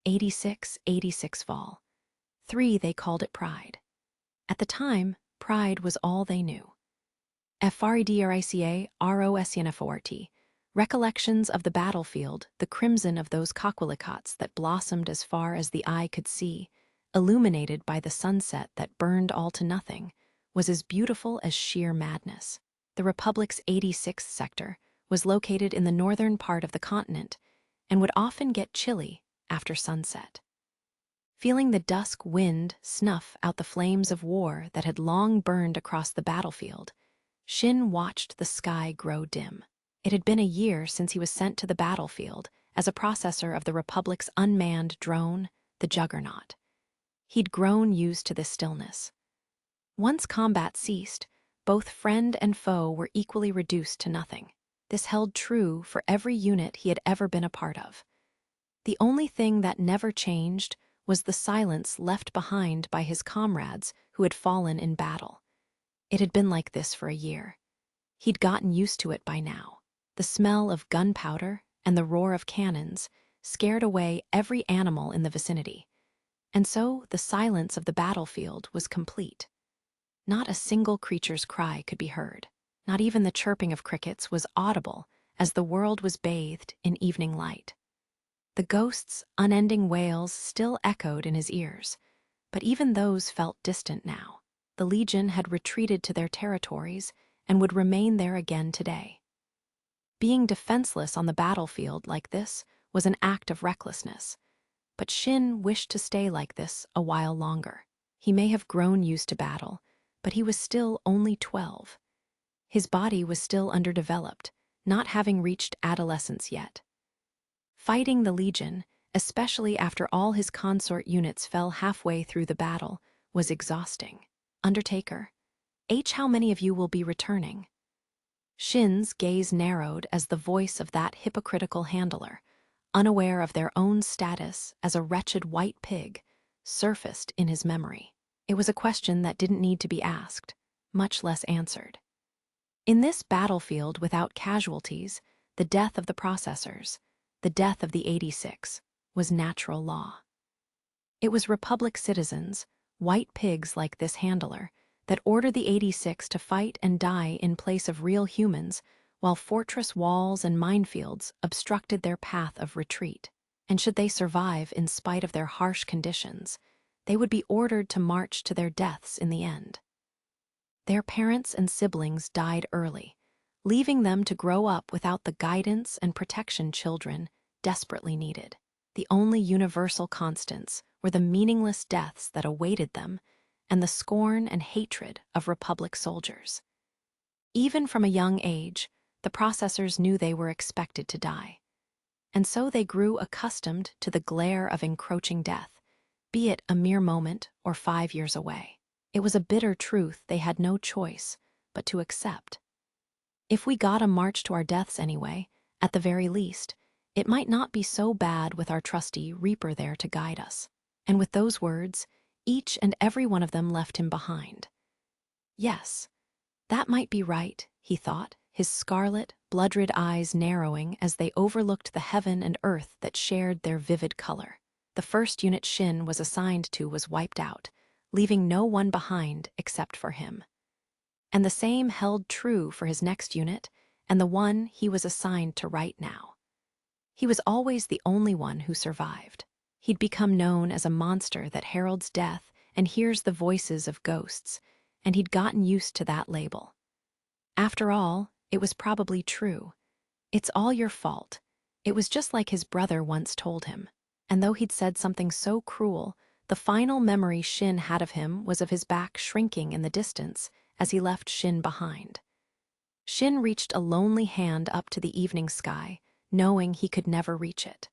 86 Vol. 3 they called it pride. At the time, pride was all they knew. Fredrica Rosnfort, recollections of the battlefield, the crimson of those coquelicots that blossomed as far as the eye could see, illuminated by the sunset that burned all to nothing, was as beautiful as sheer madness. The Republic's 86th sector was located in the northern part of the continent and would often get chilly after sunset. Feeling the dusk wind snuff out the flames of war that had long burned across the battlefield, Shin watched the sky grow dim. It had been a year since he was sent to the battlefield as a processor of the Republic's unmanned drone, the Juggernaut. He'd grown used to this stillness. Once combat ceased, both friend and foe were equally reduced to nothing. This held true for every unit he had ever been a part of. The only thing that never changed was the silence left behind by his comrades who had fallen in battle. It had been like this for a year. He'd gotten used to it by now. The smell of gunpowder and the roar of cannons scared away every animal in the vicinity. And so the silence of the battlefield was complete. Not a single creature's cry could be heard. Not even the chirping of crickets was audible as the world was bathed in evening light. The ghost's unending wails still echoed in his ears, but even those felt distant now. The Legion had retreated to their territories and would remain there again today. Being defenseless on the battlefield like this was an act of recklessness, but Shin wished to stay like this a while longer. He may have grown used to battle, but he was still only 12. His body was still underdeveloped, not having reached adolescence yet. Fighting the Legion, especially after all his consort units fell halfway through the battle, was exhausting. Undertaker, how many of you will be returning? Shin's gaze narrowed as the voice of that hypocritical handler, unaware of their own status as a wretched white pig, surfaced in his memory. It was a question that didn't need to be asked, much less answered. In this battlefield without casualties, the death of the processors, the death of the 86, was natural law. It was Republic citizens, white pigs like this handler, that ordered the 86 to fight and die in place of real humans, while fortress walls and minefields obstructed their path of retreat. And should they survive in spite of their harsh conditions, they would be ordered to march to their deaths in the end. Their parents and siblings died early, leaving them to grow up without the guidance and protection children desperately needed. The only universal constants were the meaningless deaths that awaited them and the scorn and hatred of Republic soldiers. Even from a young age, the processors knew they were expected to die. And so they grew accustomed to the glare of encroaching death, be it a mere moment or 5 years away. It was a bitter truth they had no choice but to accept. If we gotta march to our deaths anyway, at the very least, it might not be so bad with our trusty Reaper there to guide us. And with those words, each and every one of them left him behind. Yes, that might be right, he thought, his scarlet, blood-red eyes narrowing as they overlooked the heaven and earth that shared their vivid color. The first unit Shin was assigned to was wiped out, leaving no one behind except for him. And the same held true for his next unit and the one he was assigned to right now. He was always the only one who survived. He'd become known as a monster that heralds death and hears the voices of ghosts, and he'd gotten used to that label. After all, it was probably true. It's all your fault. It was just like his brother once told him. And though he'd said something so cruel, the final memory Shin had of him was of his back shrinking in the distance as he left Shin behind. Shin reached a lonely hand up to the evening sky, knowing he could never reach it.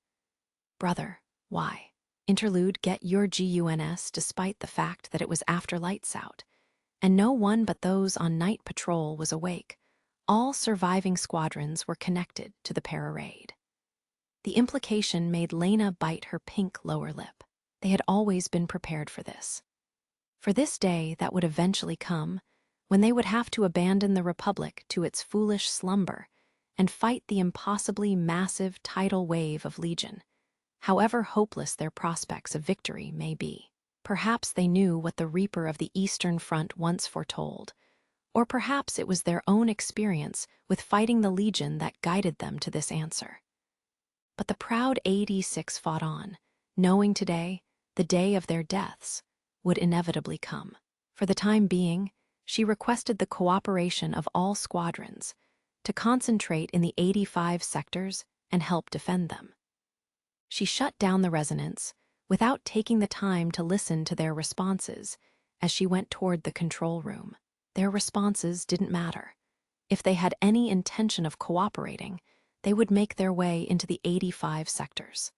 Brother, why? Interlude, get your GUNS despite the fact that it was after lights out, and no one but those on night patrol was awake. All surviving squadrons were connected to the para-raid. The implication made Lena bite her pink lower lip. They had always been prepared for this. For this day that would eventually come, when they would have to abandon the Republic to its foolish slumber and fight the impossibly massive tidal wave of Legion. however hopeless their prospects of victory may be. Perhaps they knew what the Reaper of the Eastern Front once foretold, or perhaps it was their own experience with fighting the Legion that guided them to this answer. But the proud 86 fought on, knowing today, the day of their deaths, would inevitably come. For the time being, she requested the cooperation of all squadrons to concentrate in the 85 sectors and help defend them. She shut down the resonance without taking the time to listen to their responses as she went toward the control room. Their responses didn't matter. If they had any intention of cooperating, they would make their way into the 85 sectors.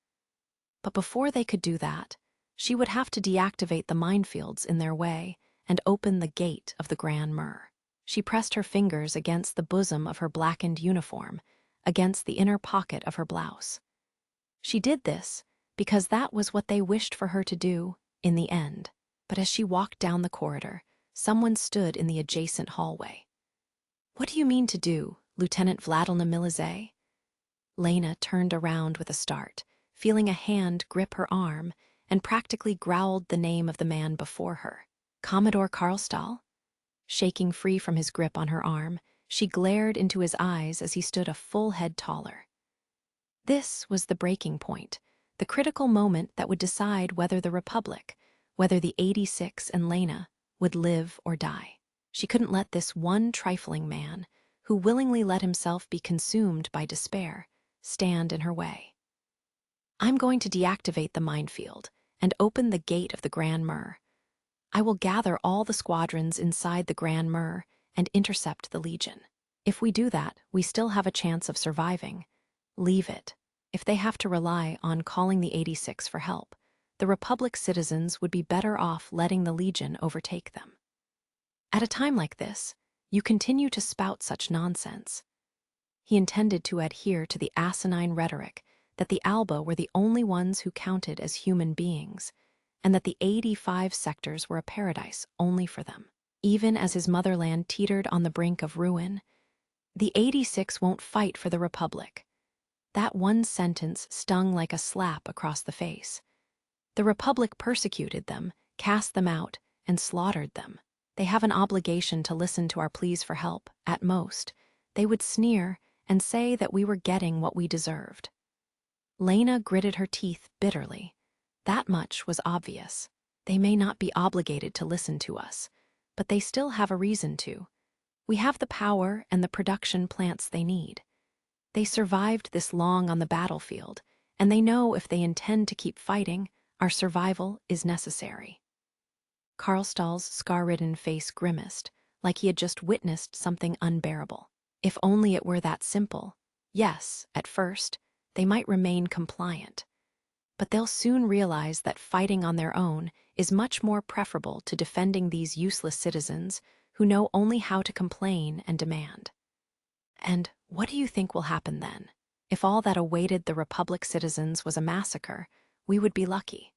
But before they could do that, she would have to deactivate the minefields in their way and open the gate of the Grand Mur. She pressed her fingers against the bosom of her blackened uniform, against the inner pocket of her blouse. She did this because that was what they wished for her to do in the end. But as she walked down the corridor, someone stood in the adjacent hallway. "What do you mean to do, Lieutenant Vladilna Milizet?" Lena turned around with a start, feeling a hand grip her arm, and practically growled the name of the man before her. "Commodore Karlstahl?" Shaking free from his grip on her arm, she glared into his eyes as he stood a full head taller. This was the breaking point, the critical moment that would decide whether the Republic, whether the 86 and Lena, would live or die. She couldn't let this one trifling man, who willingly let himself be consumed by despair, stand in her way. "I'm going to deactivate the minefield and open the gate of the Grand Mur. I will gather all the squadrons inside the Grand Mur and intercept the Legion. If we do that, we still have a chance of surviving. Leave it. If they have to rely on calling the 86 for help, the Republic citizens would be better off letting the Legion overtake them. At a time like this, you continue to spout such nonsense." He intended to adhere to the asinine rhetoric that the Alba were the only ones who counted as human beings, and that the 85 sectors were a paradise only for them. Even as his motherland teetered on the brink of ruin, "The 86 won't fight for the Republic." That one sentence stung like a slap across the face. The Republic persecuted them, cast them out, and slaughtered them. They have an obligation to listen to our pleas for help, at most. They would sneer and say that we were getting what we deserved. Lena gritted her teeth bitterly. That much was obvious. They may not be obligated to listen to us, but they still have a reason to. We have the power and the production plants they need. They survived this long on the battlefield, and they know if they intend to keep fighting, our survival is necessary. Karlstahl's scar-ridden face grimaced, like he had just witnessed something unbearable. If only it were that simple. Yes, at first, they might remain compliant. But they'll soon realize that fighting on their own is much more preferable to defending these useless citizens who know only how to complain and demand. And what do you think will happen then? If all that awaited the Republic citizens was a massacre, we would be lucky.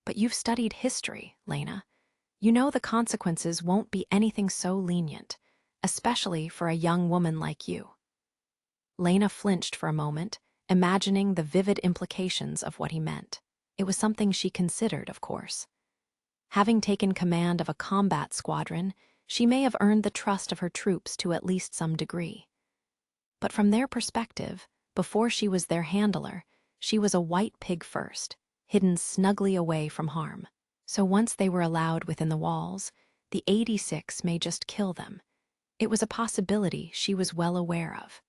But you've studied history, Lena. You know the consequences won't be anything so lenient, especially for a young woman like you. Lena flinched for a moment, imagining the vivid implications of what he meant. It was something she considered, of course. Having taken command of a combat squadron, she may have earned the trust of her troops to at least some degree. But from their perspective, before she was their handler, she was a white pig first, hidden snugly away from harm. So once they were allowed within the walls, the 86 may just kill them. It was a possibility she was well aware of.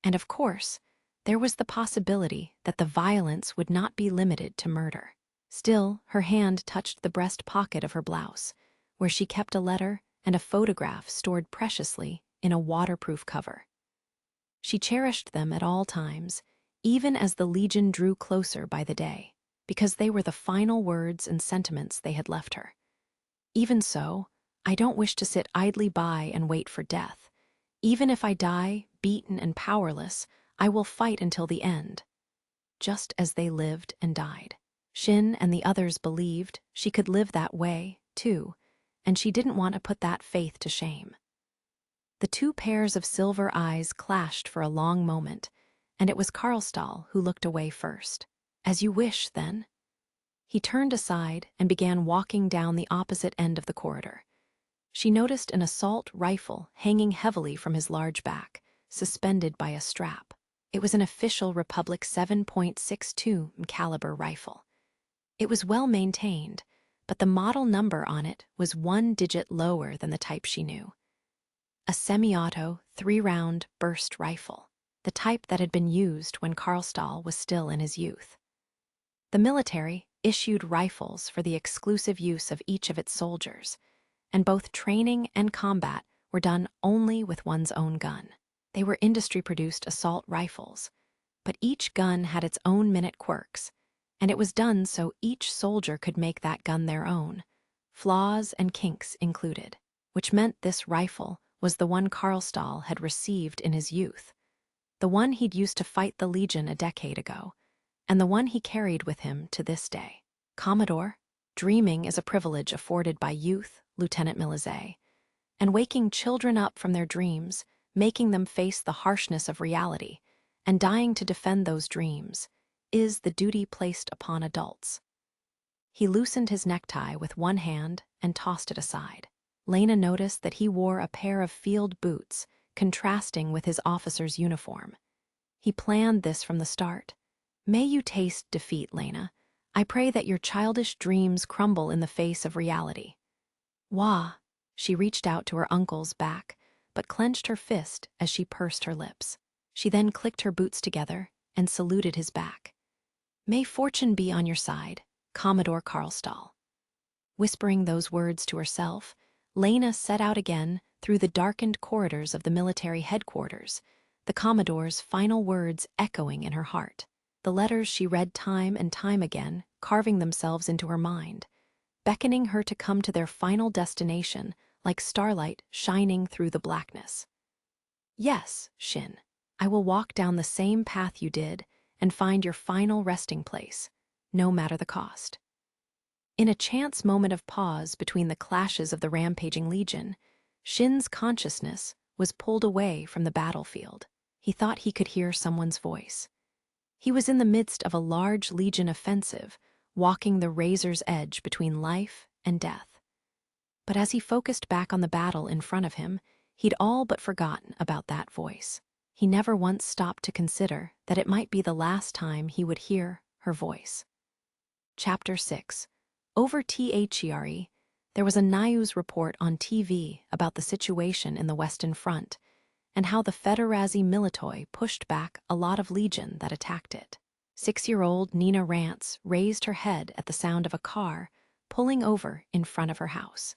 And of course, there was the possibility that the violence would not be limited to murder. Still, her hand touched the breast pocket of her blouse, where she kept a letter and a photograph stored preciously in a waterproof cover. She cherished them at all times, even as the Legion drew closer by the day, because they were the final words and sentiments they had left her. Even so, I don't wish to sit idly by and wait for death. Even if I die, beaten and powerless, I will fight until the end. Just as they lived and died. Shin and the others believed she could live that way, too, and she didn't want to put that faith to shame. The two pairs of silver eyes clashed for a long moment, and it was Karlstahl who looked away first. As you wish, then. He turned aside and began walking down the opposite end of the corridor. She noticed an assault rifle hanging heavily from his large back, suspended by a strap. It was an official Republic 7.62 caliber rifle. It was well maintained, but the model number on it was one digit lower than the type she knew. A semi-auto, 3-round burst rifle, the type that had been used when Karlstahl was still in his youth. The military issued rifles for the exclusive use of each of its soldiers, and both training and combat were done only with one's own gun. They were industry-produced assault rifles, but each gun had its own minute quirks, and it was done so each soldier could make that gun their own, flaws and kinks included, which meant this rifle was the one Karlstahl had received in his youth, the one he'd used to fight the Legion a decade ago, and the one he carried with him to this day. Commodore, dreaming is a privilege afforded by youth, Lieutenant Milizet, and waking children up from their dreams, making them face the harshness of reality, and dying to defend those dreams, is the duty placed upon adults. He loosened his necktie with one hand and tossed it aside. Lena noticed that he wore a pair of field boots, contrasting with his officer's uniform. He planned this from the start. May you taste defeat, Lena. I pray that your childish dreams crumble in the face of reality. Wah! She reached out to her uncle's back, but clenched her fist as she pursed her lips. She then clicked her boots together and saluted his back. May fortune be on your side, Commodore Karlstahl. Whispering those words to herself, Lena set out again through the darkened corridors of the military headquarters, the Commodore's final words echoing in her heart. The letters she read time and time again, carving themselves into her mind, beckoning her to come to their final destination like starlight shining through the blackness. Yes, Shin, I will walk down the same path you did and find your final resting place, no matter the cost. In a chance moment of pause between the clashes of the rampaging Legion, Shin's consciousness was pulled away from the battlefield. He thought he could hear someone's voice. He was in the midst of a large Legion offensive, walking the razor's edge between life and death. But as he focused back on the battle in front of him, he'd all but forgotten about that voice. He never once stopped to consider that it might be the last time he would hear her voice. Chapter 6. Over THERE, there was a news report on TV about the situation in the Western Front and how the Federazi Militoi pushed back a lot of Legion that attacked it. 6-year-old Nina Rance raised her head at the sound of a car pulling over in front of her house.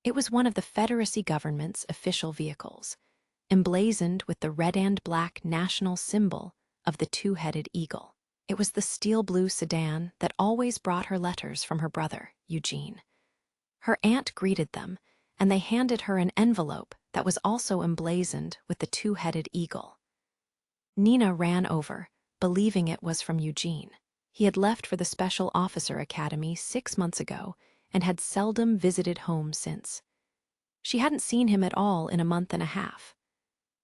It was one of the Federacy government's official vehicles, emblazoned with the red and black national symbol of the two-headed eagle. It was the steel-blue sedan that always brought her letters from her brother, Eugene. Her aunt greeted them, and they handed her an envelope that was also emblazoned with the two-headed eagle. Nina ran over, believing it was from Eugene. He had left for the Special Officer Academy 6 months ago and had seldom visited home since. She hadn't seen him at all in a month and a half.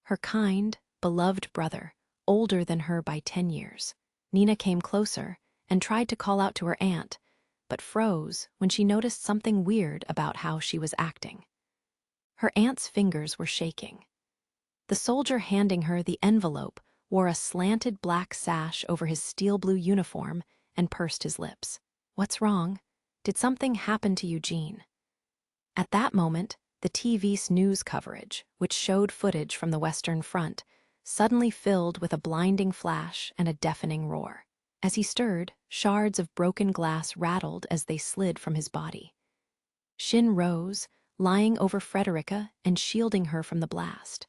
Her kind, beloved brother, older than her by 10 years. Nina came closer and tried to call out to her aunt, but froze when she noticed something weird about how she was acting. Her aunt's fingers were shaking. The soldier handing her the envelope wore a slanted black sash over his steel-blue uniform and pursed his lips. What's wrong? Did something happen to Eugene? At that moment, the TV's news coverage, which showed footage from the Western Front, suddenly filled with a blinding flash and a deafening roar. As he stirred, shards of broken glass rattled as they slid from his body. Shin rose, lying over Frederica and shielding her from the blast.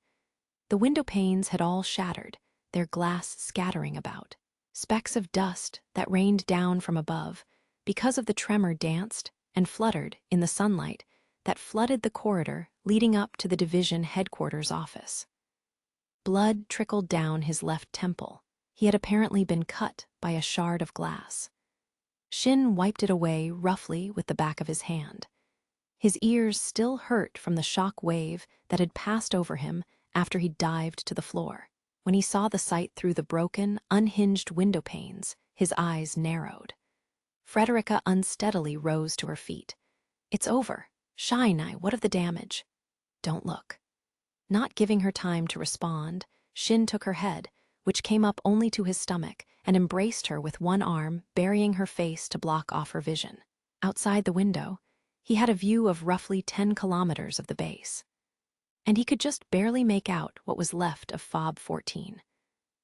The window panes had all shattered, their glass scattering about. Specks of dust that rained down from above, because of the tremor, danced and fluttered in the sunlight that flooded the corridor leading up to the division headquarters office. Blood trickled down his left temple. He had apparently been cut by a shard of glass. Shin wiped it away roughly with the back of his hand. His ears still hurt from the shock wave that had passed over him after he dived to the floor. When he saw the sight through the broken, unhinged window panes, His eyes narrowed. Frederica unsteadily rose to her feet. "It's over. Shine, what of the damage?" "Don't look." Not giving her time to respond, Shin took her head, which came up only to his stomach, and embraced her with one arm, burying her face to block off her vision. Outside the window, he had a view of roughly 10 kilometers of the base. And he could just barely make out what was left of Fob 14.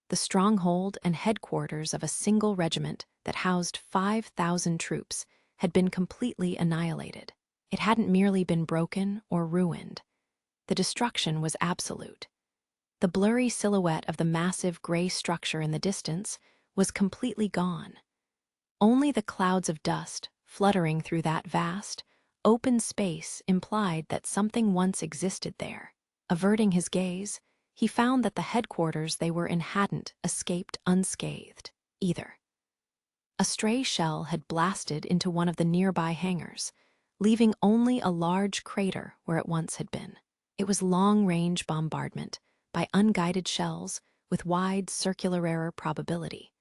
The stronghold and headquarters of a single regiment that housed 5,000 troops had been completely annihilated. It hadn't merely been broken or ruined. The destruction was absolute. The blurry silhouette of the massive gray structure in the distance was completely gone. Only the clouds of dust fluttering through that vast, open space implied that something once existed there. Averting his gaze, he found that the headquarters they were in hadn't escaped unscathed either. A stray shell had blasted into one of the nearby hangars, leaving only a large crater where it once had been. It was long-range bombardment by unguided shells with wide circular error probability.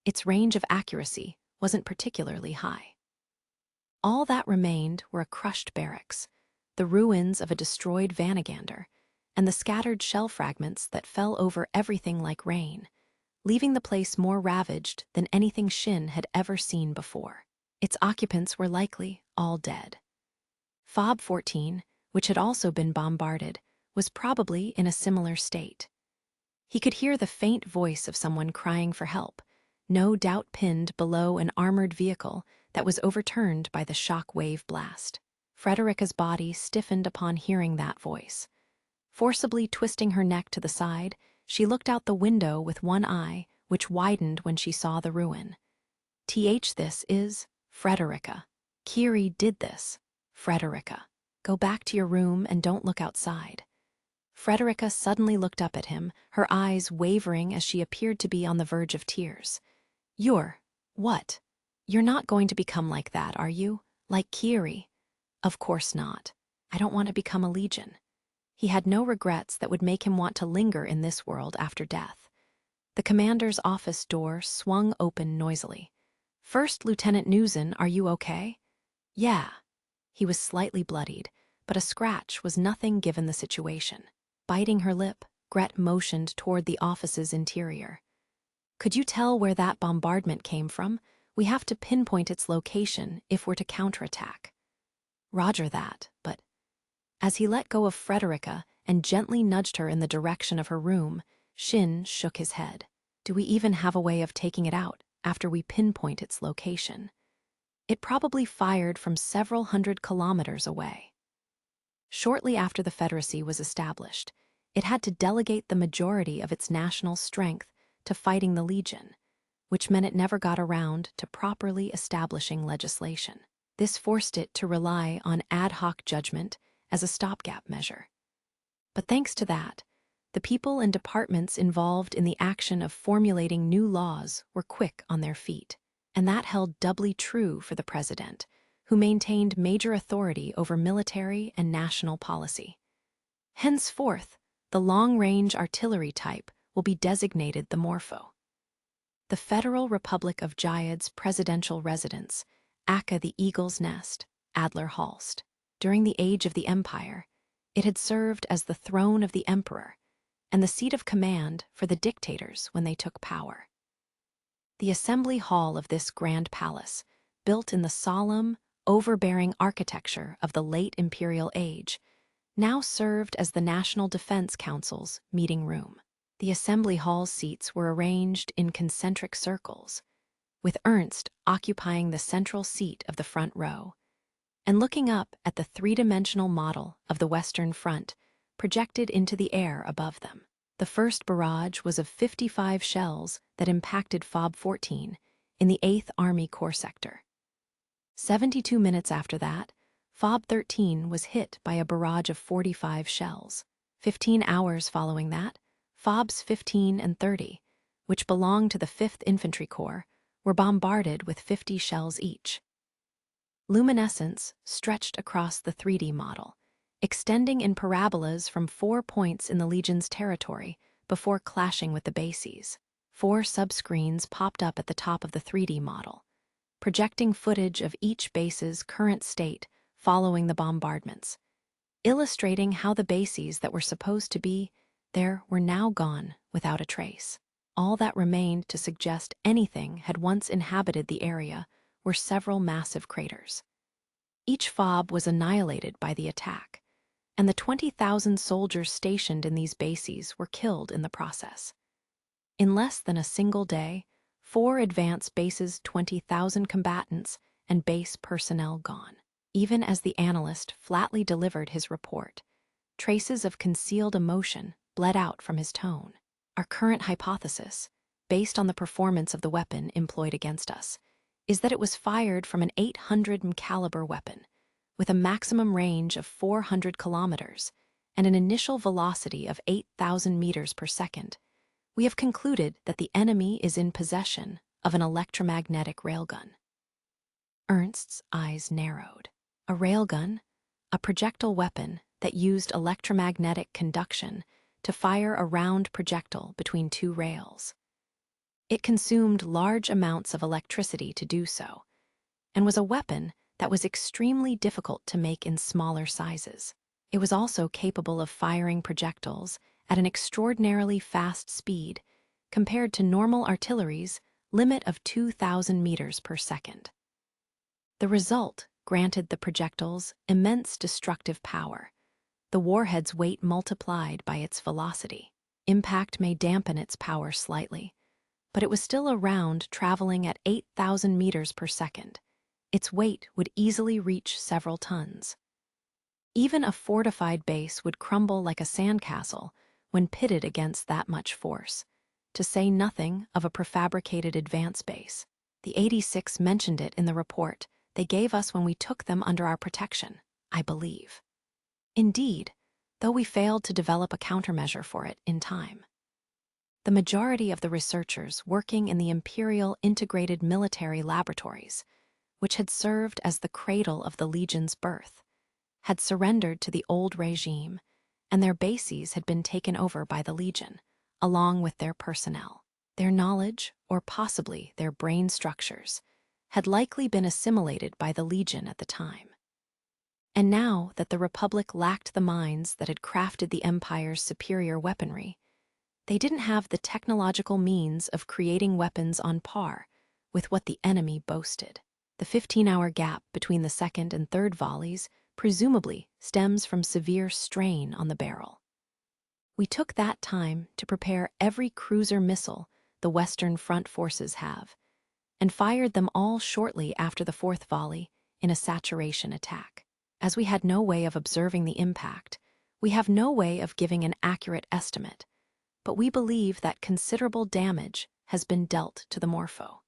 Its range of accuracy wasn't particularly high. All that remained were a crushed barracks, the ruins of a destroyed Vanagander, and the scattered shell fragments that fell over everything like rain, leaving the place more ravaged than anything Shin had ever seen before. Its occupants were likely all dead. Fob 14, which had also been bombarded, was probably in a similar state. He could hear the faint voice of someone crying for help, no doubt pinned below an armored vehicle that was overturned by the shock wave blast. Frederica's body stiffened upon hearing that voice. Forcibly twisting her neck to the side, she looked out the window with one eye, which widened when she saw the ruin. This is Frederica. Kiri did this. Frederica, go back to your room and don't look outside. Frederica suddenly looked up at him, her eyes wavering as she appeared to be on the verge of tears. What? You're not going to become like that, are you? Like Kiri? Of course not. I don't want to become a legion. He had no regrets that would make him want to linger in this world after death. The commander's office door swung open noisily. "First Lieutenant Newson, are you okay?" "Yeah." He was slightly bloodied, but a scratch was nothing given the situation. Biting her lip, Gret motioned toward the office's interior. "Could you tell where that bombardment came from? We have to pinpoint its location if we're to counterattack." "Roger that, but..." As he let go of Frederica and gently nudged her in the direction of her room, Shin shook his head. "Do we even have a way of taking it out after we pinpoint its location? It probably fired from several hundred kilometers away." Shortly after the Federacy was established, it had to delegate the majority of its national strength to fighting the Legion, which meant it never got around to properly establishing legislation. This forced it to rely on ad hoc judgment as a stopgap measure. But thanks to that, the people and departments involved in the action of formulating new laws were quick on their feet. And that held doubly true for the president, who maintained major authority over military and national policy. Henceforth, the long-range artillery type will be designated the Morpho. The Federal Republic of Jayad's presidential residence, Akka the Eagle's Nest, Adler-Halst. During the age of the Empire, it had served as the throne of the emperor and the seat of command for the dictators when they took power. The assembly hall of this grand palace, built in the solemn, overbearing architecture of the late imperial age, now served as the National Defense Council's meeting room. The assembly hall's seats were arranged in concentric circles, with Ernst occupying the central seat of the front row, and looking up at the three-dimensional model of the Western Front projected into the air above them. The first barrage was of 55 shells that impacted Fob 14 in the 8th Army Corps sector. 72 minutes after that, Fob 13 was hit by a barrage of 45 shells. 15 hours following that, Fobs 15 and 30, which belonged to the 5th Infantry Corps, were bombarded with 50 shells each. Luminescence stretched across the 3D model, extending in parabolas from 4 points in the Legion's territory before clashing with the bases. 4 subscreens popped up at the top of the 3D model, projecting footage of each base's current state following the bombardments, illustrating how the bases that were supposed to be there were now gone without a trace. All that remained to suggest anything had once inhabited the area were several massive craters. Each fob was annihilated by the attack, and the 20,000 soldiers stationed in these bases were killed in the process. In less than a single day, 4 advance bases, 20,000 combatants, and base personnel gone. Even as the analyst flatly delivered his report, traces of concealed emotion bled out from his tone. Our current hypothesis, based on the performance of the weapon employed against us, is that it was fired from an 800 caliber weapon, with a maximum range of 400 kilometers and an initial velocity of 8,000 meters per second. We have concluded that the enemy is in possession of an electromagnetic railgun. Ernst's eyes narrowed. A railgun, a projectile weapon that used electromagnetic conduction to fire a round projectile between 2 rails. It consumed large amounts of electricity to do so, and was a weapon that was extremely difficult to make in smaller sizes. It was also capable of firing projectiles at an extraordinarily fast speed compared to normal artillery's limit of 2,000 meters per second. The result granted the projectiles immense destructive power, the warhead's weight multiplied by its velocity. Impact may dampen its power slightly, but it was still a round traveling at 8,000 meters per second. Its weight would easily reach several tons. Even a fortified base would crumble like a sandcastle when pitted against that much force, to say nothing of a prefabricated advance base. The 86 mentioned it in the report they gave us when we took them under our protection, I believe. Indeed, though we failed to develop a countermeasure for it in time. The majority of the researchers working in the Imperial Integrated Military Laboratories, which had served as the cradle of the Legion's birth, had surrendered to the old regime, and their bases had been taken over by the Legion, along with their personnel. Their knowledge, or possibly their brain structures, had likely been assimilated by the Legion at the time. And now that the Republic lacked the minds that had crafted the Empire's superior weaponry, they didn't have the technological means of creating weapons on par with what the enemy boasted. The 15-hour gap between the second and third volleys presumably stems from severe strain on the barrel. We took that time to prepare every cruiser missile the Western Front forces have, and fired them all shortly after the 4th volley in a saturation attack. As we had no way of observing the impact, we have no way of giving an accurate estimate, but we believe that considerable damage has been dealt to the Morpho.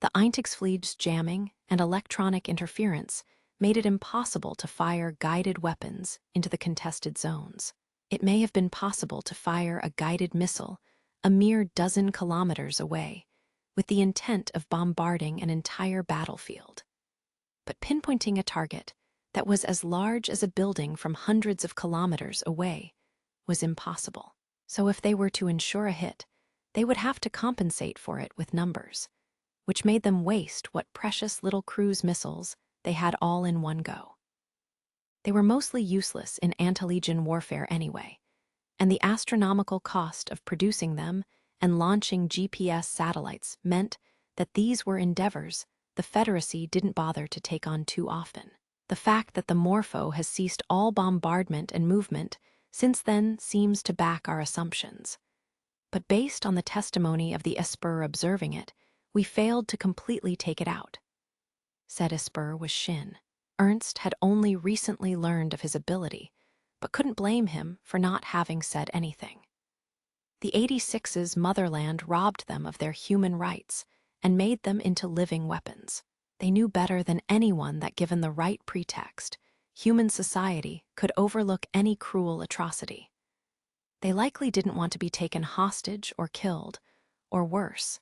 The Eintagsflieg's jamming and electronic interference made it impossible to fire guided weapons into the contested zones. It may have been possible to fire a guided missile a mere dozen kilometers away, with the intent of bombarding an entire battlefield. But pinpointing a target that was as large as a building from hundreds of kilometers away was impossible. So if they were to ensure a hit, they would have to compensate for it with numbers, which made them waste what precious little cruise missiles they had all in one go. They were mostly useless in anti-Legion warfare anyway, and the astronomical cost of producing them and launching GPS satellites meant that these were endeavors the Federacy didn't bother to take on too often. The fact that the Morpho has ceased all bombardment and movement since then seems to back our assumptions. But based on the testimony of the Esper observing it, we failed to completely take it out. Said Esper was Shin. Ernst had only recently learned of his ability, but couldn't blame him for not having said anything. The 86's motherland robbed them of their human rights and made them into living weapons. They knew better than anyone that given the right pretext, human society could overlook any cruel atrocity. They likely didn't want to be taken hostage or killed, or worse,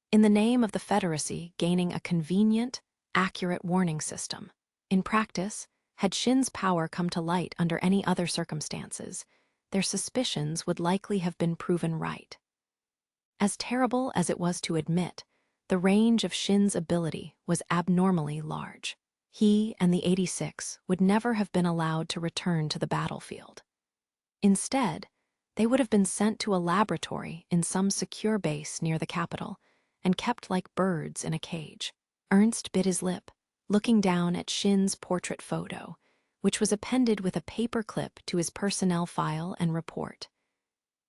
in the name of the Federacy gaining a convenient, accurate warning system. In practice, had Shin's power come to light under any other circumstances, their suspicions would likely have been proven right. As terrible as it was to admit, the range of Shin's ability was abnormally large. He and the 86 would never have been allowed to return to the battlefield. Instead, they would have been sent to a laboratory in some secure base near the capital and kept like birds in a cage. Ernst bit his lip, looking down at Shin's portrait photo, which was appended with a paper clip to his personnel file and report.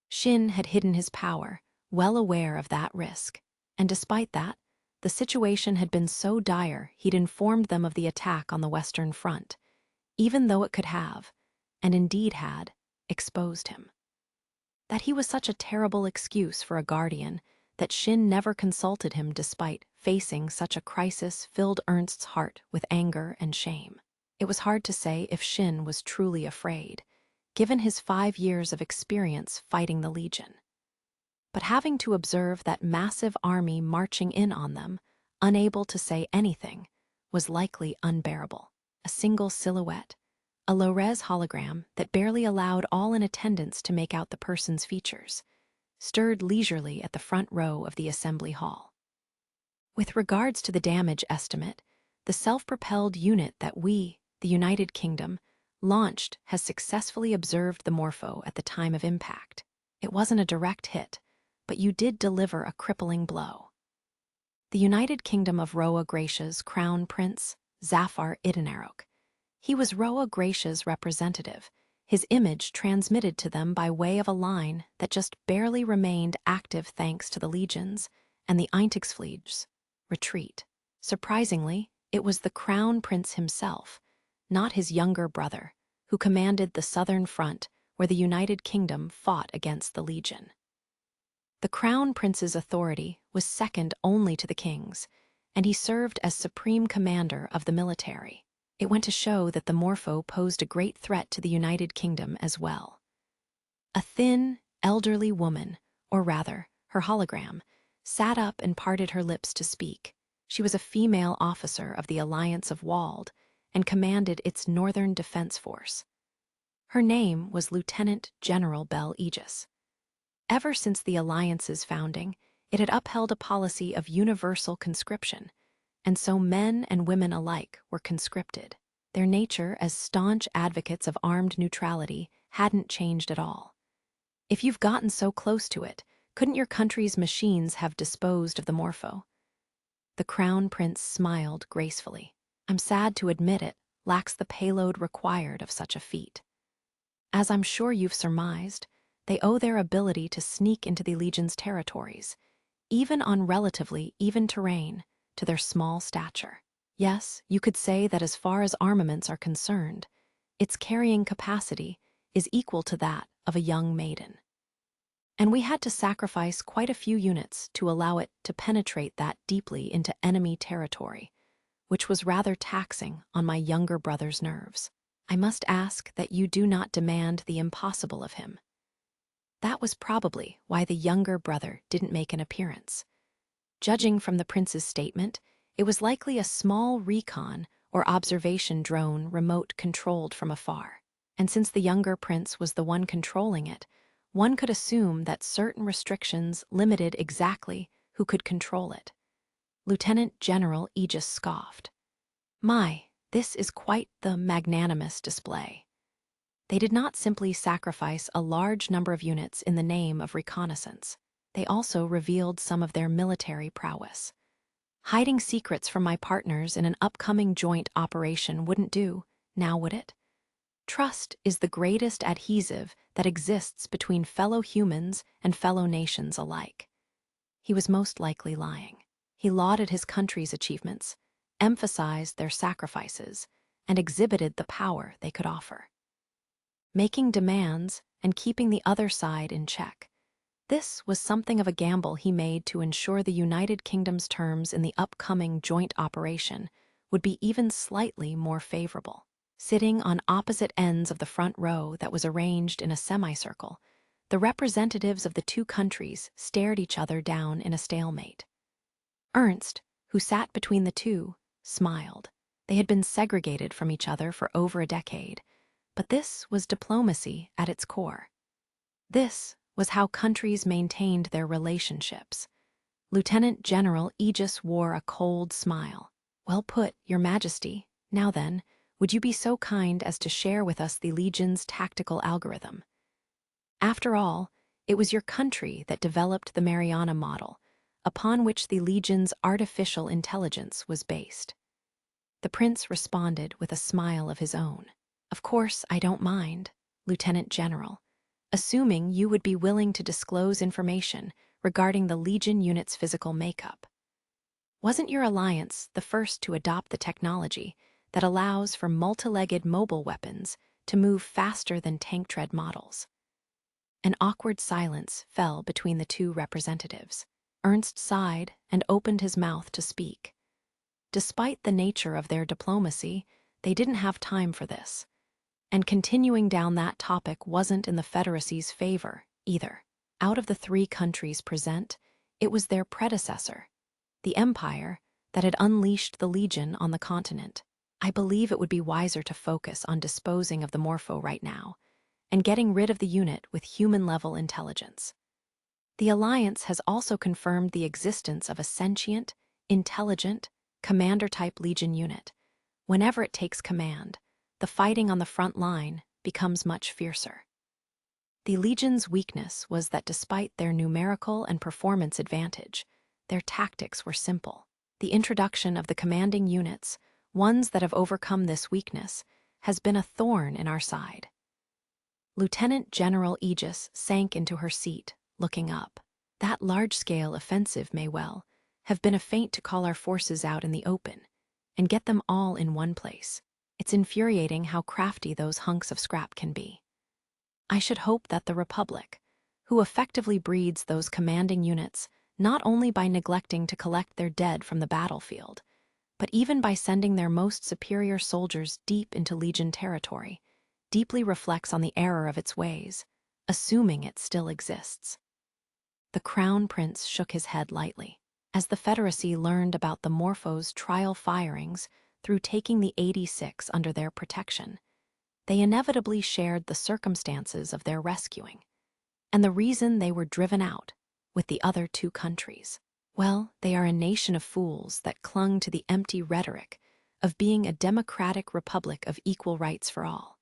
Shin had hidden his power, well aware of that risk, and despite that, the situation had been so dire he'd informed them of the attack on the Western Front, even though it could have, and indeed had, exposed him. That he was such a terrible excuse for a guardian that Shin never consulted him despite facing such a crisis filled Ernst's heart with anger and shame. It was hard to say if Shin was truly afraid, given his 5 years of experience fighting the Legion. But having to observe that massive army marching in on them, unable to say anything, was likely unbearable. A single silhouette, a low-res hologram that barely allowed all in attendance to make out the person's features, stirred leisurely at the front row of the assembly hall. With regards to the damage estimate, the self-propelled unit that we, the United Kingdom, launched has successfully observed the Morpho at the time of impact. It wasn't a direct hit, but you did deliver a crippling blow. The United Kingdom of Roa Gracia's Crown Prince, Zafar Idanarok. He was Roa Gracia's representative, his image transmitted to them by way of a line that just barely remained active thanks to the legions and the Eintagsfleet's retreat. Surprisingly, it was the Crown Prince himself, not his younger brother, who commanded the southern front where the United Kingdom fought against the Legion. The Crown Prince's authority was second only to the king's, and he served as supreme commander of the military. It went to show that the Morpho posed a great threat to the United Kingdom as well. A thin, elderly woman, or rather, her hologram, sat up and parted her lips to speak. She was a female officer of the Alliance of Wald and commanded its Northern Defense Force. Her name was Lieutenant General Bel Aegis. Ever since the Alliance's founding, it had upheld a policy of universal conscription, and so men and women alike were conscripted. Their nature as staunch advocates of armed neutrality hadn't changed at all. If you've gotten so close to it, couldn't your country's machines have disposed of the Morpho? The Crown Prince smiled gracefully. I'm sad to admit it lacks the payload required of such a feat. As I'm sure you've surmised, they owe their ability to sneak into the Legion's territories, even on relatively even terrain, to their small stature. Yes, you could say that as far as armaments are concerned, its carrying capacity is equal to that of a young maiden. And we had to sacrifice quite a few units to allow it to penetrate that deeply into enemy territory, which was rather taxing on my younger brother's nerves. I must ask that you do not demand the impossible of him. That was probably why the younger brother didn't make an appearance. Judging from the prince's statement, it was likely a small recon or observation drone remote-controlled from afar. And since the younger prince was the one controlling it, one could assume that certain restrictions limited exactly who could control it. Lieutenant General Aegis scoffed. My, this is quite the magnanimous display. They did not simply sacrifice a large number of units in the name of reconnaissance. They also revealed some of their military prowess. Hiding secrets from my partners in an upcoming joint operation wouldn't do, now would it? Trust is the greatest adhesive that exists between fellow humans and fellow nations alike. He was most likely lying. He lauded his country's achievements, emphasized their sacrifices, and exhibited the power they could offer. Making demands and keeping the other side in check. This was something of a gamble he made to ensure the United Kingdom's terms in the upcoming joint operation would be even slightly more favorable. Sitting on opposite ends of the front row that was arranged in a semicircle, the representatives of the two countries stared each other down in a stalemate. Ernst, who sat between the two, smiled. They had been segregated from each other for over a decade, but this was diplomacy at its core. This was how countries maintained their relationships. Lieutenant General Aegis wore a cold smile. "Well put, Your Majesty. Now then, would you be so kind as to share with us the Legion's tactical algorithm? After all, it was your country that developed the Mariana model, upon which the Legion's artificial intelligence was based." The prince responded with a smile of his own. "Of course, I don't mind, Lieutenant General, assuming you would be willing to disclose information regarding the Legion unit's physical makeup. Wasn't your alliance the first to adopt the technology that allows for multi-legged mobile weapons to move faster than tank tread models?" An awkward silence fell between the two representatives. Ernst sighed and opened his mouth to speak. Despite the nature of their diplomacy, they didn't have time for this. And continuing down that topic wasn't in the Federacy's favor, either. Out of the three countries present, it was their predecessor, the Empire, that had unleashed the Legion on the continent. "I believe it would be wiser to focus on disposing of the Morpho right now, and getting rid of the unit with human-level intelligence. The Alliance has also confirmed the existence of a sentient, intelligent, commander-type Legion unit. Whenever it takes command, the fighting on the front line becomes much fiercer." The Legion's weakness was that despite their numerical and performance advantage, their tactics were simple. The introduction of the commanding units, ones that have overcome this weakness, has been a thorn in our side. Lieutenant General Aegis sank into her seat, looking up. "That large-scale offensive may well have been a feint to call our forces out in the open and get them all in one place. It's infuriating how crafty those hunks of scrap can be. I should hope that the Republic, who effectively breeds those commanding units not only by neglecting to collect their dead from the battlefield, but even by sending their most superior soldiers deep into Legion territory, deeply reflects on the error of its ways, assuming it still exists." The Crown Prince shook his head lightly. As the Federacy learned about the Morpho's trial firings through taking the 86 under their protection, they inevitably shared the circumstances of their rescuing, and the reason they were driven out, with the other two countries. Well, they are a nation of fools that clung to the empty rhetoric of being a democratic republic of equal rights for all,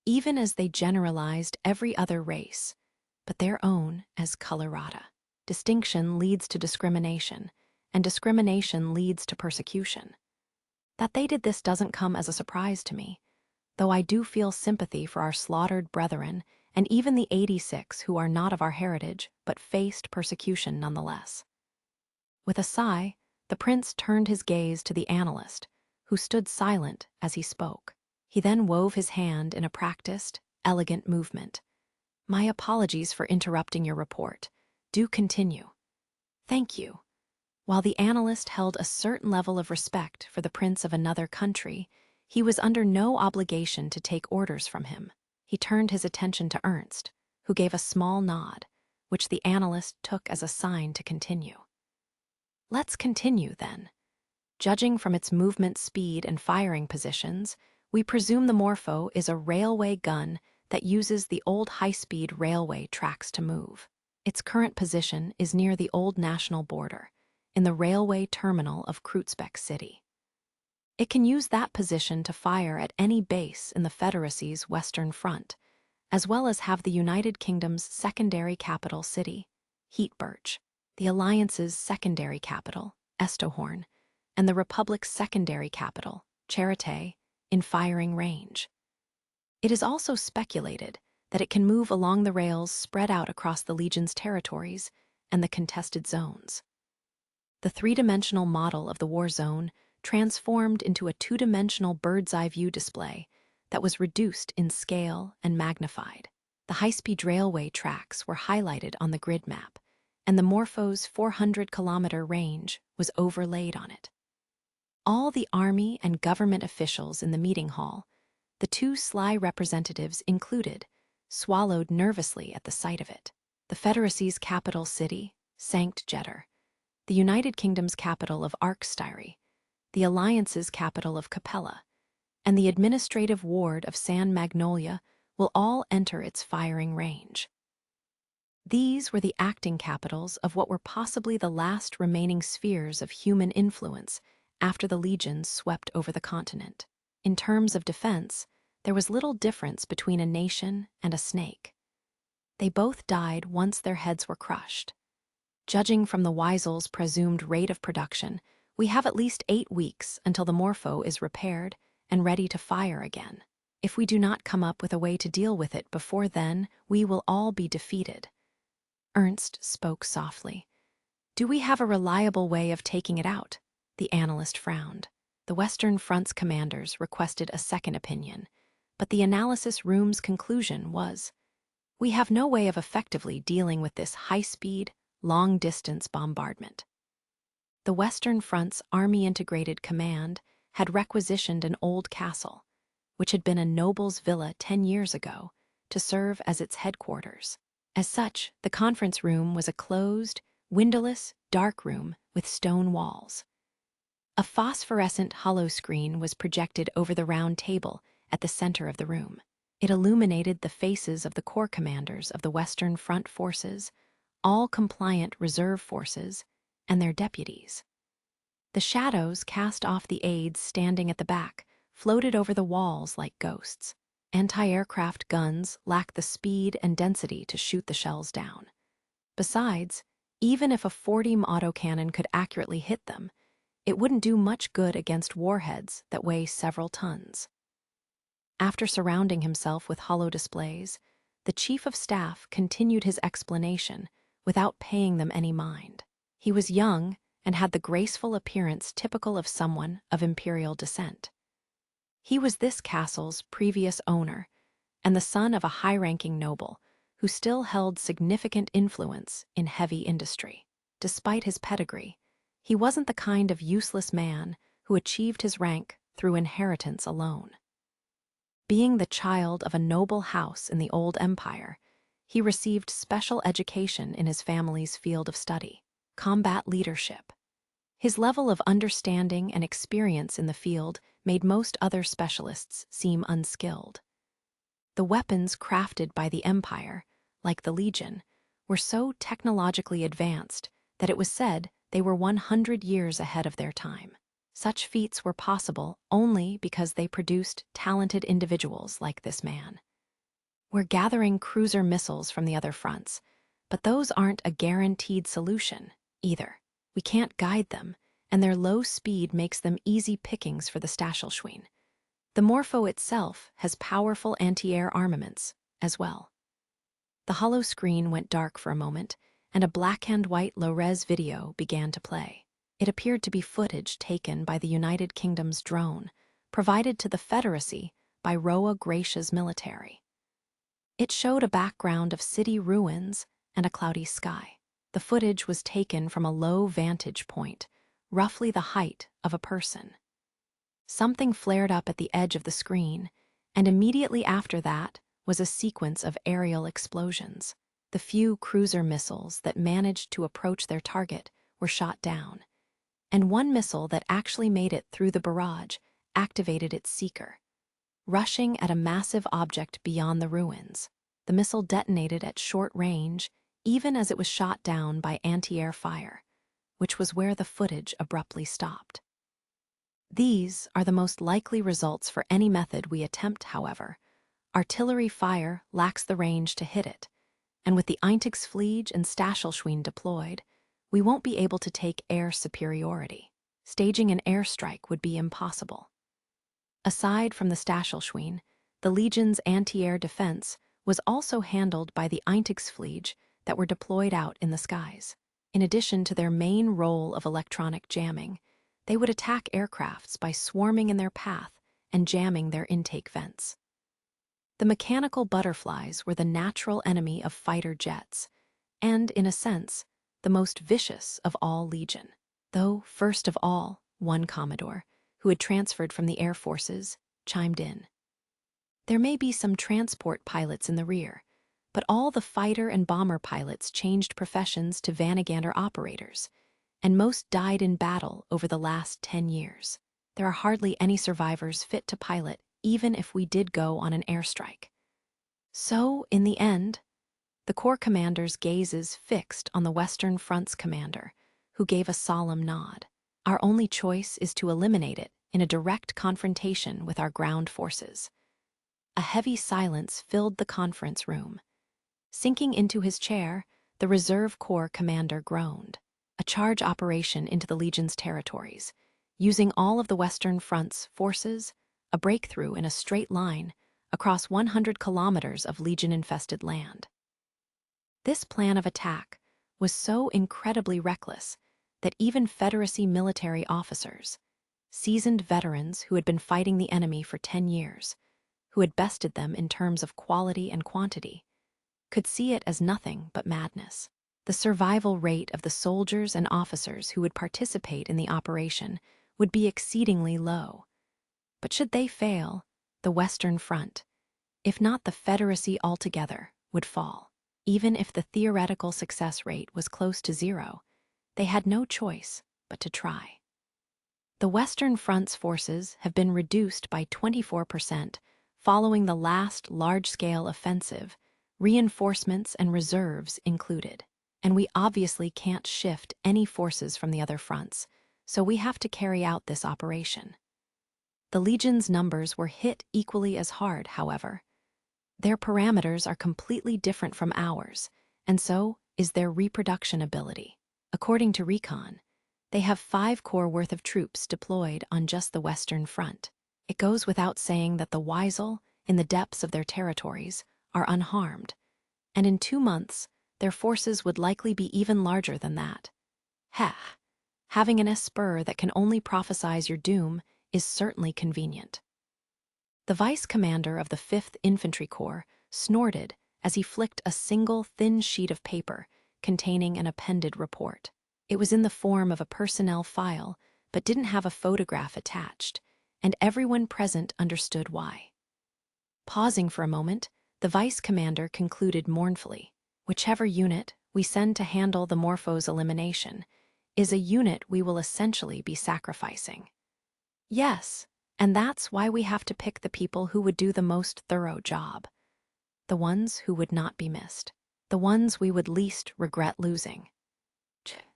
even as they generalized every other race, but their own as colorata. Distinction leads to discrimination, and discrimination leads to persecution. That they did this doesn't come as a surprise to me, though I do feel sympathy for our slaughtered brethren and even the 86 who are not of our heritage but faced persecution nonetheless. With a sigh, the prince turned his gaze to the analyst, who stood silent as he spoke. He then wove his hand in a practiced, elegant movement. "My apologies for interrupting your report. Do continue." "Thank you." While the analyst held a certain level of respect for the prince of another country, he was under no obligation to take orders from him. He turned his attention to Ernst, who gave a small nod, which the analyst took as a sign to continue. "Let's continue, then. Judging from its movement speed and firing positions, we presume the Morpho is a railway gun that uses the old high-speed railway tracks to move. Its current position is near the old national border, in the railway terminal of Kreuzbeck City. It can use that position to fire at any base in the Federacy's Western Front, as well as have the United Kingdom's secondary capital city, Heatbirch, the Alliance's secondary capital, Estohorn, and the Republic's secondary capital, Charité, in firing range. It is also speculated that it can move along the rails spread out across the Legion's territories and the contested zones. The three-dimensional model of the war zone transformed into a two-dimensional bird's-eye view display that was reduced in scale and magnified. The high-speed railway tracks were highlighted on the grid map, and the Morpho's 400-kilometer range was overlaid on it. All the army and government officials in the meeting hall, the two sly representatives included, swallowed nervously at the sight of it. The Federacy's capital city, Sankt Jetter, the United Kingdom's capital of Arkstyri, the Alliance's capital of Capella, and the administrative ward of San Magnolia will all enter its firing range. These were the acting capitals of what were possibly the last remaining spheres of human influence after the legions swept over the continent. In terms of defense, there was little difference between a nation and a snake. They both died once their heads were crushed. Judging from the Weisel's presumed rate of production, we have at least 8 weeks until the Morpho is repaired and ready to fire again. If we do not come up with a way to deal with it before then, we will all be defeated. Ernst spoke softly. Do we have a reliable way of taking it out? The analyst frowned. The Western Front's commanders requested a second opinion, but the analysis room's conclusion was, we have no way of effectively dealing with this high-speed, long-distance bombardment. The Western Front's Army Integrated Command had requisitioned an old castle, which had been a noble's villa 10 years ago, to serve as its headquarters. As such, the conference room was a closed, windowless, dark room with stone walls. A phosphorescent hollow screen was projected over the round table at the center of the room. It illuminated the faces of the corps commanders of the Western Front forces, all compliant reserve forces, and their deputies. The shadows cast off the aides standing at the back floated over the walls like ghosts. Anti-aircraft guns lacked the speed and density to shoot the shells down. Besides, even if a 40mm autocannon could accurately hit them, it wouldn't do much good against warheads that weigh several tons. After surrounding himself with hollow displays, the chief of staff continued his explanation without paying them any mind. He was young and had the graceful appearance typical of someone of imperial descent. He was this castle's previous owner and the son of a high-ranking noble who still held significant influence in heavy industry. Despite his pedigree, he wasn't the kind of useless man who achieved his rank through inheritance alone. Being the child of a noble house in the old empire, he received special education in his family's field of study, combat leadership. His level of understanding and experience in the field made most other specialists seem unskilled. The weapons crafted by the Empire, like the Legion, were so technologically advanced that it was said they were 100 years ahead of their time. Such feats were possible only because they produced talented individuals like this man. We're gathering cruiser missiles from the other fronts, but those aren't a guaranteed solution, either. We can't guide them, and their low speed makes them easy pickings for the Stachelschwein. The Morpho itself has powerful anti-air armaments, as well. The hollow screen went dark for a moment, and a black-and-white low-res video began to play. It appeared to be footage taken by the United Kingdom's drone, provided to the Federacy by Roa Gracia's military. It showed a background of city ruins and a cloudy sky. The footage was taken from a low vantage point, roughly the height of a person. Something flared up at the edge of the screen, and immediately after that was a sequence of aerial explosions. The few cruiser missiles that managed to approach their target were shot down, and one missile that actually made it through the barrage activated its seeker, rushing at a massive object beyond the ruins. The missile detonated at short range, even as it was shot down by anti-air fire, which was where the footage abruptly stopped. These are the most likely results for any method we attempt, however. Artillery fire lacks the range to hit it, and with the Eintagsfliege and Stachelschwein deployed, we won't be able to take air superiority. Staging an airstrike would be impossible. Aside from the Stachelschwein, the Legion's anti-air defense was also handled by the Eintagsfliege that were deployed out in the skies. In addition to their main role of electronic jamming, they would attack aircrafts by swarming in their path and jamming their intake vents. The mechanical butterflies were the natural enemy of fighter jets, and, in a sense, the most vicious of all Legion. Though, first of all, one Commodore, who had transferred from the Air Forces, chimed in. There may be some transport pilots in the rear, but all the fighter and bomber pilots changed professions to Vanagander operators, and most died in battle over the last 10 years. There are hardly any survivors fit to pilot, even if we did go on an airstrike. So, in the end, the Corps commander's gazes fixed on the Western Front's commander, who gave a solemn nod. Our only choice is to eliminate it in a direct confrontation with our ground forces. A heavy silence filled the conference room. Sinking into his chair, the Reserve Corps commander groaned. A charge operation into the Legion's territories, using all of the Western Front's forces, a breakthrough in a straight line across 100 kilometers of Legion-infested land. This plan of attack was so incredibly reckless that even Federacy military officers, seasoned veterans who had been fighting the enemy for 10 years, who had bested them in terms of quality and quantity, could see it as nothing but madness. The survival rate of the soldiers and officers who would participate in the operation would be exceedingly low. But should they fail, the Western Front, if not the Federacy altogether, would fall. Even if the theoretical success rate was close to zero, they had no choice but to try. The Western Front's forces have been reduced by 24% following the last large-scale offensive, reinforcements and reserves included. And we obviously can't shift any forces from the other fronts, so we have to carry out this operation. The Legion's numbers were hit equally as hard, however. Their parameters are completely different from ours, and so is their reproduction ability. According to Recon, they have 5 corps worth of troops deployed on just the Western Front. It goes without saying that the Weisel, in the depths of their territories, are unharmed, and in 2 months, their forces would likely be even larger than that. Heh, having an Esper that can only prophesize your doom is certainly convenient. The vice commander of the 5th Infantry Corps snorted as he flicked a single thin sheet of paper containing an appended report. It was in the form of a personnel file, but didn't have a photograph attached, and everyone present understood why. Pausing for a moment, the vice commander concluded mournfully, "Whichever unit we send to handle the Morpho's elimination is a unit we will essentially be sacrificing." Yes, and that's why we have to pick the people who would do the most thorough job. The ones who would not be missed. The ones we would least regret losing.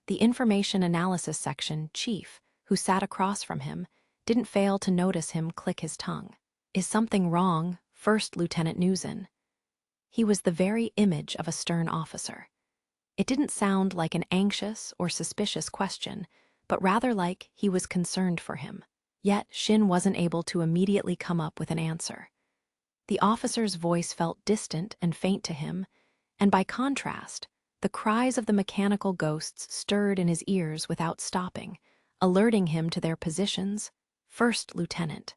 The information analysis section chief, who sat across from him, didn't fail to notice him click his tongue. "Is something wrong, First Lieutenant Newson?" He was the very image of a stern officer. It didn't sound like an anxious or suspicious question, but rather like he was concerned for him. Yet Shin wasn't able to immediately come up with an answer. The officer's voice felt distant and faint to him, and by contrast, the cries of the mechanical ghosts stirred in his ears without stopping, alerting him to their positions. "First Lieutenant."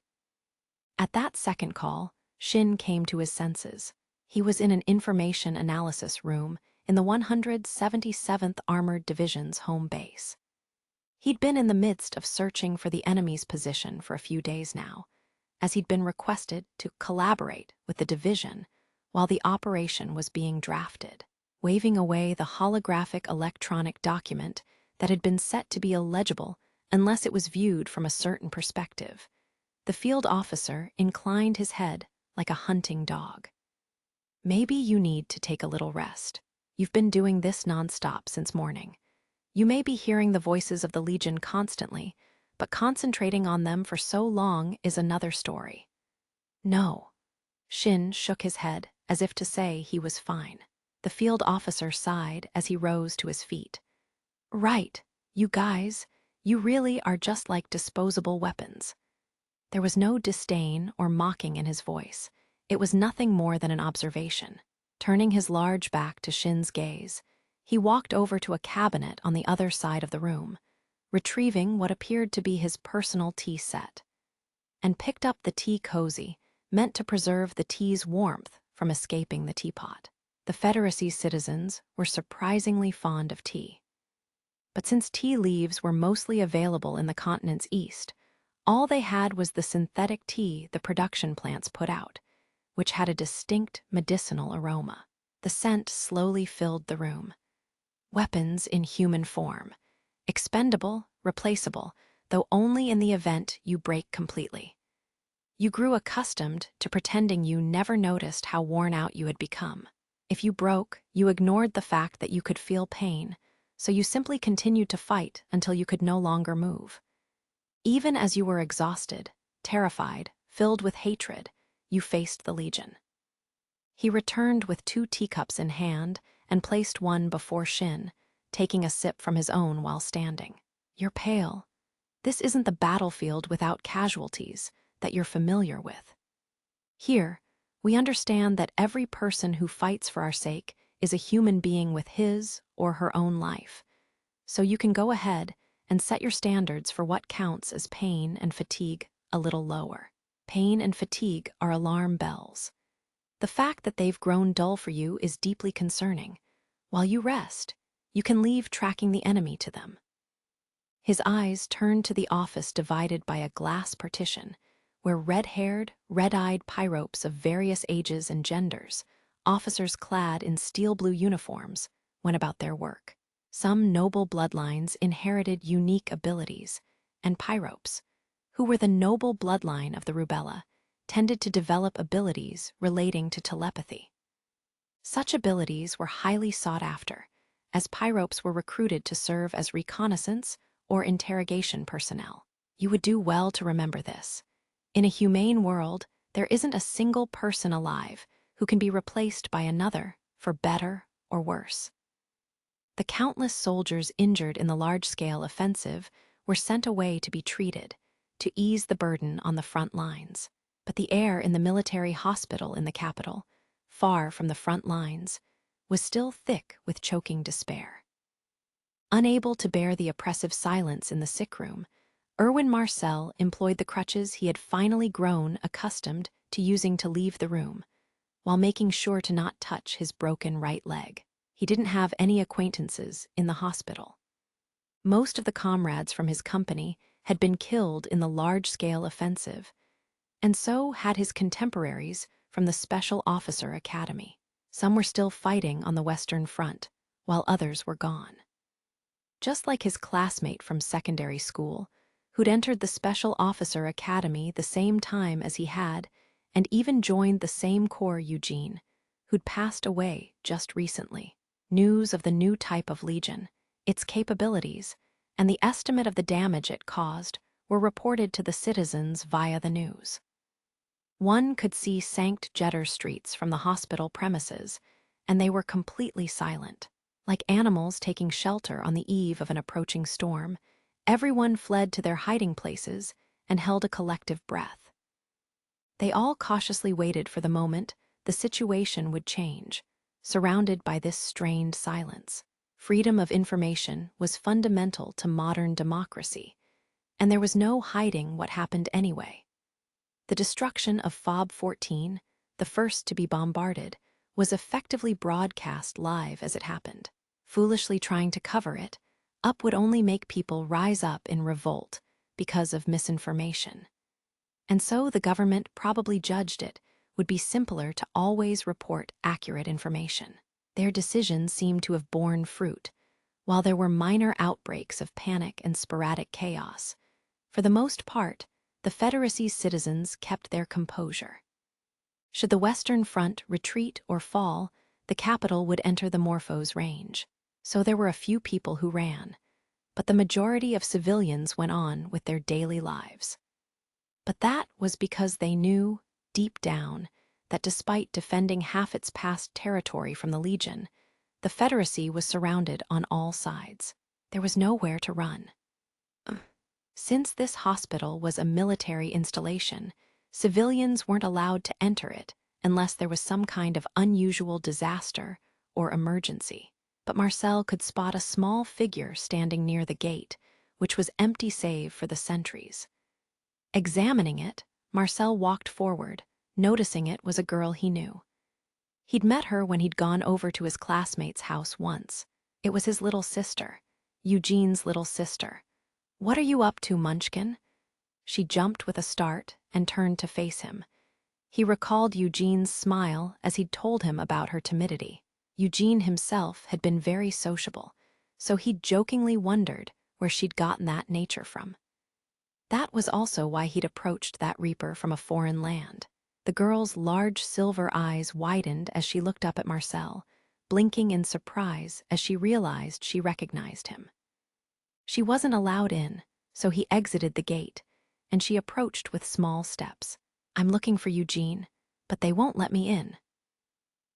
At that second call, Shin came to his senses. He was in an information analysis room in the 177th Armored Division's home base. He'd been in the midst of searching for the enemy's position for a few days now, as he'd been requested to collaborate with the division while the operation was being drafted. Waving away the holographic electronic document that had been set to be illegible unless it was viewed from a certain perspective, the field officer inclined his head like a hunting dog. "Maybe you need to take a little rest. You've been doing this nonstop since morning. You may be hearing the voices of the Legion constantly, but concentrating on them for so long is another story." "No." Shin shook his head as if to say he was fine. The field officer sighed as he rose to his feet. "Right, you guys, you really are just like disposable weapons." There was no disdain or mocking in his voice. It was nothing more than an observation. Turning his large back to Shin's gaze, he walked over to a cabinet on the other side of the room, retrieving what appeared to be his personal tea set, and picked up the tea cozy, meant to preserve the tea's warmth from escaping the teapot. The Federacy's citizens were surprisingly fond of tea. But since tea leaves were mostly available in the continent's east, all they had was the synthetic tea the production plants put out, which had a distinct medicinal aroma. The scent slowly filled the room. Weapons in human form. Expendable, replaceable, though only in the event you break completely. You grew accustomed to pretending you never noticed how worn out you had become. If you broke, you ignored the fact that you could feel pain, so you simply continued to fight until you could no longer move. Even as you were exhausted, terrified, filled with hatred, you faced the Legion. He returned with 2 teacups in hand and placed one before Shin, taking a sip from his own while standing. You're pale. This isn't the battlefield without casualties that you're familiar with. Here, we understand that every person who fights for our sake is a human being with his or her own life. So you can go ahead and set your standards for what counts as pain and fatigue a little lower. Pain and fatigue are alarm bells. The fact that they've grown dull for you is deeply concerning. While you rest, you can leave tracking the enemy to them. His eyes turned to the office divided by a glass partition, where red-haired, red-eyed pyropes of various ages and genders, officers clad in steel-blue uniforms, went about their work. Some noble bloodlines inherited unique abilities, and pyropes, who were the noble bloodline of the rubella, tended to develop abilities relating to telepathy. Such abilities were highly sought after, as pyropes were recruited to serve as reconnaissance or interrogation personnel. You would do well to remember this. In a humane world, there isn't a single person alive who can be replaced by another for better or worse. The countless soldiers injured in the large-scale offensive were sent away to be treated, to ease the burden on the front lines. But the air in the military hospital in the capital, far from the front lines, was still thick with choking despair. Unable to bear the oppressive silence in the sick room, Erwin Marcel employed the crutches he had finally grown accustomed to using to leave the room, while making sure to not touch his broken right leg. He didn't have any acquaintances in the hospital. Most of the comrades from his company had been killed in the large-scale offensive, and so had his contemporaries from the Special Officer Academy. Some were still fighting on the Western Front, while others were gone. Just like his classmate from secondary school, who'd entered the Special Officer Academy the same time as he had, and even joined the same corps Eugene, who'd passed away just recently. News of the new type of Legion, its capabilities, and the estimate of the damage it caused were reported to the citizens via the news. One could see Sankt Jetter streets from the hospital premises, and they were completely silent. Like animals taking shelter on the eve of an approaching storm, everyone fled to their hiding places and held a collective breath. They all cautiously waited for the moment the situation would change, surrounded by this strained silence. Freedom of information was fundamental to modern democracy, and there was no hiding what happened anyway. The destruction of Fob 14, the first to be bombarded, was effectively broadcast live as it happened. Foolishly trying to cover it up would only make people rise up in revolt because of misinformation. And so the government probably judged it would be simpler to always report accurate information. Their decisions seemed to have borne fruit. While there were minor outbreaks of panic and sporadic chaos, for the most part, the Federacy's citizens kept their composure. Should the Western Front retreat or fall, the capital would enter the Morpho's range. So there were a few people who ran, but the majority of civilians went on with their daily lives. But that was because they knew, deep down, that despite defending half its past territory from the Legion, the Federacy was surrounded on all sides. There was nowhere to run. Since this hospital was a military installation, civilians weren't allowed to enter it unless there was some kind of unusual disaster or emergency. But Marcel could spot a small figure standing near the gate, which was empty save for the sentries. Examining it, Marcel walked forward, noticing it was a girl he knew. He'd met her when he'd gone over to his classmate's house once. It was his little sister, Eugene's little sister. "What are you up to, Munchkin?" She jumped with a start and turned to face him. He recalled Eugene's smile as he'd told him about her timidity. Eugene himself had been very sociable, so he'd jokingly wondered where she'd gotten that nature from. That was also why he'd approached that reaper from a foreign land. The girl's large silver eyes widened as she looked up at Marcel, blinking in surprise as she realized she recognized him. She wasn't allowed in, so he exited the gate, and she approached with small steps. "I'm looking for Eugene, but they won't let me in."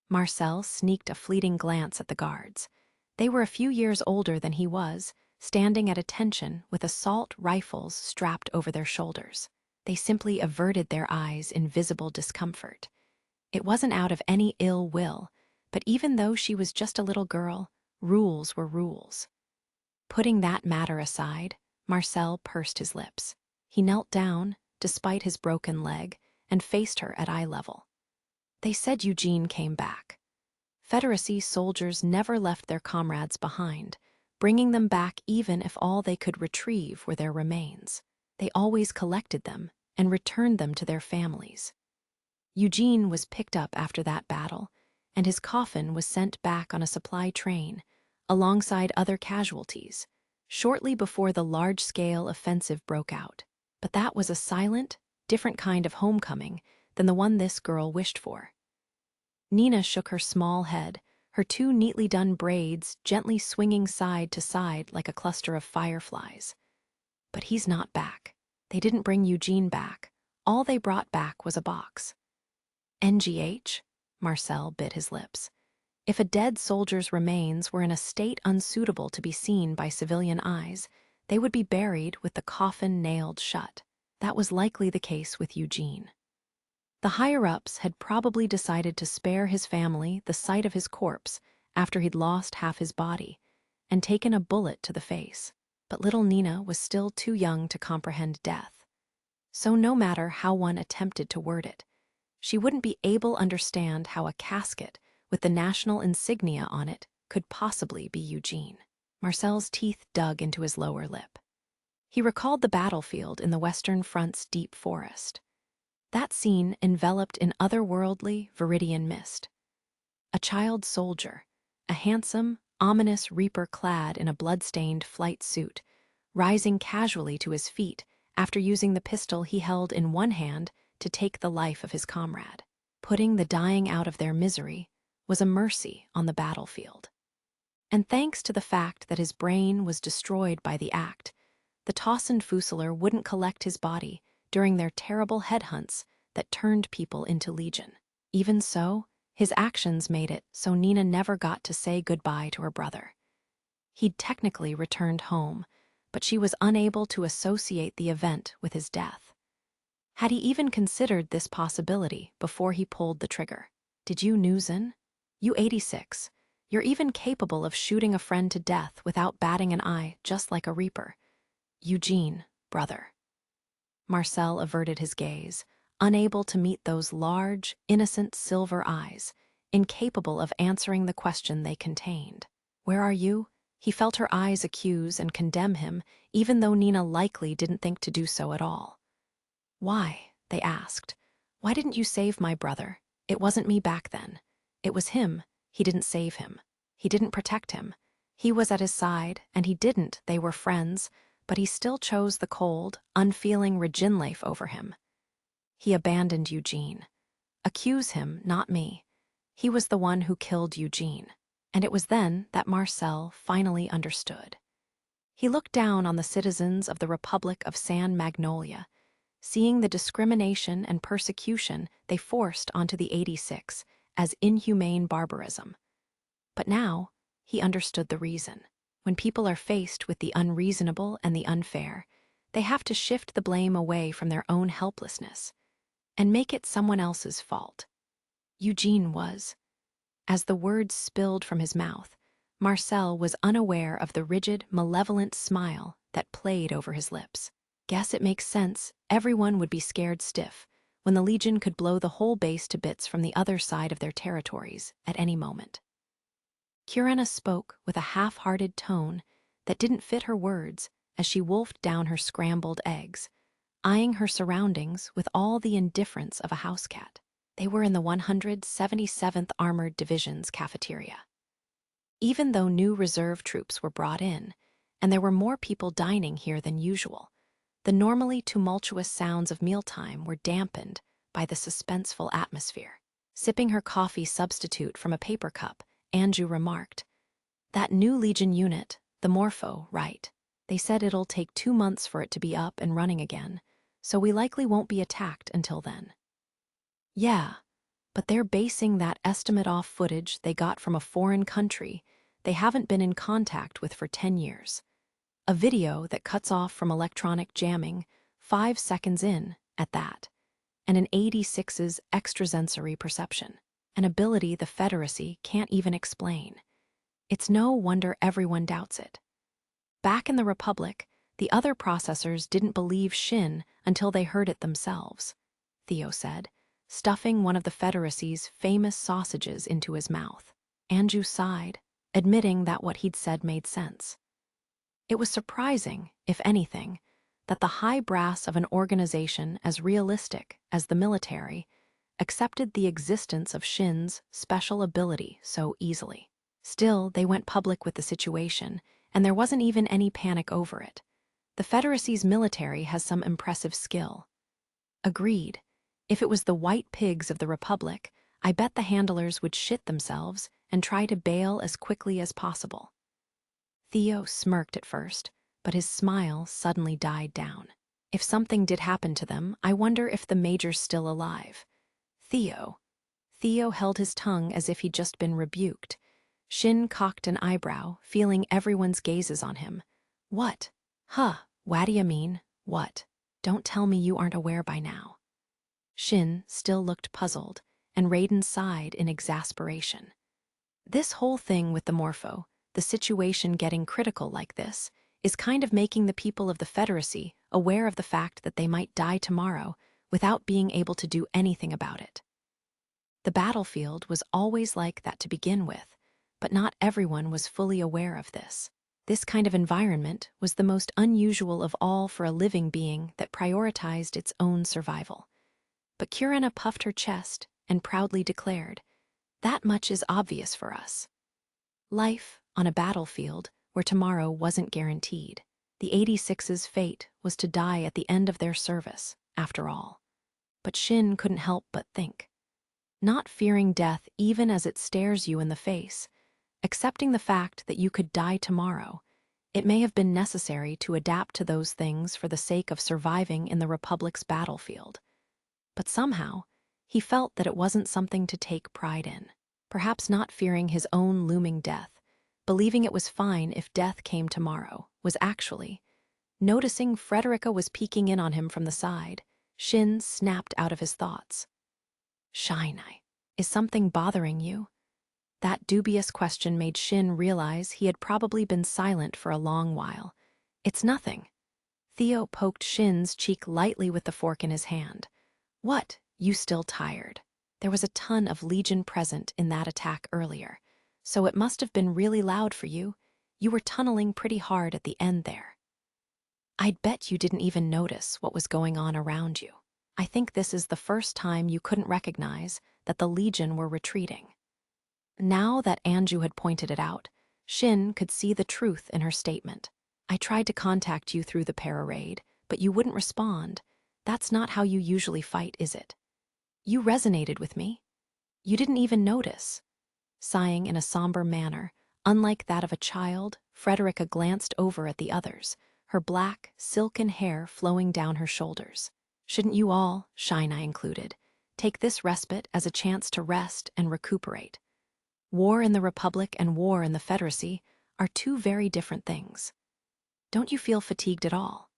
Marcel sneaked a fleeting glance at the guards. They were a few years older than he was, standing at attention with assault rifles strapped over their shoulders. They simply averted their eyes in visible discomfort. It wasn't out of any ill will, but even though she was just a little girl, rules were rules. Putting that matter aside, Marcel pursed his lips. He knelt down, despite his broken leg, and faced her at eye level. "They said Eugene came back." Federacy soldiers never left their comrades behind, bringing them back even if all they could retrieve were their remains. They always collected them and returned them to their families. Eugene was picked up after that battle, and his coffin was sent back on a supply train, alongside other casualties, shortly before the large-scale offensive broke out. But that was a silent, different kind of homecoming than the one this girl wished for. Nina shook her small head, her two neatly done braids gently swinging side to side like a cluster of fireflies. "But he's not back. They didn't bring Eugene back. All they brought back was a box." "NGH?" Marcel bit his lips. If a dead soldier's remains were in a state unsuitable to be seen by civilian eyes, they would be buried with the coffin nailed shut. That was likely the case with Eugene. The higher-ups had probably decided to spare his family the sight of his corpse after he'd lost half his body and taken a bullet to the face. But little Nina was still too young to comprehend death. So no matter how one attempted to word it, she wouldn't be able to understand how a casket with the national insignia on it could possibly be Eugene. Marcel's teeth dug into his lower lip. He recalled the battlefield in the Western Front's deep forest. That scene enveloped in otherworldly, viridian mist. A child soldier, a handsome, ominous reaper clad in a blood-stained flight suit, rising casually to his feet after using the pistol he held in one hand to take the life of his comrade. Putting the dying out of their misery was a mercy on the battlefield. And thanks to the fact that his brain was destroyed by the act, the Tossin Fusilier wouldn't collect his body during their terrible headhunts that turned people into legion. Even so, his actions made it so Nina never got to say goodbye to her brother. He'd technically returned home, but she was unable to associate the event with his death. Had he even considered this possibility before he pulled the trigger? "Did you Newson? You 86. You're even capable of shooting a friend to death without batting an eye, just like a reaper. Eugene, brother." Marcel averted his gaze, unable to meet those large, innocent silver eyes, incapable of answering the question they contained. "Where are you?" He felt her eyes accuse and condemn him, even though Nina likely didn't think to do so at all. "Why?" they asked. "Why didn't you save my brother? It wasn't me back then. It was him. He didn't save him. He didn't protect him. He was at his side, and he didn't. They were friends, but he still chose the cold, unfeeling Reginleif over him. He abandoned Eugene. Accuse him, not me. He was the one who killed Eugene." And it was then that Marcel finally understood. He looked down on the citizens of the Republic of San Magnolia, seeing the discrimination and persecution they forced onto the 86 as inhumane barbarism. But now, he understood the reason. When people are faced with the unreasonable and the unfair, they have to shift the blame away from their own helplessness and make it someone else's fault. Eugene was. As the words spilled from his mouth, Marcel was unaware of the rigid, malevolent smile that played over his lips. "Guess it makes sense. Everyone would be scared stiff when the Legion could blow the whole base to bits from the other side of their territories at any moment." Curena spoke with a half-hearted tone that didn't fit her words as she wolfed down her scrambled eggs, eyeing her surroundings with all the indifference of a house cat. They were in the 177th Armored Division's cafeteria. Even though new reserve troops were brought in, and there were more people dining here than usual, the normally tumultuous sounds of mealtime were dampened by the suspenseful atmosphere. Sipping her coffee substitute from a paper cup, Anju remarked, "That new Legion unit, the Morpho, right? They said it'll take 2 months for it to be up and running again, so we likely won't be attacked until then." "Yeah, but they're basing that estimate off footage they got from a foreign country they haven't been in contact with for 10 years. A video that cuts off from electronic jamming 5 seconds in at that, and an 86's extrasensory perception, an ability the Federacy can't even explain. It's no wonder everyone doubts it. Back in the Republic, the other processors didn't believe Shin until they heard it themselves," Theo said, stuffing one of the Federacy's famous sausages into his mouth. Anju sighed, admitting that what he'd said made sense. It was surprising, if anything, that the high brass of an organization as realistic as the military accepted the existence of Shin's special ability so easily. Still, they went public with the situation, and there wasn't even any panic over it. The Federacy's military has some impressive skill. Agreed. If it was the white pigs of the Republic, I bet the handlers would shit themselves and try to bail as quickly as possible. Theo smirked at first, but his smile suddenly died down. If something did happen to them, I wonder if the Major's still alive. Theo held his tongue as if he'd just been rebuked. Shin cocked an eyebrow, feeling everyone's gazes on him. "What? Huh, what do you mean, what? Don't tell me you aren't aware by now." Shin still looked puzzled, and Raiden sighed in exasperation. This whole thing with the Morpho, the situation getting critical like this, is kind of making the people of the Federacy aware of the fact that they might die tomorrow without being able to do anything about it. The battlefield was always like that to begin with, but not everyone was fully aware of this. This kind of environment was the most unusual of all for a living being that prioritized its own survival. But Kurena puffed her chest and proudly declared, "That much is obvious for us." Life on a battlefield where tomorrow wasn't guaranteed. The 86's fate was to die at the end of their service, after all. But Shin couldn't help but think. Not fearing death even as it stares you in the face, accepting the fact that you could die tomorrow, it may have been necessary to adapt to those things for the sake of surviving in the Republic's battlefield. But somehow, he felt that it wasn't something to take pride in. Perhaps not fearing his own looming death, believing it was fine if death came tomorrow, was actually. Noticing Frederica was peeking in on him from the side, Shin snapped out of his thoughts. "Shinai, is something bothering you?" That dubious question made Shin realize he had probably been silent for a long while. "It's nothing." Theo poked Shin's cheek lightly with the fork in his hand. "What, you still tired? There was a ton of Legion present in that attack earlier, so it must have been really loud for you. You were tunneling pretty hard at the end there." "I'd bet you didn't even notice what was going on around you. I think this is the first time you couldn't recognize that the Legion were retreating." Now that Anju had pointed it out, Shin could see the truth in her statement. "I tried to contact you through the para-raid, but you wouldn't respond. That's not how you usually fight, is it? You resonated with me. You didn't even notice." Sighing in a somber manner, unlike that of a child, Frederica glanced over at the others, her black, silken hair flowing down her shoulders. "Shouldn't you all, Shinai included, take this respite as a chance to rest and recuperate? War in the Republic and war in the Federacy are two very different things. Don't you feel fatigued at all?"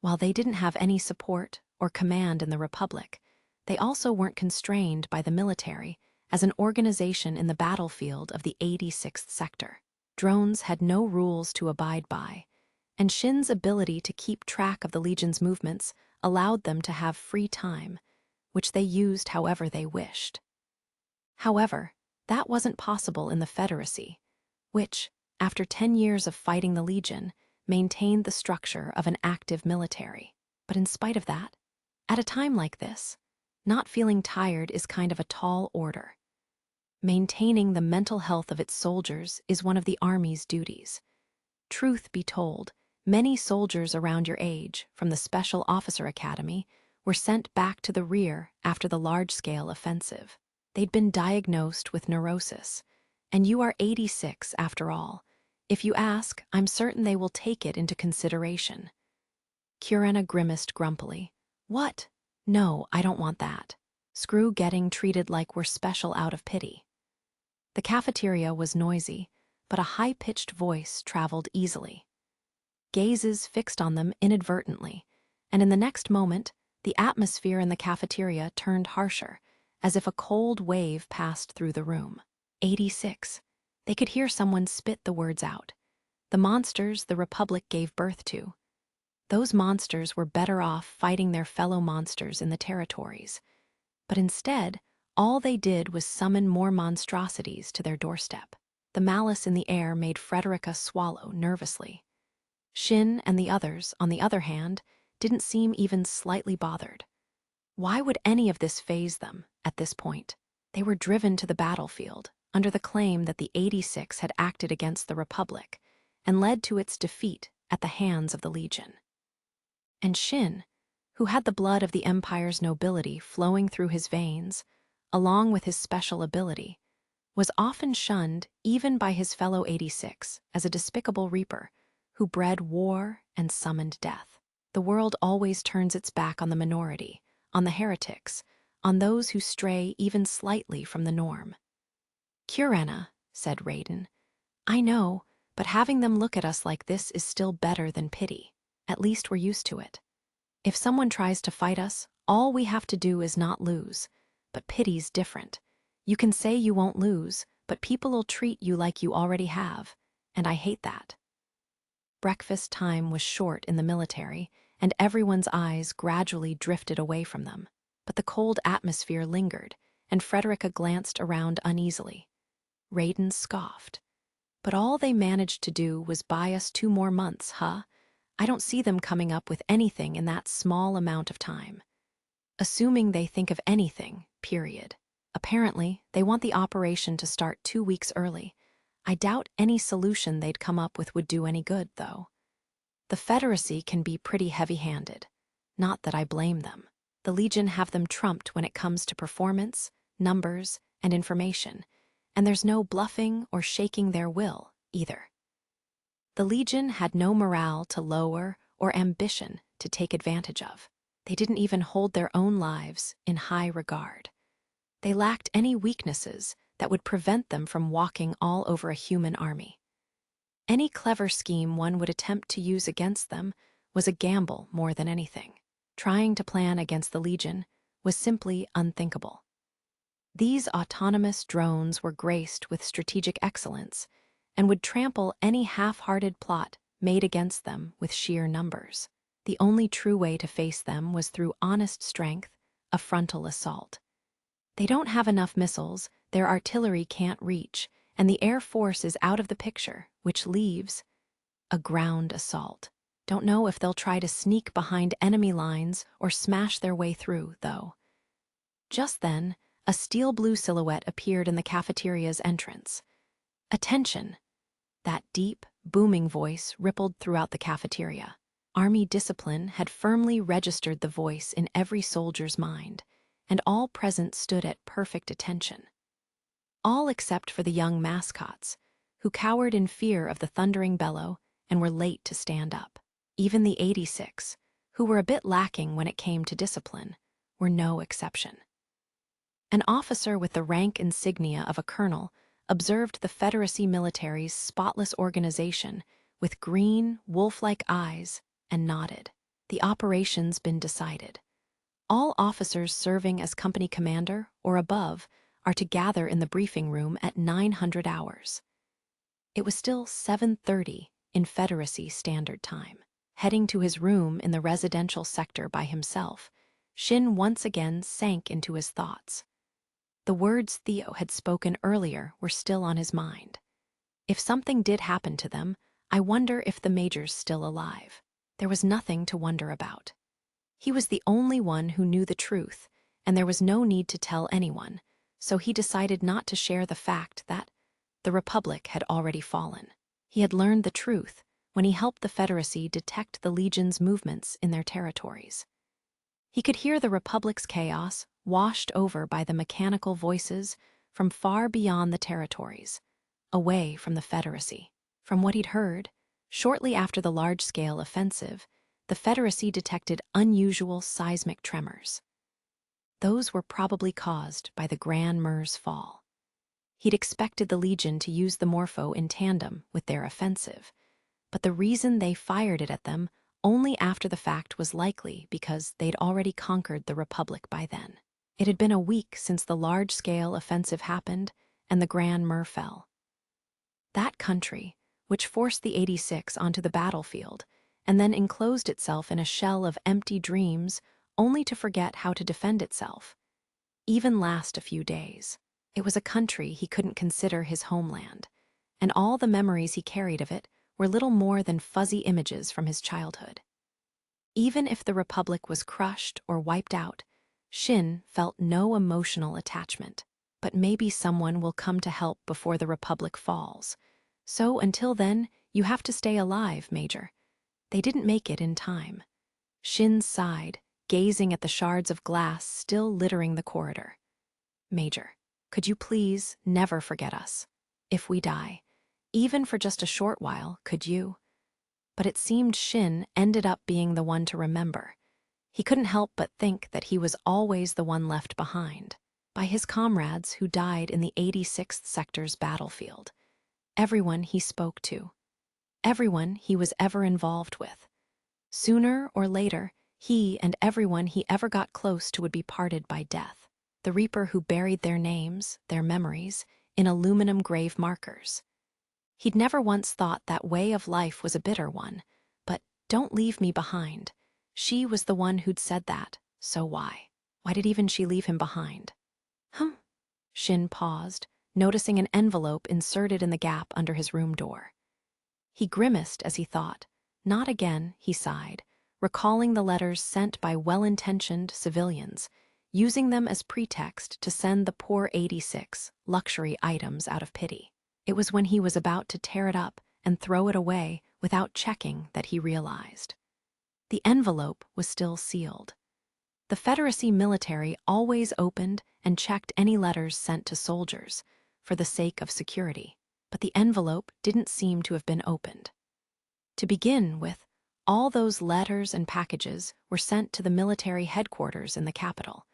While they didn't have any support or command in the Republic, they also weren't constrained by the military as an organization in the battlefield of the 86th sector. Drones had no rules to abide by, and Shin's ability to keep track of the Legion's movements allowed them to have free time, which they used however they wished. However, that wasn't possible in the Federacy, which, after 10 years of fighting the Legion, maintained the structure of an active military. But in spite of that, at a time like this, not feeling tired is kind of a tall order. Maintaining the mental health of its soldiers is one of the Army's duties. Truth be told, many soldiers around your age, from the Special Officer Academy, were sent back to the rear after the large-scale offensive. They'd been diagnosed with neurosis. And you are 86 after all. If you ask, I'm certain they will take it into consideration. Kurena grimaced grumpily. What? No, I don't want that. Screw getting treated like we're special out of pity. The cafeteria was noisy, but a high-pitched voice traveled easily. Gazes fixed on them inadvertently, and in the next moment, the atmosphere in the cafeteria turned harsher, as if a cold wave passed through the room. 86. They could hear someone spit the words out. The monsters the Republic gave birth to. Those monsters were better off fighting their fellow monsters in the territories. But instead, all they did was summon more monstrosities to their doorstep. The malice in the air made Frederica swallow nervously. Shin and the others, on the other hand, didn't seem even slightly bothered. Why would any of this faze them at this point? They were driven to the battlefield under the claim that the 86 had acted against the Republic and led to its defeat at the hands of the Legion. And Shin, who had the blood of the Empire's nobility flowing through his veins, along with his special ability, was often shunned even by his fellow 86 as a despicable reaper who bred war and summoned death. The world always turns its back on the minority, on the heretics, on those who stray even slightly from the norm. Kurena, said Raiden, I know, but having them look at us like this is still better than pity. At least we're used to it. If someone tries to fight us, all we have to do is not lose. But pity's different. You can say you won't lose, but people'll treat you like you already have, and I hate that. Breakfast time was short in the military, and everyone's eyes gradually drifted away from them. But the cold atmosphere lingered, and Frederica glanced around uneasily. Raiden scoffed. But all they managed to do was buy us 2 more months, huh? I don't see them coming up with anything in that small amount of time. Assuming they think of anything, period. Apparently, they want the operation to start 2 weeks early. I doubt any solution they'd come up with would do any good, though. The Federacy can be pretty heavy-handed. Not that I blame them. The Legion have them trumped when it comes to performance, numbers, and information, and there's no bluffing or shaking their will, either. The Legion had no morale to lower or ambition to take advantage of. They didn't even hold their own lives in high regard. They lacked any weaknesses that would prevent them from walking all over a human army. Any clever scheme one would attempt to use against them was a gamble more than anything. Trying to plan against the Legion was simply unthinkable. These autonomous drones were graced with strategic excellence and would trample any half-hearted plot made against them with sheer numbers. The only true way to face them was through honest strength, a frontal assault. They don't have enough missiles, their artillery can't reach, and the Air Force is out of the picture, which leaves a ground assault. Don't know if they'll try to sneak behind enemy lines or smash their way through, though. Just then, a steel-blue silhouette appeared in the cafeteria's entrance. Attention! That deep, booming voice rippled throughout the cafeteria. Army discipline had firmly registered the voice in every soldier's mind, and all present stood at perfect attention. All except for the young mascots, who cowered in fear of the thundering bellow and were late to stand up. Even the 86, who were a bit lacking when it came to discipline, were no exception. An officer with the rank insignia of a colonel observed the Federacy military's spotless organization with green, wolf-like eyes and nodded. The operation's been decided. All officers serving as company commander or above are to gather in the briefing room at 900 hours. It was still 7:30 in Federacy Standard Time. Heading to his room in the residential sector by himself, Shin once again sank into his thoughts. The words Theo had spoken earlier were still on his mind. If something did happen to them, I wonder if the Major's still alive. There was nothing to wonder about. He was the only one who knew the truth, and there was no need to tell anyone, so he decided not to share the fact that the Republic had already fallen. He had learned the truth when he helped the Federacy detect the Legion's movements in their territories. He could hear the Republic's chaos, washed over by the mechanical voices from far beyond the territories, away from the Federacy. From what he'd heard, shortly after the large-scale offensive, the Federacy detected unusual seismic tremors. Those were probably caused by the Grand Mur's fall. He'd expected the Legion to use the Morpho in tandem with their offensive, but the reason they fired it at them only after the fact was likely because they'd already conquered the Republic by then. It had been a week since the large-scale offensive happened and the Grand Mur fell. That country, which forced the 86 onto the battlefield and then enclosed itself in a shell of empty dreams only to forget how to defend itself, even last a few days. It was a country he couldn't consider his homeland, and all the memories he carried of it were little more than fuzzy images from his childhood. Even if the Republic was crushed or wiped out, Shin felt no emotional attachment. But maybe someone will come to help before the Republic falls. So until then, you have to stay alive, Major. They didn't make it in time. Shin sighed, gazing at the shards of glass still littering the corridor. Major, could you please never forget us? If we die, even for just a short while, could you? But it seemed Shin ended up being the one to remember. He couldn't help but think that he was always the one left behind, by his comrades who died in the 86th Sector's battlefield. Everyone he spoke to. Everyone he was ever involved with. Sooner or later, he and everyone he ever got close to would be parted by death. The Reaper who buried their names, their memories, in aluminum grave markers. He'd never once thought that way of life was a bitter one, but don't leave me behind. She was the one who'd said that, so why? Why did even she leave him behind? Shin paused, noticing an envelope inserted in the gap under his room door. He grimaced as he thought. Not again, he sighed, recalling the letters sent by well-intentioned civilians, using them as pretext to send the poor 86 luxury items out of pity. It was when he was about to tear it up and throw it away without checking that he realized. The envelope was still sealed. The Federacy military always opened and checked any letters sent to soldiers, for the sake of security, but the envelope didn't seem to have been opened. To begin with, all those letters and packages were sent to the military headquarters in the capital,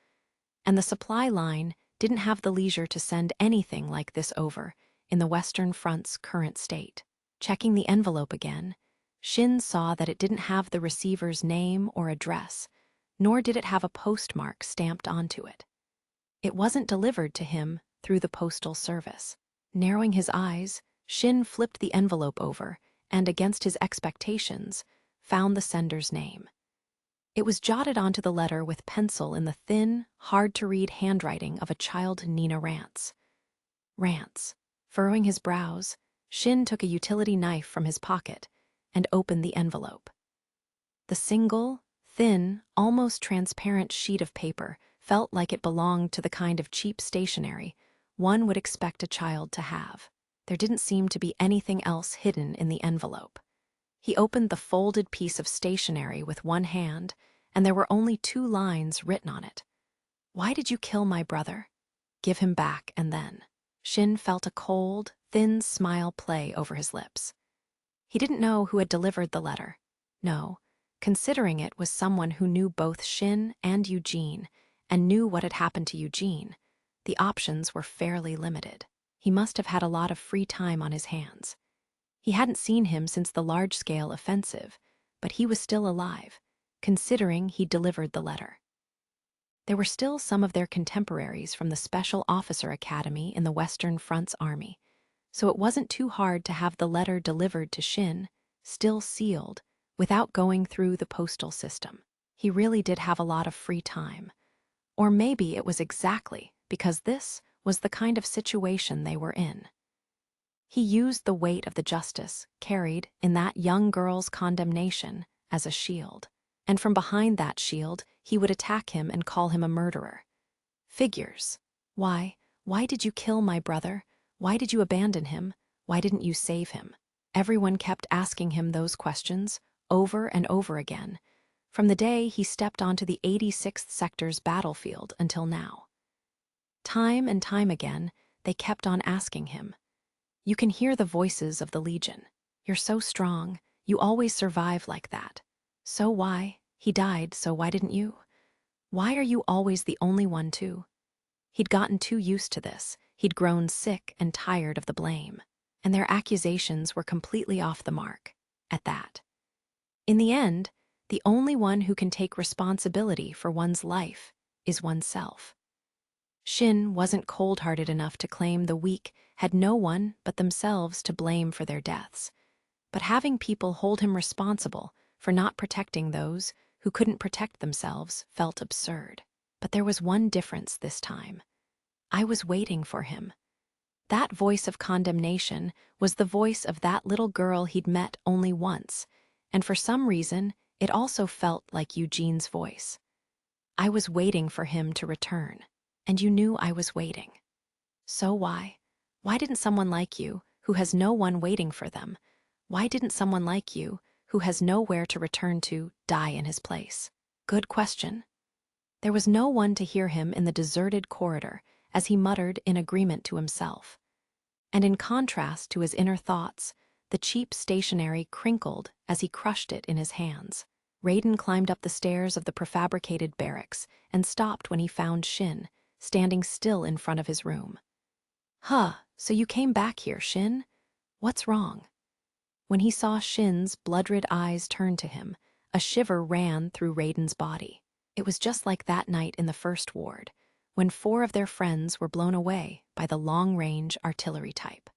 and the supply line didn't have the leisure to send anything like this over in the Western Front's current state. Checking the envelope again, Shin saw that it didn't have the receiver's name or address, nor did it have a postmark stamped onto it. It wasn't delivered to him through the postal service. Narrowing his eyes, Shin flipped the envelope over and, against his expectations, found the sender's name. It was jotted onto the letter with pencil in the thin, hard-to-read handwriting of a child Nina Rance. Rance. Furrowing his brows, Shin took a utility knife from his pocket and opened the envelope. The single, thin, almost transparent sheet of paper felt like it belonged to the kind of cheap stationery one would expect a child to have. There didn't seem to be anything else hidden in the envelope. He opened the folded piece of stationery with one hand, and there were only 2 lines written on it. "Why did you kill my brother? Give him back and then." Shin felt a cold, thin smile play over his lips. He didn't know who had delivered the letter. No, considering it was someone who knew both Shin and Eugene, and knew what had happened to Eugene, the options were fairly limited. He must have had a lot of free time on his hands. He hadn't seen him since the large-scale offensive, but he was still alive, considering he delivered the letter. There were still some of their contemporaries from the Special Officer Academy in the Western Front's army, so it wasn't too hard to have the letter delivered to Shin, still sealed, without going through the postal system. He really did have a lot of free time. Or maybe it was exactly because this was the kind of situation they were in. He used the weight of the justice carried in that young girl's condemnation as a shield, and from behind that shield he would attack him and call him a murderer. Figures. Why did you kill my brother? Why did you abandon him? Why didn't you save him? Everyone kept asking him those questions, over and over again, from the day he stepped onto the 86th Sector's battlefield until now. Time and time again, they kept on asking him. You can hear the voices of the Legion. You're so strong. You always survive like that. So why? He died, so why didn't you? Why are you always the only one to? He'd gotten too used to this. He'd grown sick and tired of the blame. And their accusations were completely off the mark, at that. In the end, the only one who can take responsibility for one's life is oneself. Shin wasn't cold-hearted enough to claim the weak had no one but themselves to blame for their deaths, but having people hold him responsible for not protecting those who couldn't protect themselves felt absurd. But there was one difference this time. I was waiting for him. That voice of condemnation was the voice of that little girl he'd met only once, and for some reason, it also felt like Eugene's voice. I was waiting for him to return, and you knew I was waiting. So why? Why didn't someone like you, who has no one waiting for them, why didn't someone like you, who has nowhere to return to, die in his place? Good question. There was no one to hear him in the deserted corridor as he muttered in agreement to himself. And in contrast to his inner thoughts, the cheap stationery crinkled as he crushed it in his hands. Raiden climbed up the stairs of the prefabricated barracks and stopped when he found Shin, standing still in front of his room. Huh, so you came back here, Shin? What's wrong? When he saw Shin's blood-red eyes turn to him, a shiver ran through Raiden's body. It was just like that night in the first ward, when 4 of their friends were blown away by the long-range artillery type.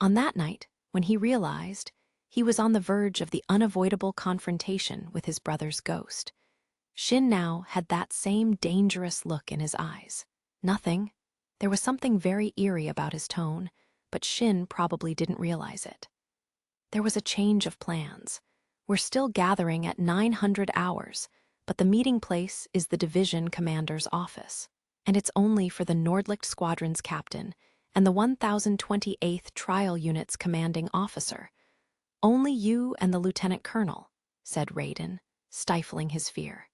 On that night, when he realized he was on the verge of the unavoidable confrontation with his brother's ghost, Shin now had that same dangerous look in his eyes. Nothing. There was something very eerie about his tone, but Shin probably didn't realize it. There was a change of plans. We're still gathering at 900 hours, but the meeting place is the division commander's office, and it's only for the Nordlicht Squadron's captain and the 1028th Trial Unit's commanding officer. Only you and the lieutenant colonel, said Raiden, stifling his fear.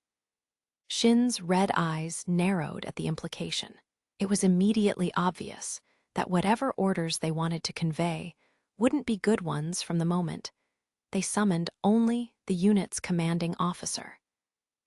Shin's red eyes narrowed at the implication. It was immediately obvious that whatever orders they wanted to convey wouldn't be good ones from the moment. They summoned only the unit's commanding officer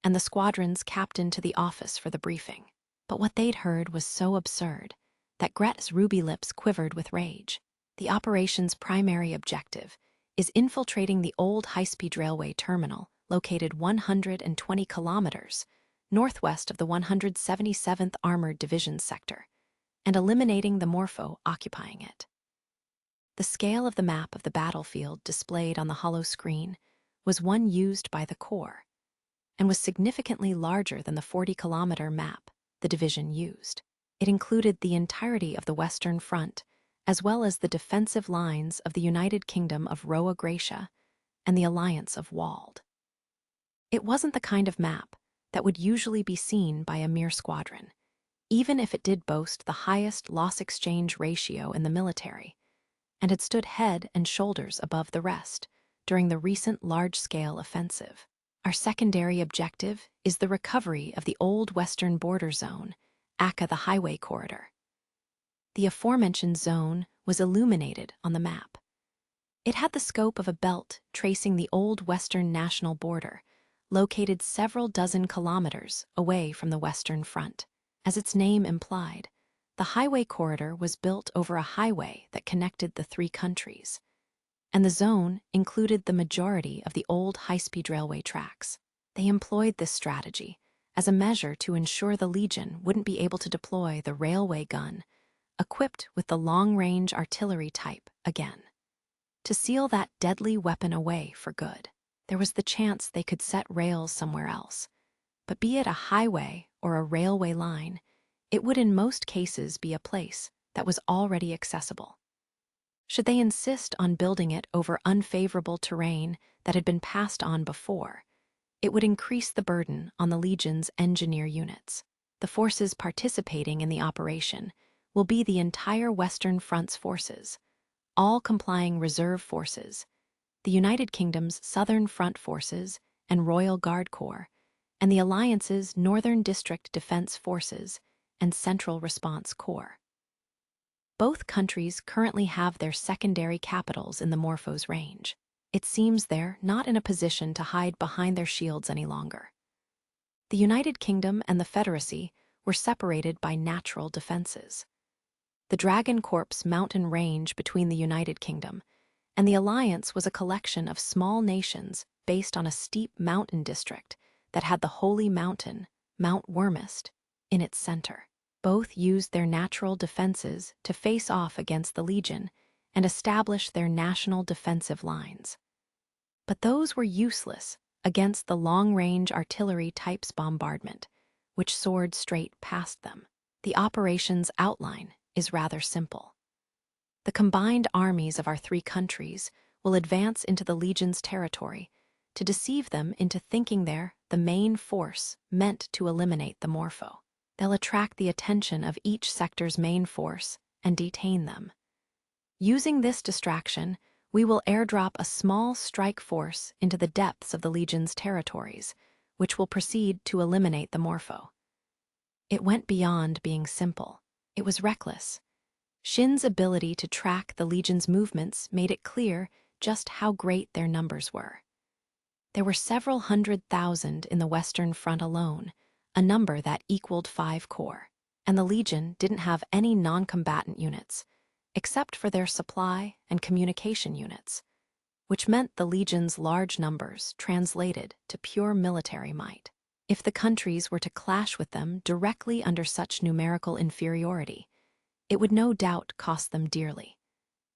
and the squadron's captain to the office for the briefing. But what they'd heard was so absurd that Gret's ruby lips quivered with rage. The operation's primary objective is infiltrating the old high-speed railway terminal located 120 kilometers northwest of the 177th Armored Division sector and eliminating the Morpho occupying it. The scale of the map of the battlefield displayed on the hollow screen was one used by the Corps and was significantly larger than the 40-kilometer map the division used. It included the entirety of the Western Front, as well as the defensive lines of the United Kingdom of Roa Gracia and the Alliance of Wald. It wasn't the kind of map that would usually be seen by a mere squadron, even if it did boast the highest loss exchange ratio in the military, and had stood head and shoulders above the rest during the recent large-scale offensive. Our secondary objective is the recovery of the old western border zone, aka the highway corridor. The aforementioned zone was illuminated on the map. It had the scope of a belt tracing the old western national border, located several dozen kilometers away from the Western Front. As its name implied, the highway corridor was built over a highway that connected the 3 countries, and the zone included the majority of the old high-speed railway tracks. They employed this strategy as a measure to ensure the Legion wouldn't be able to deploy the railway gun, equipped with the long-range artillery type again. To seal that deadly weapon away for good, there was the chance they could set rails somewhere else, but be it a highway or a railway line, it would in most cases be a place that was already accessible. Should they insist on building it over unfavorable terrain that had been passed on before, it would increase the burden on the Legion's engineer units. The forces participating in the operation will be the entire Western Front's forces, all complying reserve forces, the United Kingdom's Southern Front forces, and Royal Guard Corps, and the Alliance's Northern District Defense Forces and Central Response Corps. Both countries currently have their secondary capitals in the Morphos Range. It seems they're not in a position to hide behind their shields any longer. The United Kingdom and the Confederacy were separated by natural defenses. The Dragon Corps mountain range between the United Kingdom and the Alliance was a collection of small nations based on a steep mountain district that had the holy mountain, Mount Wormist, in its center. Both used their natural defenses to face off against the Legion and establish their national defensive lines. But those were useless against the long-range artillery types bombardment, which soared straight past them. The operation's outline is rather simple. The combined armies of our three countries will advance into the Legion's territory to deceive them into thinking they're the main force meant to eliminate the Morpho. They'll attract the attention of each sector's main force and detain them. Using this distraction, we will airdrop a small strike force into the depths of the Legion's territories, which will proceed to eliminate the Morpho. It went beyond being simple. It was reckless. Shin's ability to track the Legion's movements made it clear just how great their numbers were. There were several 100,000 in the Western Front alone, a number that equaled 5 corps, and the Legion didn't have any non-combatant units, except for their supply and communication units, which meant the Legion's large numbers translated to pure military might. If the countries were to clash with them directly under such numerical inferiority, it would no doubt cost them dearly,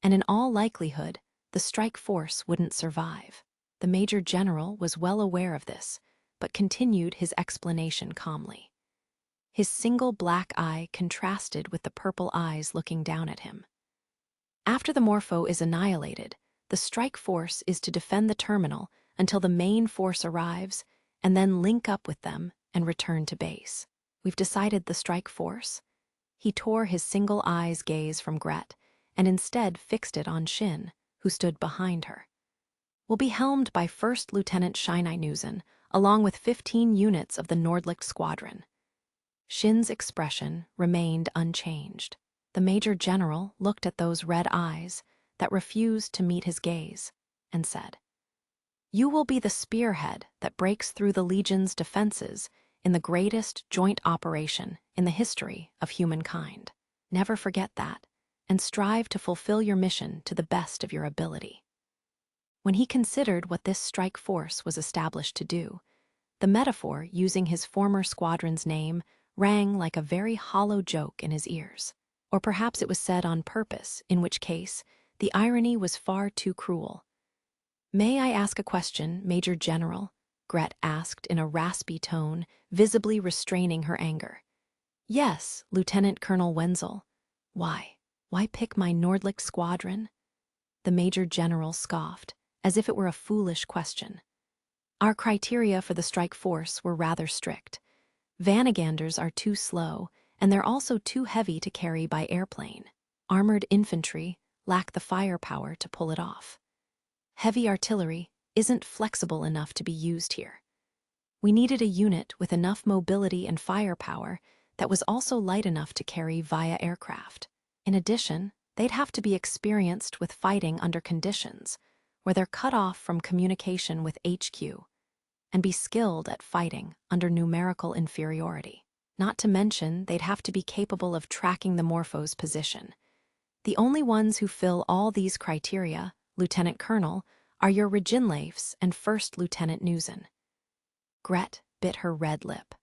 and in all likelihood, the strike force wouldn't survive. The Major General was well aware of this, but continued his explanation calmly. His single black eye contrasted with the purple eyes looking down at him. After the Morpho is annihilated, the strike force is to defend the terminal until the main force arrives and then link up with them and return to base. We've decided the strike force? He tore his single eye's gaze from Gret and instead fixed it on Shin, who stood behind her. Will be helmed by First Lieutenant Scheineinusen, along with 15 units of the Nordlicht Squadron. Shin's expression remained unchanged. The Major General looked at those red eyes that refused to meet his gaze and said, "You will be the spearhead that breaks through the Legion's defenses in the greatest joint operation in the history of humankind. Never forget that, and strive to fulfill your mission to the best of your ability." When he considered what this strike force was established to do, the metaphor using his former squadron's name rang like a very hollow joke in his ears. Or perhaps it was said on purpose, in which case the irony was far too cruel. "May I ask a question, Major General?" Gret asked in a raspy tone, visibly restraining her anger. "Yes, Lieutenant Colonel Wenzel. Why pick my Nordlicht squadron?" The Major General scoffed, as if it were a foolish question. "Our criteria for the strike force were rather strict. Vanaganders are too slow, and they're also too heavy to carry by airplane. Armored infantry lack the firepower to pull it off. Heavy artillery isn't flexible enough to be used here. We needed a unit with enough mobility and firepower that was also light enough to carry via aircraft. In addition, they'd have to be experienced with fighting under conditions where they're cut off from communication with HQ, and be skilled at fighting under numerical inferiority. Not to mention, they'd have to be capable of tracking the Morpho's position. The only ones who fill all these criteria, Lieutenant Colonel, are your Reginleifs and First Lieutenant Nusen." Gret bit her red lip.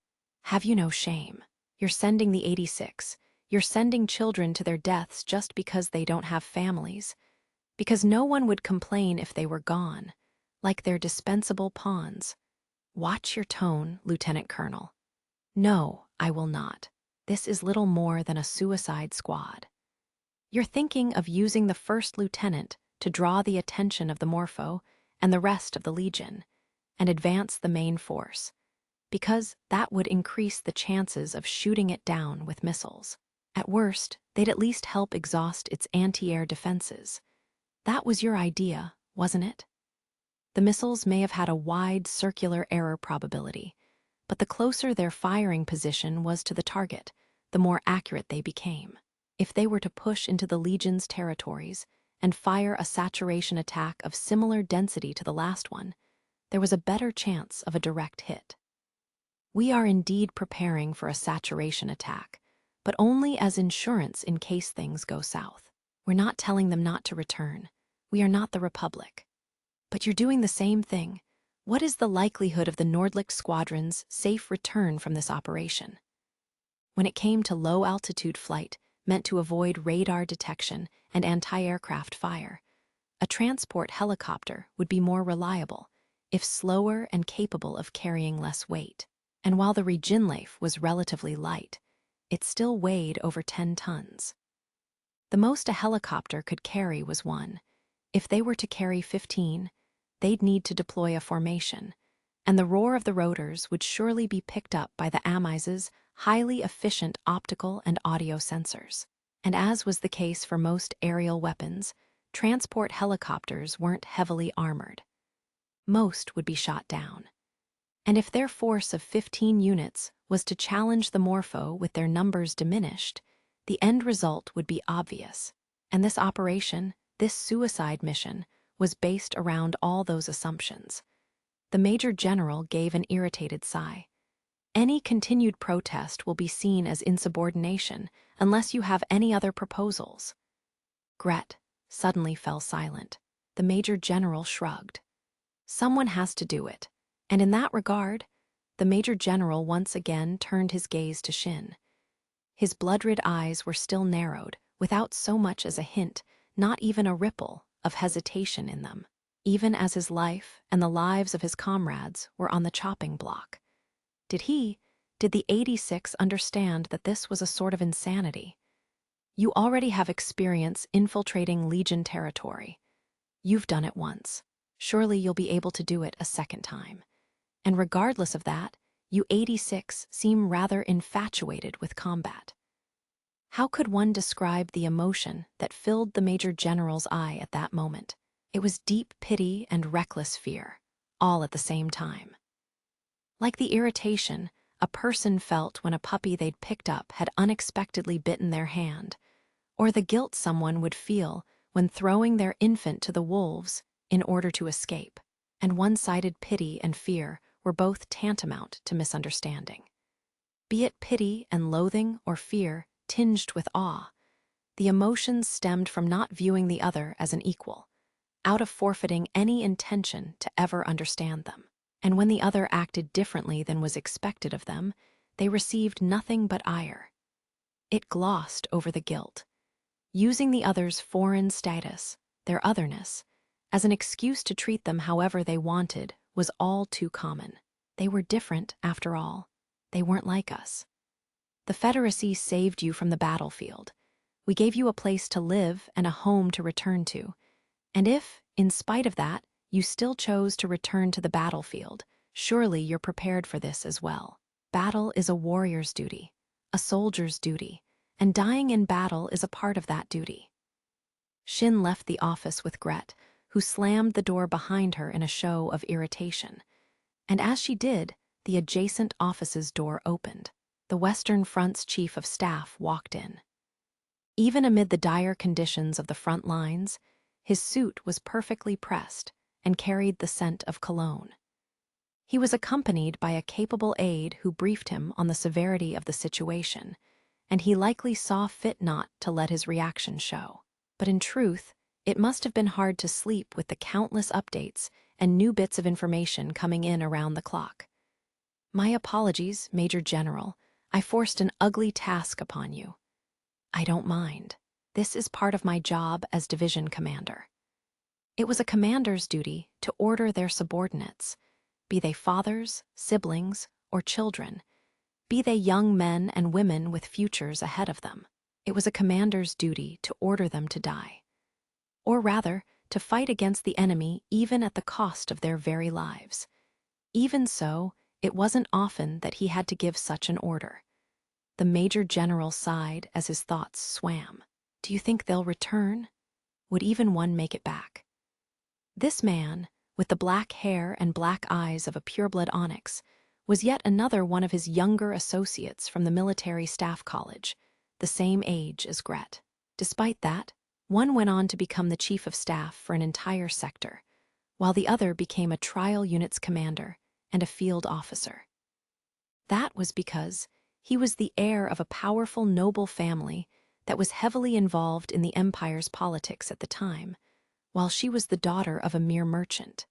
"Have you no shame? You're sending the 86. You're sending children to their deaths just because they don't have families. Because no one would complain if they were gone, like they're dispensable pawns. Watch your tone, Lieutenant Colonel." "No, I will not. This is little more than a suicide squad. You're thinking of using the First Lieutenant to draw the attention of the Morpho and the rest of the Legion, and advance the main force, because that would increase the chances of shooting it down with missiles. At worst, they'd at least help exhaust its anti-air defenses. That was your idea, wasn't it?" The missiles may have had a wide circular error probability, but the closer their firing position was to the target, the more accurate they became. If they were to push into the Legion's territories and fire a saturation attack of similar density to the last one, there was a better chance of a direct hit. We are indeed preparing for a saturation attack, but only as insurance in case things go south. We're not telling them not to return. We are not the Republic. But you're doing the same thing. What is the likelihood of the Nordlicht squadron's safe return from this operation? When it came to low-altitude flight, meant to avoid radar detection and anti-aircraft fire, a transport helicopter would be more reliable, if slower and capable of carrying less weight. And while the Regenleif was relatively light, it still weighed over 10 tons. The most a helicopter could carry was 1. If they were to carry 15, they'd need to deploy a formation, and the roar of the rotors would surely be picked up by the Amise's highly efficient optical and audio sensors. And as was the case for most aerial weapons, transport helicopters weren't heavily armored. Most would be shot down. And if their force of 15 units was to challenge the Morpho with their numbers diminished, the end result would be obvious. And this operation, this suicide mission, was based around all those assumptions. The Major General gave an irritated sigh. Any continued protest will be seen as insubordination unless you have any other proposals. Gret suddenly fell silent. The Major General shrugged. Someone has to do it, and in that regard, the Major General once again turned his gaze to Shin. His blood-red eyes were still narrowed, without so much as a hint, not even a ripple, of hesitation in them, even as his life and the lives of his comrades were on the chopping block. Did the 86 understand that this was a sort of insanity? You already have experience infiltrating Legion territory. You've done it once. Surely you'll be able to do it a second time. And regardless of that, you 86 seem rather infatuated with combat. How could one describe the emotion that filled the Major General's eye at that moment? It was deep pity and reckless fear, all at the same time. Like the irritation a person felt when a puppy they'd picked up had unexpectedly bitten their hand, or the guilt someone would feel when throwing their infant to the wolves in order to escape. And one-sided pity and fear were both tantamount to misunderstanding. Be it pity and loathing or fear tinged with awe, the emotions stemmed from not viewing the other as an equal, out of forfeiting any intention to ever understand them. And when the other acted differently than was expected of them, they received nothing but ire. It glossed over the guilt, using the other's foreign status, their otherness, as an excuse to treat them however they wanted was all too common. They were different, after all. They weren't like us. The Federacy saved you from the battlefield. We gave you a place to live and a home to return to. And if, in spite of that, you still chose to return to the battlefield, surely you're prepared for this as well. Battle is a warrior's duty, a soldier's duty, and dying in battle is a part of that duty. Shin left the office with Gret, who slammed the door behind her in a show of irritation. And as she did, the adjacent office's door opened. The Western Front's chief of staff walked in. Even amid the dire conditions of the front lines, his suit was perfectly pressed and carried the scent of cologne. He was accompanied by a capable aide who briefed him on the severity of the situation, and he likely saw fit not to let his reaction show. But in truth, it must have been hard to sleep with the countless updates and new bits of information coming in around the clock. My apologies, Major General. I forced an ugly task upon you. I don't mind. This is part of my job as division commander. It was a commander's duty to order their subordinates, be they fathers, siblings, or children, be they young men and women with futures ahead of them. It was a commander's duty to order them to die. Or rather, to fight against the enemy even at the cost of their very lives. Even so, it wasn't often that he had to give such an order. The Major General sighed as his thoughts swam. Do you think they'll return? Would even one make it back? This man, with the black hair and black eyes of a pureblood onyx, was yet another one of his younger associates from the military staff college, the same age as Gret. Despite that, one went on to become the chief of staff for an entire sector, while the other became a trial unit's commander and a field officer. That was because he was the heir of a powerful noble family that was heavily involved in the empire's politics at the time, while she was the daughter of a mere merchant,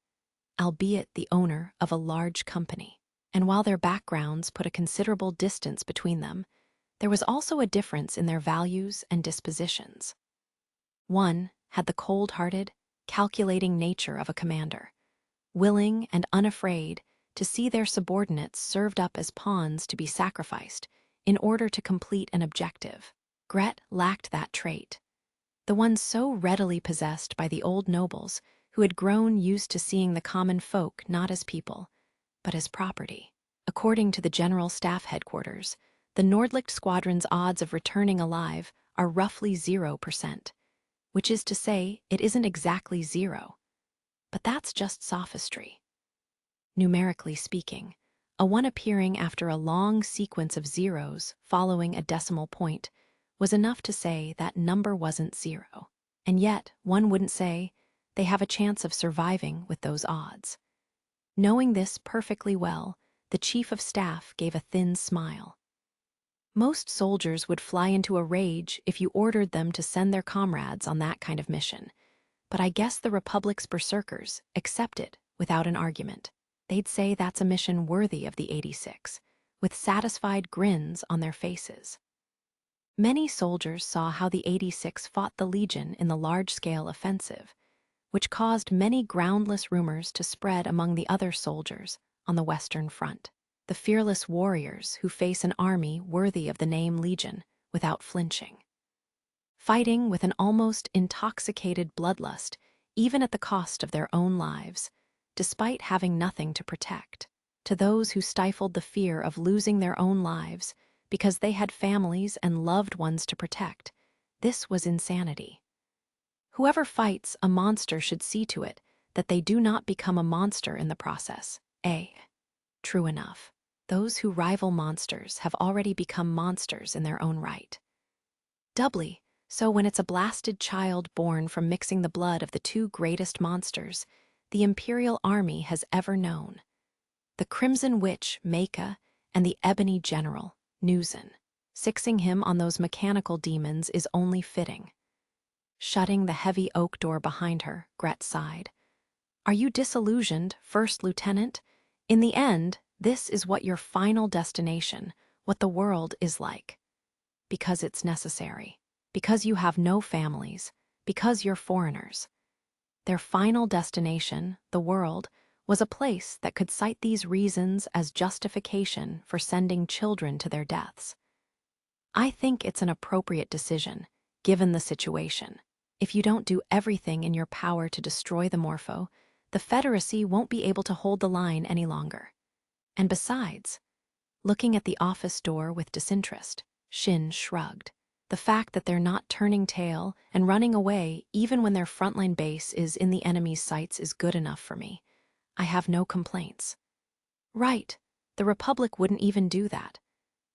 albeit the owner of a large company. And while their backgrounds put a considerable distance between them, there was also a difference in their values and dispositions. One had the cold-hearted, calculating nature of a commander, willing and unafraid to see their subordinates served up as pawns to be sacrificed in order to complete an objective. Gret lacked that trait, the one so readily possessed by the old nobles who had grown used to seeing the common folk not as people, but as property. According to the General Staff Headquarters, the Nordlicht Squadron's odds of returning alive are roughly 0%, which is to say it isn't exactly zero. But that's just sophistry. Numerically speaking, a 1 appearing after a long sequence of zeros following a decimal point was enough to say that number wasn't 0. And yet, one wouldn't say they have a chance of surviving with those odds. Knowing this perfectly well, the chief of staff gave a thin smile. Most soldiers would fly into a rage if you ordered them to send their comrades on that kind of mission, but I guess the Republic's berserkers accept it without an argument. They'd say that's a mission worthy of the 86, with satisfied grins on their faces. Many soldiers saw how the 86 fought the Legion in the large-scale offensive, which caused many groundless rumors to spread among the other soldiers on the Western Front. The fearless warriors who face an army worthy of the name Legion without flinching. Fighting with an almost intoxicated bloodlust, even at the cost of their own lives, despite having nothing to protect. To those who stifled the fear of losing their own lives because they had families and loved ones to protect, this was insanity. Whoever fights a monster should see to it that they do not become a monster in the process. True enough, those who rival monsters have already become monsters in their own right. Doubly so when it's a blasted child born from mixing the blood of the two greatest monsters the Imperial Army has ever known, the Crimson Witch, Meka, and the Ebony General, Nuzin. Sixing him on those mechanical demons is only fitting. Shutting the heavy oak door behind her, Gret sighed. Are you disillusioned, First Lieutenant? In the end, this is what your final destination, what the world is like. Because it's necessary. Because you have no families. Because you're foreigners. Their final destination, the world, was a place that could cite these reasons as justification for sending children to their deaths. I think it's an appropriate decision, given the situation. If you don't do everything in your power to destroy the Morpho, the Federacy won't be able to hold the line any longer. And besides, looking at the office door with disinterest, Shin shrugged. The fact that they're not turning tail and running away even when their frontline base is in the enemy's sights is good enough for me. I have no complaints. Right, the Republic wouldn't even do that.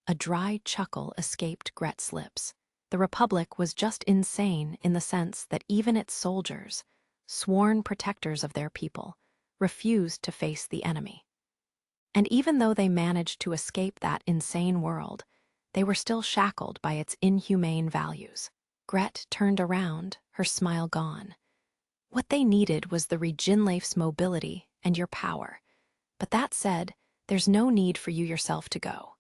A dry chuckle escaped Gret's lips. The Republic was just insane in the sense that even its soldiers, sworn protectors of their people, refused to face the enemy. And even though they managed to escape that insane world, they were still shackled by its inhumane values. Gret turned around, her smile gone. What they needed was the Reginleif's mobility and your power. But that said, there's no need for you yourself to go.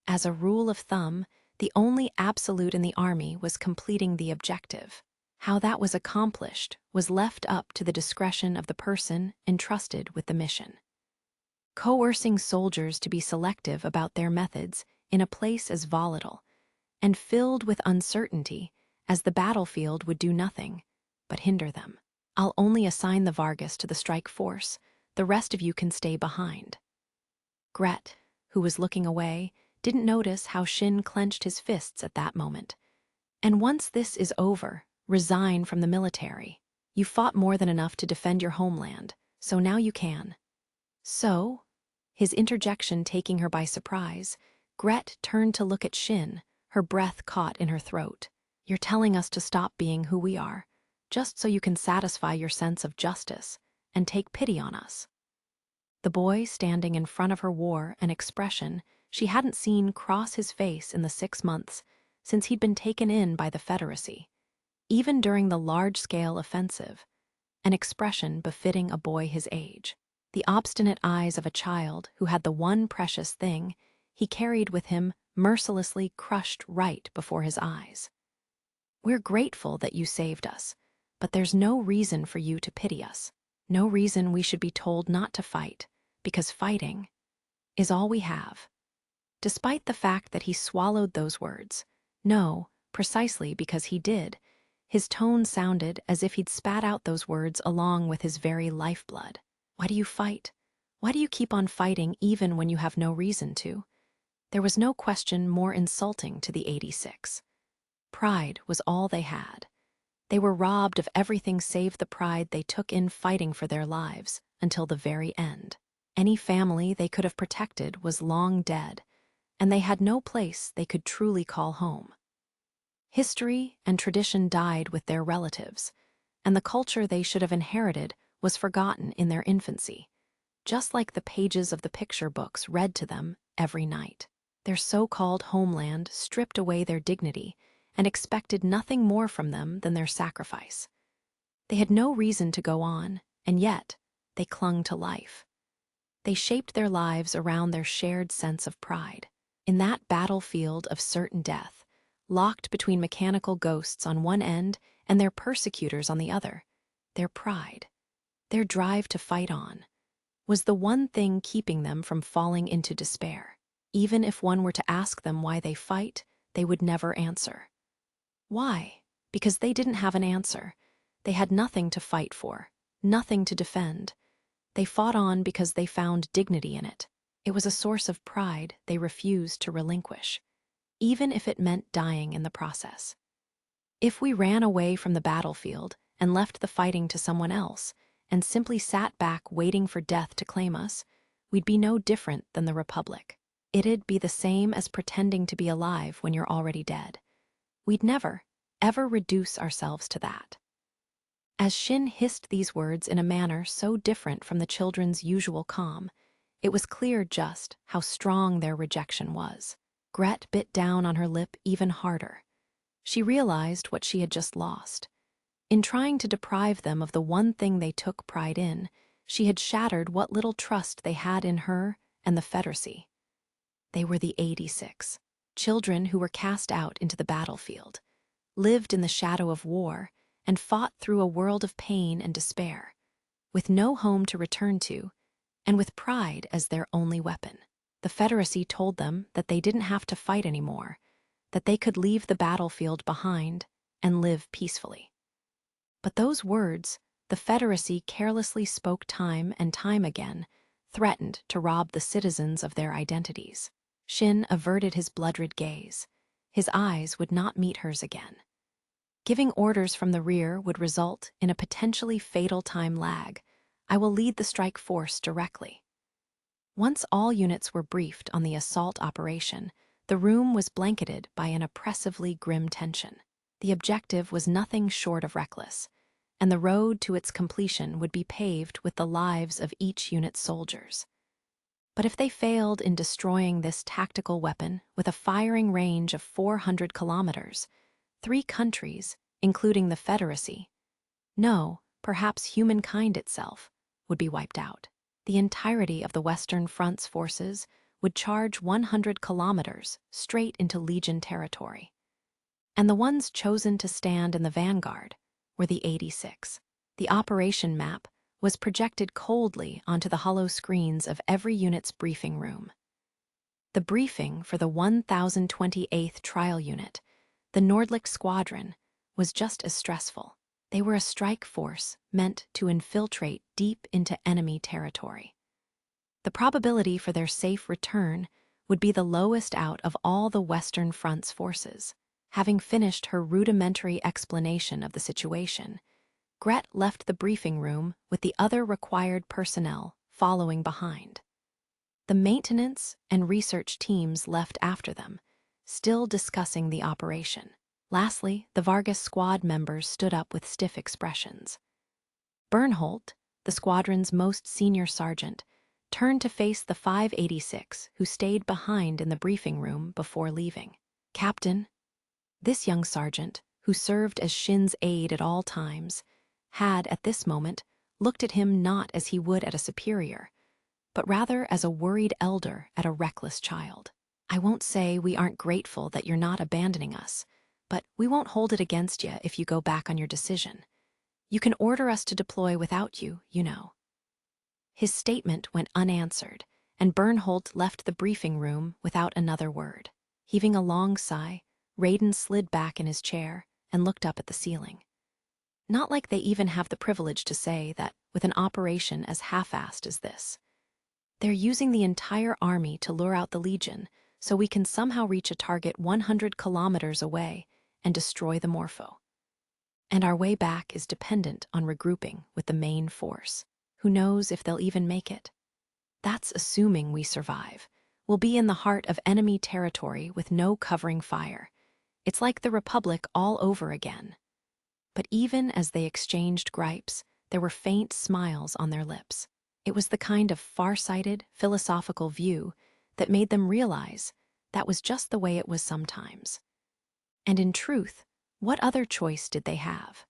As a rule of thumb, the only absolute in the army was completing the objective. How that was accomplished was left up to the discretion of the person entrusted with the mission. Coercing soldiers to be selective about their methods in a place as volatile and filled with uncertainty as the battlefield would do nothing but hinder them. I'll only assign the Vargas to the strike force. The rest of you can stay behind. Gret, who was looking away, didn't notice how Shin clenched his fists at that moment. And once this is over, resign from the military. You fought more than enough to defend your homeland, So now you can. So, his interjection taking her by surprise, Gret turned to look at Shin, her breath caught in her throat. You're telling us to stop being who we are, just so you can satisfy your sense of justice and take pity on us. The boy standing in front of her wore an expression she hadn't seen cross his face in the 6 months since he'd been taken in by the Federacy, even during the large-scale offensive, an expression befitting a boy his age. The obstinate eyes of a child who had the one precious thing he carried with him mercilessly crushed right before his eyes. We're grateful that you saved us, but there's no reason for you to pity us. No reason we should be told not to fight, because fighting is all we have. Despite the fact that he swallowed those words, no, precisely because he did, his tone sounded as if he'd spat out those words along with his very lifeblood. Why do you fight? Why do you keep on fighting even when you have no reason to? There was no question more insulting to the 86. Pride was all they had. They were robbed of everything save the pride they took in fighting for their lives until the very end. Any family they could have protected was long dead, and they had no place they could truly call home. History and tradition died with their relatives, and the culture they should have inherited was forgotten in their infancy, just like the pages of the picture books read to them every night. Their so-called homeland stripped away their dignity and expected nothing more from them than their sacrifice. They had no reason to go on, and yet they clung to life. They shaped their lives around their shared sense of pride. In that battlefield of certain death, locked between mechanical ghosts on one end and their persecutors on the other, their pride, their drive to fight on, was the one thing keeping them from falling into despair. Even if one were to ask them why they fight, they would never answer. Why? Because they didn't have an answer. They had nothing to fight for, nothing to defend. They fought on because they found dignity in it. It was a source of pride they refused to relinquish, even if it meant dying in the process. If we ran away from the battlefield and left the fighting to someone else, and simply sat back waiting for death to claim us, we'd be no different than the Republic. It'd be the same as pretending to be alive when you're already dead. We'd never, ever reduce ourselves to that. As Shin hissed these words in a manner so different from the children's usual calm, it was clear just how strong their rejection was. Gret bit down on her lip even harder. She realized what she had just lost. In trying to deprive them of the one thing they took pride in, she had shattered what little trust they had in her and the Federacy. They were the 86, children who were cast out into the battlefield, lived in the shadow of war, and fought through a world of pain and despair, with no home to return to, and with pride as their only weapon. The Federacy told them that they didn't have to fight anymore, that they could leave the battlefield behind and live peacefully. But those words, the Federacy carelessly spoke time and time again, threatened to rob the citizens of their identities. Shin averted his blood-red gaze. His eyes would not meet hers again. Giving orders from the rear would result in a potentially fatal time lag. I will lead the strike force directly. Once all units were briefed on the assault operation, the room was blanketed by an oppressively grim tension. The objective was nothing short of reckless, and the road to its completion would be paved with the lives of each unit's soldiers. But if they failed in destroying this tactical weapon with a firing range of 400 kilometers, 3 countries, including the Federacy, no, perhaps humankind itself, would be wiped out. The entirety of the Western Front's forces would charge 100 kilometers straight into Legion territory. And the ones chosen to stand in the vanguard were the 86. The operation map was projected coldly onto the hollow screens of every unit's briefing room. The briefing for the 1028th Trial Unit, the Nordlicht Squadron, was just as stressful. They were a strike force meant to infiltrate deep into enemy territory. The probability for their safe return would be the lowest out of all the Western Front's forces. Having finished her rudimentary explanation of the situation, Gret left the briefing room with the other required personnel following behind. The maintenance and research teams left after them, still discussing the operation. Lastly, the Vargas squad members stood up with stiff expressions. Bernholt, the squadron's most senior sergeant, turned to face the 586 who stayed behind in the briefing room before leaving. "Captain," this young sergeant, who served as Shin's aide at all times, had, at this moment, looked at him not as he would at a superior, but rather as a worried elder at a reckless child. "I won't say we aren't grateful that you're not abandoning us, but we won't hold it against you if you go back on your decision. You can order us to deploy without you, you know." His statement went unanswered, and Bernholt left the briefing room without another word. Heaving a long sigh, Raiden slid back in his chair and looked up at the ceiling. Not like they even have the privilege to say that with an operation as half-assed as this. They're using the entire army to lure out the Legion so we can somehow reach a target 100 kilometers away and destroy the Morpho. And our way back is dependent on regrouping with the main force. Who knows if they'll even make it? That's assuming we survive. We'll be in the heart of enemy territory with no covering fire. It's like the Republic all over again. But even as they exchanged gripes, there were faint smiles on their lips. It was the kind of far-sighted, philosophical view that made them realize that was just the way it was sometimes. And in truth, what other choice did they have?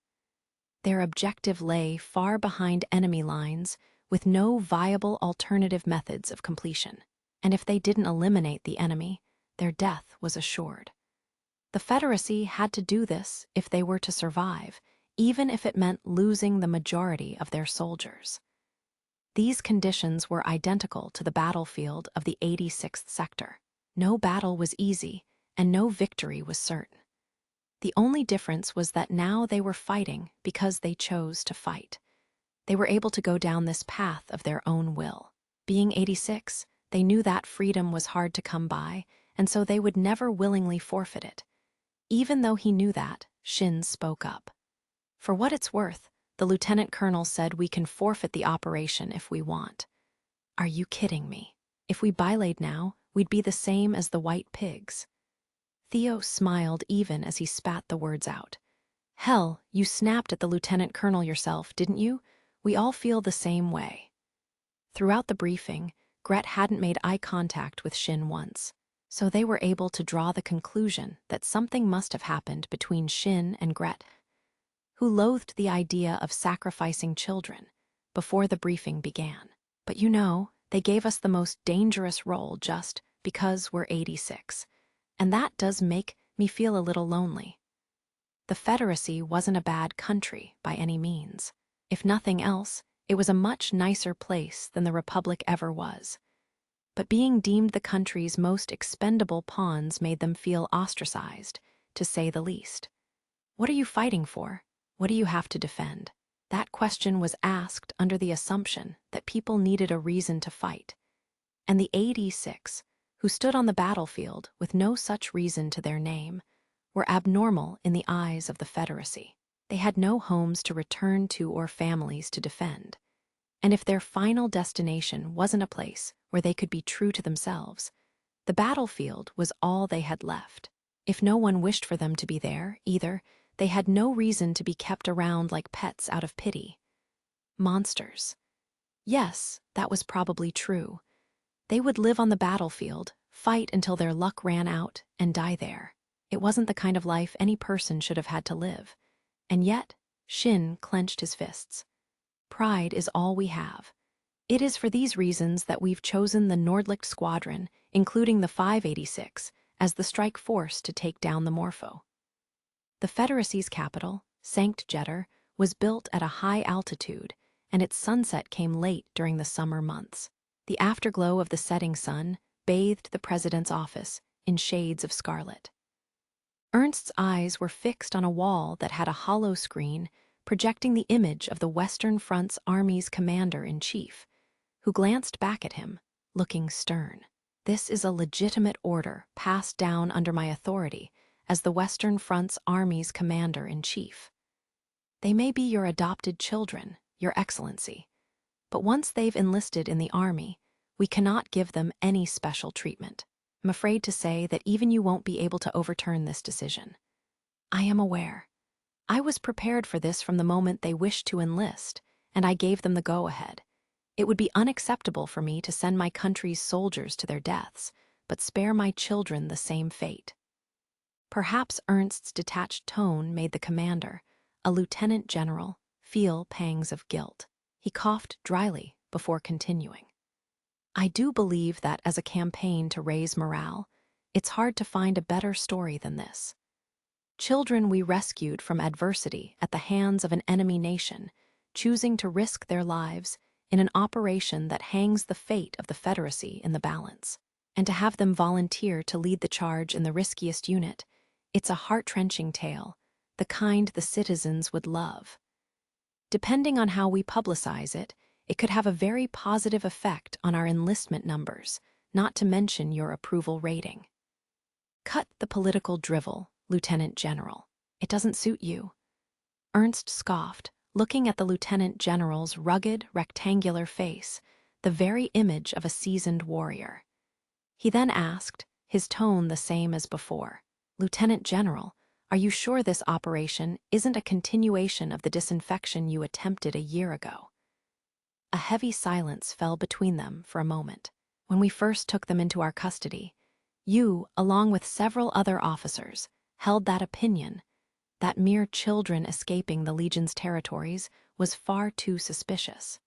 Their objective lay far behind enemy lines with no viable alternative methods of completion. And if they didn't eliminate the enemy, their death was assured. The Federacy had to do this if they were to survive, even if it meant losing the majority of their soldiers. These conditions were identical to the battlefield of the 86th sector. No battle was easy, and no victory was certain. The only difference was that now they were fighting because they chose to fight. They were able to go down this path of their own will. Being 86, they knew that freedom was hard to come by, and so they would never willingly forfeit it. Even though he knew that, Shin spoke up. "For what it's worth, the lieutenant colonel said we can forfeit the operation if we want." "Are you kidding me? If we bylaid now, we'd be the same as the white pigs." Theo smiled even as he spat the words out. "Hell, you snapped at the lieutenant colonel yourself, didn't you? We all feel the same way." Throughout the briefing, Gret hadn't made eye contact with Shin once, so they were able to draw the conclusion that something must have happened between Shin and Gret, who loathed the idea of sacrificing children, before the briefing began. "But you know, they gave us the most dangerous role just because we're 86, and that does make me feel a little lonely." The Federacy wasn't a bad country by any means. If nothing else, it was a much nicer place than the Republic ever was. But being deemed the country's most expendable pawns made them feel ostracized, to say the least. What are you fighting for? What do you have to defend? That question was asked under the assumption that people needed a reason to fight. And the 86, who stood on the battlefield with no such reason to their name, were abnormal in the eyes of the Federacy. They had no homes to return to or families to defend. And if their final destination wasn't a place where they could be true to themselves, the battlefield was all they had left. If no one wished for them to be there, either, they had no reason to be kept around like pets out of pity. Monsters. Yes, that was probably true. They would live on the battlefield, fight until their luck ran out, and die there. It wasn't the kind of life any person should have had to live. And yet, Shin clenched his fists. "Pride is all we have. It is for these reasons that we've chosen the Nordlicht Squadron, including the 586, as the strike force to take down the Morpho." The Federacy's capital, Sankt Jetter, was built at a high altitude, and its sunset came late during the summer months. The afterglow of the setting sun bathed the president's office in shades of scarlet. Ernst's eyes were fixed on a wall that had a hollow screen projecting the image of the Western Front's Army's commander-in-chief, who glanced back at him, looking stern. "This is a legitimate order passed down under my authority as the Western Front's Army's commander-in-chief." They may be your adopted children, Your Excellency, but once they've enlisted in the army, we cannot give them any special treatment. I'm afraid to say that even you won't be able to overturn this decision. I am aware. I was prepared for this from the moment they wished to enlist, and I gave them the go-ahead. It would be unacceptable for me to send my country's soldiers to their deaths, but spare my children the same fate. Perhaps Ernst's detached tone made the commander, a lieutenant general, feel pangs of guilt. He coughed dryly before continuing. I do believe that as a campaign to raise morale, it's hard to find a better story than this. Children we rescued from adversity at the hands of an enemy nation, choosing to risk their lives in an operation that hangs the fate of the Confederacy in the balance. And to have them volunteer to lead the charge in the riskiest unit, it's a heart-wrenching tale, the kind the citizens would love. Depending on how we publicize it, it could have a very positive effect on our enlistment numbers, not to mention your approval rating. Cut the political drivel, Lieutenant General. It doesn't suit you. Ernst scoffed, looking at the Lieutenant General's rugged, rectangular face, the very image of a seasoned warrior. He then asked, his tone the same as before, Lieutenant General, are you sure this operation isn't a continuation of the disinfection you attempted a year ago? A heavy silence fell between them for a moment. When we first took them into our custody, you, along with several other officers, held that opinion, that mere children escaping the Legion's territories was far too suspicious.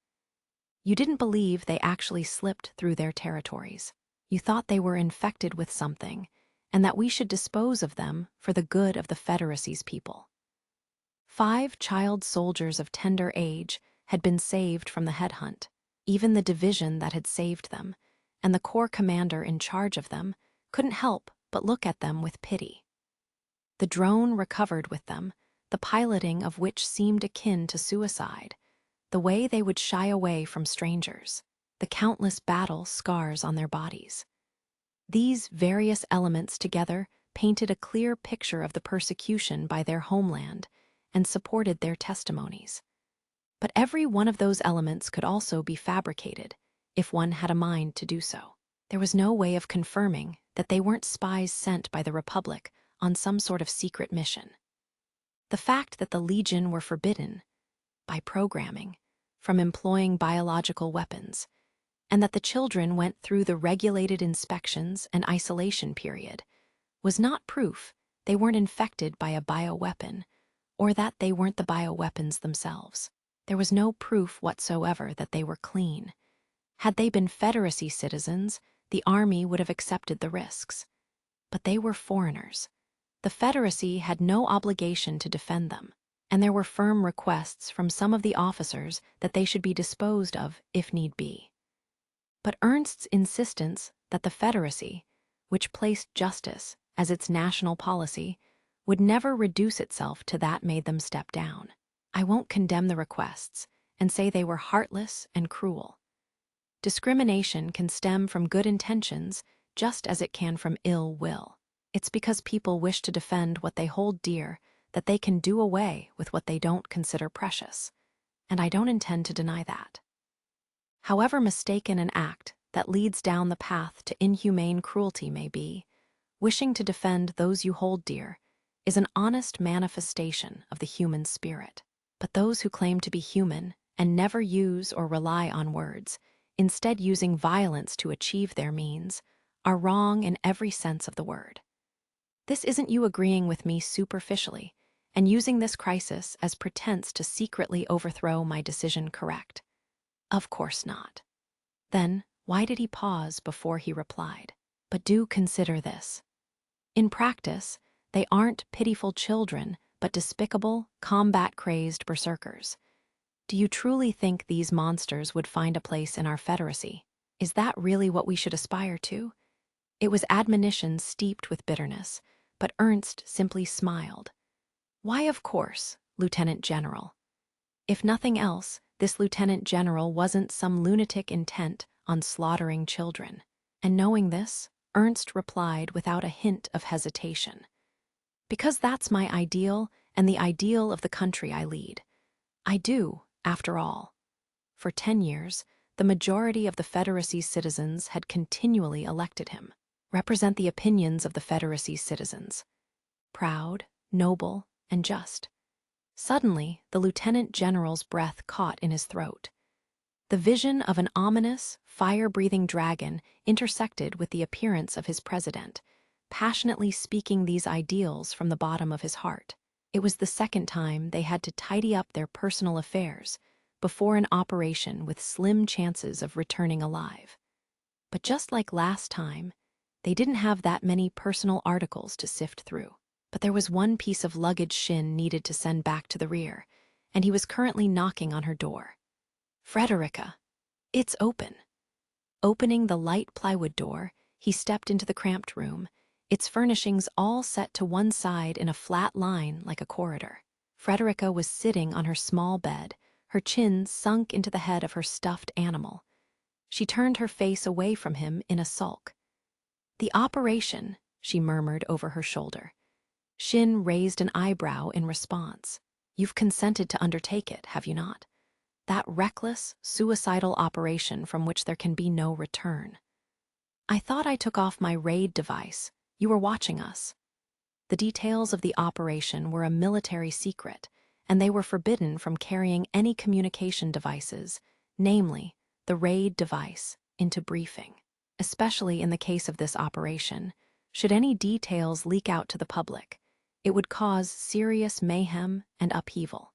You didn't believe they actually slipped through their territories. You thought they were infected with something, and that we should dispose of them for the good of the Confederacy's people. 5 child soldiers of tender age had been saved from the headhunt. Even the division that had saved them, and the corps commander in charge of them, couldn't help but look at them with pity. The drone recovered with them, the piloting of which seemed akin to suicide, the way they would shy away from strangers, the countless battle scars on their bodies. These various elements together painted a clear picture of the persecution by their homeland and supported their testimonies. But every one of those elements could also be fabricated, if one had a mind to do so. There was no way of confirming that they weren't spies sent by the Republic on some sort of secret mission. The fact that the Legion were forbidden, by programming, from employing biological weapons, and that the children went through the regulated inspections and isolation period, was not proof they weren't infected by a bioweapon, or that they weren't the bioweapons themselves. There was no proof whatsoever that they were clean. Had they been Confederacy citizens, the Army would have accepted the risks. But they were foreigners. The Confederacy had no obligation to defend them, and there were firm requests from some of the officers that they should be disposed of if need be. But Ernst's insistence that the Confederacy, which placed justice as its national policy, would never reduce itself to that made them step down. I won't condemn the requests and say they were heartless and cruel. Discrimination can stem from good intentions just as it can from ill will. It's because people wish to defend what they hold dear that they can do away with what they don't consider precious, and I don't intend to deny that. However mistaken an act that leads down the path to inhumane cruelty may be, wishing to defend those you hold dear is an honest manifestation of the human spirit. But those who claim to be human and never use or rely on words, instead using violence to achieve their means, are wrong in every sense of the word. This isn't you agreeing with me superficially and using this crisis as pretense to secretly overthrow my decision correct. Of course not. Then, why did he pause before he replied? But do consider this. In practice, they aren't pitiful children, but despicable, combat-crazed berserkers. Do you truly think these monsters would find a place in our Confederacy? Is that really what we should aspire to? It was admonition steeped with bitterness, but Ernst simply smiled. Why, of course, Lieutenant General. If nothing else, this Lieutenant General wasn't some lunatic intent on slaughtering children. And knowing this, Ernst replied without a hint of hesitation. Because that's my ideal and the ideal of the country I lead. I do, after all. For 10 years, the majority of the Federacy's citizens had continually elected him. Represent the opinions of the Federacy's citizens. Proud, noble, and just. Suddenly, the lieutenant general's breath caught in his throat. The vision of an ominous, fire-breathing dragon intersected with the appearance of his president, passionately speaking these ideals from the bottom of his heart. It was the second time they had to tidy up their personal affairs before an operation with slim chances of returning alive. But just like last time, they didn't have that many personal articles to sift through. But there was one piece of luggage Shin needed to send back to the rear, and he was currently knocking on her door. Frederica, it's open. Opening the light plywood door, he stepped into the cramped room, its furnishings all set to one side in a flat line like a corridor. Frederica was sitting on her small bed, her chin sunk into the head of her stuffed animal. She turned her face away from him in a sulk. "The operation," she murmured over her shoulder. Shin raised an eyebrow in response. "You've consented to undertake it, have you not? That reckless, suicidal operation from which there can be no return." "I thought I took off my raid device. You were watching us." The details of the operation were a military secret, and they were forbidden from carrying any communication devices, namely, the raid device, into briefing. Especially in the case of this operation, should any details leak out to the public, it would cause serious mayhem and upheaval.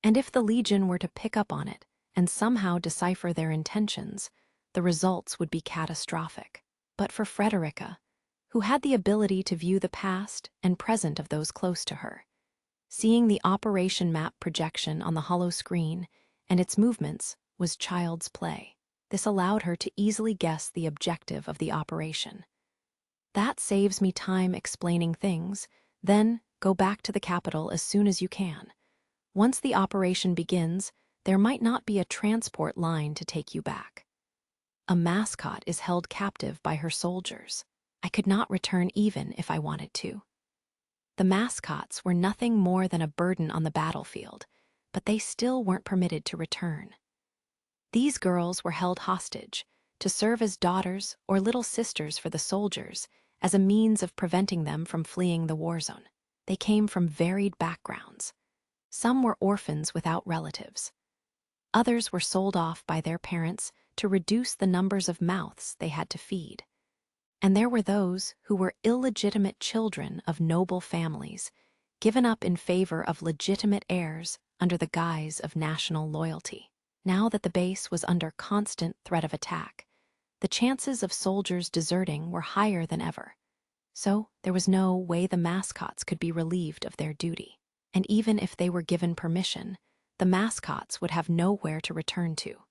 And if the Legion were to pick up on it and somehow decipher their intentions, the results would be catastrophic. But for Frederica, who had the ability to view the past and present of those close to her, seeing the operation map projection on the hollow screen and its movements was child's play. This allowed her to easily guess the objective of the operation. "That saves me time explaining things. Then go back to the capital as soon as you can. Once the operation begins, there might not be a transport line to take you back. A mascot is held captive by her soldiers. I could not return even if I wanted to." The mascots were nothing more than a burden on the battlefield, but they still weren't permitted to return. These girls were held hostage to serve as daughters or little sisters for the soldiers as a means of preventing them from fleeing the war zone. They came from varied backgrounds. Some were orphans without relatives. Others were sold off by their parents to reduce the numbers of mouths they had to feed. And there were those who were illegitimate children of noble families, given up in favor of legitimate heirs under the guise of national loyalty. Now that the base was under constant threat of attack, the chances of soldiers deserting were higher than ever. So there was no way the mascots could be relieved of their duty. And even if they were given permission, the mascots would have nowhere to return to.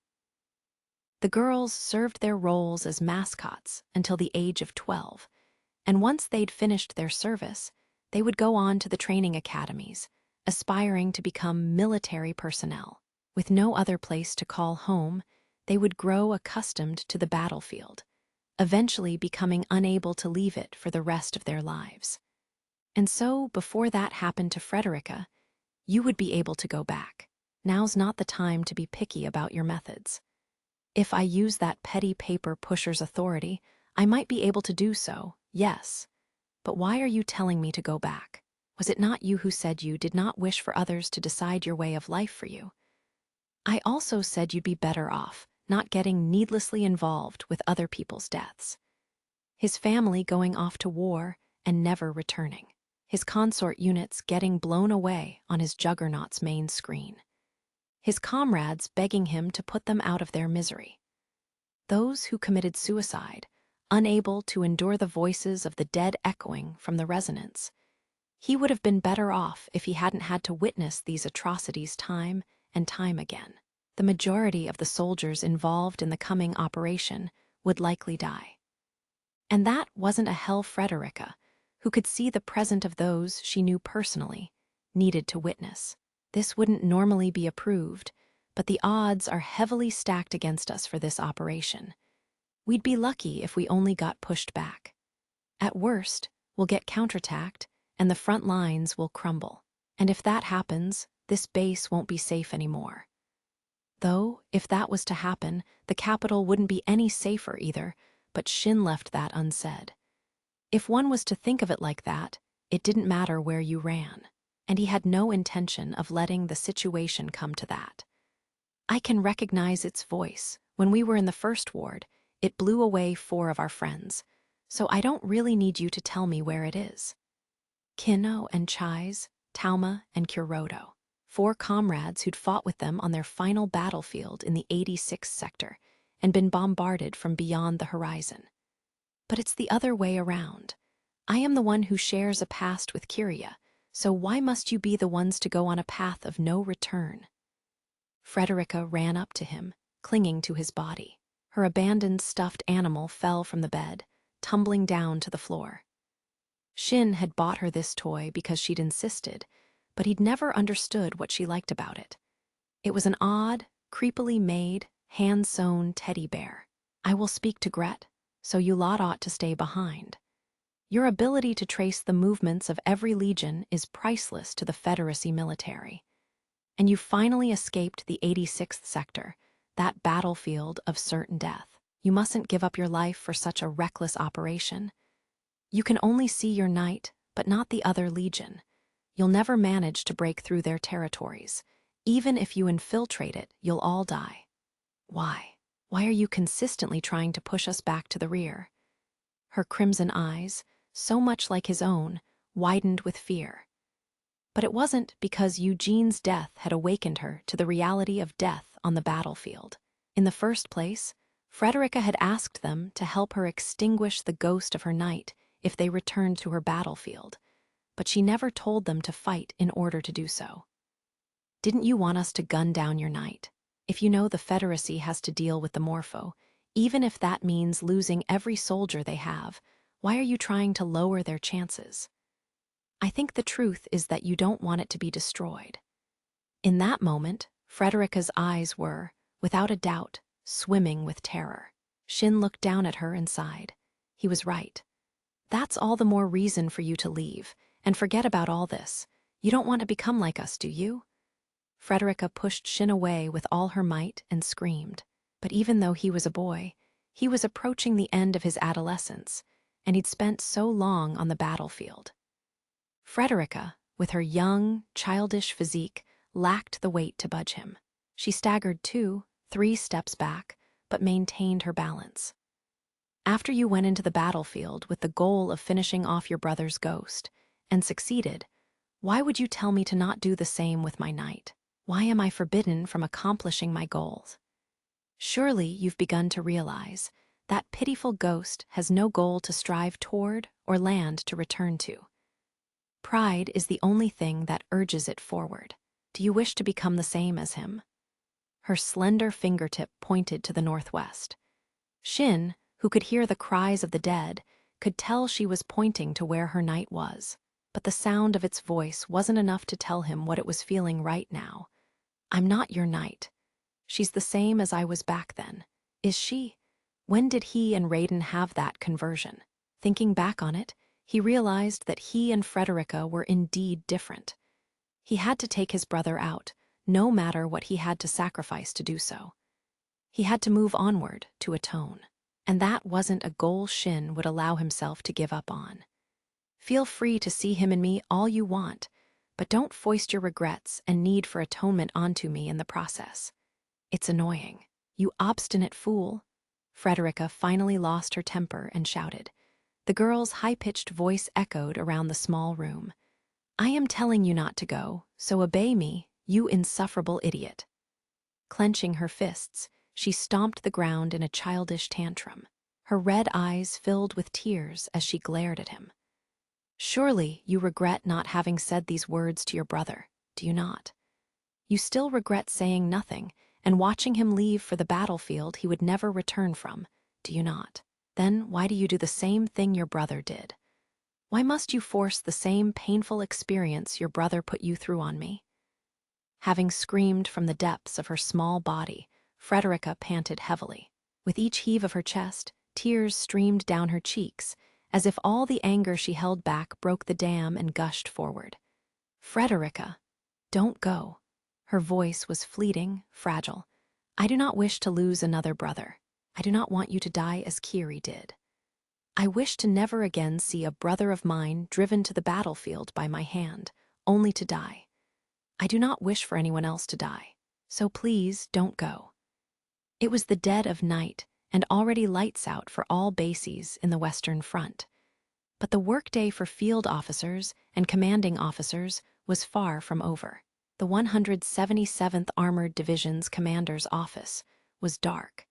The girls served their roles as mascots until the age of 12, and once they'd finished their service, they would go on to the training academies, aspiring to become military personnel. With no other place to call home, they would grow accustomed to the battlefield, eventually becoming unable to leave it for the rest of their lives. And so, before that happened to Frederica, you would be able to go back. Now's not the time to be picky about your methods. If I use that petty paper pusher's authority, I might be able to do so, yes. But why are you telling me to go back? Was it not you who said you did not wish for others to decide your way of life for you? I also said you'd be better off not getting needlessly involved with other people's deaths. His family going off to war and never returning. His consort units getting blown away on his juggernaut's main screen. His comrades begging him to put them out of their misery. Those who committed suicide, unable to endure the voices of the dead echoing from the resonance. He would have been better off if he hadn't had to witness these atrocities time and time again. The majority of the soldiers involved in the coming operation would likely die. And that wasn't a hell Frederica, who could see the present of those she knew personally, needed to witness. This wouldn't normally be approved, but the odds are heavily stacked against us for this operation. We'd be lucky if we only got pushed back. At worst, we'll get counterattacked, and the front lines will crumble. And if that happens, this base won't be safe anymore. Though, if that was to happen, the capital wouldn't be any safer either, but Shin left that unsaid. If one was to think of it like that, it didn't matter where you ran, and he had no intention of letting the situation come to that. I can recognize its voice. When we were in the first ward, it blew away 4 of our friends, so I don't really need you to tell me where it is. Kinno and Chais, Tauma and Kuroto, 4 comrades who'd fought with them on their final battlefield in the 86th sector and been bombarded from beyond the horizon. But it's the other way around. I am the one who shares a past with Kyria, so why must you be the ones to go on a path of no return? Frederica ran up to him, clinging to his body. Her abandoned stuffed animal fell from the bed, tumbling down to the floor. Shin had bought her this toy because she'd insisted, but he'd never understood what she liked about it. It was an odd, creepily made, hand-sewn teddy bear. I will speak to Gret, so you lot ought to stay behind. Your ability to trace the movements of every legion is priceless to the Federacy military. And you finally escaped the 86th sector, that battlefield of certain death. You mustn't give up your life for such a reckless operation. You can only see your knight, but not the other legion. You'll never manage to break through their territories. Even if you infiltrate it, you'll all die. Why? Why are you consistently trying to push us back to the rear? Her crimson eyes, so much like his own, widened with fear. But it wasn't because Eugene's death had awakened her to the reality of death on the battlefield. In the first place, Frederica had asked them to help her extinguish the ghost of her knight if they returned to her battlefield, but she never told them to fight in order to do so. Didn't you want us to gun down your knight? If you know the Federacy has to deal with the Morpho, even if that means losing every soldier they have, why are you trying to lower their chances? I think the truth is that you don't want it to be destroyed. In that moment, Frederica's eyes were, without a doubt, swimming with terror. Shin looked down at her and sighed. He was right. That's all the more reason for you to leave, and forget about all this. You don't want to become like us, do you? Frederica pushed Shin away with all her might and screamed. But even though he was a boy, he was approaching the end of his adolescence, and he'd spent so long on the battlefield. Frederica, with her young, childish physique, lacked the weight to budge him. She staggered 2, 3 steps back, but maintained her balance. After you went into the battlefield with the goal of finishing off your brother's ghost, and succeeded, why would you tell me to not do the same with my knight? Why am I forbidden from accomplishing my goals? Surely you've begun to realize that pitiful ghost has no goal to strive toward or land to return to. Pride is the only thing that urges it forward. Do you wish to become the same as him? Her slender fingertip pointed to the northwest. Shin, who could hear the cries of the dead, could tell she was pointing to where her knight was, but the sound of its voice wasn't enough to tell him what it was feeling right now. I'm not your knight. She's the same as I was back then. Is she? When did he and Raiden have that conversion? Thinking back on it, he realized that he and Frederica were indeed different. He had to take his brother out, no matter what he had to sacrifice to do so. He had to move onward to atone, and that wasn't a goal Shin would allow himself to give up on. Feel free to see him and me all you want, but don't foist your regrets and need for atonement onto me in the process. It's annoying. You obstinate fool. Frederica finally lost her temper and shouted. The girl's high-pitched voice echoed around the small room. I am telling you not to go, so obey me, you insufferable idiot. Clenching her fists, she stomped the ground in a childish tantrum. Her red eyes filled with tears as she glared at him. Surely you regret not having said these words to your brother, do you not? You still regret saying nothing and watching him leave for the battlefield he would never return from, do you not? Then why do you do the same thing your brother did? Why must you force the same painful experience your brother put you through on me? Having screamed from the depths of her small body, Frederica panted heavily. With each heave of her chest, tears streamed down her cheeks, as if all the anger she held back broke the dam and gushed forward. Frederica, don't go. Her voice was fleeting, fragile. I do not wish to lose another brother. I do not want you to die as Kiri did. I wish to never again see a brother of mine driven to the battlefield by my hand, only to die. I do not wish for anyone else to die, so please don't go. It was the dead of night, and already lights out for all bases in the Western Front. But the workday for field officers and commanding officers was far from over. The 177th Armored Division's commander's office was dark.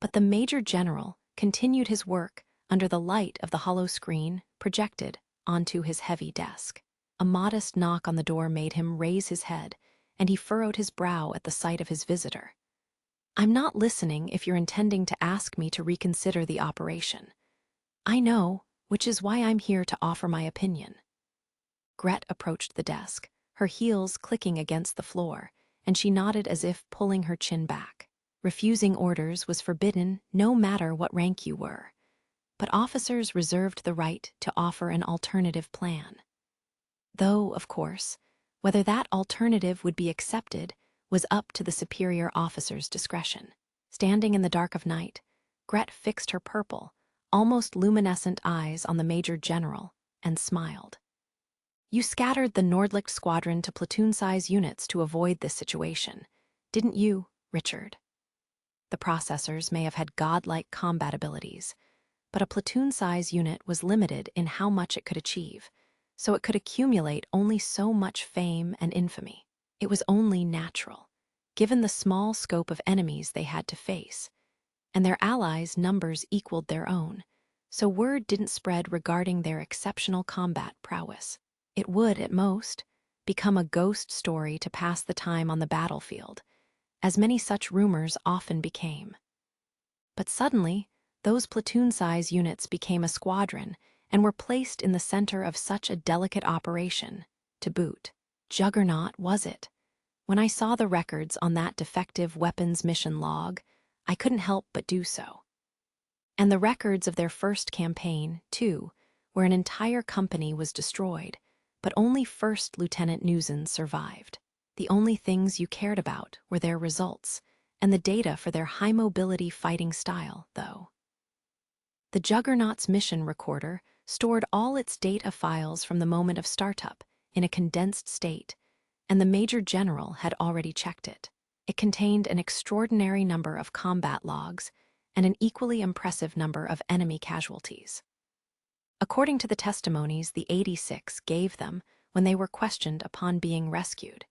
But the Major General continued his work under the light of the hollow screen projected onto his heavy desk. A modest knock on the door made him raise his head, and he furrowed his brow at the sight of his visitor. I'm not listening if you're intending to ask me to reconsider the operation. I know, which is why I'm here to offer my opinion. Gret approached the desk, her heels clicking against the floor, and she nodded as if pulling her chin back. Refusing orders was forbidden no matter what rank you were, but officers reserved the right to offer an alternative plan. Though, of course, whether that alternative would be accepted was up to the superior officer's discretion. Standing in the dark of night, Gret fixed her purple, almost luminescent eyes on the Major General and smiled. You scattered the Nordlicht squadron to platoon-size units to avoid this situation, didn't you, Richard? The processors may have had godlike combat abilities, but a platoon-size unit was limited in how much it could achieve, so it could accumulate only so much fame and infamy. It was only natural, given the small scope of enemies they had to face, and their allies' numbers equaled their own, so word didn't spread regarding their exceptional combat prowess. It would, at most, become a ghost story to pass the time on the battlefield, as many such rumors often became. But suddenly, those platoon-size units became a squadron and were placed in the center of such a delicate operation, to boot. Juggernaut, was it? When I saw the records on that defective weapons mission log, I couldn't help but do so. And the records of their first campaign, too, where an entire company was destroyed, but only First Lieutenant Newson survived. The only things you cared about were their results, and the data for their high-mobility fighting style, though. The Juggernaut's mission recorder stored all its data files from the moment of startup in a condensed state, and the Major General had already checked it. It contained an extraordinary number of combat logs and an equally impressive number of enemy casualties. According to the testimonies the 86 gave them when they were questioned upon being rescued,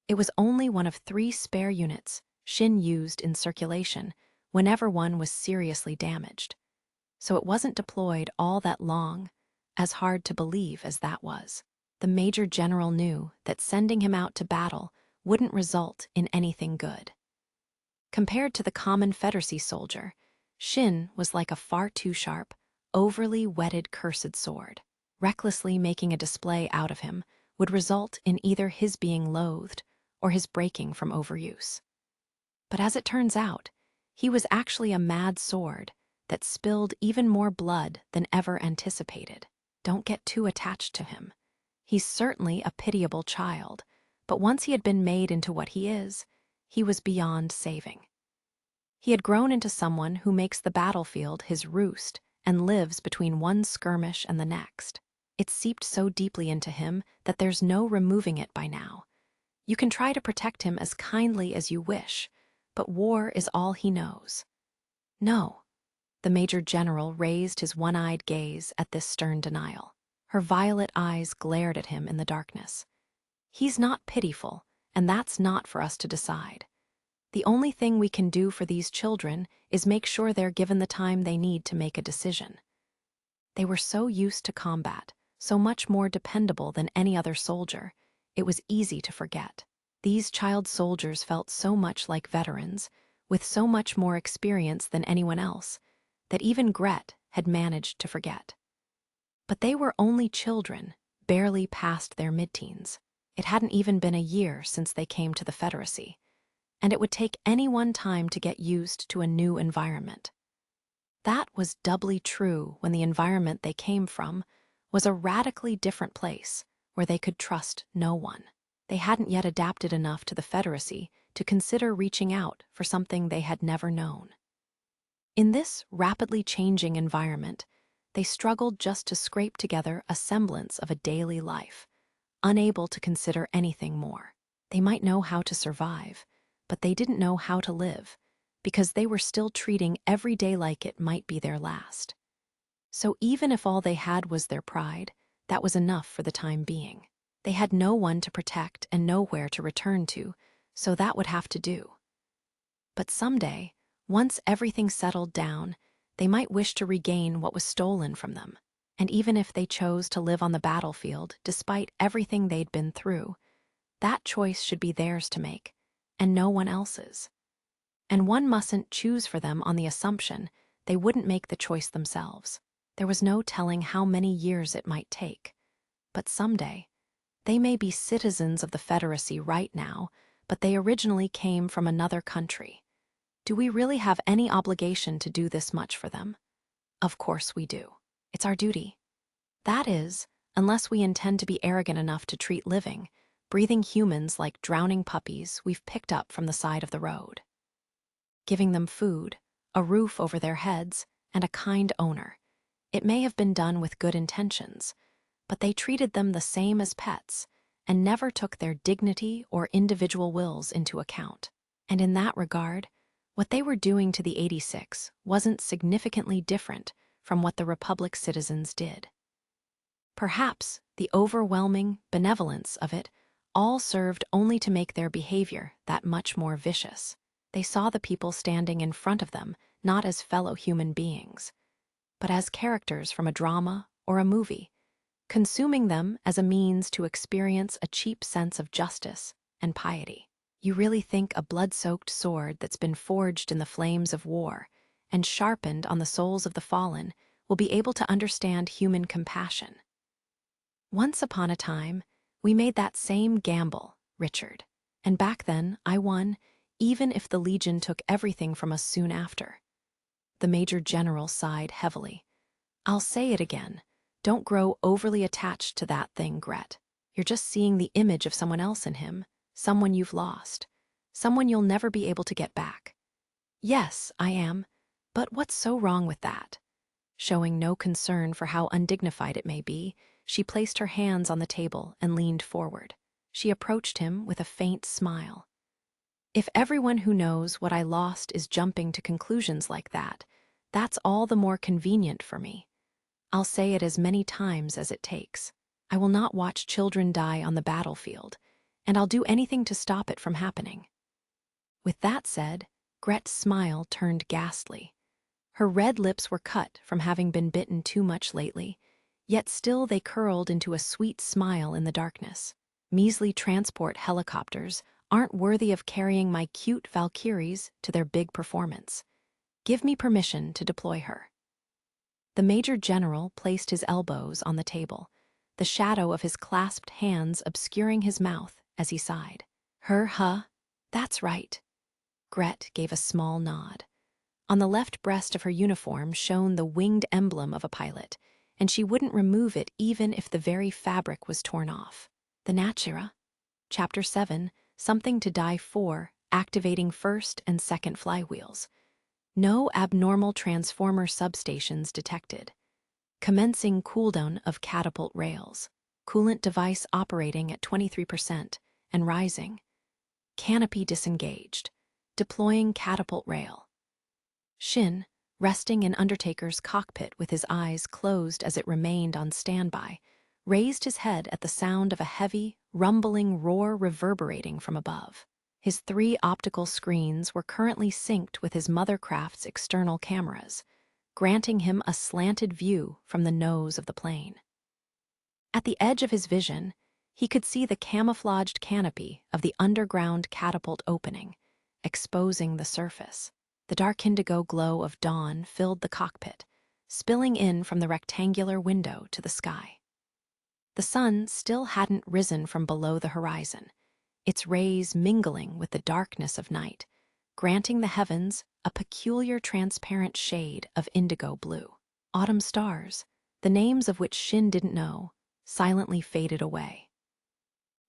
it was only one of 3 spare units Shin used in circulation whenever one was seriously damaged. So it wasn't deployed all that long, as hard to believe as that was. The Major General knew that sending him out to battle wouldn't result in anything good. Compared to the common Federacy soldier, Shin was like a far too sharp, overly whetted cursed sword. Recklessly making a display out of him would result in either his being loathed or his breaking from overuse. But as it turns out, he was actually a mad sword that spilled even more blood than ever anticipated. Don't get too attached to him. He's certainly a pitiable child, but once he had been made into what he is, he was beyond saving. He had grown into someone who makes the battlefield his roost and lives between one skirmish and the next. It seeped so deeply into him that there's no removing it by now. You can try to protect him as kindly as you wish, but war is all he knows. No. The Major General raised his one-eyed gaze at this stern denial. Her violet eyes glared at him in the darkness. He's not pitiful, and that's not for us to decide. The only thing we can do for these children is make sure they're given the time they need to make a decision. They were so used to combat, so much more dependable than any other soldier, it was easy to forget. These child soldiers felt so much like veterans, with so much more experience than anyone else, that even Gret had managed to forget. But they were only children, barely past their mid-teens. It hadn't even been a year since they came to the Federacy, and it would take anyone time to get used to a new environment. That was doubly true when the environment they came from was a radically different place, where they could trust no one. They hadn't yet adapted enough to the Federacy to consider reaching out for something they had never known. In this rapidly changing environment, they struggled just to scrape together a semblance of a daily life, unable to consider anything more. They might know how to survive, but they didn't know how to live, because they were still treating every day like it might be their last. So even if all they had was their pride, that was enough for the time being. They had no one to protect and nowhere to return to, so that would have to do. But someday, once everything settled down, they might wish to regain what was stolen from them. And even if they chose to live on the battlefield despite everything they'd been through, that choice should be theirs to make, and no one else's. And one mustn't choose for them on the assumption they wouldn't make the choice themselves. There was no telling how many years it might take. But someday, they may be citizens of the Federacy right now, but they originally came from another country. Do we really have any obligation to do this much for them? Of course we do. It's our duty. That is, unless we intend to be arrogant enough to treat living, breathing humans like drowning puppies we've picked up from the side of the road. Giving them food, a roof over their heads, and a kind owner. It may have been done with good intentions, but they treated them the same as pets and never took their dignity or individual wills into account. And in that regard, what they were doing to the 86 wasn't significantly different from what the Republic citizens did. Perhaps the overwhelming benevolence of it all served only to make their behavior that much more vicious. They saw the people standing in front of them not as fellow human beings, but as characters from a drama or a movie, consuming them as a means to experience a cheap sense of justice and piety. You really think a blood-soaked sword that's been forged in the flames of war and sharpened on the souls of the fallen will be able to understand human compassion? Once upon a time, we made that same gamble, Richard, and back then I won, even if the Legion took everything from us soon after. The Major General sighed heavily. I'll say it again. Don't grow overly attached to that thing, Gret. You're just seeing the image of someone else in him, someone you've lost, someone you'll never be able to get back. Yes, I am, but what's so wrong with that? Showing no concern for how undignified it may be, she placed her hands on the table and leaned forward. She approached him with a faint smile. If everyone who knows what I lost is jumping to conclusions like that, that's all the more convenient for me. I'll say it as many times as it takes. I will not watch children die on the battlefield, and I'll do anything to stop it from happening. With that said, Gret's smile turned ghastly. Her red lips were cut from having been bitten too much lately, yet still they curled into a sweet smile in the darkness. Measly transport helicopters aren't worthy of carrying my cute Valkyries to their big performance. Give me permission to deploy her. The Major General placed his elbows on the table, the shadow of his clasped hands obscuring his mouth as he sighed. Her, huh? That's right. Gret gave a small nod. On the left breast of her uniform shone the winged emblem of a pilot, and she wouldn't remove it even if the very fabric was torn off. The Natchira. Chapter 7, Something to Die For, activating first and second flywheels. No abnormal transformer substations detected. Commencing cooldown of catapult rails. Coolant device operating at 23% and rising. Canopy disengaged. Deploying catapult rail. Shin, resting in Undertaker's cockpit with his eyes closed as it remained on standby, raised his head at the sound of a heavy, rumbling roar reverberating from above. His 3 optical screens were currently synced with his mothercraft's external cameras, granting him a slanted view from the nose of the plane. At the edge of his vision, he could see the camouflaged canopy of the underground catapult opening, exposing the surface. The dark indigo glow of dawn filled the cockpit, spilling in from the rectangular window to the sky. The sun still hadn't risen from below the horizon, its rays mingling with the darkness of night, granting the heavens a peculiar transparent shade of indigo blue. Autumn stars, the names of which Shin didn't know, silently faded away.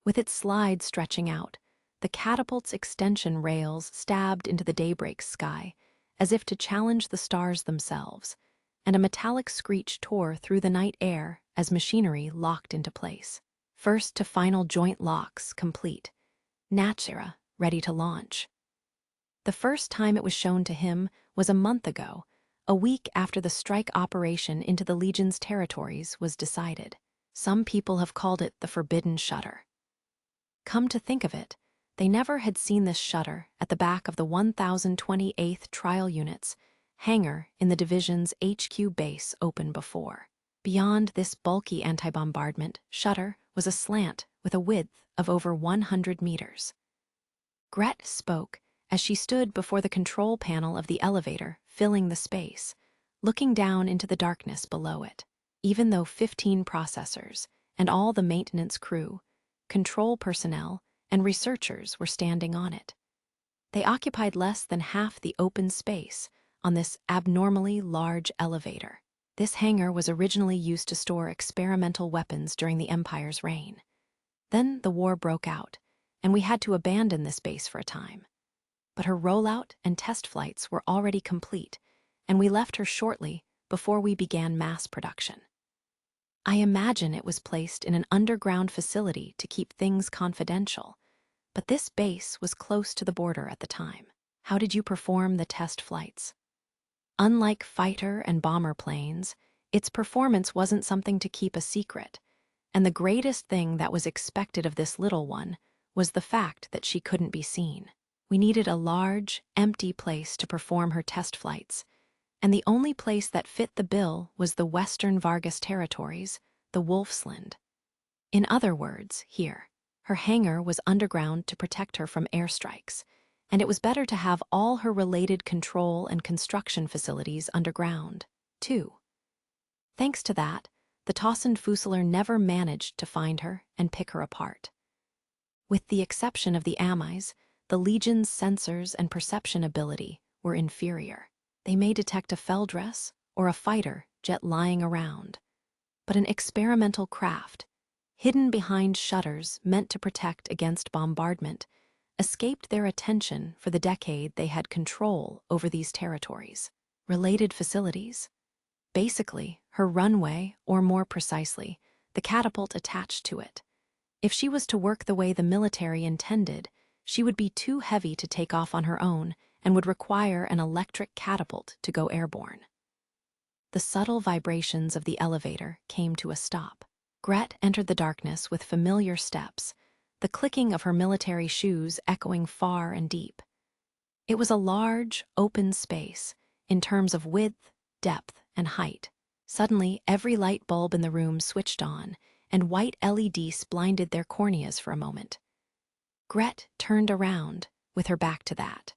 With its slides stretching out, the catapult's extension rails stabbed into the daybreak's sky, as if to challenge the stars themselves, and a metallic screech tore through the night air as machinery locked into place. First to final joint locks complete, Natchera ready to launch. The first time it was shown to him was a month ago, a week after the strike operation into the Legion's territories was decided. Some people have called it the Forbidden Shutter. Come to think of it, they never had seen this shutter at the back of the 1028th Trial Unit's hangar in the division's HQ base open before. Beyond this bulky anti-bombardment shutter was a slant with a width of over 100 meters. Gret spoke as she stood before the control panel of the elevator, filling the space, looking down into the darkness below it. Even though 15 processors and all the maintenance crew, control personnel, and researchers were standing on it, they occupied less than half the open space on this abnormally large elevator. This hangar was originally used to store experimental weapons during the Empire's reign. Then the war broke out, and we had to abandon this base for a time. But her rollout and test flights were already complete, and we left her shortly before we began mass production. I imagine it was placed in an underground facility to keep things confidential, but this base was close to the border at the time. How did you perform the test flights? Unlike fighter and bomber planes, its performance wasn't something to keep a secret, and the greatest thing that was expected of this little one was the fact that she couldn't be seen. We needed a large, empty place to perform her test flights, and the only place that fit the bill was the Western Vargas territories, the Wolfsland. In other words, here, her hangar was underground to protect her from airstrikes, and it was better to have all her related control and construction facilities underground, too. Thanks to that, the Tausend Fusilier never managed to find her and pick her apart. With the exception of the Amis, the Legion's sensors and perception ability were inferior. They may detect a Feldress or a fighter jet lying around, but an experimental craft, hidden behind shutters meant to protect against bombardment, escaped their attention for the decade they had control over these territories. Related facilities? Basically, her runway, or more precisely, the catapult attached to it. If she was to work the way the military intended, she would be too heavy to take off on her own and would require an electric catapult to go airborne. The subtle vibrations of the elevator came to a stop. Gret entered the darkness with familiar steps, the clicking of her military shoes echoing far and deep. It was a large, open space, in terms of width, depth, and height. Suddenly, every light bulb in the room switched on, and white LEDs blinded their corneas for a moment. Gret turned around, with her back to that.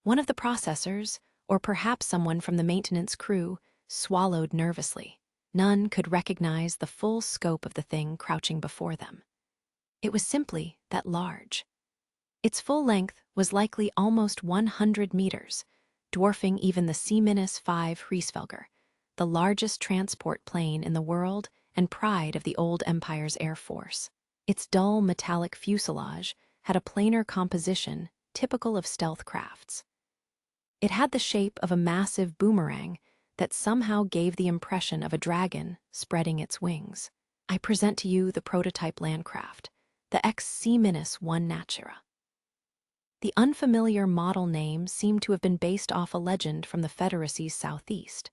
One of the processors, or perhaps someone from the maintenance crew, swallowed nervously. None could recognize the full scope of the thing crouching before them. It was simply that large. Its full length was likely almost 100 meters, dwarfing even the C-5 Hriesvelger, the largest transport plane in the world and pride of the old Empire's Air Force. Its dull metallic fuselage had a planar composition typical of stealth crafts. It had the shape of a massive boomerang that somehow gave the impression of a dragon spreading its wings. I present to you the prototype landcraft, the XC-1 Natchera. The unfamiliar model name seemed to have been based off a legend from the Federacy's southeast,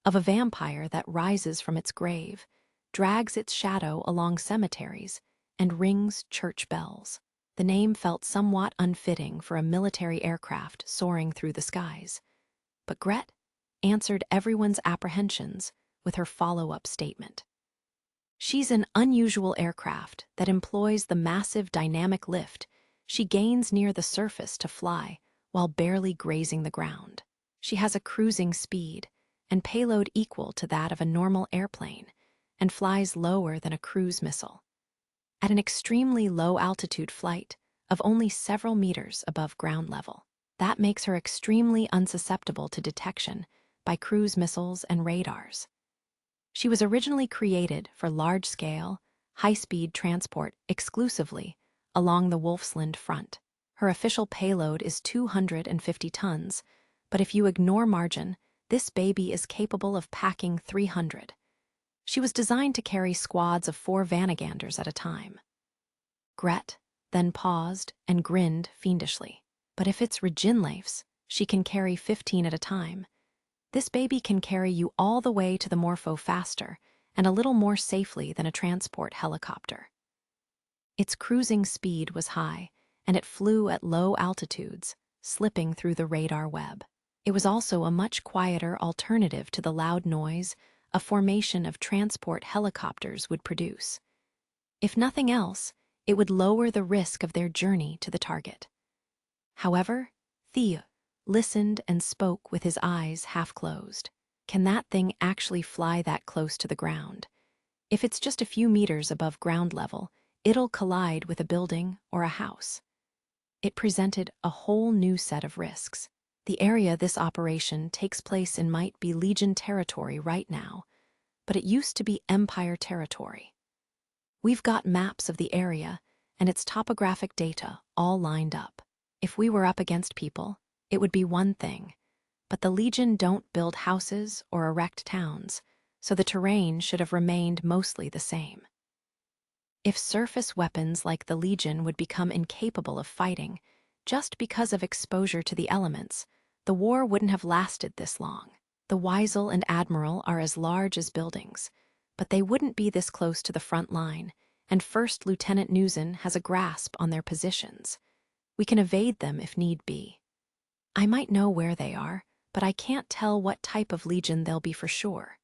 of a vampire that rises from its grave, drags its shadow along cemeteries, and rings church bells. The name felt somewhat unfitting for a military aircraft soaring through the skies, but Gret answered everyone's apprehensions with her follow-up statement. She's an unusual aircraft that employs the massive dynamic lift she gains near the surface to fly while barely grazing the ground. She has a cruising speed and payload equal to that of a normal airplane and flies lower than a cruise missile. At an extremely low-altitude flight of only several meters above ground level, that makes her extremely unsusceptible to detection by cruise missiles and radars. She was originally created for large-scale, high-speed transport exclusively along the Wolfsland front. Her official payload is 250 tons, but if you ignore margin, this baby is capable of packing 300. She was designed to carry squads of 4 Vanaganders at a time. Gret then paused and grinned fiendishly. But if it's Reginleif's, she can carry 15 at a time. This baby can carry you all the way to the Morpho faster and a little more safely than a transport helicopter. Its cruising speed was high, and it flew at low altitudes, slipping through the radar web. It was also a much quieter alternative to the loud noise a formation of transport helicopters would produce. If nothing else, it would lower the risk of their journey to the target. However, Theo listened and spoke with his eyes half closed. Can that thing actually fly that close to the ground? If it's just a few meters above ground level, it'll collide with a building or a house. It presented a whole new set of risks. The area this operation takes place in might be Legion territory right now, but it used to be Empire territory. We've got maps of the area and its topographic data all lined up. If we were up against people, it would be one thing, but the Legion don't build houses or erect towns, so the terrain should have remained mostly the same. If surface weapons like the Legion would become incapable of fighting just because of exposure to the elements, the war wouldn't have lasted this long. The Weisel and Admiral are as large as buildings, but they wouldn't be this close to the front line, and First Lieutenant Newson has a grasp on their positions. We can evade them if need be. I might know where they are, but I can't tell what type of Legion they'll be for sure.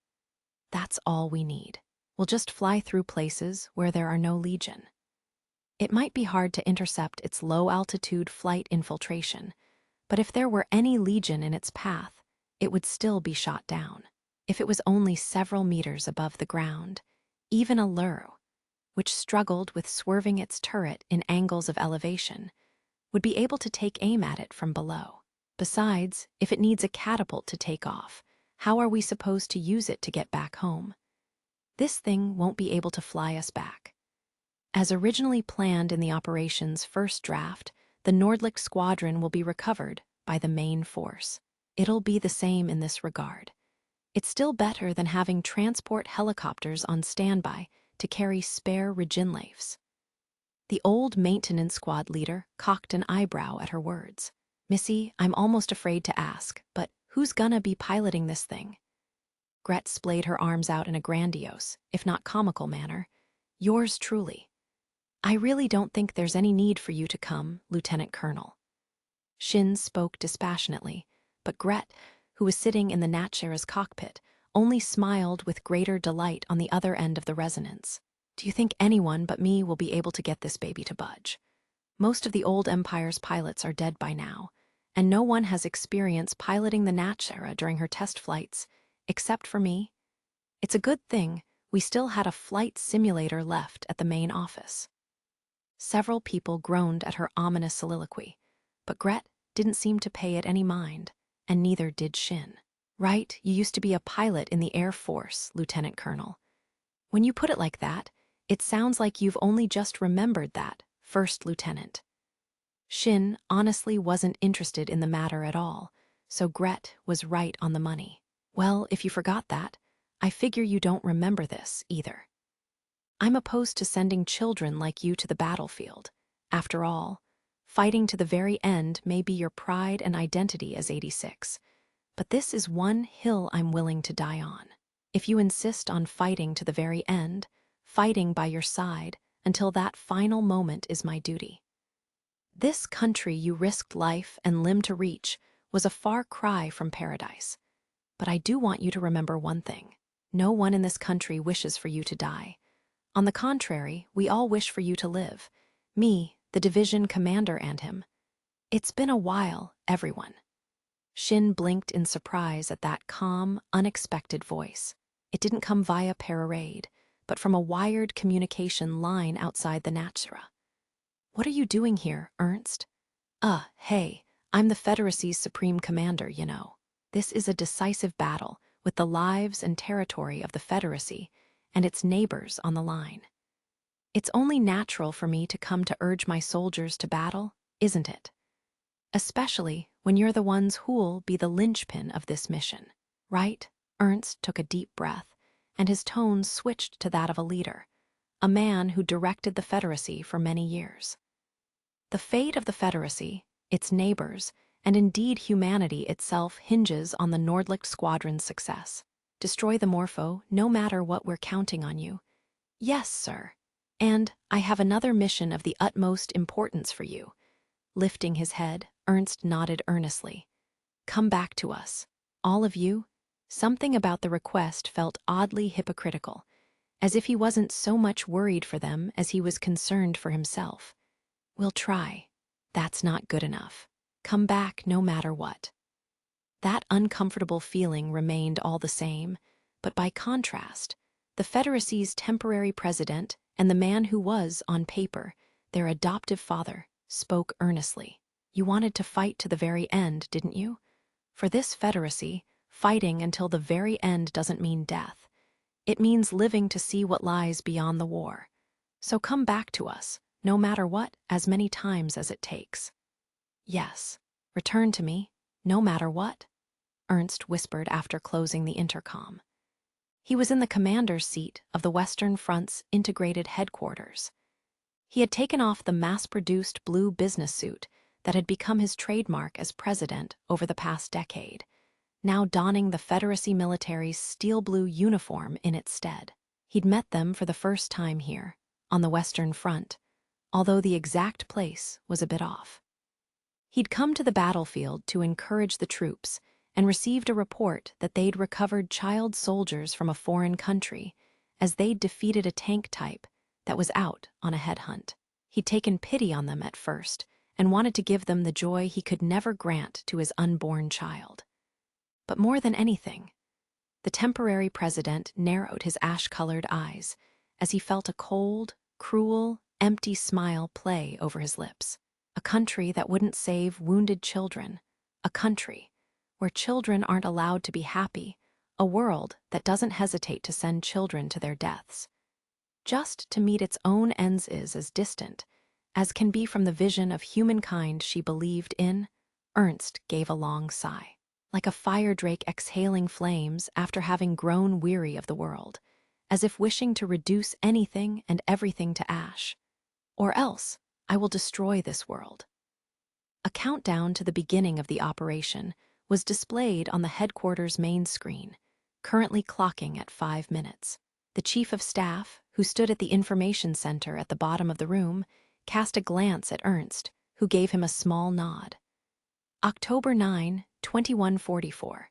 That's all we need. We'll just fly through places where there are no Legion. It might be hard to intercept its low-altitude flight infiltration, but if there were any Legion in its path, it would still be shot down. If it was only several meters above the ground, even a Luro, which struggled with swerving its turret in angles of elevation, would be able to take aim at it from below. Besides, if it needs a catapult to take off, how are we supposed to use it to get back home? This thing won't be able to fly us back. As originally planned in the operation's first draft, the Nordlicht squadron will be recovered by the main force. It'll be the same in this regard. It's still better than having transport helicopters on standby to carry spare Reginleifs. The old maintenance squad leader cocked an eyebrow at her words. Missy, I'm almost afraid to ask, but who's gonna be piloting this thing? Gret splayed her arms out in a grandiose, if not comical manner. Yours truly. I really don't think there's any need for you to come, Lieutenant Colonel. Shin spoke dispassionately, but Gret, who was sitting in the Natchera's cockpit, only smiled with greater delight on the other end of the resonance. Do you think anyone but me will be able to get this baby to budge? Most of the old Empire's pilots are dead by now, and no one has experience piloting the Natchera during her test flights, except for me. It's a good thing we still had a flight simulator left at the main office. Several people groaned at her ominous soliloquy, but Gret didn't seem to pay it any mind, and neither did Shin. Right, you used to be a pilot in the Air Force, Lieutenant Colonel. When you put it like that, it sounds like you've only just remembered that, First Lieutenant. Shin honestly wasn't interested in the matter at all, so Gret was right on the money. Well, if you forgot that, I figure you don't remember this either. I'm opposed to sending children like you to the battlefield. After all, fighting to the very end may be your pride and identity as 86, but this is one hill I'm willing to die on. If you insist on fighting to the very end, fighting by your side until that final moment is my duty. This country you risked life and limb to reach was a far cry from paradise. But I do want you to remember one thing. No one in this country wishes for you to die. On the contrary, we all wish for you to live. Me, the division commander, and him. It's been a while, everyone. Shin blinked in surprise at that calm, unexpected voice. It didn't come via parade, but from a wired communication line outside the Natchera. What are you doing here, Ernst? Hey, I'm the Federacy's supreme commander, you know. This is a decisive battle with the lives and territory of the Federacy and its neighbors on the line. It's only natural for me to come to urge my soldiers to battle, isn't it? Especially when you're the ones who'll be the linchpin of this mission, right? Ernst took a deep breath, and his tone switched to that of a leader, a man who directed the Federacy for many years. The fate of the Federacy, its neighbors, and indeed humanity itself hinges on the Nordlicht Squadron's success. Destroy the Morpho, no matter what, we're counting on you. Yes, sir. And I have another mission of the utmost importance for you. Lifting his head, Ernst nodded earnestly. Come back to us. All of you? Something about the request felt oddly hypocritical, as if he wasn't so much worried for them as he was concerned for himself. We'll try. That's not good enough. Come back no matter what. That uncomfortable feeling remained all the same, but by contrast, the Federacy's temporary president and the man who was, on paper, their adoptive father, spoke earnestly. You wanted to fight to the very end, didn't you? For this Federacy, fighting until the very end doesn't mean death. It means living to see what lies beyond the war. So come back to us, no matter what, as many times as it takes. Yes, return to me, no matter what, Ernst whispered after closing the intercom. He was in the commander's seat of the Western Front's integrated headquarters. He had taken off the mass-produced blue business suit that had become his trademark as president over the past decade, now donning the Federacy military's steel blue uniform in its stead. He'd met them for the first time here, on the Western Front, although the exact place was a bit off. He'd come to the battlefield to encourage the troops and received a report that they'd recovered child soldiers from a foreign country as they'd defeated a tank type that was out on a headhunt. He'd taken pity on them at first and wanted to give them the joy he could never grant to his unborn child. But more than anything, the temporary president narrowed his ash-colored eyes as he felt a cold, cruel, empty smile play over his lips. A country that wouldn't save wounded children, a country where children aren't allowed to be happy, a world that doesn't hesitate to send children to their deaths, just to meet its own ends is as distant as can be from the vision of humankind she believed in. Ernst gave a long sigh, like a fire drake exhaling flames after having grown weary of the world, as if wishing to reduce anything and everything to ash. Or else, I will destroy this world. A countdown to the beginning of the operation was displayed on the headquarters main screen, currently clocking at 5 minutes. The chief of staff, who stood at the information center at the bottom of the room, cast a glance at Ernst, who gave him a small nod. October 9, 2144.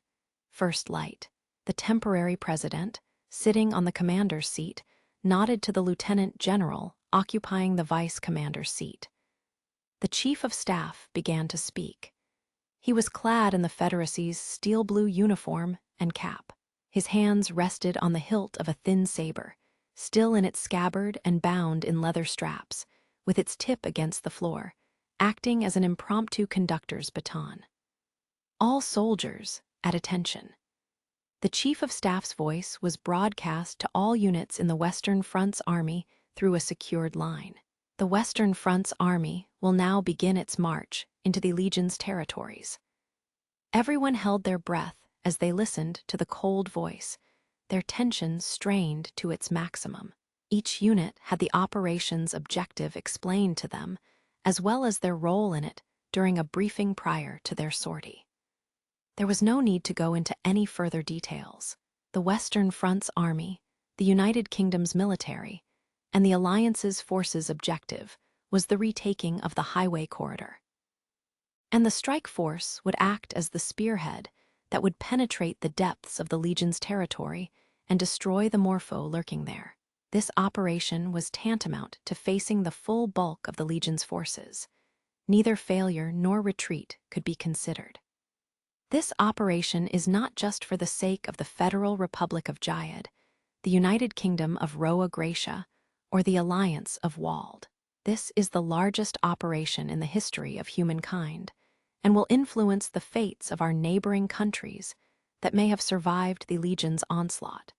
First light. The temporary president, sitting on the commander's seat, nodded to the lieutenant general occupying the vice commander's seat. The chief of staff began to speak. He was clad in the Federacy's steel blue uniform and cap. His hands rested on the hilt of a thin saber, still in its scabbard and bound in leather straps, with its tip against the floor, acting as an impromptu conductor's baton. All soldiers, at attention. The chief of staff's voice was broadcast to all units in the Western Front's army through a secured line. The Western Front's army will now begin its march into the Legion's territories. Everyone held their breath as they listened to the cold voice, their tension strained to its maximum. Each unit had the operation's objective explained to them, as well as their role in it during a briefing prior to their sortie. There was no need to go into any further details. The Western Front's army, the United Kingdom's military, and the Alliance's forces' objective was the retaking of the highway corridor. And the strike force would act as the spearhead that would penetrate the depths of the Legion's territory and destroy the Morpho lurking there. This operation was tantamount to facing the full bulk of the Legion's forces. Neither failure nor retreat could be considered. This operation is not just for the sake of the Federal Republic of Jayad, the United Kingdom of Roa Gracia, or the Alliance of Wald. This is the largest operation in the history of humankind, and will influence the fates of our neighboring countries that may have survived the Legion's onslaught,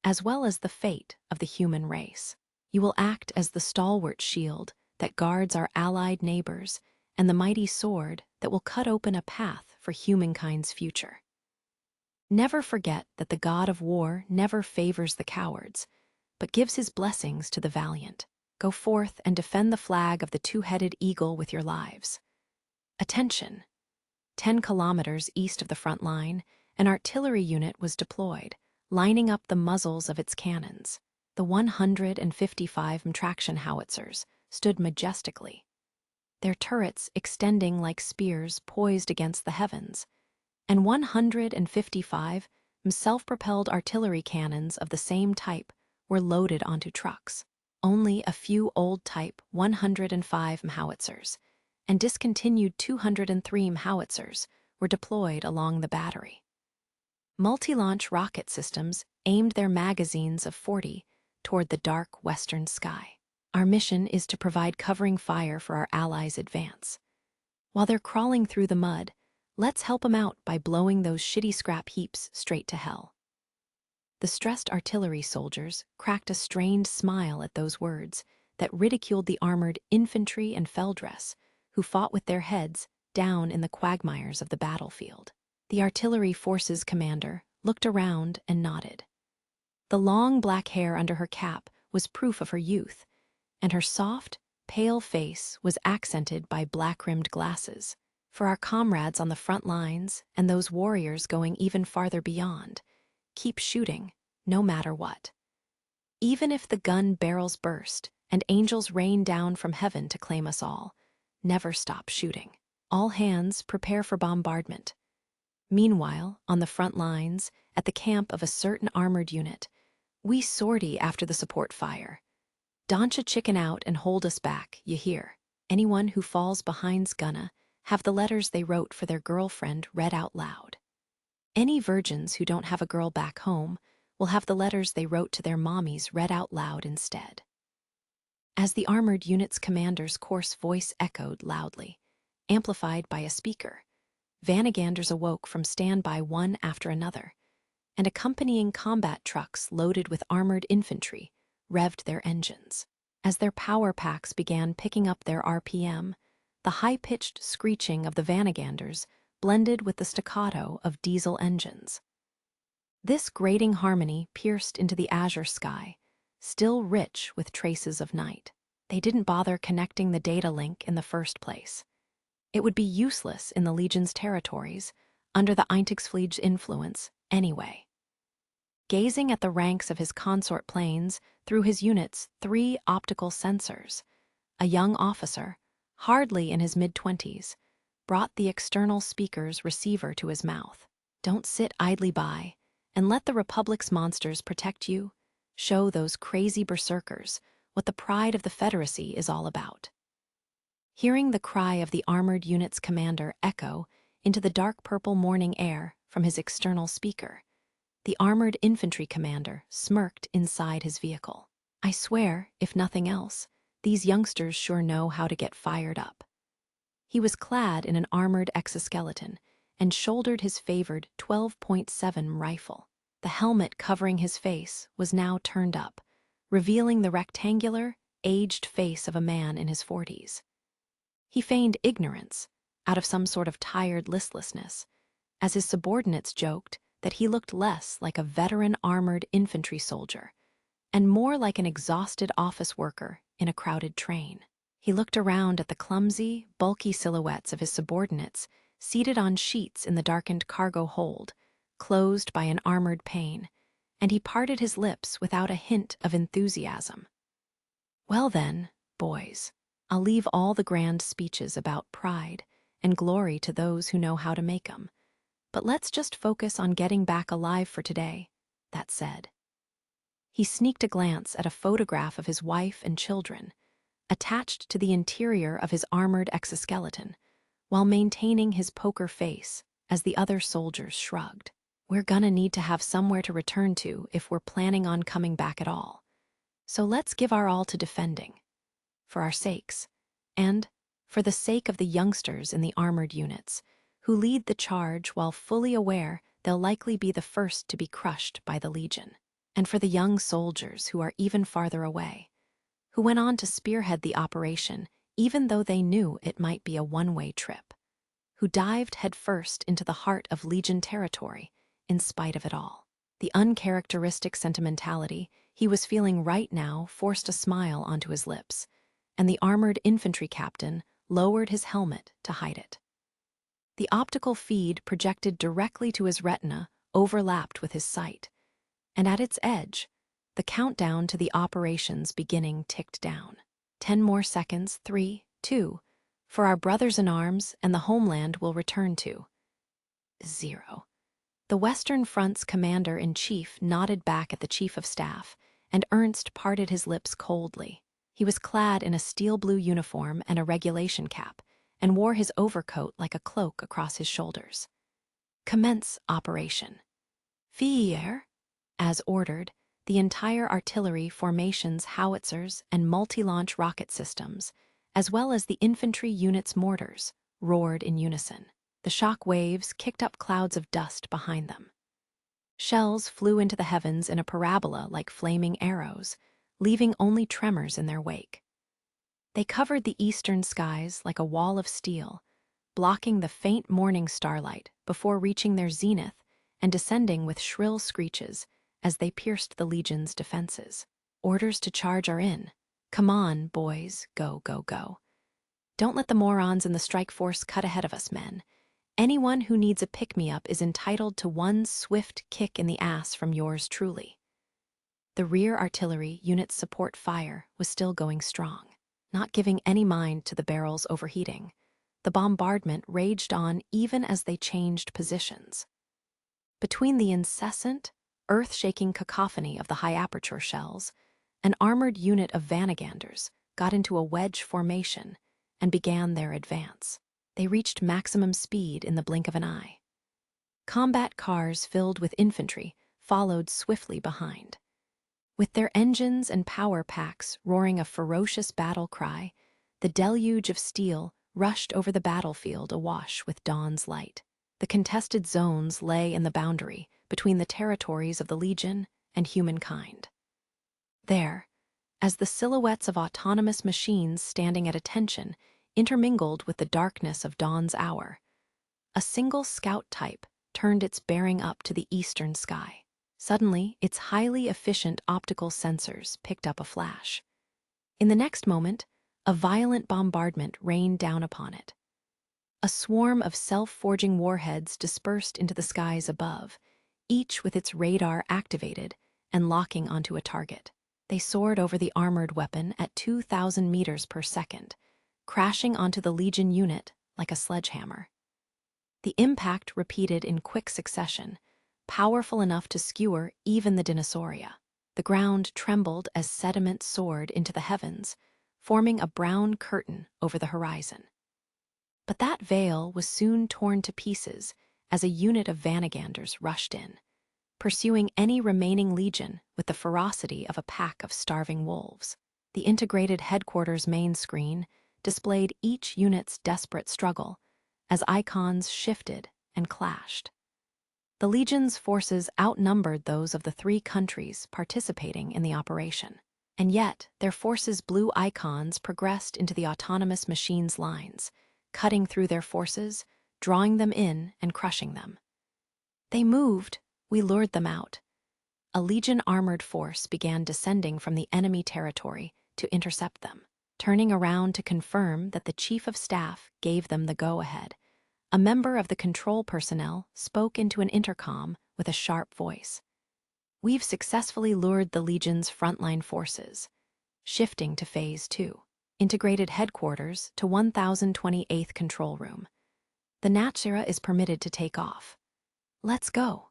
as well as the fate of the human race. You will act as the stalwart shield that guards our allied neighbors and the mighty sword that will cut open a path for humankind's future. Never forget that the god of war never favors the cowards, but gives his blessings to the valiant. Go forth and defend the flag of the two-headed eagle with your lives. Attention! 10 kilometers east of the front line, an artillery unit was deployed, lining up the muzzles of its cannons. The 155 traction howitzers stood majestically, their turrets extending like spears poised against the heavens, and 155 self-propelled artillery cannons of the same type were loaded onto trucks. Only a few old type 105 howitzers and discontinued 203 howitzers were deployed along the battery. Multi-launch rocket systems aimed their magazines of 40 toward the dark western sky. Our mission is to provide covering fire for our allies' advance. While they're crawling through the mud, let's help them out by blowing those shitty scrap heaps straight to hell. The stressed artillery soldiers cracked a strained smile at those words that ridiculed the armored infantry and felddress who fought with their heads down in the quagmires of the battlefield. The artillery forces commander looked around and nodded. The long black hair under her cap was proof of her youth, and her soft, pale face was accented by black-rimmed glasses. For our comrades on the front lines and those warriors going even farther beyond, keep shooting, no matter what. Even if the gun barrels burst and angels rain down from heaven to claim us all, never stop shooting. All hands prepare for bombardment. Meanwhile, on the front lines, at the camp of a certain armored unit, we sortie after the support fire. Don't ya chicken out and hold us back, you hear? Anyone who falls behind's gonna have the letters they wrote for their girlfriend read out loud. Any virgins who don't have a girl back home will have the letters they wrote to their mommies read out loud instead. As the armored unit's commander's coarse voice echoed loudly, amplified by a speaker, Vanaganders awoke from standby one after another, and accompanying combat trucks loaded with armored infantry revved their engines. As their power packs began picking up their RPM, the high-pitched screeching of the Vanaganders blended with the staccato of diesel engines. This grating harmony pierced into the azure sky, still rich with traces of night. They didn't bother connecting the data link in the first place. It would be useless in the Legion's territories, under the Eintagsfliege's influence, anyway. Gazing at the ranks of his consort planes through his unit's 3 optical sensors, a young officer, hardly in his mid-20s, brought the external speaker's receiver to his mouth. Don't sit idly by and let the Republic's monsters protect you. Show those crazy berserkers what the pride of the Federacy is all about. Hearing the cry of the armored unit's commander echo into the dark purple morning air from his external speaker, the armored infantry commander smirked inside his vehicle. I swear, if nothing else, these youngsters sure know how to get fired up. He was clad in an armored exoskeleton and shouldered his favored 12.7 rifle. The helmet covering his face was now turned up, revealing the rectangular, aged face of a man in his 40s. He feigned ignorance, out of some sort of tired listlessness, as his subordinates joked that he looked less like a veteran armored infantry soldier and more like an exhausted office worker in a crowded train. He looked around at the clumsy, bulky silhouettes of his subordinates seated on sheets in the darkened cargo hold, closed by an armored pane, and he parted his lips without a hint of enthusiasm. Well then, boys, I'll leave all the grand speeches about pride and glory to those who know how to make 'em. But let's just focus on getting back alive for today, that said. He sneaked a glance at a photograph of his wife and children, attached to the interior of his armored exoskeleton, while maintaining his poker face as the other soldiers shrugged. We're gonna need to have somewhere to return to if we're planning on coming back at all. So let's give our all to defending. For our sakes, and for the sake of the youngsters in the armored units, who lead the charge while fully aware they'll likely be the first to be crushed by the Legion, and for the young soldiers who are even farther away, who went on to spearhead the operation even though they knew it might be a one-way trip, who dived headfirst into the heart of Legion territory in spite of it all. The uncharacteristic sentimentality he was feeling right now forced a smile onto his lips, and the armored infantry captain lowered his helmet to hide it. The optical feed projected directly to his retina overlapped with his sight, and at its edge, the countdown to the operation's beginning ticked down. 10 more seconds, 3, 2, for our brothers in arms and the homeland will return to 0. The Western Front's commander-in-chief nodded back at the chief of staff, and Ernst parted his lips coldly. He was clad in a steel-blue uniform and a regulation cap, and wore his overcoat like a cloak across his shoulders. Commence operation. Fier, as ordered, the entire artillery formations, howitzers, and multi-launch rocket systems, as well as the infantry unit's mortars, roared in unison. The shock waves kicked up clouds of dust behind them. Shells flew into the heavens in a parabola like flaming arrows, leaving only tremors in their wake. They covered the eastern skies like a wall of steel, blocking the faint morning starlight before reaching their zenith and descending with shrill screeches as they pierced the Legion's defenses. Orders to charge are in. Come on, boys, go, go, go. Don't let the morons in the strike force cut ahead of us, men. Anyone who needs a pick-me-up is entitled to one swift kick in the ass from yours truly. The rear artillery unit's support fire was still going strong, not giving any mind to the barrels overheating. The bombardment raged on even as they changed positions. Between the incessant, earth-shaking cacophony of the high-aperture shells, an armored unit of Vanaganders got into a wedge formation and began their advance. They reached maximum speed in the blink of an eye. Combat cars filled with infantry followed swiftly behind. With their engines and power packs roaring a ferocious battle cry, the deluge of steel rushed over the battlefield awash with dawn's light. The contested zones lay in the boundary between the territories of the Legion and humankind. There, as the silhouettes of autonomous machines standing at attention intermingled with the darkness of dawn's hour, a single scout type turned its bearing up to the eastern sky. Suddenly, its highly efficient optical sensors picked up a flash. In the next moment, a violent bombardment rained down upon it. A swarm of self-forging warheads dispersed into the skies above, each with its radar activated and locking onto a target. They soared over the armored weapon at 2,000 meters per second, crashing onto the Legion unit like a sledgehammer. The impact repeated in quick succession, powerful enough to skewer even the Dinosauria. The ground trembled as sediment soared into the heavens, forming a brown curtain over the horizon. But that veil was soon torn to pieces as a unit of Vanaganders rushed in, pursuing any remaining Legion with the ferocity of a pack of starving wolves. The integrated headquarters main screen displayed each unit's desperate struggle as icons shifted and clashed. The Legion's forces outnumbered those of the 3 countries participating in the operation, and yet their forces' blue icons progressed into the autonomous machines' lines, cutting through their forces, drawing them in and crushing them. They moved, we lured them out. A Legion armored force began descending from the enemy territory to intercept them. Turning around to confirm that the Chief of Staff gave them the go-ahead, a member of the control personnel spoke into an intercom with a sharp voice. We've successfully lured the Legion's frontline forces. Shifting to Phase 2. Integrated headquarters to 1028th Control Room. The Natchira is permitted to take off. Let's go.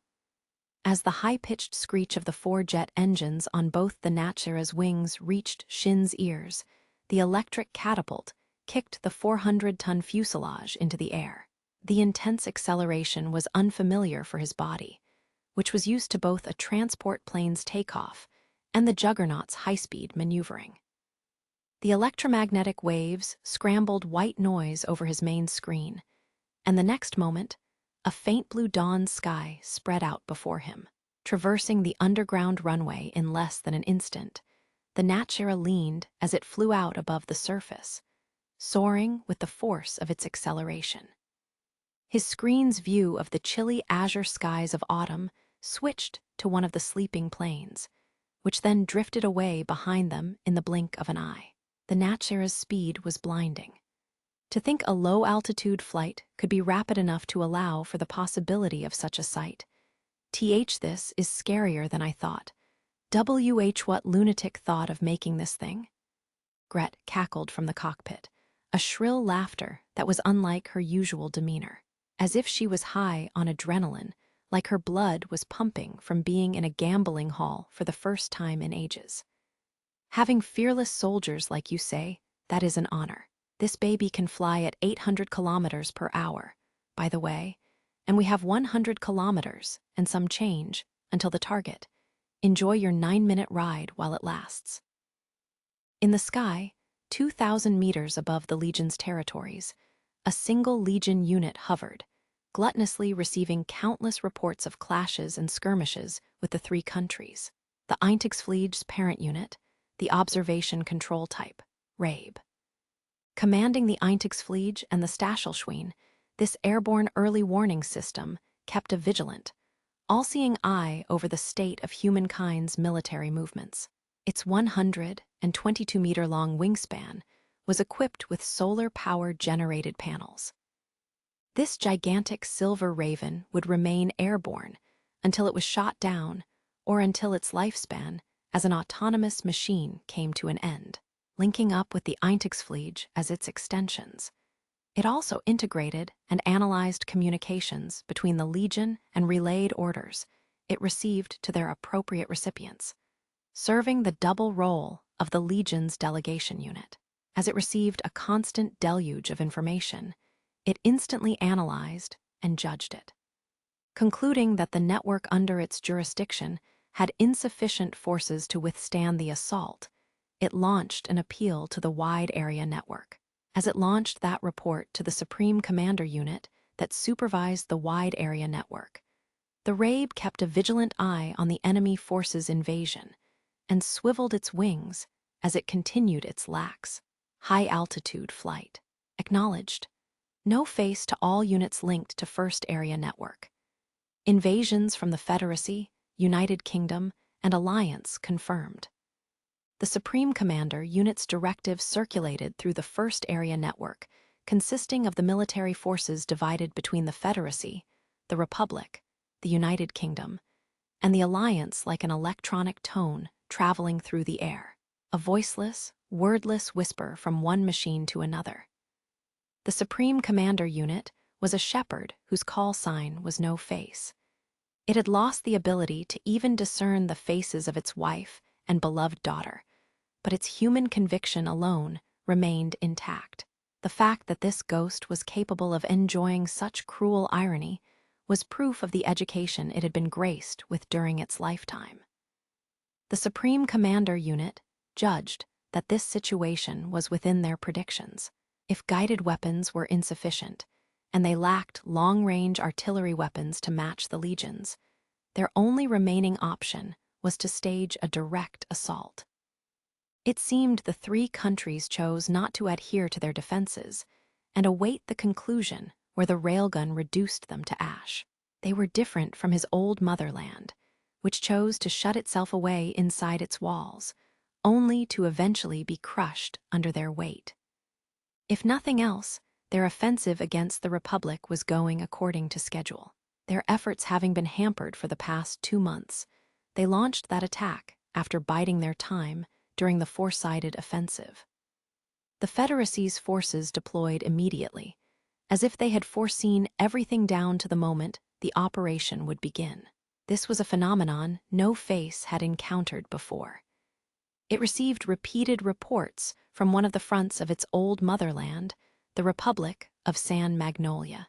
As the high-pitched screech of the 4 jet engines on both the Natchira's wings reached Shin's ears, the electric catapult kicked the 400-ton fuselage into the air. The intense acceleration was unfamiliar for his body, which was used to both a transport plane's takeoff and the Juggernaut's high-speed maneuvering. The electromagnetic waves scrambled white noise over his main screen, and the next moment, a faint blue dawn sky spread out before him. Traversing the underground runway in less than an instant, The Natchera leaned as it flew out above the surface, soaring with the force of its acceleration. His screen's view of the chilly azure skies of autumn switched to one of the sleeping plains, which then drifted away behind them in the blink of an eye. The Natchera's speed was blinding. To think a low-altitude flight could be rapid enough to allow for the possibility of such a sight. This is scarier than I thought. What lunatic thought of making this thing? Gret cackled from the cockpit, a shrill laughter that was unlike her usual demeanor, as if she was high on adrenaline, like her blood was pumping from being in a gambling hall for the first time in ages. Having fearless soldiers like you say, that is an honor. This baby can fly at 800 kilometers per hour, by the way, and we have 100 kilometers and some change until the target. Enjoy your 9-minute ride while it lasts. In the sky, 2,000 meters above the Legion's territories, a single Legion unit hovered, gluttonously receiving countless reports of clashes and skirmishes with the three countries. The Eintagsfleet's parent unit, the Observation Control Type, RAIB. Commanding the Eintagsfleet and the Stachelschwein, this airborne early warning system kept a vigilant, all-seeing eye over the state of humankind's military movements. Its 122-meter-long wingspan was equipped with solar-powered generated panels. This gigantic silver raven would remain airborne until it was shot down or until its lifespan as an autonomous machine came to an end, linking up with the Eintagsfleet as its extensions. It also integrated and analyzed communications between the Legion and relayed orders it received to their appropriate recipients, serving the double role of the Legion's delegation unit. As it received a constant deluge of information, it instantly analyzed and judged it. Concluding that the network under its jurisdiction had insufficient forces to withstand the assault, it launched an appeal to the wide area network. As it launched that report to the Supreme Commander unit that supervised the wide area network, the RAIB kept a vigilant eye on the enemy force's invasion and swiveled its wings as it continued its lax, high-altitude flight. Acknowledged. No face to all units linked to First Area Network. Invasions from the Federacy, United Kingdom, and Alliance confirmed. The Supreme Commander unit's directives circulated through the First Area Network, consisting of the military forces divided between the Federacy, the Republic, the United Kingdom, and the Alliance like an electronic tone traveling through the air, a voiceless, wordless whisper from one machine to another. The Supreme Commander unit was a shepherd whose call sign was no face. It had lost the ability to even discern the faces of its wife and beloved daughter, but its human conviction alone remained intact. The fact that this ghost was capable of enjoying such cruel irony was proof of the education it had been graced with during its lifetime. The Supreme Commander unit judged that this situation was within their predictions. If guided weapons were insufficient, and they lacked long-range artillery weapons to match the Legion's, their only remaining option was to stage a direct assault. It seemed the three countries chose not to adhere to their defenses and await the conclusion where the railgun reduced them to ash. They were different from his old motherland, which chose to shut itself away inside its walls, only to eventually be crushed under their weight. If nothing else, their offensive against the Republic was going according to schedule. Their efforts having been hampered for the past 2 months, they launched that attack after biding their time during the four-sided offensive. The Federacy's forces deployed immediately, as if they had foreseen everything down to the moment the operation would begin. This was a phenomenon no face had encountered before. It received repeated reports from one of the fronts of its old motherland, the Republic of San Magnolia.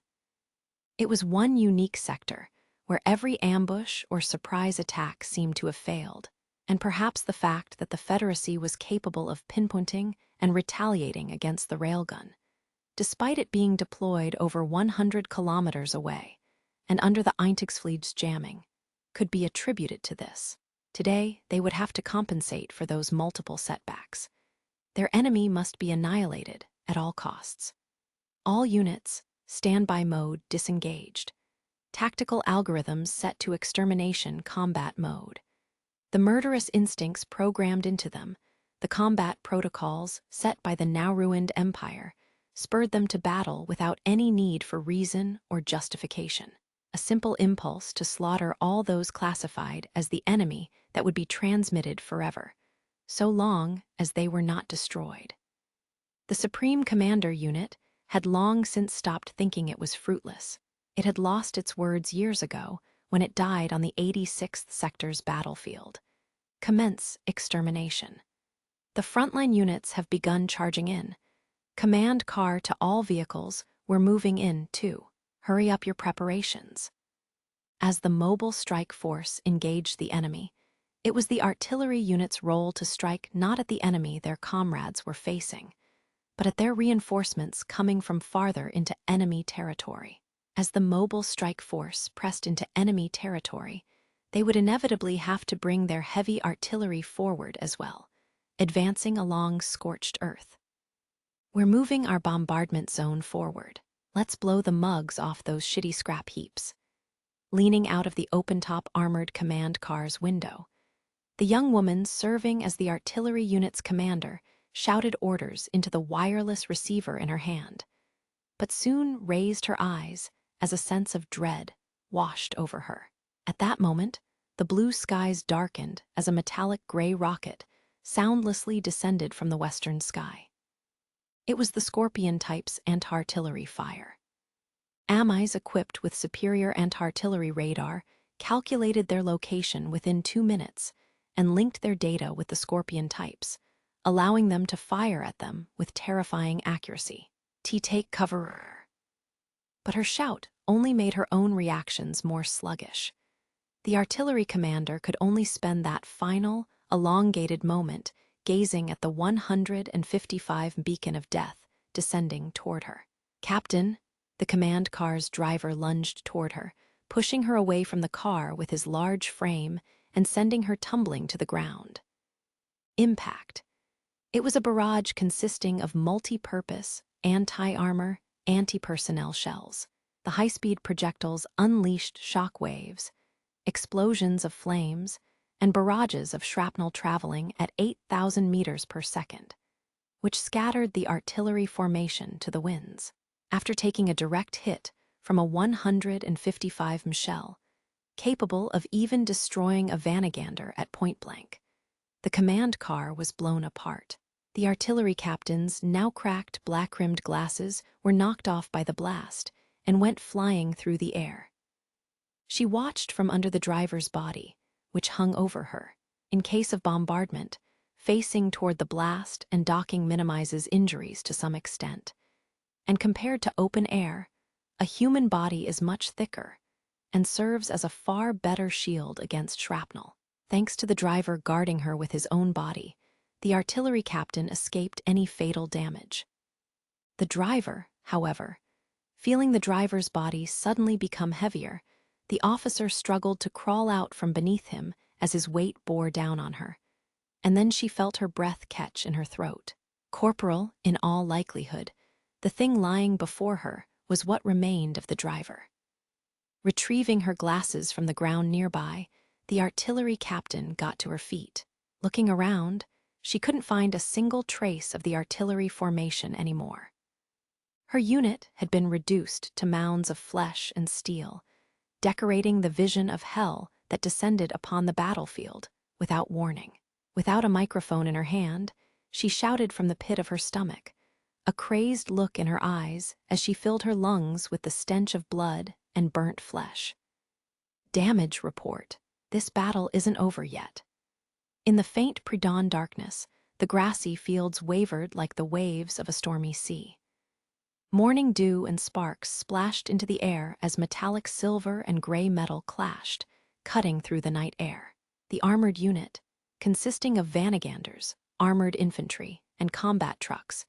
It was one unique sector where every ambush or surprise attack seemed to have failed, and perhaps the fact that the Federacy was capable of pinpointing and retaliating against the railgun, despite it being deployed over 100 kilometers away and under the Eintagsfleet's jamming, could be attributed to this. Today, they would have to compensate for those multiple setbacks. Their enemy must be annihilated at all costs. All units, standby mode disengaged. Tactical algorithms set to extermination combat mode. The murderous instincts programmed into them, the combat protocols set by the now-ruined empire, spurred them to battle without any need for reason or justification. A simple impulse to slaughter all those classified as the enemy that would be transmitted forever, so long as they were not destroyed. The Supreme Commander unit had long since stopped thinking it was fruitless. It had lost its words years ago when it died on the 86th Sector's battlefield. Commence extermination. The frontline units have begun charging in. Command car to all vehicles, we're moving in too. Hurry up your preparations. As the mobile strike force engaged the enemy, it was the artillery unit's role to strike not at the enemy their comrades were facing, but at their reinforcements coming from farther into enemy territory. As the mobile strike force pressed into enemy territory, they would inevitably have to bring their heavy artillery forward as well, advancing along scorched earth. We're moving our bombardment zone forward. Let's blow the mugs off those shitty scrap heaps. Leaning out of the open-top armored command car's window, the young woman serving as the artillery unit's commander shouted orders into the wireless receiver in her hand, but soon raised her eyes as a sense of dread washed over her. At that moment, the blue skies darkened as a metallic gray rocket soundlessly descended from the western sky. It was the Scorpion type's anti-artillery fire. AMIs equipped with superior anti-artillery radar calculated their location within 2 minutes and linked their data with the Scorpion types, allowing them to fire at them with terrifying accuracy. Take cover. But her shout only made her own reactions more sluggish. The artillery commander could only spend that final, elongated moment gazing at the 155 beacon of death descending toward her. Captain, the command car's driver lunged toward her, pushing her away from the car with his large frame and sending her tumbling to the ground. Impact. It was a barrage consisting of multi-purpose, anti-armor, anti-personnel shells. The high-speed projectiles unleashed shock waves, explosions of flames, and barrages of shrapnel traveling at 8,000 meters per second, which scattered the artillery formation to the winds. After taking a direct hit from a 155 shell, capable of even destroying a Vanagander at point blank, the command car was blown apart. The artillery captain's now cracked black-rimmed glasses were knocked off by the blast and went flying through the air. She watched from under the driver's body, which hung over her. In case of bombardment, facing toward the blast and docking minimizes injuries to some extent. And compared to open air, a human body is much thicker and serves as a far better shield against shrapnel. Thanks to the driver guarding her with his own body, the artillery captain escaped any fatal damage. The driver, however, feeling the driver's body suddenly become heavier, the officer struggled to crawl out from beneath him as his weight bore down on her, and then she felt her breath catch in her throat. Corporal, in all likelihood, the thing lying before her was what remained of the driver. Retrieving her glasses from the ground nearby, the artillery captain got to her feet. Looking around, she couldn't find a single trace of the artillery formation anymore. Her unit had been reduced to mounds of flesh and steel, decorating the vision of hell that descended upon the battlefield without warning. Without a microphone in her hand, she shouted from the pit of her stomach, a crazed look in her eyes as she filled her lungs with the stench of blood and burnt flesh. Damage report. This battle isn't over yet. In the faint pre-dawn darkness, the grassy fields wavered like the waves of a stormy sea. Morning dew and sparks splashed into the air as metallic silver and gray metal clashed, cutting through the night air. The armored unit, consisting of Vanaganders, armored infantry, and combat trucks,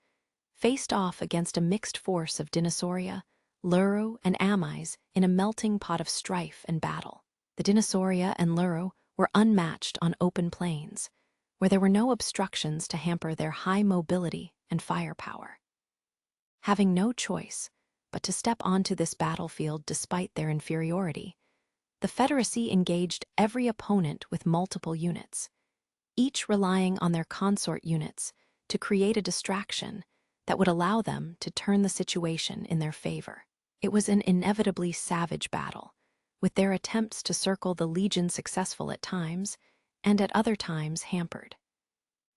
faced off against a mixed force of Dinosauria, Luro, and Amis in a melting pot of strife and battle. The Dinosauria and Luro were unmatched on open plains, where there were no obstructions to hamper their high mobility and firepower. Having no choice but to step onto this battlefield despite their inferiority, the Confederacy engaged every opponent with multiple units, each relying on their consort units to create a distraction that would allow them to turn the situation in their favor. It was an inevitably savage battle, with their attempts to circle the Legion successful at times and at other times hampered.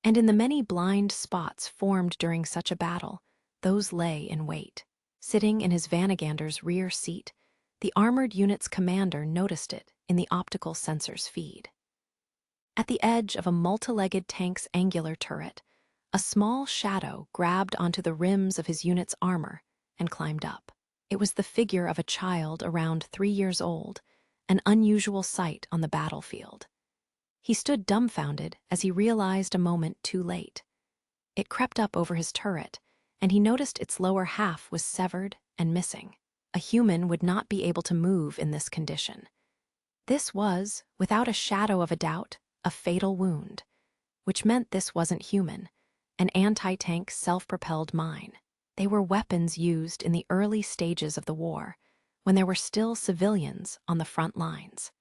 And in the many blind spots formed during such a battle, those lay in wait. Sitting in his Vanagander's rear seat, the armored unit's commander noticed it in the optical sensor's feed. At the edge of a multi-legged tank's angular turret, a small shadow grabbed onto the rims of his unit's armor and climbed up. It was the figure of a child around 3 years old, an unusual sight on the battlefield. He stood dumbfounded as he realized a moment too late. It crept up over his turret, and he noticed its lower half was severed and missing. A human would not be able to move in this condition. This was, without a shadow of a doubt, a fatal wound, which meant this wasn't human, an anti-tank self-propelled mine. They were weapons used in the early stages of the war, when there were still civilians on the front lines.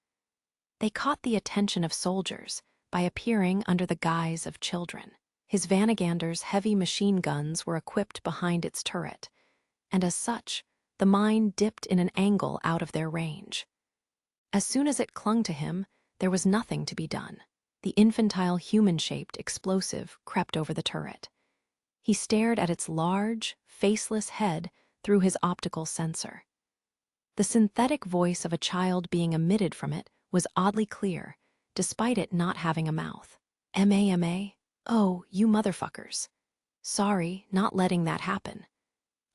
They caught the attention of soldiers by appearing under the guise of children. His Vanagander's heavy machine guns were equipped behind its turret, and as such, the mine dipped in an angle out of their range. As soon as it clung to him, there was nothing to be done. The infantile human-shaped explosive crept over the turret. He stared at its large, faceless head through his optical sensor. The synthetic voice of a child being emitted from it was oddly clear, despite it not having a mouth. "M.A.M.A. Oh, you motherfuckers. Sorry, not letting that happen."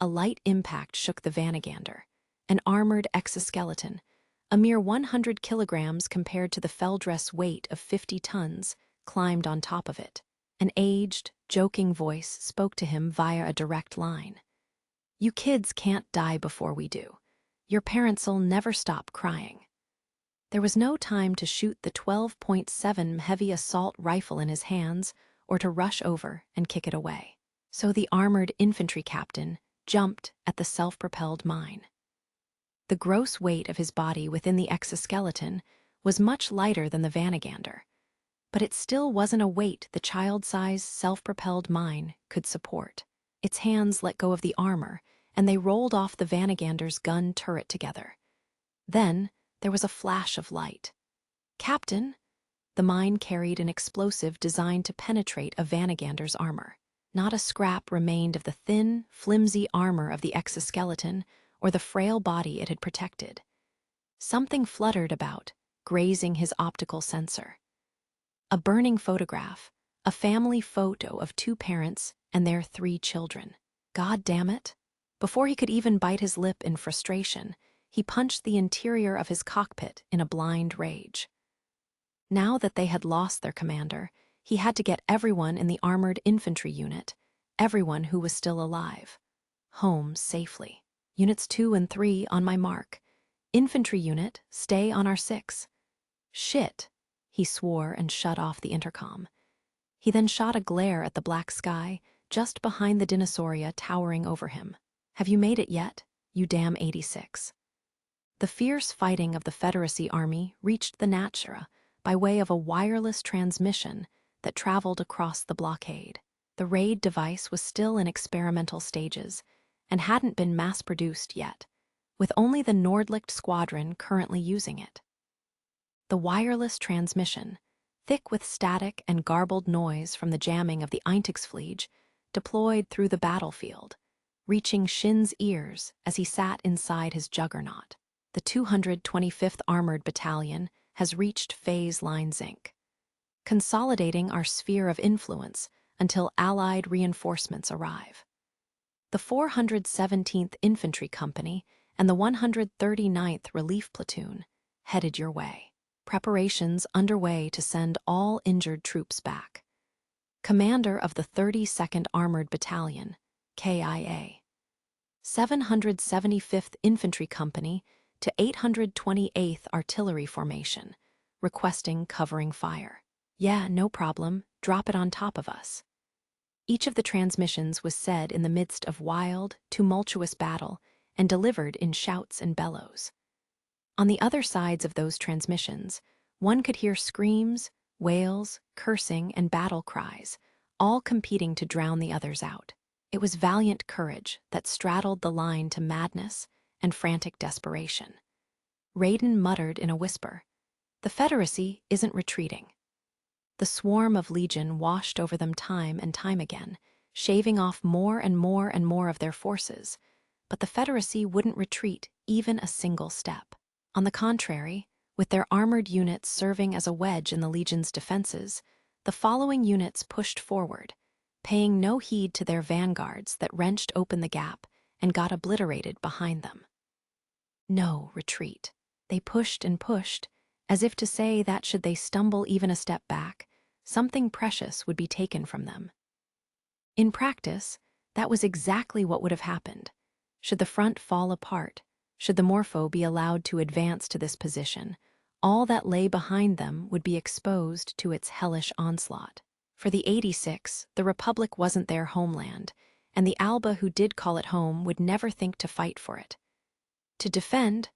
A light impact shook the Vanagander, an armored exoskeleton, a mere 100 kilograms compared to the Feldress weight of 50 tons, climbed on top of it. An aged, joking voice spoke to him via a direct line. "You kids can't die before we do. Your parents'll never stop crying." There was no time to shoot the 12.7 heavy assault rifle in his hands or to rush over and kick it away. So the armored infantry captain jumped at the self-propelled mine. The gross weight of his body within the exoskeleton was much lighter than the Vanagander, but it still wasn't a weight the child-sized self-propelled mine could support. Its hands let go of the armor, and they rolled off the Vanagander's gun turret together. Then there was a flash of light. "Captain!" The mine carried an explosive designed to penetrate a Vanagander's armor. Not a scrap remained of the thin, flimsy armor of the exoskeleton or the frail body it had protected. Something fluttered about, grazing his optical sensor. A burning photograph, a family photo of 2 parents and their 3 children. God damn it! Before he could even bite his lip in frustration, he punched the interior of his cockpit in a blind rage. Now that they had lost their commander, he had to get everyone in the armored infantry unit, everyone who was still alive, home safely. Units 2 and 3 on my mark. Infantry unit, stay on our 6. Shit, he swore and shut off the intercom. He then shot a glare at the black sky just behind the Dinosauria towering over him. Have you made it yet, you damn 86? The fierce fighting of the Confederacy Army reached the Natchera by way of a wireless transmission that traveled across the blockade. The raid device was still in experimental stages and hadn't been mass-produced yet, with only the Nordlicht squadron currently using it. The wireless transmission, thick with static and garbled noise from the jamming of the Eintagsfliege, deployed through the battlefield, reaching Shin's ears as he sat inside his juggernaut. The 225th Armored Battalion has reached Phase Line Zinc, consolidating our sphere of influence until Allied reinforcements arrive. The 417th Infantry Company and the 139th Relief Platoon headed your way. Preparations underway to send all injured troops back. Commander of the 32nd Armored Battalion, KIA. 775th Infantry Company to 828th Artillery Formation, requesting covering fire. Yeah, no problem, drop it on top of us. Each of the transmissions was said in the midst of wild, tumultuous battle and delivered in shouts and bellows. On the other sides of those transmissions, one could hear screams, wails, cursing, and battle cries, all competing to drown the others out. It was valiant courage that straddled the line to madness and frantic desperation. Raiden muttered in a whisper, "The Federacy isn't retreating." The swarm of Legion washed over them time and time again, shaving off more and more and more of their forces, but the Federacy wouldn't retreat even a single step. On the contrary, with their armored units serving as a wedge in the Legion's defenses, the following units pushed forward, paying no heed to their vanguards that wrenched open the gap and got obliterated behind them. No retreat. They pushed and pushed, as if to say that should they stumble even a step back, something precious would be taken from them. In practice, that was exactly what would have happened. Should the front fall apart, should the Morpho be allowed to advance to this position, all that lay behind them would be exposed to its hellish onslaught. For the 86, the Republic wasn't their homeland, and the Alba who did call it home would never think to fight for it. To defend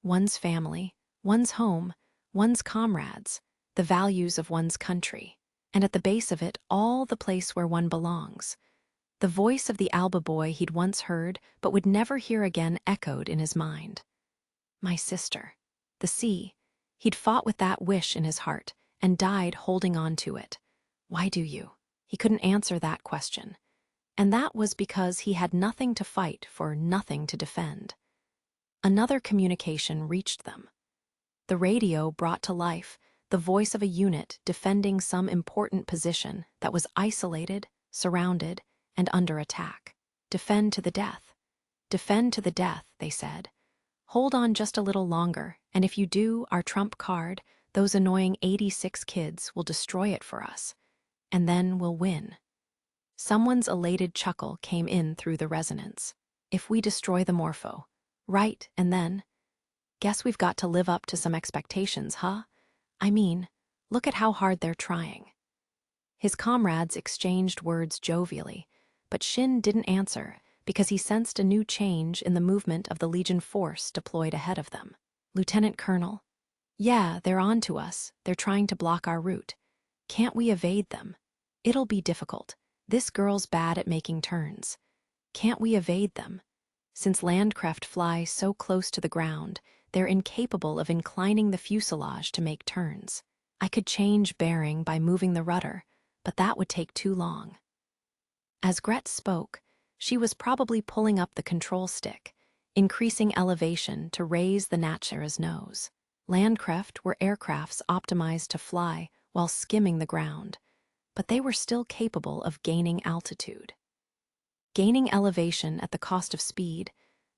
one's family, one's home, one's comrades, the values of one's country, and at the base of it all the place where one belongs. The voice of the Alba boy he'd once heard but would never hear again echoed in his mind. My sister. The sea. He'd fought with that wish in his heart and died holding on to it. Why do you? He couldn't answer that question. And that was because he had nothing to fight for, nothing to defend. Another communication reached them. The radio brought to life the voice of a unit defending some important position that was isolated, surrounded, and under attack. Defend to the death. Defend to the death, they said. Hold on just a little longer, and if you do, our trump card, those annoying 86 kids, will destroy it for us. And then we'll win. Someone's elated chuckle came in through the resonance. If we destroy the Morpho. Right, and then? Guess we've got to live up to some expectations, huh? I mean, look at how hard they're trying. His comrades exchanged words jovially, but Shin didn't answer because he sensed a new change in the movement of the Legion force deployed ahead of them. Lieutenant Colonel, yeah, they're on to us. They're trying to block our route. Can't we evade them? It'll be difficult. This girl's bad at making turns. Can't we evade them? Since landcraft fly so close to the ground, they're incapable of inclining the fuselage to make turns. I could change bearing by moving the rudder, but that would take too long. As Gret spoke, she was probably pulling up the control stick, increasing elevation to raise the Natchera's nose. Landcraft were aircrafts optimized to fly while skimming the ground, but they were still capable of gaining altitude. Gaining elevation at the cost of speed,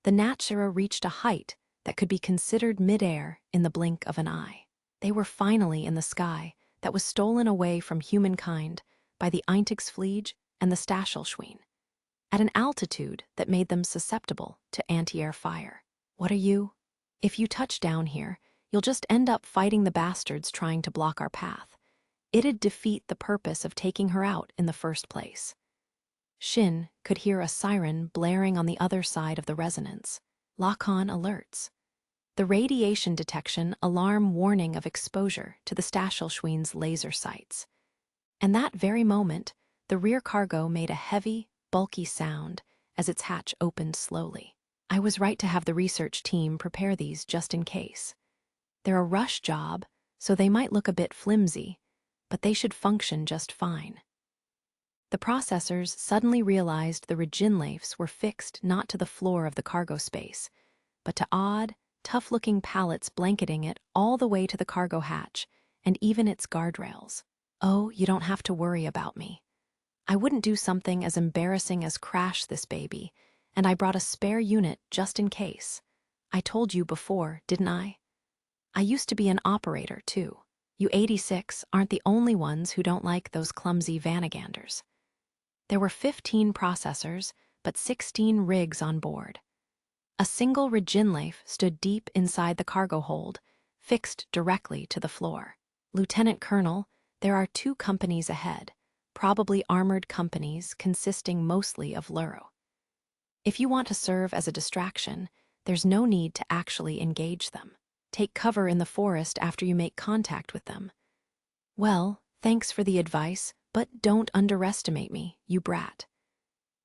the Natchera reached a height that could be considered mid-air in the blink of an eye. They were finally in the sky that was stolen away from humankind by the Eintagsfliege and the Stachelschwein, at an altitude that made them susceptible to anti-air fire. What are you? If you touch down here, you'll just end up fighting the bastards trying to block our path. It'd defeat the purpose of taking her out in the first place. Shin could hear a siren blaring on the other side of the resonance. Lock-on alerts. The radiation detection alarm warning of exposure to the Stachelschwein's laser sights. And that very moment, the rear cargo made a heavy, bulky sound as its hatch opened slowly. I was right to have the research team prepare these just in case. They're a rush job, so they might look a bit flimsy, but they should function just fine. The processors suddenly realized the Reginleifs were fixed not to the floor of the cargo space, but to odd, tough-looking pallets blanketing it all the way to the cargo hatch, and even its guardrails. Oh, you don't have to worry about me. I wouldn't do something as embarrassing as crash this baby, and I brought a spare unit just in case. I told you before, didn't I? I used to be an operator, too. You 86 aren't the only ones who don't like those clumsy vanaganders. There were 15 processors, but 16 rigs on board. A single Reginleif stood deep inside the cargo hold, fixed directly to the floor. "Lieutenant Colonel, there are 2 companies ahead, probably armored companies consisting mostly of Luro. If you want to serve as a distraction, there's no need to actually engage them. Take cover in the forest after you make contact with them." "Well, thanks for the advice, but don't underestimate me, you brat."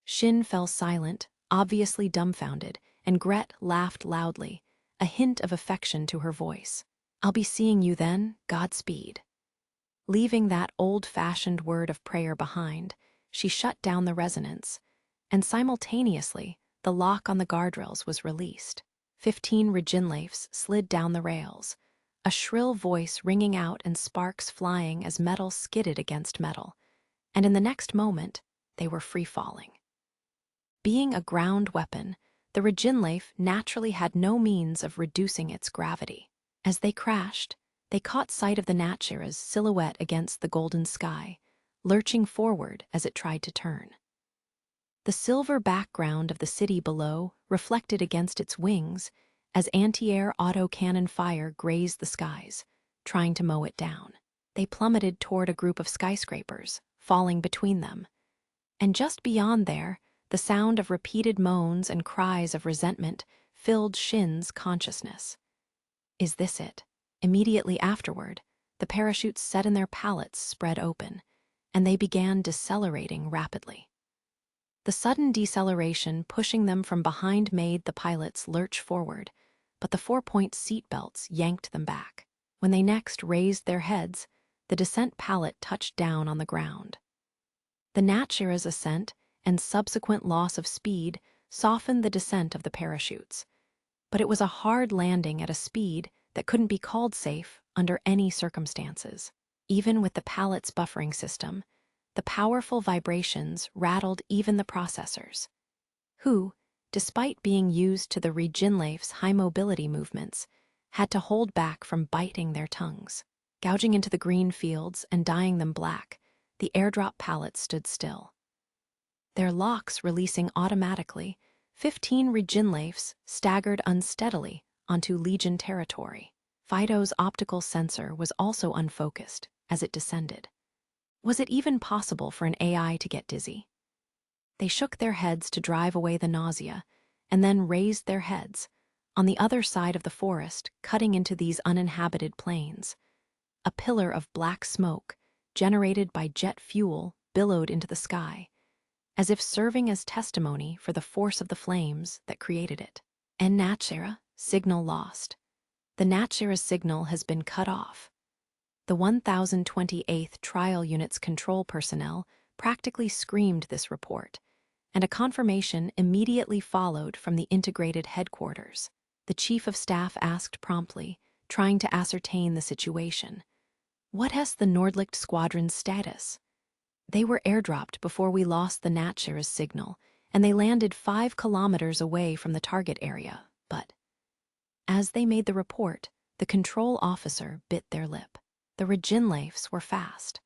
Shin fell silent, obviously dumbfounded, and Gret laughed loudly, a hint of affection to her voice. "I'll be seeing you then, Godspeed." Leaving that old-fashioned word of prayer behind, she shut down the resonance, and simultaneously, the lock on the guardrails was released. 15 Reginleifs slid down the rails, a shrill voice ringing out and sparks flying as metal skidded against metal, and in the next moment, they were free-falling. Being a ground weapon, the Reginleif naturally had no means of reducing its gravity. As they crashed, they caught sight of the Natchira's silhouette against the golden sky, lurching forward as it tried to turn. The silver background of the city below reflected against its wings as anti-air autocannon fire grazed the skies, trying to mow it down. They plummeted toward a group of skyscrapers, falling between them. And just beyond there, the sound of repeated moans and cries of resentment filled Shin's consciousness. Is this it? Immediately afterward, the parachutes set in their pallets spread open, and they began decelerating rapidly. The sudden deceleration pushing them from behind made the pilots lurch forward, but the 4-point seatbelts yanked them back. When they next raised their heads, the descent pallet touched down on the ground. The Natchira's ascent and subsequent loss of speed softened the descent of the parachutes, but it was a hard landing at a speed that couldn't be called safe under any circumstances. Even with the pallet's buffering system, the powerful vibrations rattled even the processors, who, despite being used to the Reginleif's high mobility movements, had to hold back from biting their tongues. Gouging into the green fields and dyeing them black, the airdrop pallets stood still. Their locks releasing automatically, 15 Reginleifs staggered unsteadily onto Legion territory. Fido's optical sensor was also unfocused as it descended. Was it even possible for an AI to get dizzy? They shook their heads to drive away the nausea, and then raised their heads, on the other side of the forest, cutting into these uninhabited plains. A pillar of black smoke, generated by jet fuel, billowed into the sky, as if serving as testimony for the force of the flames that created it. And Natchira, signal lost. The Natchira signal has been cut off. The 1028th Trial Unit's control personnel practically screamed this report, and a confirmation immediately followed from the integrated headquarters. The Chief of Staff asked promptly, trying to ascertain the situation. "What has the Nordlicht Squadron's status?" "They were airdropped before we lost the Natchira's signal, and they landed 5 kilometers away from the target area, but..." As they made the report, the control officer bit their lip. The Reginleifs were fast.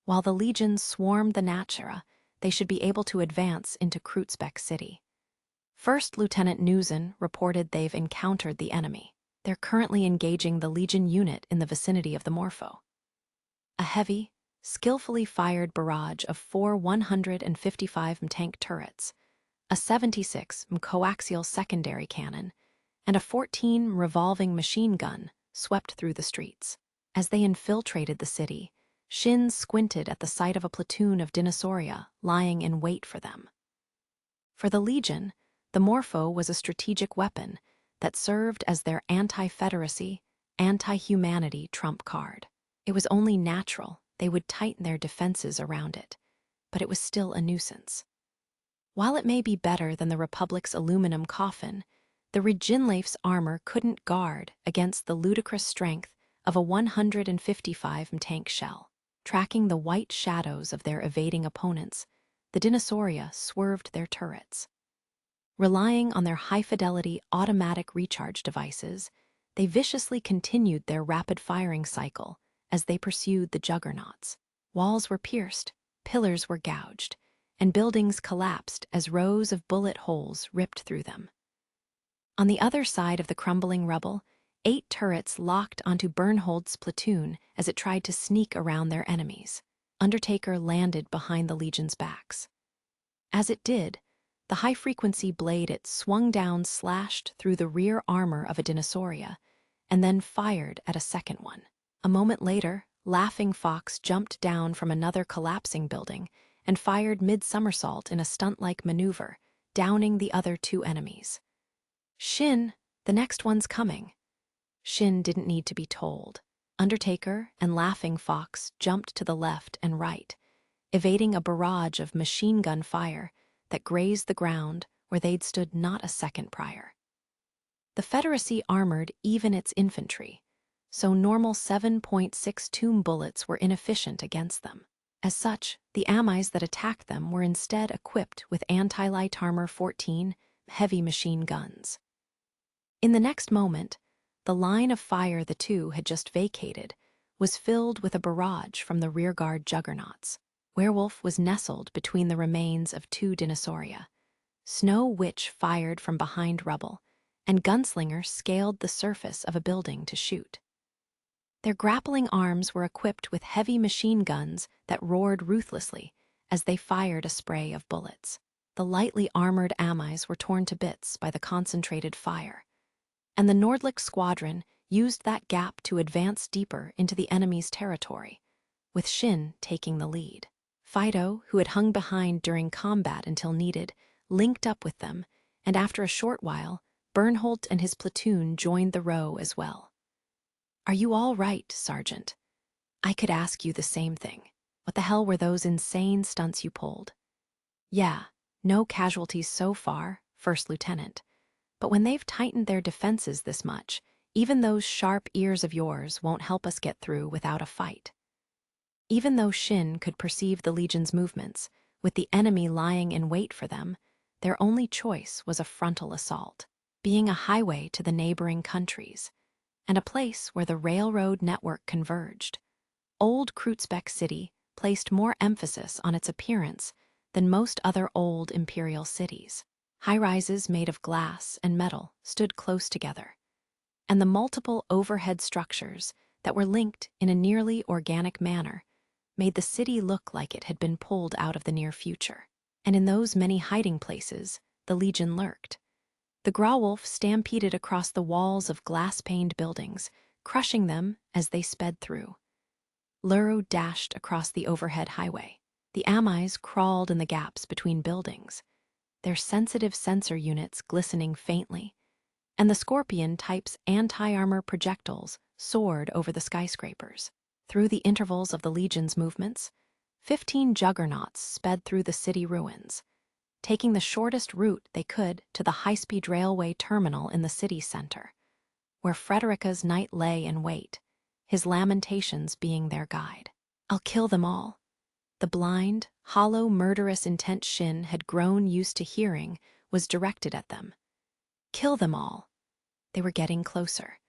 While the Legion swarmed the Natchira, they should be able to advance into Kreutzbeck City. First Lieutenant Newsen reported they've encountered the enemy. They're currently engaging the Legion unit in the vicinity of the Morpho. A heavy, skillfully fired barrage of 4 155 tank turrets, a 76 coaxial secondary cannon, and a 14 revolving machine gun swept through the streets. As they infiltrated the city, Shin squinted at the sight of a platoon of Dinosauria lying in wait for them. For the Legion, the Morpho was a strategic weapon that served as their anti-Federacy, anti-humanity trump card. It was only natural they would tighten their defenses around it, but it was still a nuisance. While it may be better than the Republic's aluminum coffin, the Reginleif's armor couldn't guard against the ludicrous strength of a 155 tank shell. Tracking the white shadows of their evading opponents, the Dinosauria swerved their turrets. Relying on their high-fidelity automatic recharge devices, they viciously continued their rapid-firing cycle as they pursued the juggernauts. Walls were pierced, pillars were gouged, and buildings collapsed as rows of bullet holes ripped through them. On the other side of the crumbling rubble, 8 turrets locked onto Bernhold's platoon as it tried to sneak around their enemies. Undertaker landed behind the Legion's backs. As it did, the high-frequency blade it swung down slashed through the rear armor of a Dinosauria, and then fired at a second one. A moment later, Laughing Fox jumped down from another collapsing building and fired mid-somersault in a stunt-like maneuver, downing the other 2 enemies. "Shin, the next one's coming." Shin didn't need to be told. Undertaker and Laughing Fox jumped to the left and right, evading a barrage of machine gun fire that grazed the ground where they'd stood not a second prior. The Federacy armored even its infantry, so normal 7.6 tomb bullets were inefficient against them. As such, the Amis that attacked them were instead equipped with anti-light armor 14 heavy machine guns. In the next moment, the line of fire the 2 had just vacated was filled with a barrage from the rearguard juggernauts. Werewolf was nestled between the remains of 2 Dinosauria. Snow Witch fired from behind rubble, and Gunslinger scaled the surface of a building to shoot. Their grappling arms were equipped with heavy machine guns that roared ruthlessly as they fired a spray of bullets. The lightly armored Amis were torn to bits by the concentrated fire, and the Nordlicht squadron used that gap to advance deeper into the enemy's territory, with Shin taking the lead. Fido, who had hung behind during combat until needed, linked up with them, and after a short while, Bernhold and his platoon joined the row as well. "Are you all right, Sergeant?" "I could ask you the same thing. What the hell were those insane stunts you pulled?" "Yeah, no casualties so far, First Lieutenant. But when they've tightened their defenses this much, even those sharp ears of yours won't help us get through without a fight." Even though Shin could perceive the Legion's movements, with the enemy lying in wait for them, their only choice was a frontal assault, being a highway to the neighboring countries, and a place where the railroad network converged. Old Kreuzbeck City placed more emphasis on its appearance than most other old imperial cities. High-rises made of glass and metal stood close together, and the multiple overhead structures that were linked in a nearly organic manner made the city look like it had been pulled out of the near future. And in those many hiding places, the Legion lurked. The Grauwolf stampeded across the walls of glass-paned buildings, crushing them as they sped through. Luro dashed across the overhead highway. The Amis crawled in the gaps between buildings, their sensitive sensor units glistening faintly, and the Scorpion type's anti-armor projectiles soared over the skyscrapers. Through the intervals of the Legion's movements, 15 juggernauts sped through the city ruins, taking the shortest route they could to the high-speed railway terminal in the city center, where Frederica's knight lay in wait, his lamentations being their guide. "I'll kill them all." The blind, hollow, murderous intent Shin had grown used to hearing was directed at them. "Kill them all." They were getting closer.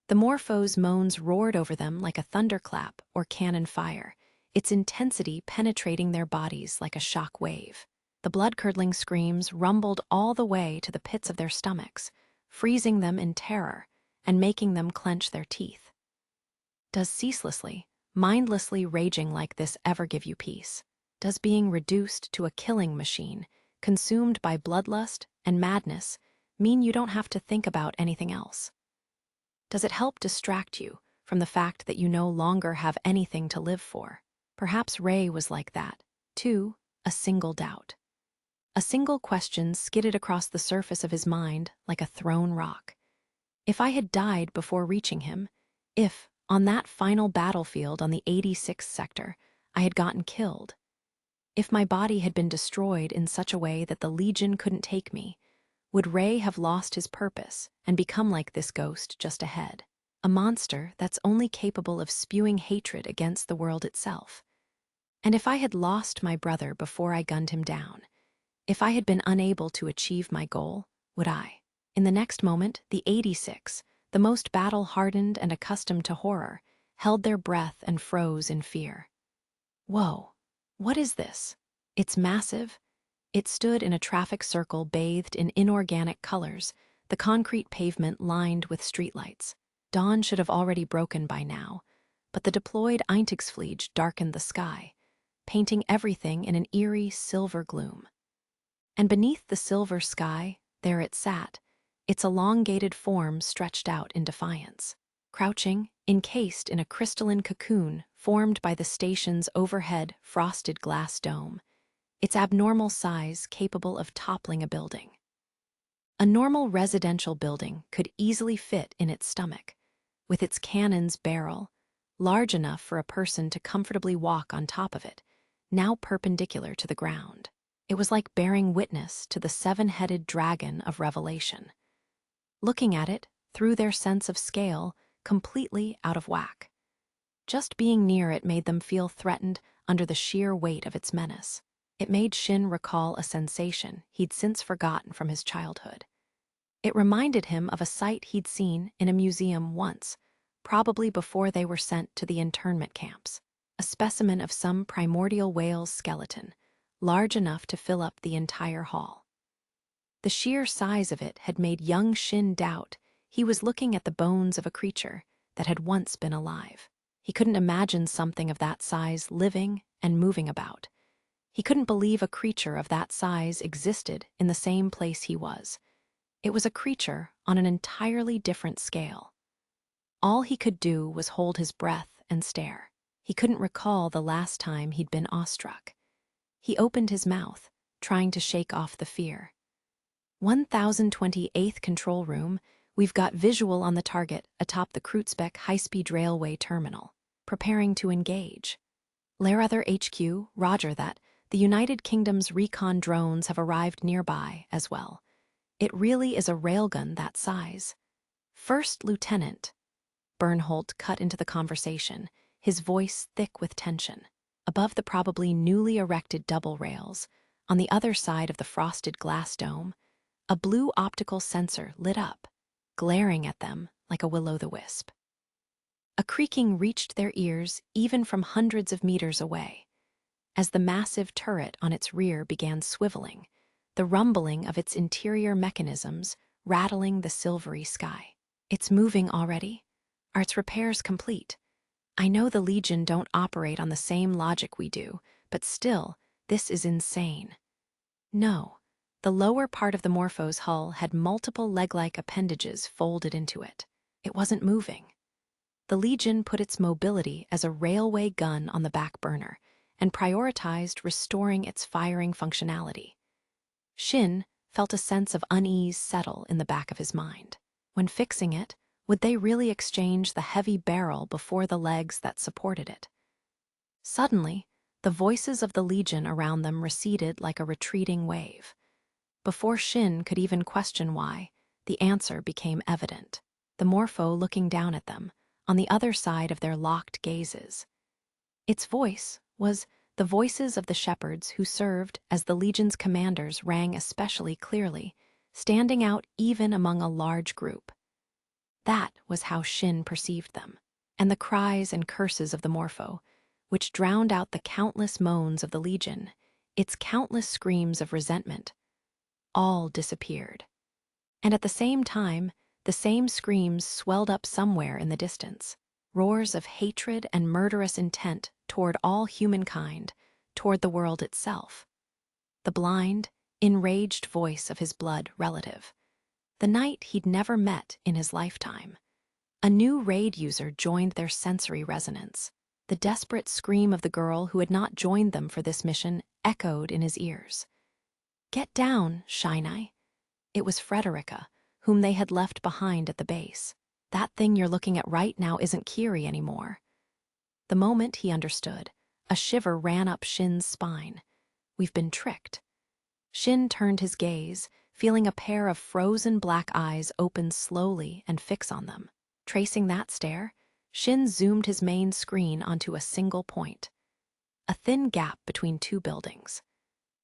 The Morpho's moans roared over them like a thunderclap or cannon fire, its intensity penetrating their bodies like a shock wave. The blood-curdling screams rumbled all the way to the pits of their stomachs, freezing them in terror and making them clench their teeth. Does ceaselessly, mindlessly raging like this ever give you peace? Does being reduced to a killing machine, consumed by bloodlust and madness, mean you don't have to think about anything else? Does it help distract you from the fact that you no longer have anything to live for? Perhaps Ray was like that, too, a single doubt. A single question skidded across the surface of his mind like a thrown rock. If I had died before reaching him, if, on that final battlefield on the 86th sector, I had gotten killed, if my body had been destroyed in such a way that the Legion couldn't take me, would Ray have lost his purpose and become like this ghost just ahead? A monster that's only capable of spewing hatred against the world itself. And if I had lost my brother before I gunned him down, if I had been unable to achieve my goal, would I? In the next moment, the 86, the most battle-hardened and accustomed to horror, held their breath and froze in fear. Whoa, what is this? It's massive. It stood in a traffic circle bathed in inorganic colors, the concrete pavement lined with streetlights. Dawn should have already broken by now, but the deployed Eintagsfliege darkened the sky, painting everything in an eerie silver gloom. And beneath the silver sky, there it sat, its elongated form stretched out in defiance. Crouching, encased in a crystalline cocoon formed by the station's overhead frosted glass dome, its abnormal size capable of toppling a building. A normal residential building could easily fit in its stomach, with its cannon's barrel, large enough for a person to comfortably walk on top of it, now perpendicular to the ground. It was like bearing witness to the seven-headed dragon of Revelation. Looking at it, through their sense of scale, completely out of whack. Just being near it made them feel threatened under the sheer weight of its menace. It made Shin recall a sensation he'd since forgotten from his childhood. It reminded him of a sight he'd seen in a museum once, probably before they were sent to the internment camps. A specimen of some primordial whale's skeleton, large enough to fill up the entire hall. The sheer size of it had made young Shin doubt he was looking at the bones of a creature that had once been alive. He couldn't imagine something of that size living and moving about. He couldn't believe a creature of that size existed in the same place he was. It was a creature on an entirely different scale. All he could do was hold his breath and stare. He couldn't recall the last time he'd been awestruck. He opened his mouth, trying to shake off the fear. 1028th Control Room, we've got visual on the target atop the Kreuzbeck high-speed railway terminal. Preparing to engage. Lerather HQ, roger that. The United Kingdom's recon drones have arrived nearby as well. It really is a railgun that size. First Lieutenant. Bernhold cut into the conversation, his voice thick with tension. Above the probably newly erected double rails, on the other side of the frosted glass dome, a blue optical sensor lit up, glaring at them like a will-o'-the-wisp. A creaking reached their ears even from hundreds of meters away. As the massive turret on its rear began swiveling, the rumbling of its interior mechanisms rattling the silvery sky. It's moving already? Are its repairs complete? I know the Legion don't operate on the same logic we do, but still, this is insane. No, the lower part of the Morpho's hull had multiple leg-like appendages folded into it. It wasn't moving. The Legion put its mobility as a railway gun on the back burner and prioritized restoring its firing functionality. Shin felt a sense of unease settle in the back of his mind. When fixing it, would they really exchange the heavy barrel before the legs that supported it? Suddenly, the voices of the Legion around them receded like a retreating wave. Before Shin could even question why, the answer became evident. The Morpho looking down at them, on the other side of their locked gazes. Its voice was the voices of the shepherds who served as the Legion's commanders rang especially clearly, standing out even among a large group. That was how Shin perceived them, and the cries and curses of the Morpho, which drowned out the countless moans of the Legion, its countless screams of resentment, all disappeared. And at the same time, the same screams swelled up somewhere in the distance, roars of hatred and murderous intent toward all humankind, toward the world itself. The blind, enraged voice of his blood relative. The knight he'd never met in his lifetime. A new raid user joined their sensory resonance. The desperate scream of the girl who had not joined them for this mission echoed in his ears. "Get down, Shinai." It was Frederica, whom they had left behind at the base. "That thing you're looking at right now isn't Kiri anymore." The moment he understood, a shiver ran up Shin's spine. We've been tricked. Shin turned his gaze, feeling a pair of frozen black eyes open slowly and fix on them. Tracing that stare, Shin zoomed his main screen onto a single point. A thin gap between two buildings.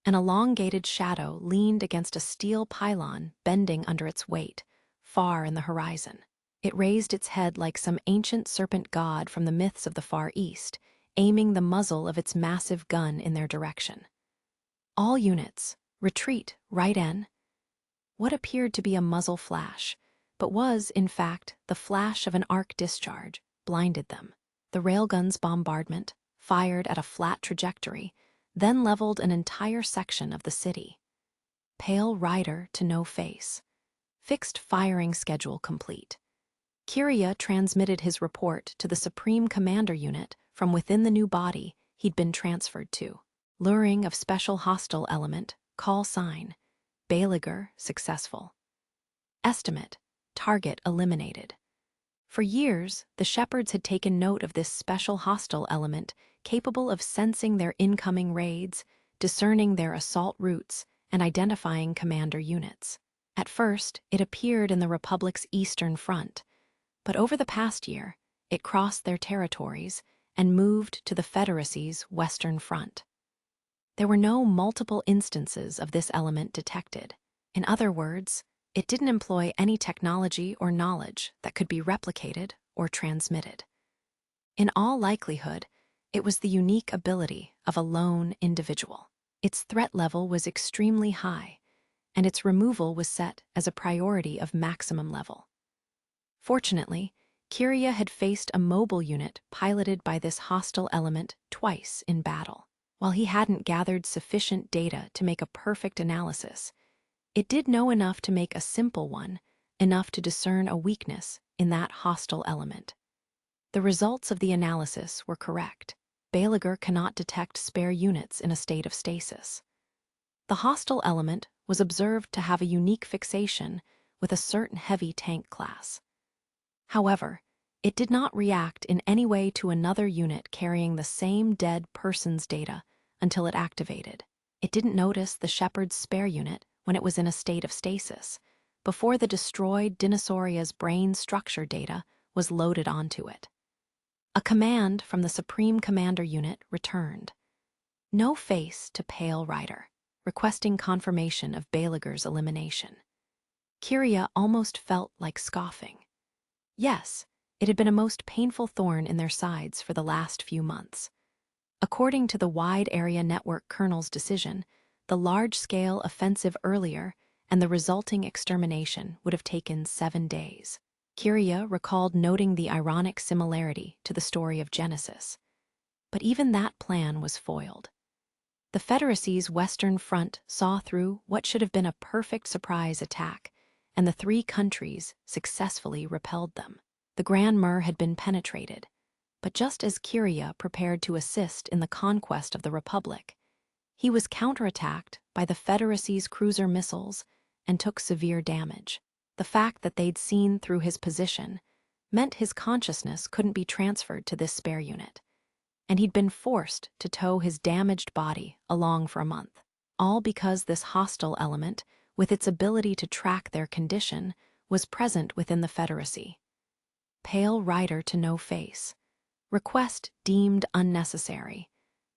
An elongated shadow leaned against a steel pylon bending under its weight, far in the horizon. It raised its head like some ancient serpent god from the myths of the Far East, aiming the muzzle of its massive gun in their direction. "All units, retreat, right in." What appeared to be a muzzle flash, but was, in fact, the flash of an arc discharge, blinded them. The railgun's bombardment, fired at a flat trajectory, then leveled an entire section of the city. Pale rider to no face. Fixed firing schedule complete. Kiria transmitted his report to the Supreme Commander Unit from within the new body he'd been transferred to. Luring of special hostile element, call sign. Belager successful. Estimate, target eliminated. For years, the Shepherds had taken note of this special hostile element capable of sensing their incoming raids, discerning their assault routes, and identifying commander units. At first, it appeared in the Republic's eastern front, but over the past year, it crossed their territories and moved to the Federacy's western front. There were no multiple instances of this element detected. In other words, it didn't employ any technology or knowledge that could be replicated or transmitted. In all likelihood, it was the unique ability of a lone individual. Its threat level was extremely high, and its removal was set as a priority of maximum level. Fortunately, Kiria had faced a mobile unit piloted by this hostile element twice in battle. While he hadn't gathered sufficient data to make a perfect analysis, it did know enough to make a simple one, enough to discern a weakness in that hostile element. The results of the analysis were correct. Belager cannot detect spare units in a state of stasis. The hostile element was observed to have a unique fixation with a certain heavy tank class. However, it did not react in any way to another unit carrying the same dead person's data until it activated. It didn't notice the Shepherd's spare unit when it was in a state of stasis, before the destroyed Dinosauria's brain structure data was loaded onto it. A command from the Supreme Commander Unit returned. No face to Pale Rider, requesting confirmation of Belager's elimination. Kiria almost felt like scoffing. Yes, it had been a most painful thorn in their sides for the last few months. According to the Wide Area Network Colonel's decision, the large-scale offensive earlier and the resulting extermination would have taken 7 days. Kiria recalled noting the ironic similarity to the story of Genesis. But even that plan was foiled. The Federacy's Western Front saw through what should have been a perfect surprise attack, and the 3 countries successfully repelled them. The Grand Mur had been penetrated, but just as Kiria prepared to assist in the conquest of the Republic, he was counterattacked by the Federacy's cruiser missiles and took severe damage. The fact that they'd seen through his position meant his consciousness couldn't be transferred to this spare unit, and he'd been forced to tow his damaged body along for a month, all because this hostile element, with its ability to track their condition, was present within the Federacy. Pale Rider to no face. Request deemed unnecessary.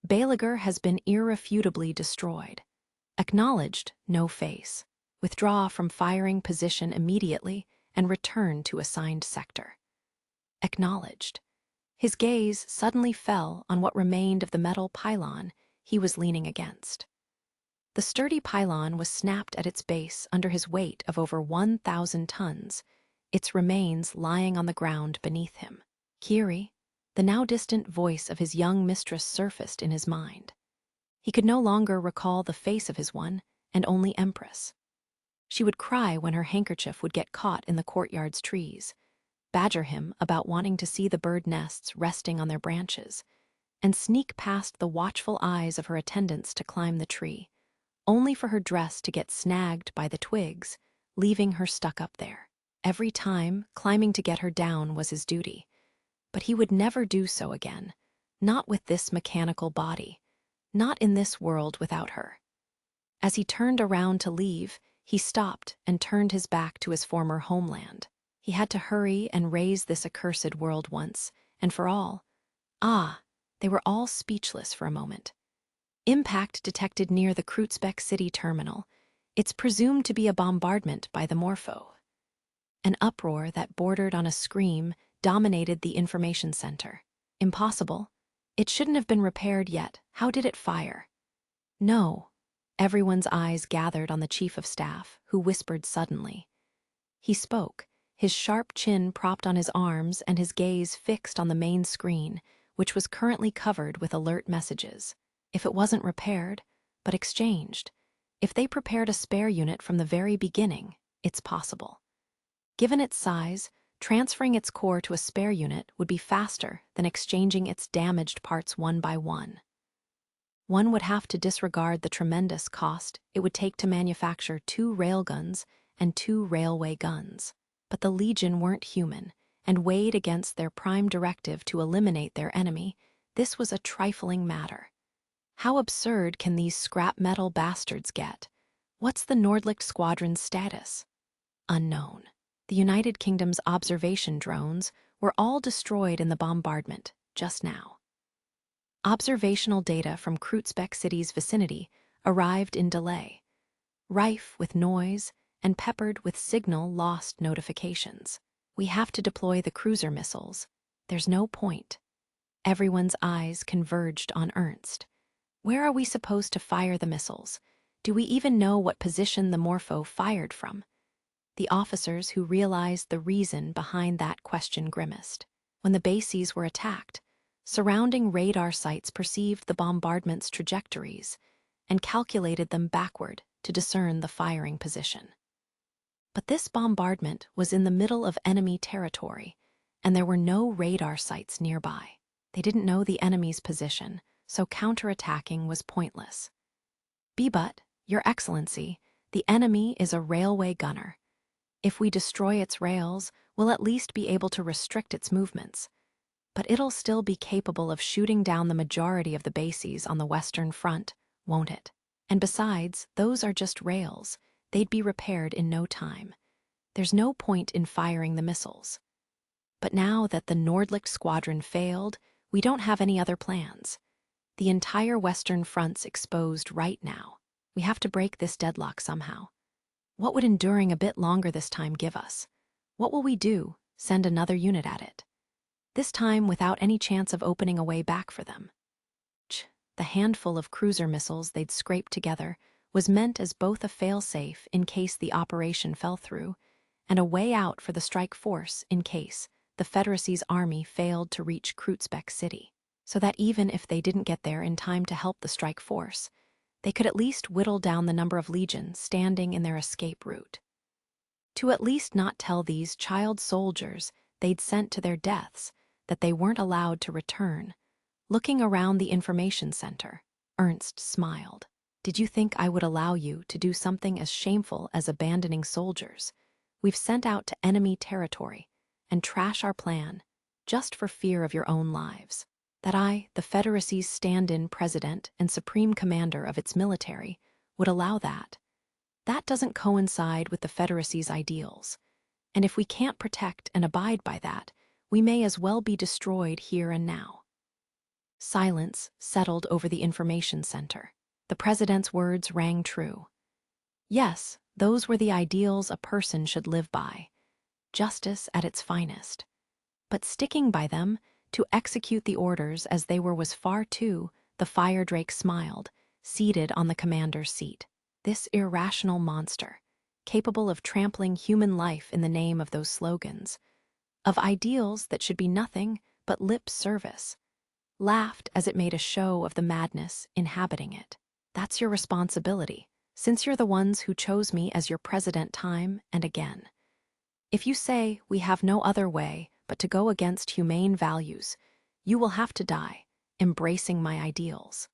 Belager has been irrefutably destroyed. Acknowledged, no face. Withdraw from firing position immediately and return to assigned sector. Acknowledged. His gaze suddenly fell on what remained of the metal pylon he was leaning against. The sturdy pylon was snapped at its base under his weight of over 1,000 tons, its remains lying on the ground beneath him. Kiri, the now distant voice of his young mistress surfaced in his mind. He could no longer recall the face of his one and only Empress. She would cry when her handkerchief would get caught in the courtyard's trees, badger him about wanting to see the bird nests resting on their branches, and sneak past the watchful eyes of her attendants to climb the tree, only for her dress to get snagged by the twigs, leaving her stuck up there. Every time, climbing to get her down was his duty, but he would never do so again, not with this mechanical body, not in this world without her. As he turned around to leave, he stopped and turned his back to his former homeland. He had to hurry and raise this accursed world once, and for all. They were all speechless for a moment. Impact detected near the Kreuzbeck City terminal. It's presumed to be a bombardment by the Morpho. An uproar that bordered on a scream dominated the information center. Impossible. It shouldn't have been repaired yet. How did it fire? No. Everyone's eyes gathered on the chief of staff, who whispered suddenly. He spoke, his sharp chin propped on his arms and his gaze fixed on the main screen, which was currently covered with alert messages. If it wasn't repaired, but exchanged, if they prepared a spare unit from the very beginning, it's possible. Given its size, transferring its core to a spare unit would be faster than exchanging its damaged parts one by one. One would have to disregard the tremendous cost it would take to manufacture 2 railguns and 2 railway guns. But the Legion weren't human, and weighed against their prime directive to eliminate their enemy, this was a trifling matter. How absurd can these scrap metal bastards get? What's the Nordlicht Squadron's status? Unknown. The United Kingdom's observation drones were all destroyed in the bombardment just now. Observational data from Kreuzberg City's vicinity arrived in delay, rife with noise and peppered with signal lost notifications. We have to deploy the cruiser missiles. There's no point. Everyone's eyes converged on Ernst. Where are we supposed to fire the missiles? Do we even know what position the Morpho fired from? The officers who realized the reason behind that question grimaced. When the bases were attacked, surrounding radar sites perceived the bombardment's trajectories and calculated them backward to discern the firing position. But this bombardment was in the middle of enemy territory, and there were no radar sites nearby. They didn't know the enemy's position, so counterattacking was pointless. But, Your Excellency, the enemy is a railway gunner. If we destroy its rails, we'll at least be able to restrict its movements. But it'll still be capable of shooting down the majority of the bases on the Western Front, won't it? And besides, those are just rails. They'd be repaired in no time. There's no point in firing the missiles. But now that the Nordlicht Squadron failed, we don't have any other plans. The entire Western Front's exposed right now. We have to break this deadlock somehow. What would enduring a bit longer this time give us? What will we do? Send another unit at it. This time without any chance of opening a way back for them. The handful of cruiser missiles they'd scraped together was meant as both a fail-safe in case the operation fell through, and a way out for the strike force in case the Federacy's army failed to reach Kreuzberg City, so that even if they didn't get there in time to help the strike force, they could at least whittle down the number of legions standing in their escape route. To at least not tell these child soldiers they'd sent to their deaths that they weren't allowed to return. Looking around the information center, Ernst smiled. Did you think I would allow you to do something as shameful as abandoning soldiers we've sent out to enemy territory and trash our plan just for fear of your own lives? That I, the Federacy's stand-in president and supreme commander of its military, would allow that? That doesn't coincide with the Federacy's ideals. And if we can't protect and abide by that, we may as well be destroyed here and now. Silence settled over the information center. The president's words rang true. Yes, those were the ideals a person should live by. Justice at its finest. But sticking by them, to execute the orders as they were was far too, the fire drake smiled, seated on the commander's seat. This irrational monster, capable of trampling human life in the name of those slogans, of ideals that should be nothing but lip service, laughed as it made a show of the madness inhabiting it. That's your responsibility, since you're the ones who chose me as your president time and again. If you say we have no other way but to go against humane values, you will have to die, embracing my ideals.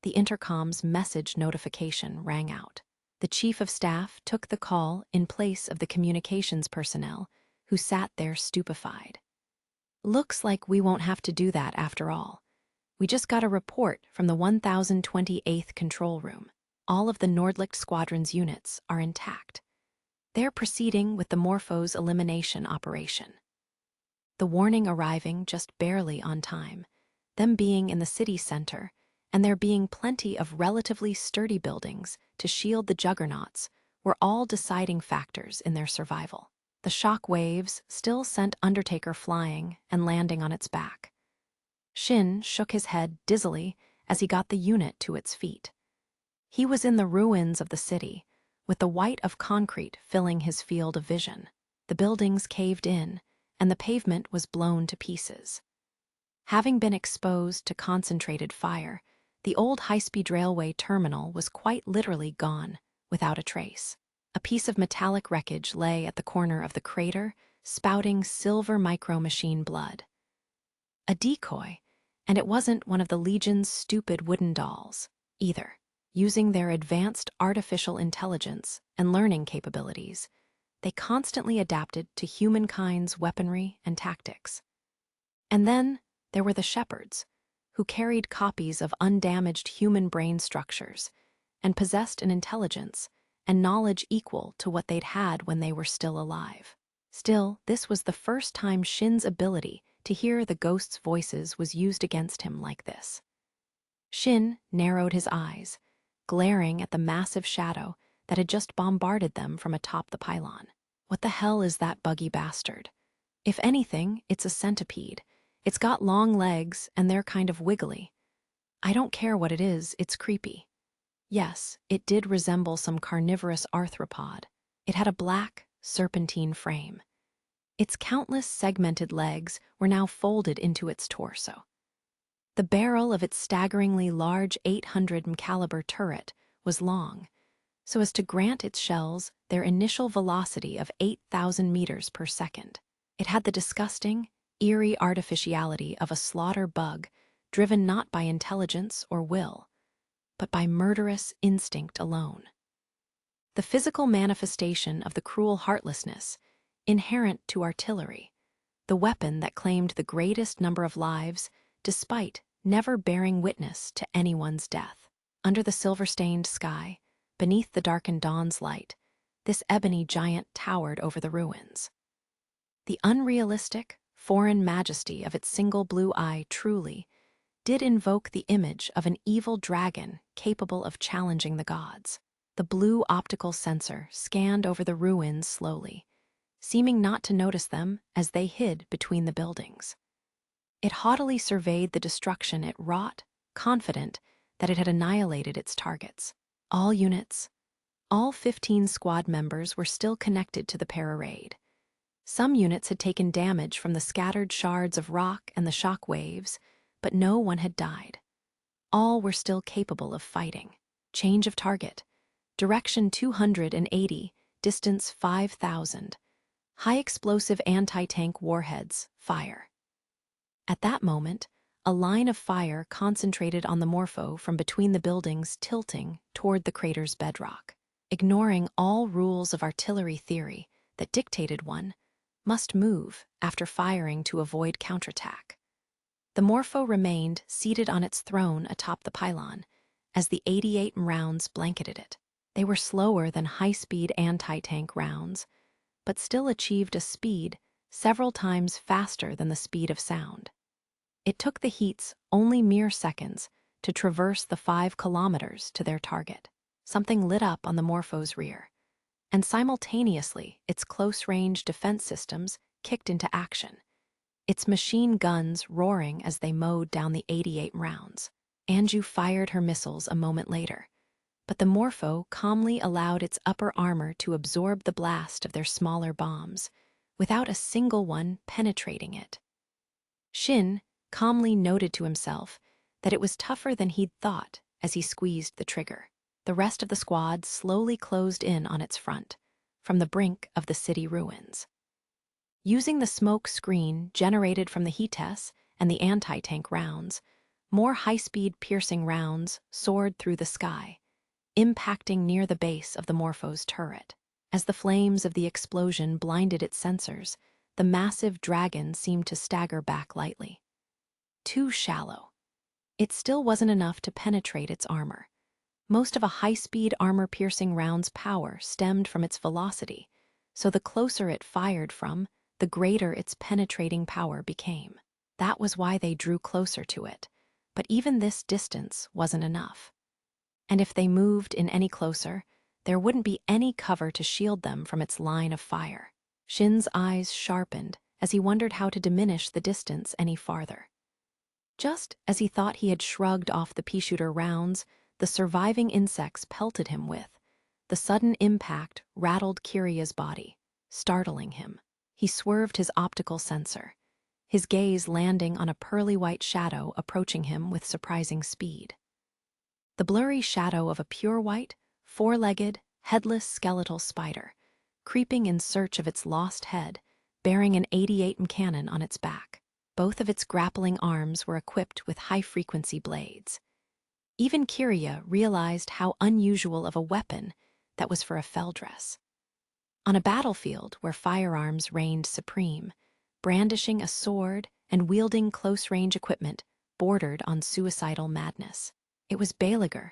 The intercom's message notification rang out. The chief of staff took the call in place of the communications personnel, who sat there stupefied. Looks like we won't have to do that after all. We just got a report from the 1028th control room. All of the Nordlicht Squadron's units are intact. They're proceeding with the Morpho's elimination operation. The warning arriving just barely on time, them being in the city center, and there being plenty of relatively sturdy buildings to shield the juggernauts, were all deciding factors in their survival. The shock waves still sent Undertaker flying and landing on its back. Shin shook his head dizzily as he got the unit to its feet. He was in the ruins of the city, with the white of concrete filling his field of vision. the buildings caved in, and the pavement was blown to pieces. Having been exposed to concentrated fire, the old high-speed railway terminal was quite literally gone, without a trace. A piece of metallic wreckage lay at the corner of the crater, spouting silver micro-machine blood. A decoy, and it wasn't one of the Legion's stupid wooden dolls, either. Using their advanced artificial intelligence and learning capabilities, they constantly adapted to humankind's weaponry and tactics. And then there were the shepherds, who carried copies of undamaged human brain structures and possessed an intelligence and knowledge equal to what they'd had when they were still alive. Still, this was the first time Shin's ability to hear the ghosts' voices was used against him like this. Shin narrowed his eyes, glaring at the massive shadow that had just bombarded them from atop the pylon. What the hell is that buggy bastard? If anything, it's a centipede. It's got long legs and they're kind of wiggly. I don't care what it is, it's creepy. Yes, it did resemble some carnivorous arthropod. It had a black, serpentine frame. Its countless segmented legs were now folded into its torso. The barrel of its staggeringly large 800 caliber turret was long, so as to grant its shells their initial velocity of 8,000 meters per second. It had the disgusting, eerie artificiality of a slaughter bug driven not by intelligence or will, but by murderous instinct alone. The physical manifestation of the cruel heartlessness inherent to artillery, the weapon that claimed the greatest number of lives despite never bearing witness to anyone's death. Under the silver-stained sky, beneath the darkened dawn's light, this ebony giant towered over the ruins. The unrealistic, foreign majesty of its single blue eye truly did invoke the image of an evil dragon capable of challenging the gods. The blue optical sensor scanned over the ruins slowly, seeming not to notice them as they hid between the buildings. It haughtily surveyed the destruction it wrought, confident that it had annihilated its targets. All units, all 15 squad members were still connected to the para-raid. Some units had taken damage from the scattered shards of rock and the shock waves, but no one had died. All were still capable of fighting. Change of target. Direction 280, distance 5,000. High explosive anti-tank warheads, fire. At that moment, a line of fire concentrated on the morpho from between the buildings tilting toward the crater's bedrock. Ignoring all rules of artillery theory that dictated one must move after firing to avoid counterattack. The morpho remained seated on its throne atop the pylon as the 88 rounds blanketed it. They were slower than high-speed anti-tank rounds, but still achieved a speed several times faster than the speed of sound. It took the Heats only mere seconds to traverse the 5 kilometers to their target. Something lit up on the morpho's rear, and simultaneously its close-range defense systems kicked into action, its machine guns roaring as they mowed down the 88 rounds. Anju fired her missiles a moment later, but the morpho calmly allowed its upper armor to absorb the blast of their smaller bombs, without a single one penetrating it. Shin calmly noted to himself that it was tougher than he'd thought as he squeezed the trigger. The rest of the squad slowly closed in on its front, from the brink of the city ruins. Using the smoke screen generated from the Hetes and the anti-tank rounds, more high-speed piercing rounds soared through the sky, impacting near the base of the morpho's turret. As the flames of the explosion blinded its sensors, the massive dragon seemed to stagger back lightly. Too shallow. It still wasn't enough to penetrate its armor. Most of a high-speed armor-piercing round's power stemmed from its velocity, so the closer it fired from, the greater its penetrating power became. That was why they drew closer to it, but even this distance wasn't enough. And if they moved in any closer, there wouldn't be any cover to shield them from its line of fire. Shin's eyes sharpened as he wondered how to diminish the distance any farther. Just as he thought he had shrugged off the pea-shooter rounds the surviving insects pelted him with, the sudden impact rattled Kiria's body. startling him. He swerved his optical sensor, his gaze landing on a pearly white shadow approaching him with surprising speed. The blurry shadow of a pure white, four-legged, headless skeletal spider, creeping in search of its lost head, bearing an 88 cannon on its back. Both of its grappling arms were equipped with high-frequency blades. Even Kiria realized how unusual of a weapon that was for a feldress. On a battlefield where firearms reigned supreme, brandishing a sword and wielding close-range equipment bordered on suicidal madness. It was Belager,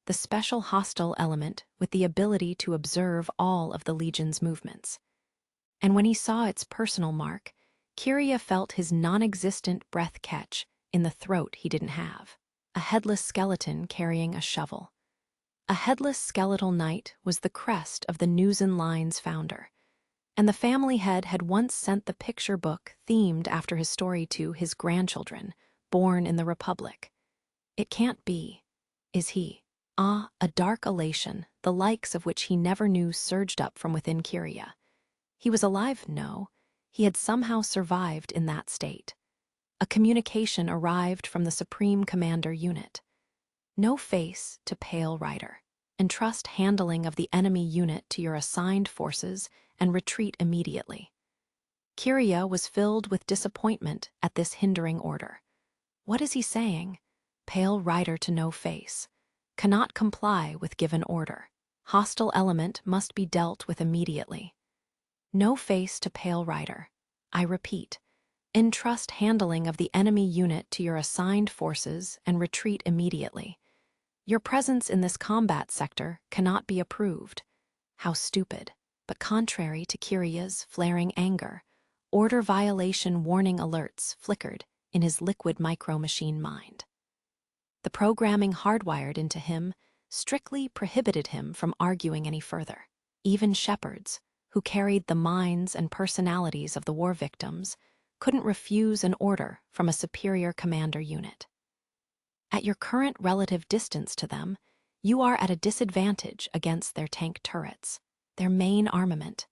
the special hostile element with the ability to observe all of the Legion's movements. And when he saw its personal mark, Kiria felt his non-existent breath catch in the throat he didn't have. A headless skeleton carrying a shovel. A headless skeletal knight was the crest of the News and Lines founder, and the family head had once sent the picture book themed after his story to his grandchildren, born in the Republic. It can't be, is he? Ah, a dark elation, the likes of which he never knew surged up from within Kiria. He was alive, no. He had somehow survived in that state. A communication arrived from the Supreme Commander unit. No face to Pale Rider. Entrust handling of the enemy unit to your assigned forces and retreat immediately. Kiria was filled with disappointment at this hindering order. What is he saying? Pale Rider to No Face. Cannot comply with given order. Hostile element must be dealt with immediately. No Face to Pale Rider. I repeat. Entrust handling of the enemy unit to your assigned forces and retreat immediately. Your presence in this combat sector cannot be approved. How stupid, but contrary to Kiria's flaring anger, order violation warning alerts flickered in his liquid micro-machine mind. The programming hardwired into him strictly prohibited him from arguing any further. Even shepherds, who carried the minds and personalities of the war victims, couldn't refuse an order from a superior commander unit. At your current relative distance to them, you are at a disadvantage against their tank turrets, their main armament.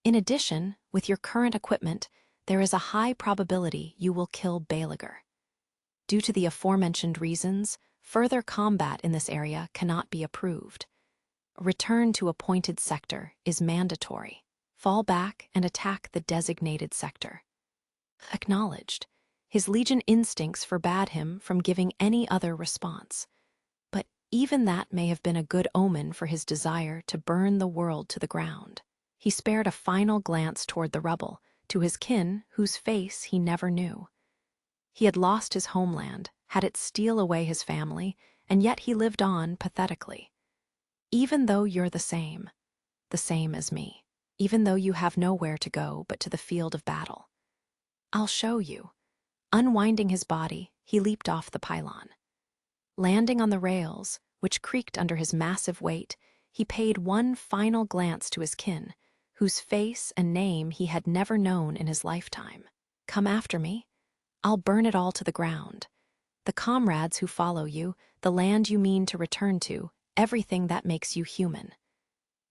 In addition, with your current equipment, there is a high probability you will kill Belager. Due to the aforementioned reasons, further combat in this area cannot be approved. Return to appointed sector is mandatory. Fall back and attack the designated sector. Acknowledged. His Legion instincts forbade him from giving any other response. But even that may have been a good omen for his desire to burn the world to the ground. He spared a final glance toward the rubble, to his kin whose face he never knew. He had lost his homeland, had it steal away his family, and yet he lived on pathetically. Even though you're the same as me, even though you have nowhere to go but to the field of battle. I'll show you. Unwinding his body, he leaped off the pylon. Landing on the rails, which creaked under his massive weight, he paid one final glance to his kin, whose face and name he had never known in his lifetime. Come after me. I'll burn it all to the ground. The comrades who follow you, the land you mean to return to, everything that makes you human.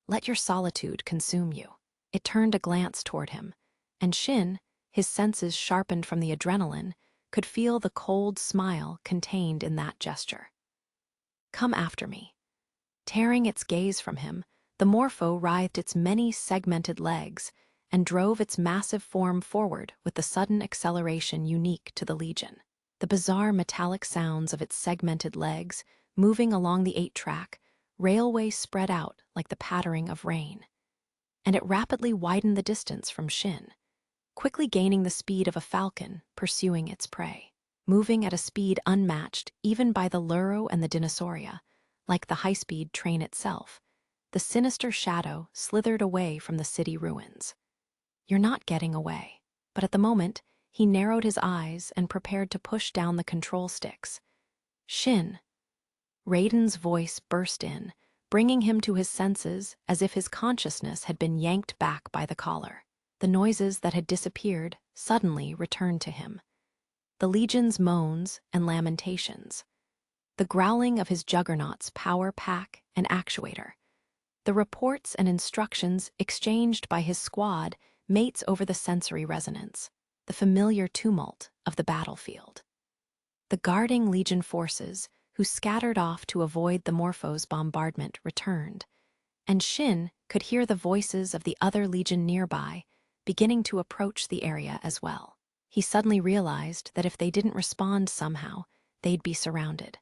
Let your solitude consume you. It turned a glance toward him, and Shin, his senses sharpened from the adrenaline, could feel the cold smile contained in that gesture. Come after me. Tearing its gaze from him, the Morpho writhed its many segmented legs and drove its massive form forward with the sudden acceleration unique to the Legion. The bizarre metallic sounds of its segmented legs moving along the 8-track railway spread out like the pattering of rain, and it rapidly widened the distance from Shin, quickly gaining the speed of a falcon pursuing its prey. Moving at a speed unmatched even by the Luro and the Dinosauria, like the high-speed train itself, the sinister shadow slithered away from the city ruins. You're not getting away. But at the moment, he narrowed his eyes and prepared to push down the control sticks. Shin. Raiden's voice burst in, bringing him to his senses as if his consciousness had been yanked back by the collar. The noises that had disappeared suddenly returned to him. The Legion's moans and lamentations. The growling of his Juggernaut's power pack and actuator. the reports and instructions exchanged by his squad mates over the sensory resonance, the familiar tumult of the battlefield. The guarding Legion forces, who scattered off to avoid the Morpho's bombardment, returned, and Shin could hear the voices of the other Legion nearby, beginning to approach the area as well. He suddenly realized that if they didn't respond somehow, they'd be surrounded.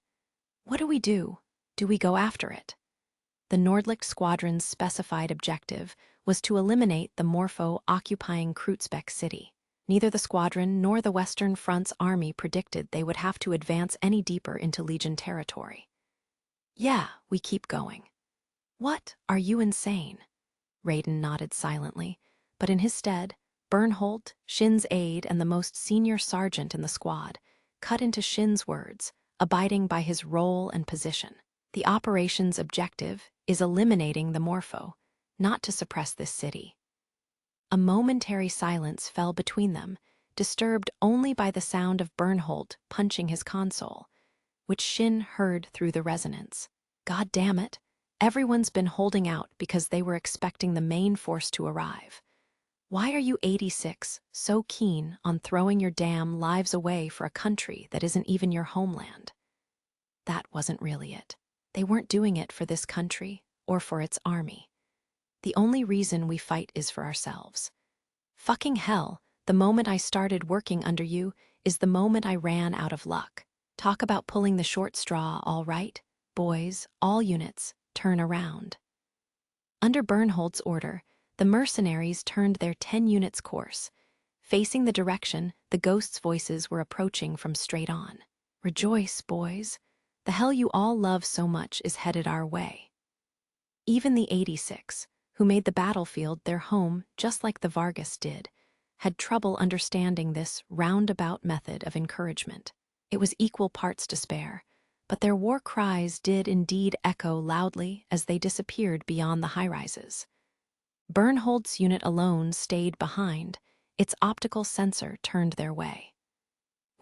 What do we do? Do we go after it? The Nordlicht Squadron's specified objective was to eliminate the Morpho occupying Kreuzbeck City. Neither the squadron nor the Western Front's army predicted they would have to advance any deeper into Legion territory. Yeah, we keep going. What? Are you insane? Raiden nodded silently, but in his stead, Bernholt, Shin's aide and the most senior sergeant in the squad, cut into Shin's words, abiding by his role and position. The operation's objective is eliminating the Morpho, not to suppress this city. A momentary silence fell between them, disturbed only by the sound of Bernholt punching his console, which Shin heard through the resonance. God damn it, everyone's been holding out because they were expecting the main force to arrive. Why are you 86 so keen on throwing your damn lives away for a country that isn't even your homeland? That wasn't really it. They weren't doing it for this country or for its army. The only reason we fight is for ourselves. Fucking hell, the moment I started working under you is the moment I ran out of luck. Talk about pulling the short straw, all right? Boys, all units, turn around. Under Bernhold's order, the mercenaries turned their 10 units course, facing the direction the ghosts' voices were approaching from straight on. Rejoice, boys. The hell you all love so much is headed our way. Even the 86, who made the battlefield their home just like the Vargas did, had trouble understanding this roundabout method of encouragement. It was equal parts despair, but their war cries did indeed echo loudly as they disappeared beyond the high-rises. Bernhold's unit alone stayed behind, its optical sensor turned their way.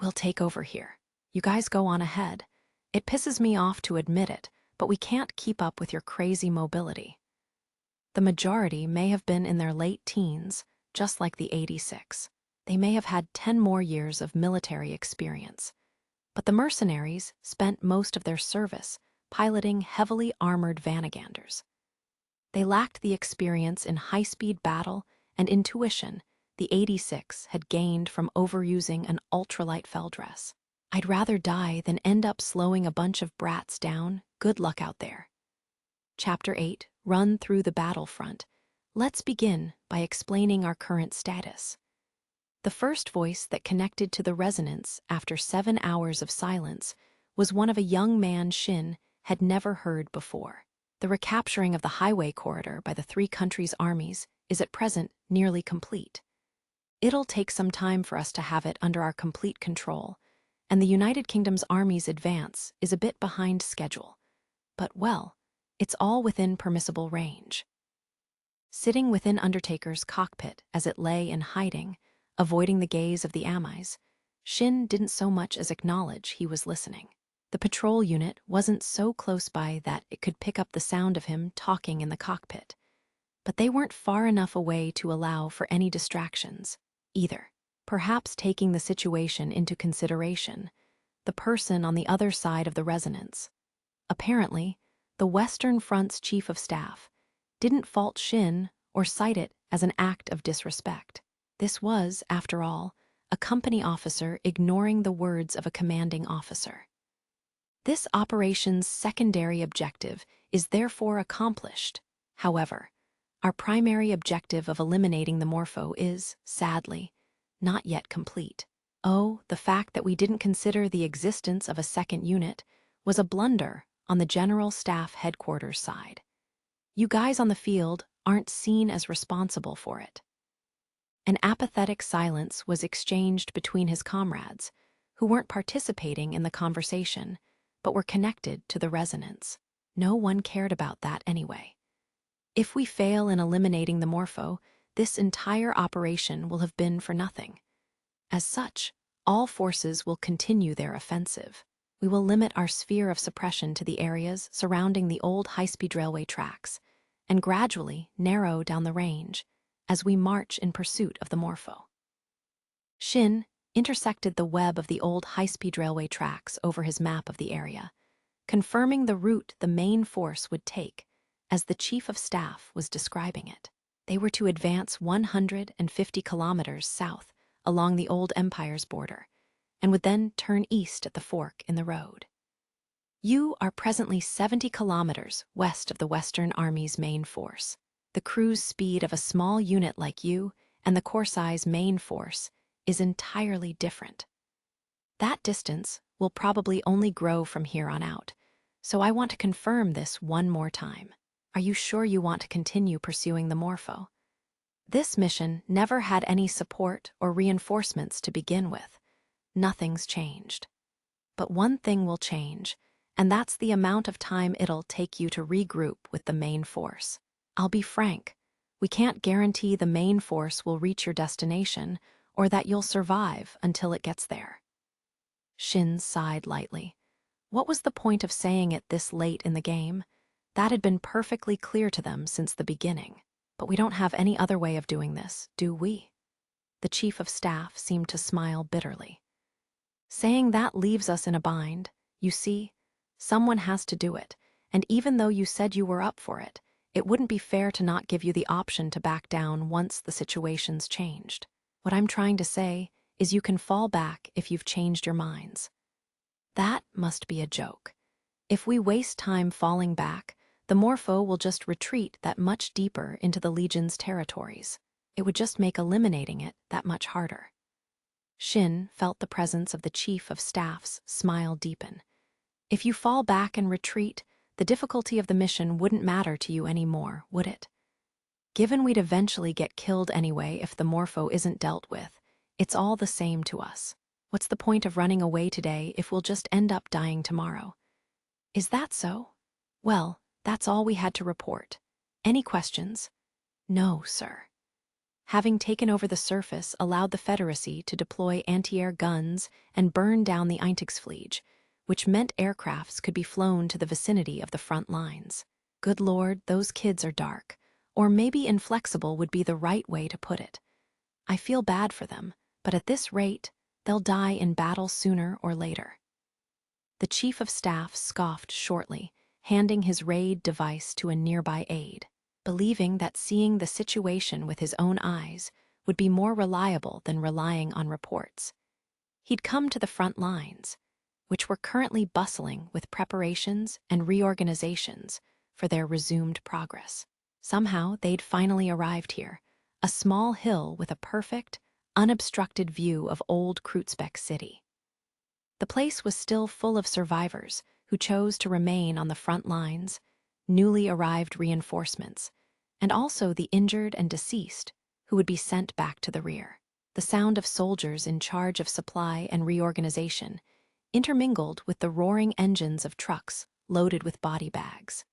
We'll take over here. You guys go on ahead. It pisses me off to admit it, but we can't keep up with your crazy mobility. The majority may have been in their late teens, just like the 86. They may have had 10 more years of military experience. But the mercenaries spent most of their service piloting heavily armored vanaganders. They lacked the experience in high-speed battle and intuition the 86 had gained from overusing an ultralight Feldress. I'd rather die than end up slowing a bunch of brats down. Good luck out there. Chapter 8, Run Through the Battlefront. Let's begin by explaining our current status. The first voice that connected to the resonance after 7 hours of silence was one of a young man Shin had never heard before. The recapturing of the highway corridor by the 3 countries' armies is at present nearly complete. It'll take some time for us to have it under our complete control, and the United Kingdom's army's advance is a bit behind schedule. But, well, it's all within permissible range. Sitting within Undertaker's cockpit as it lay in hiding, avoiding the gaze of the Amis, Shin didn't so much as acknowledge he was listening. The patrol unit wasn't so close by that it could pick up the sound of him talking in the cockpit, but they weren't far enough away to allow for any distractions, either. Perhaps taking the situation into consideration, the person on the other side of the resonance, apparently, the Western Front's chief of staff, didn't fault Shin or cite it as an act of disrespect. This was, after all, a company officer ignoring the words of a commanding officer. This operation's secondary objective is therefore accomplished. However, our primary objective of eliminating the Morpho is, sadly, not yet complete. Oh, the fact that we didn't consider the existence of a second unit was a blunder on the General Staff Headquarters side. You guys on the field aren't seen as responsible for it. An apathetic silence was exchanged between his comrades, who weren't participating in the conversation, but were connected to the resonance. No one cared about that anyway. If we fail in eliminating the Morpho, this entire operation will have been for nothing. As such, all forces will continue their offensive. We will limit our sphere of suppression to the areas surrounding the old high-speed railway tracks, and gradually narrow down the range as we march in pursuit of the Morpho. Shin intersected the web of the old high-speed railway tracks over his map of the area, confirming the route the main force would take, as the chief of staff was describing it. They were to advance 150 kilometers south along the old empire's border, and would then turn east at the fork in the road. You are presently 70 kilometers west of the Western Army's main force. The cruise speed of a small unit like you and the Corsai's main force is entirely different. That distance will probably only grow from here on out, so I want to confirm this one more time. Are you sure you want to continue pursuing the Morpho? This mission never had any support or reinforcements to begin with. Nothing's changed. But one thing will change, and that's the amount of time it'll take you to regroup with the main force. I'll be frank, we can't guarantee the main force will reach your destination or that you'll survive until it gets there. Shin sighed lightly. What was the point of saying it this late in the game? That had been perfectly clear to them since the beginning. But we don't have any other way of doing this, do we? The chief of staff seemed to smile bitterly. Saying that leaves us in a bind. You see, someone has to do it, and even though you said you were up for it, it wouldn't be fair to not give you the option to back down once the situation's changed. What I'm trying to say is you can fall back if you've changed your minds. That must be a joke. If we waste time falling back, the Morpho will just retreat that much deeper into the Legion's territories. It would just make eliminating it that much harder. Shin felt the presence of the chief of staff's smile deepen. If you fall back and retreat, the difficulty of the mission wouldn't matter to you anymore, would it? Given we'd eventually get killed anyway if the Morpho isn't dealt with, it's all the same to us. What's the point of running away today if we'll just end up dying tomorrow? Is that so? Well, that's all we had to report. Any questions? No, sir. Having taken over the surface allowed the Federacy to deploy anti-air guns and burn down the Eintagsfliege, which meant aircrafts could be flown to the vicinity of the front lines. Good Lord, those kids are dark. Or maybe inflexible would be the right way to put it. I feel bad for them, but at this rate, they'll die in battle sooner or later. The chief of staff scoffed shortly, handing his raid device to a nearby aide, believing that seeing the situation with his own eyes would be more reliable than relying on reports. He'd come to the front lines, which were currently bustling with preparations and reorganizations for their resumed progress. Somehow they'd finally arrived here, a small hill with a perfect, unobstructed view of old Kreuzbeck City. The place was still full of survivors who chose to remain on the front lines, newly arrived reinforcements, and also the injured and deceased who would be sent back to the rear. The sound of soldiers in charge of supply and reorganization intermingled with the roaring engines of trucks loaded with body bags.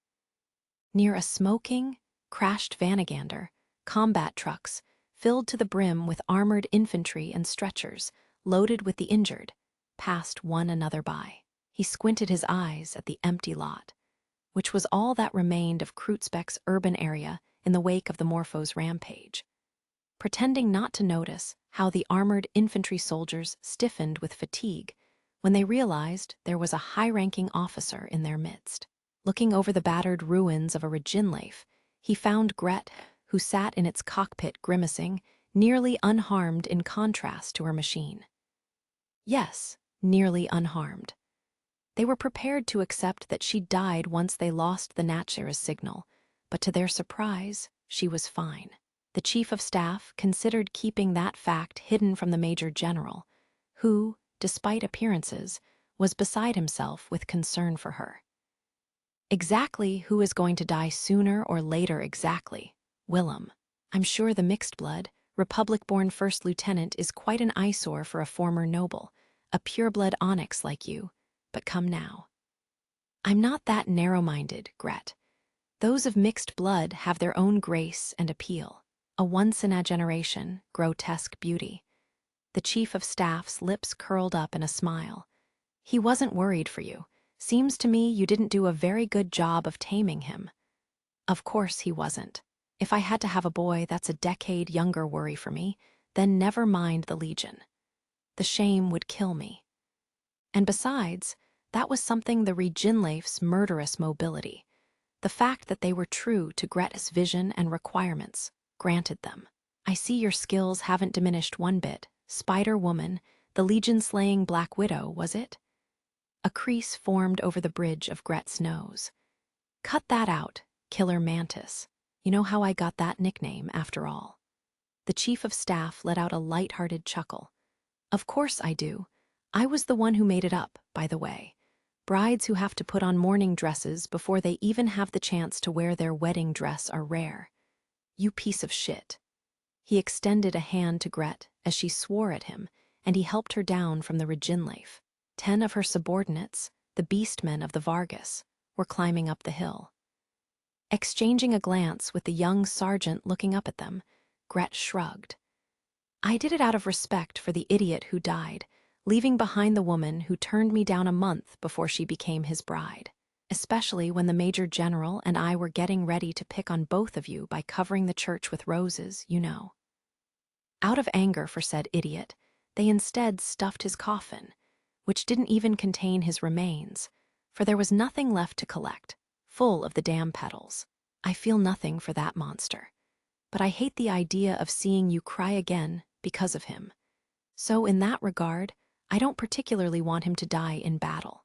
Near a smoking, crashed Vanagander, combat trucks filled to the brim with armored infantry and stretchers loaded with the injured passed one another by. He squinted his eyes at the empty lot, which was all that remained of Kreuzbeck's urban area in the wake of the Morpho's rampage, pretending not to notice how the armored infantry soldiers stiffened with fatigue when they realized there was a high-ranking officer in their midst. Looking over the battered ruins of a Reginnleif, he found Gret, who sat in its cockpit grimacing, nearly unharmed in contrast to her machine. Yes, nearly unharmed. They were prepared to accept that she died once they lost the Natschera's signal, but to their surprise, she was fine. The chief of staff considered keeping that fact hidden from the major general, who, despite appearances, was beside himself with concern for her. Exactly who is going to die sooner or later exactly? Willem. I'm sure the mixed blood, Republic-born first lieutenant is quite an eyesore for a former noble, a pure-blood onyx like you, but come now. I'm not that narrow-minded, Gret. Those of mixed blood have their own grace and appeal, a once-in-a-generation, grotesque beauty. The chief of staff's lips curled up in a smile. He wasn't worried for you. Seems to me you didn't do a very good job of taming him. Of course he wasn't. If I had to have a boy that's a decade younger worry for me, then never mind the Legion. The shame would kill me. And besides, that was something the Reginleif's murderous mobility, the fact that they were true to Gret's vision and requirements, granted them. I see your skills haven't diminished one bit. Spider-Woman, the Legion-slaying Black Widow, was it? A crease formed over the bridge of Gret's nose. Cut that out, Killer Mantis. You know how I got that nickname, after all. The Chief of Staff let out a light-hearted chuckle. Of course I do. I was the one who made it up, by the way. Brides who have to put on mourning dresses before they even have the chance to wear their wedding dress are rare. You piece of shit. He extended a hand to Gret as she swore at him, and he helped her down from the Reginleif. 10 of her subordinates, the beastmen of the Vargas, were climbing up the hill. Exchanging a glance with the young sergeant looking up at them, Gret shrugged. I did it out of respect for the idiot who died, leaving behind the woman who turned me down a month before she became his bride, especially when the Major General and I were getting ready to pick on both of you by covering the church with roses, you know. Out of anger for said idiot, they instead stuffed his coffin, which didn't even contain his remains, for there was nothing left to collect, full of the damn petals. I feel nothing for that monster, but I hate the idea of seeing you cry again because of him. So in that regard, I don't particularly want him to die in battle.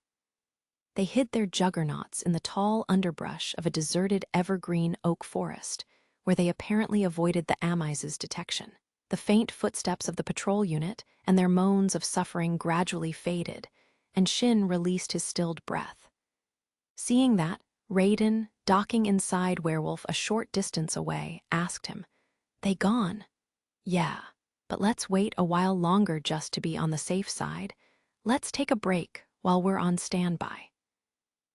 They hid their juggernauts in the tall underbrush of a deserted evergreen oak forest, where they apparently avoided the Amises' detection. The faint footsteps of the patrol unit and their moans of suffering gradually faded, and Shin released his stilled breath. Seeing that, Raiden, docking inside Werewolf a short distance away, asked him, "They gone?" "Yeah, but let's wait a while longer just to be on the safe side. Let's take a break while we're on standby."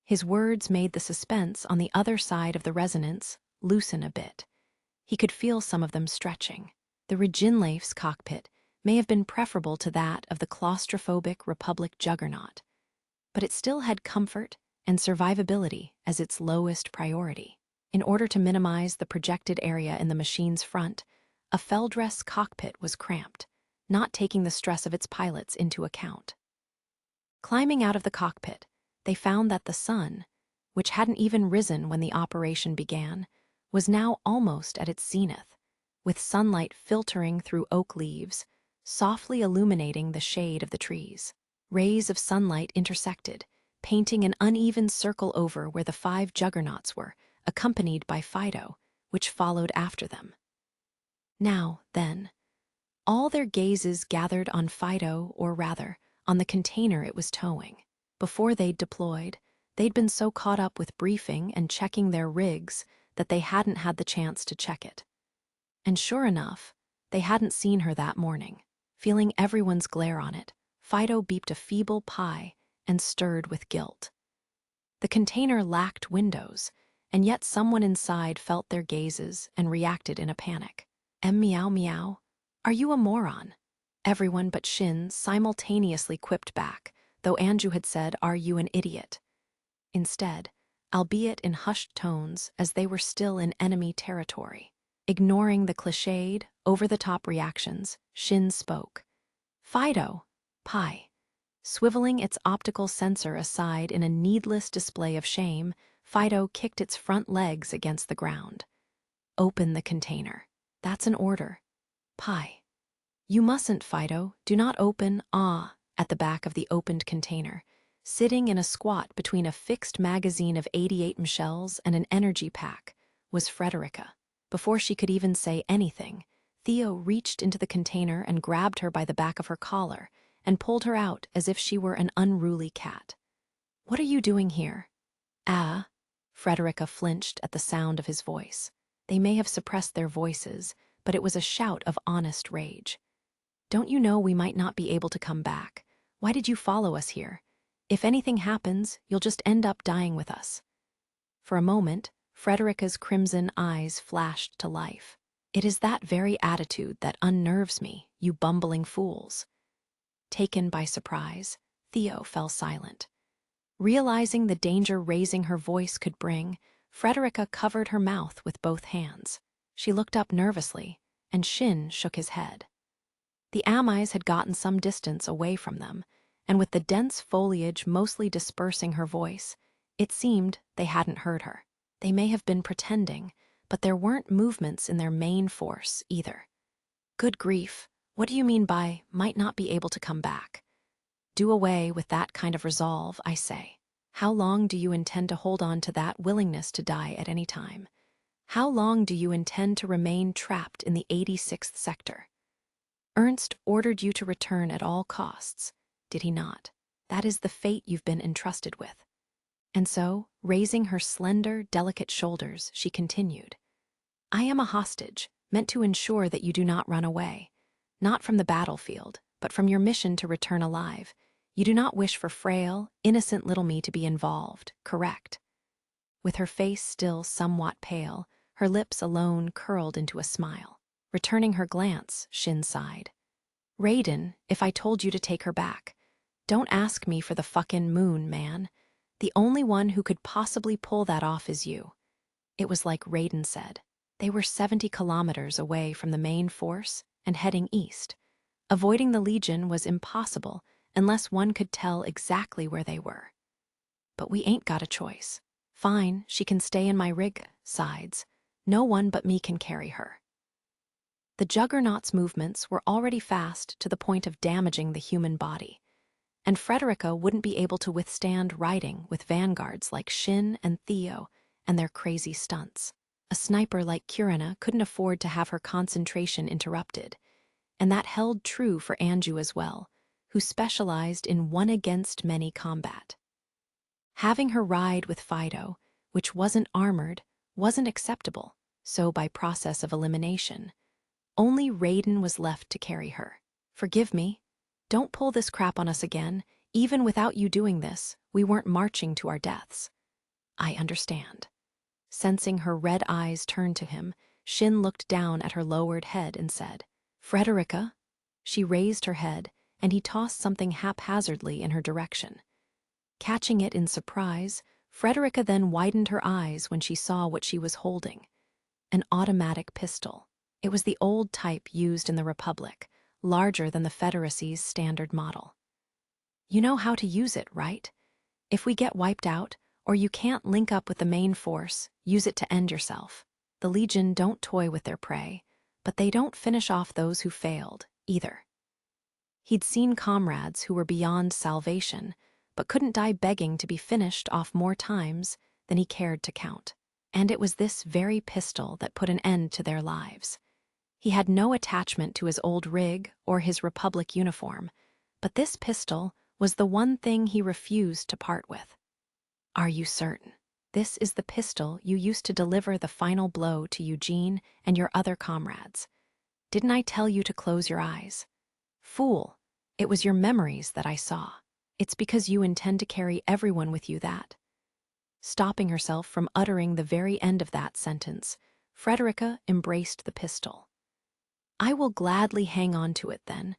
His words made the suspense on the other side of the resonance loosen a bit. He could feel some of them stretching. The Reginleif's cockpit may have been preferable to that of the claustrophobic Republic juggernaut, but it still had comfort and survivability as its lowest priority. In order to minimize the projected area in the machine's front, a Feldress cockpit was cramped, not taking the stress of its pilots into account. Climbing out of the cockpit, they found that the sun, which hadn't even risen when the operation began, was now almost at its zenith, with sunlight filtering through oak leaves, softly illuminating the shade of the trees. Rays of sunlight intersected, painting an uneven circle over where the 5 juggernauts were, accompanied by Fido, which followed after them. Now, then, all their gazes gathered on Fido, or rather, on the container it was towing. Before they'd deployed, they'd been so caught up with briefing and checking their rigs that they hadn't had the chance to check it. And sure enough, they hadn't seen her that morning. Feeling everyone's glare on it, Fido beeped a feeble pie and stirred with guilt. The container lacked windows, and yet someone inside felt their gazes and reacted in a panic. Meow meow, are you a moron? Everyone but Shin simultaneously quipped back, though Anju had said, "Are you an idiot?" Instead, albeit in hushed tones as they were still in enemy territory. Ignoring the cliched, over-the-top reactions, Shin spoke. "Fido, pie." Swiveling its optical sensor aside in a needless display of shame, Fido kicked its front legs against the ground. "Open the container. That's an order. Pie." "You mustn't, Fido. Do not open." At the back of the opened container, sitting in a squat between a fixed magazine of 88 shells and an energy pack, was Frederica. Before she could even say anything, Theo reached into the container and grabbed her by the back of her collar and pulled her out as if she were an unruly cat. "What are you doing here?" Frederica flinched at the sound of his voice. They may have suppressed their voices, but it was a shout of honest rage. "Don't you know we might not be able to come back? Why did you follow us here? If anything happens, you'll just end up dying with us." For a moment, Frederica's crimson eyes flashed to life. "It is that very attitude that unnerves me, you bumbling fools." Taken by surprise, Theo fell silent. Realizing the danger raising her voice could bring, Frederica covered her mouth with both hands. She looked up nervously, and Shin shook his head. The Amis had gotten some distance away from them, and with the dense foliage mostly dispersing her voice, it seemed they hadn't heard her. They may have been pretending, but there weren't movements in their main force either. Good grief, what do you mean by might not be able to come back? Do away with that kind of resolve, I say. How long do you intend to hold on to that willingness to die at any time? How long do you intend to remain trapped in the 86th sector? Ernst ordered you to return at all costs, did he not? That is the fate you've been entrusted with. And so, raising her slender, delicate shoulders, she continued, I am a hostage, meant to ensure that you do not run away. Not from the battlefield, but from your mission to return alive. You do not wish for frail, innocent little me to be involved, correct? With her face still somewhat pale, her lips alone curled into a smile. Returning her glance, Shin sighed. Raiden, if I told you to take her back, don't ask me for the fucking moon, man. The only one who could possibly pull that off is you. It was like Raiden said. They were 70 kilometers away from the main force and heading east. Avoiding the Legion was impossible unless one could tell exactly where they were. But we ain't got a choice. Fine, she can stay in my rig sides. No one but me can carry her. The Juggernaut's movements were already fast to the point of damaging the human body, and Frederica wouldn't be able to withstand riding with vanguards like Shin and Theo and their crazy stunts. A sniper like Kurina couldn't afford to have her concentration interrupted, and that held true for Anju as well, who specialized in one-against-many combat. Having her ride with Fido, which wasn't armored, wasn't acceptable, so by process of elimination, only Raiden was left to carry her. Forgive me. Don't pull this crap on us again. Even without you doing this, we weren't marching to our deaths. I understand. Sensing her red eyes turn to him, Shin looked down at her lowered head and said, Frederica? She raised her head, and he tossed something haphazardly in her direction. Catching it in surprise, Frederica then widened her eyes when she saw what she was holding. An automatic pistol. It was the old type used in the Republic, larger than the Federacy's standard model. You know how to use it, right? If we get wiped out, or you can't link up with the main force, use it to end yourself. The Legion don't toy with their prey, but they don't finish off those who failed, either. He'd seen comrades who were beyond salvation, but couldn't die begging to be finished off more times than he cared to count. And it was this very pistol that put an end to their lives. He had no attachment to his old rig or his Republic uniform, but this pistol was the one thing he refused to part with. Are you certain? This is the pistol you used to deliver the final blow to Eugene and your other comrades. Didn't I tell you to close your eyes? Fool, it was your memories that I saw. It's because you intend to carry everyone with you that. Stopping herself from uttering the very end of that sentence, Frederica embraced the pistol. I will gladly hang on to it then,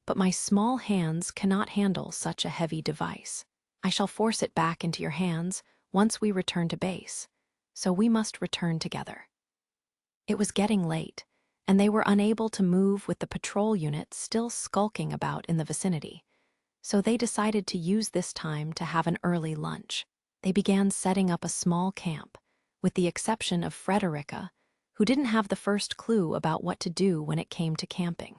but my small hands cannot handle such a heavy device. I shall force it back into your hands once we return to base, so we must return together. It was getting late, and they were unable to move with the patrol unit still skulking about in the vicinity, so they decided to use this time to have an early lunch. They began setting up a small camp, with the exception of Frederica, who didn't have the first clue about what to do when it came to camping.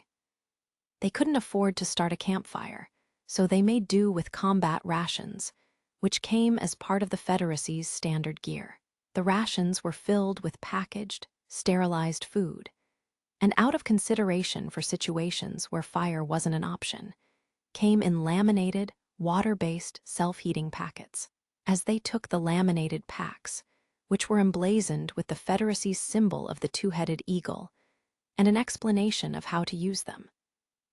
They couldn't afford to start a campfire, so they made do with combat rations, which came as part of the Federacy's standard gear. The rations were filled with packaged, sterilized food, and out of consideration for situations where fire wasn't an option, came in laminated, water-based self-heating packets. As they took the laminated packs, which were emblazoned with the Federacy's symbol of the two-headed eagle, and an explanation of how to use them,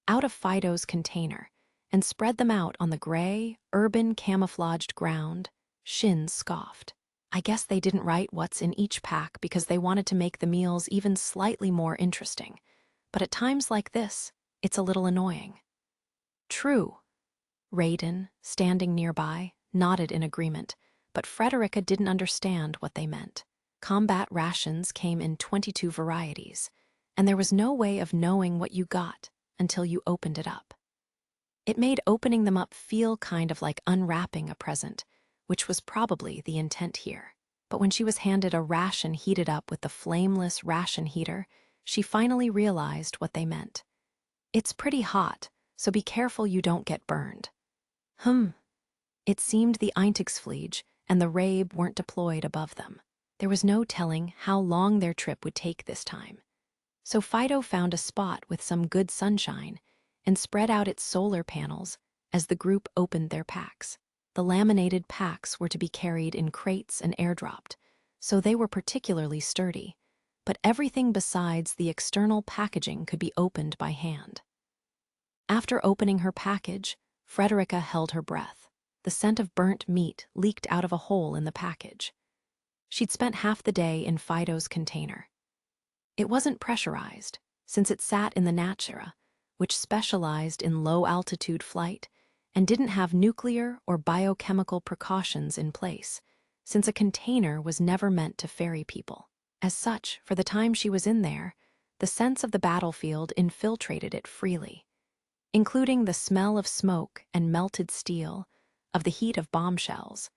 out of Fido's container, and spread them out on the gray, urban camouflaged ground, Shin scoffed. I guess they didn't write what's in each pack because they wanted to make the meals even slightly more interesting, but at times like this, it's a little annoying. True. Raiden, standing nearby, nodded in agreement, but Frederica didn't understand what they meant. Combat rations came in 22 varieties, and there was no way of knowing what you got until you opened it up. It made opening them up feel kind of like unwrapping a present, which was probably the intent here. But when she was handed a ration heated up with the flameless ration heater, she finally realized what they meant. It's pretty hot, so be careful you don't get burned. It seemed the Eintagsfliege and the Rabe weren't deployed above them. There was no telling how long their trip would take this time. So Fido found a spot with some good sunshine and spread out its solar panels as the group opened their packs. The laminated packs were to be carried in crates and airdropped, so they were particularly sturdy, but everything besides the external packaging could be opened by hand. After opening her package, Frederica held her breath. The scent of burnt meat leaked out of a hole in the package. She'd spent half the day in Fido's container. It wasn't pressurized, since it sat in the Natura, which specialized in low-altitude flight and didn't have nuclear or biochemical precautions in place, since a container was never meant to ferry people. As such, for the time she was in there, the sense of the battlefield infiltrated it freely, including the smell of smoke and melted steel, of the heat of bombshells,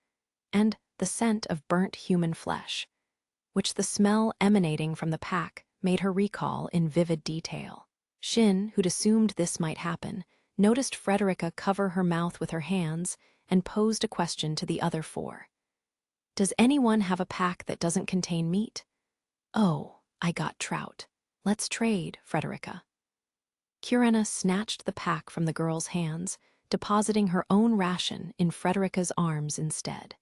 and the scent of burnt human flesh, which the smell emanating from the pack made her recall in vivid detail. Shin, who'd assumed this might happen, noticed Frederica cover her mouth with her hands and posed a question to the other four. "Does anyone have a pack that doesn't contain meat?" "Oh, I got trout. Let's trade, Frederica." Curena snatched the pack from the girl's hands, depositing her own ration in Frederica's arms instead.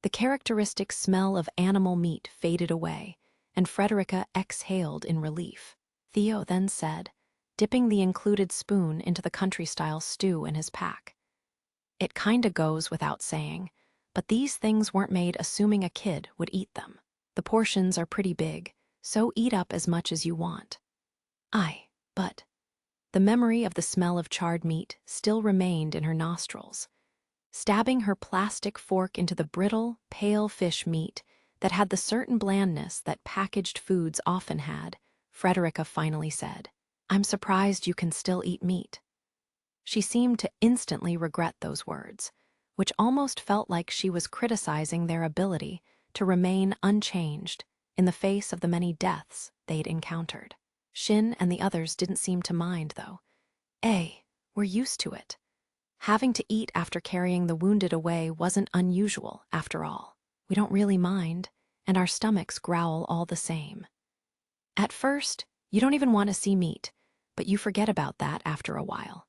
The characteristic smell of animal meat faded away, and Frederica exhaled in relief. Theo then said, dipping the included spoon into the country-style stew in his pack, "It kinda goes without saying, but these things weren't made assuming a kid would eat them. The portions are pretty big, so eat up as much as you want." "Aye, but..." The memory of the smell of charred meat still remained in her nostrils. Stabbing her plastic fork into the brittle, pale fish meat that had the certain blandness that packaged foods often had, Frederica finally said, "I'm surprised you can still eat meat." She seemed to instantly regret those words, which almost felt like she was criticizing their ability to remain unchanged in the face of the many deaths they'd encountered. Shin and the others didn't seem to mind, though. We're used to it. Having to eat after carrying the wounded away wasn't unusual, after all. We don't really mind, and our stomachs growl all the same. At first, you don't even want to see meat, but you forget about that after a while.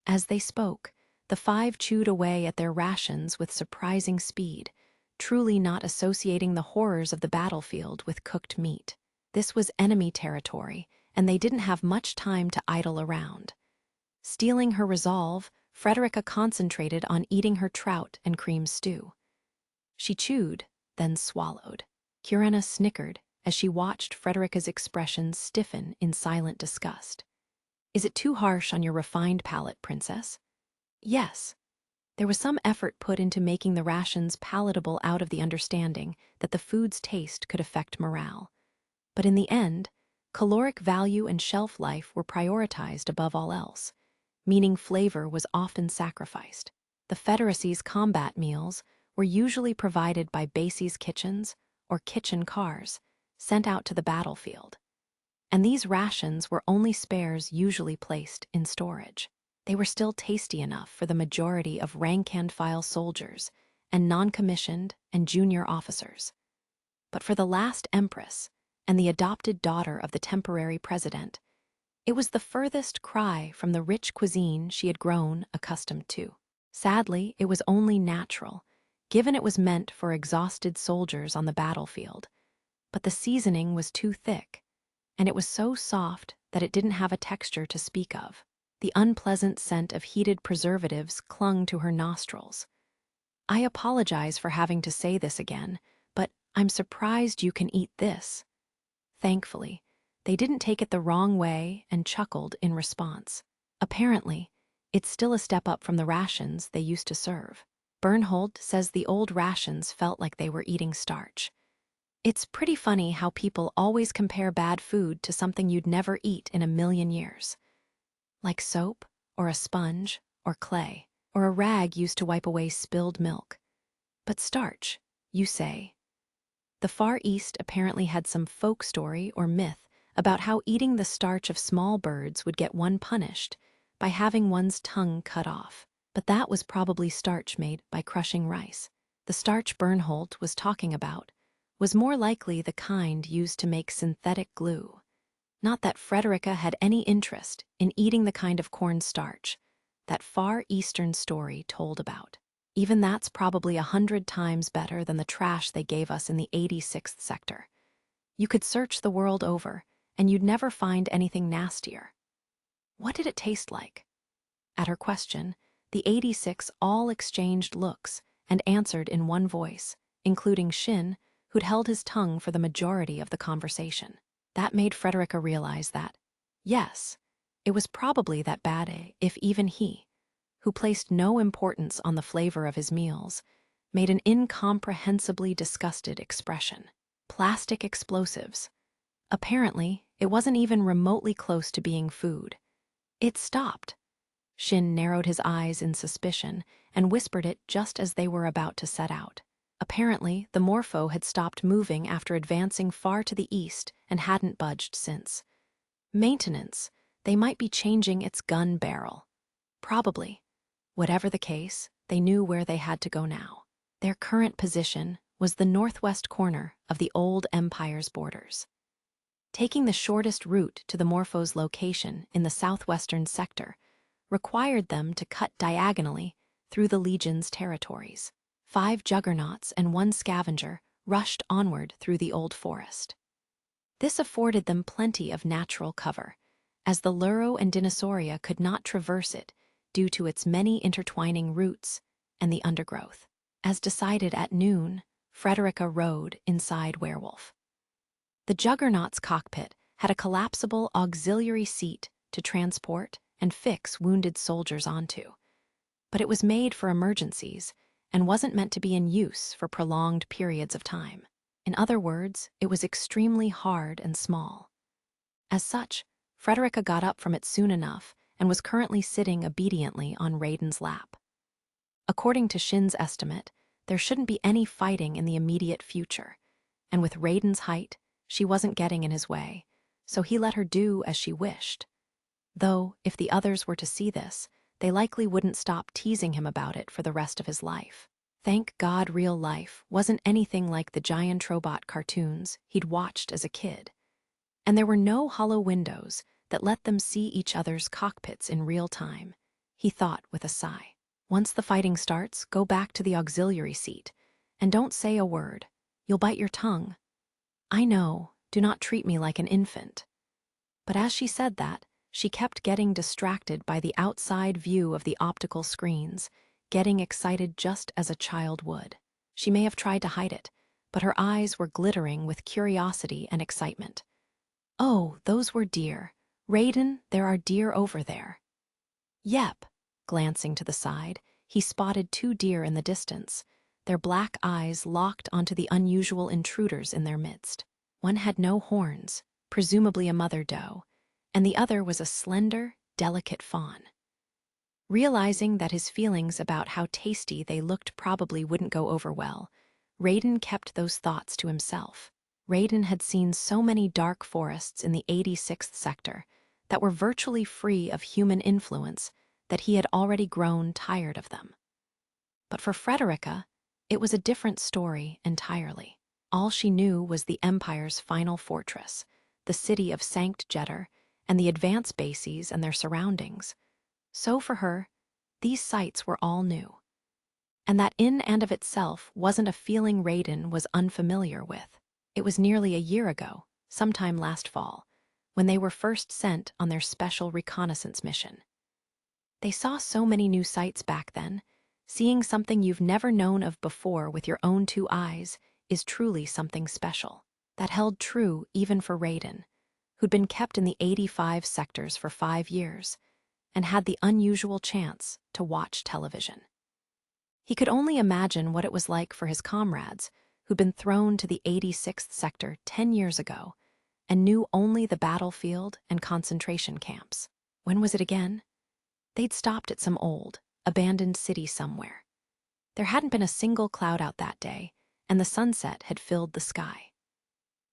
As they spoke, the five chewed away at their rations with surprising speed, truly not associating the horrors of the battlefield with cooked meat. This was enemy territory, and they didn't have much time to idle around. Stealing her resolve, Frederica concentrated on eating her trout and cream stew. She chewed, then swallowed. Curena snickered as she watched Frederica's expression stiffen in silent disgust. "Is it too harsh on your refined palate, Princess?" "Yes." There was some effort put into making the rations palatable out of the understanding that the food's taste could affect morale. But in the end, caloric value and shelf life were prioritized above all else, meaning flavor was often sacrificed. The Federacy's combat meals were usually provided by Basie's kitchens or kitchen cars sent out to the battlefield, and these rations were only spares usually placed in storage. They were still tasty enough for the majority of rank-and-file soldiers and non-commissioned and junior officers. But for the last empress and the adopted daughter of the temporary president, it was the furthest cry from the rich cuisine she had grown accustomed to. Sadly, it was only natural, given it was meant for exhausted soldiers on the battlefield. But the seasoning was too thick, and it was so soft that it didn't have a texture to speak of. The unpleasant scent of heated preservatives clung to her nostrils. "I apologize for having to say this again, but I'm surprised you can eat this." Thankfully, they didn't take it the wrong way and chuckled in response. Apparently, it's still a step up from the rations they used to serve. Bernhold says the old rations felt like they were eating starch. It's pretty funny how people always compare bad food to something you'd never eat in a million years. Like soap, or a sponge, or clay, or a rag used to wipe away spilled milk. But starch, you say. The Far East apparently had some folk story or myth about how eating the starch of small birds would get one punished by having one's tongue cut off. But that was probably starch made by crushing rice. The starch Bernholt was talking about was more likely the kind used to make synthetic glue. Not that Frederica had any interest in eating the kind of cornstarch that Far Eastern story told about. Even that's probably 100 times better than the trash they gave us in the 86th sector. You could search the world over, and you'd never find anything nastier. What did it taste like? At her question, the 86 all exchanged looks and answered in one voice, including Shin, who'd held his tongue for the majority of the conversation. That made Frederica realize that, yes, it was probably that bad if even he, who placed no importance on the flavor of his meals, made an incomprehensibly disgusted expression. Plastic explosives. Apparently, it wasn't even remotely close to being food. It stopped. Shin narrowed his eyes in suspicion and whispered it just as they were about to set out. Apparently, the Morpho had stopped moving after advancing far to the east and hadn't budged since. Maintenance. They might be changing its gun barrel. Probably. Whatever the case, they knew where they had to go now. Their current position was the northwest corner of the old Empire's borders. Taking the shortest route to the Morpho's location in the southwestern sector required them to cut diagonally through the Legion's territories. 5 juggernauts and 1 scavenger rushed onward through the old forest. This afforded them plenty of natural cover, as the Luro and Dinosauria could not traverse it due to its many intertwining roots and the undergrowth. As decided at noon, Frederica rode inside Werewolf. The Juggernaut's cockpit had a collapsible auxiliary seat to transport and fix wounded soldiers onto, but it was made for emergencies and wasn't meant to be in use for prolonged periods of time. In other words, it was extremely hard and small. As such, Frederica got up from it soon enough and was currently sitting obediently on Raiden's lap. According to Shin's estimate, there shouldn't be any fighting in the immediate future, and with Raiden's height, she wasn't getting in his way, so he let her do as she wished. Though, if the others were to see this, they likely wouldn't stop teasing him about it for the rest of his life. Thank God real life wasn't anything like the Giantrobot cartoons he'd watched as a kid. And there were no hollow windows that let them see each other's cockpits in real time, he thought with a sigh. Once the fighting starts, go back to the auxiliary seat, and don't say a word. You'll bite your tongue. I know, do not treat me like an infant. But as she said that, she kept getting distracted by the outside view of the optical screens, getting excited just as a child would. She may have tried to hide it, but her eyes were glittering with curiosity and excitement. Oh, those were deer. Raiden, there are deer over there. Yep. Glancing to the side, he spotted 2 deer in the distance, their black eyes locked onto the unusual intruders in their midst. One had no horns, presumably a mother doe, and the other was a slender, delicate fawn. Realizing that his feelings about how tasty they looked probably wouldn't go over well, Raiden kept those thoughts to himself. Raiden had seen so many dark forests in the 86th sector that were virtually free of human influence that he had already grown tired of them. But for Frederica, it was a different story entirely. All she knew was the Empire's final fortress, the city of Sankt Jetter, and the advance bases and their surroundings. So for her, these sights were all new. And that in and of itself wasn't a feeling Raiden was unfamiliar with. It was nearly a year ago, sometime last fall, when they were first sent on their special reconnaissance mission. They saw so many new sights back then. Seeing something you've never known of before with your own 2 eyes is truly something special. That held true even for Raiden, who'd been kept in the 85 sectors for 5 years and had the unusual chance to watch television. He could only imagine what it was like for his comrades, who'd been thrown to the 86th sector 10 years ago and knew only the battlefield and concentration camps. When was it again? They'd stopped at some old, abandoned city somewhere. There hadn't been a single cloud out that day, and the sunset had filled the sky.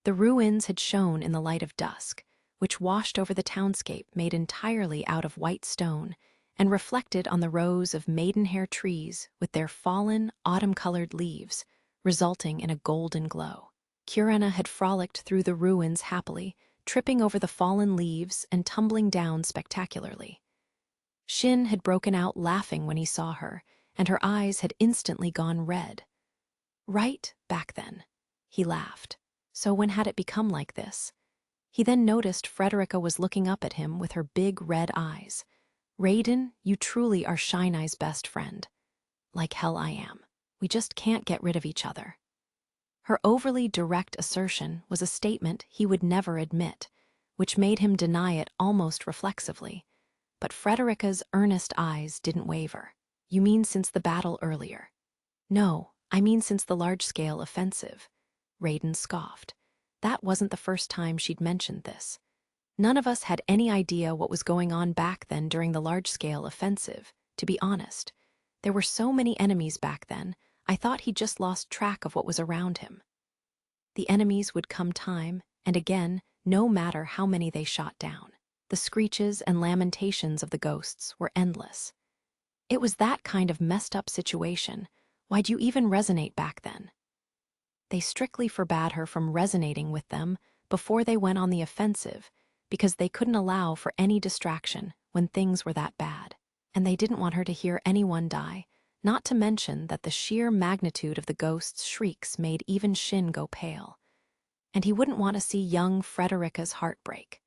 The ruins had shone in the light of dusk, which washed over the townscape made entirely out of white stone and reflected on the rows of maidenhair trees with their fallen, autumn-colored leaves, resulting in a golden glow. Kurena had frolicked through the ruins happily, tripping over the fallen leaves and tumbling down spectacularly. Shin had broken out laughing when he saw her, and her eyes had instantly gone red. Right back then, he laughed. So when had it become like this? He then noticed Frederica was looking up at him with her big red eyes. Raiden, you truly are Shine-Eye's best friend. Like hell I am. We just can't get rid of each other. Her overly direct assertion was a statement he would never admit, which made him deny it almost reflexively. But Frederica's earnest eyes didn't waver. You mean since the battle earlier? No, I mean since the large-scale offensive. Raiden scoffed. That wasn't the first time she'd mentioned this. None of us had any idea what was going on back then during the large-scale offensive, to be honest. There were so many enemies back then, I thought he'd just lost track of what was around him. The enemies would come time and again, no matter how many they shot down. The screeches and lamentations of the ghosts were endless. It was that kind of messed-up situation. Why'd you even resonate back then? They strictly forbade her from resonating with them before they went on the offensive because they couldn't allow for any distraction when things were that bad. And they didn't want her to hear anyone die, not to mention that the sheer magnitude of the ghost's shrieks made even Shin go pale. And he wouldn't want to see young Frederica's heart break.